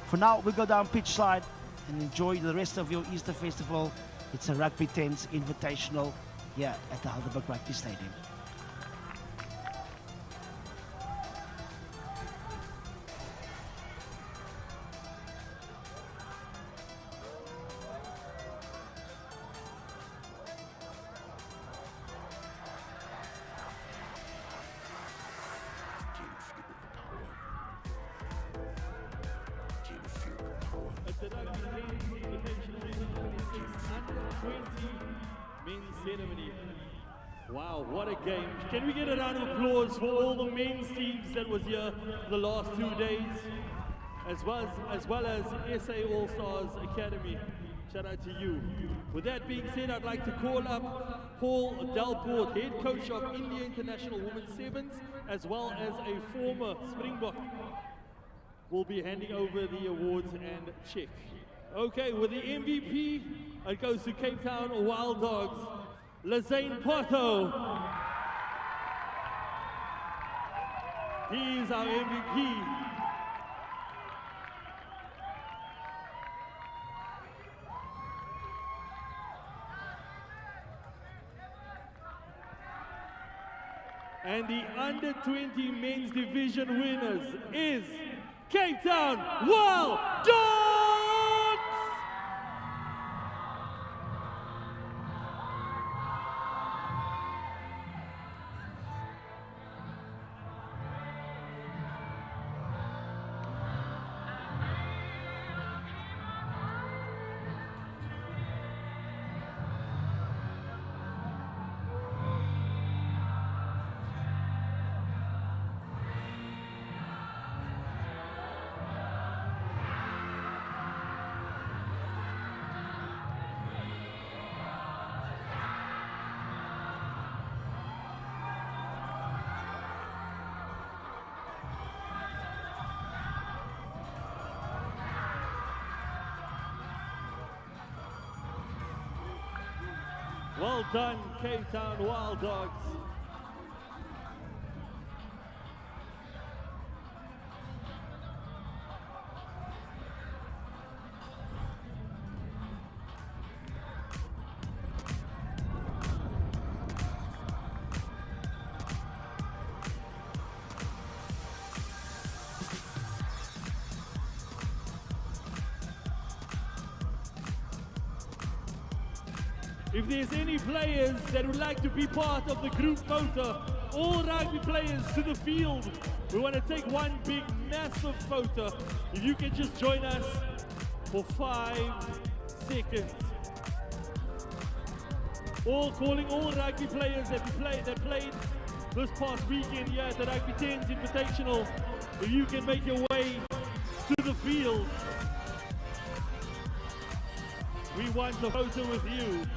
For now, we'll go down pitch side and enjoy the rest of your Easter festival. It's a Rugby 10's Invitational here at the Helderberg Rugby Stadium. Wow, what a game. Can we get a round of applause for all the men's teams that was here the last 2 days, as well as SA All-Stars Academy. Shout out to you. With that being said, I'd like to call up Paul Dalport, head coach of India International Women's Sevens, as well as a former Springbok. We'll be handing over the awards and check. Okay, with the MVP, it goes to Cape Town Wild Dogs, Lazane Poto. He is our MVP. And the under-20 men's division winners is Cape Town Wild Dogs! Well done, Cape Town Wild Dogs. If there's any players that would like to be part of the group photo, all rugby players to the field. We want to take one big, massive photo. If you can just join us for 5 seconds. Calling all rugby players that played this past weekend here at the Rugby 10's Invitational. If you can make your way to the field, we want a photo with you.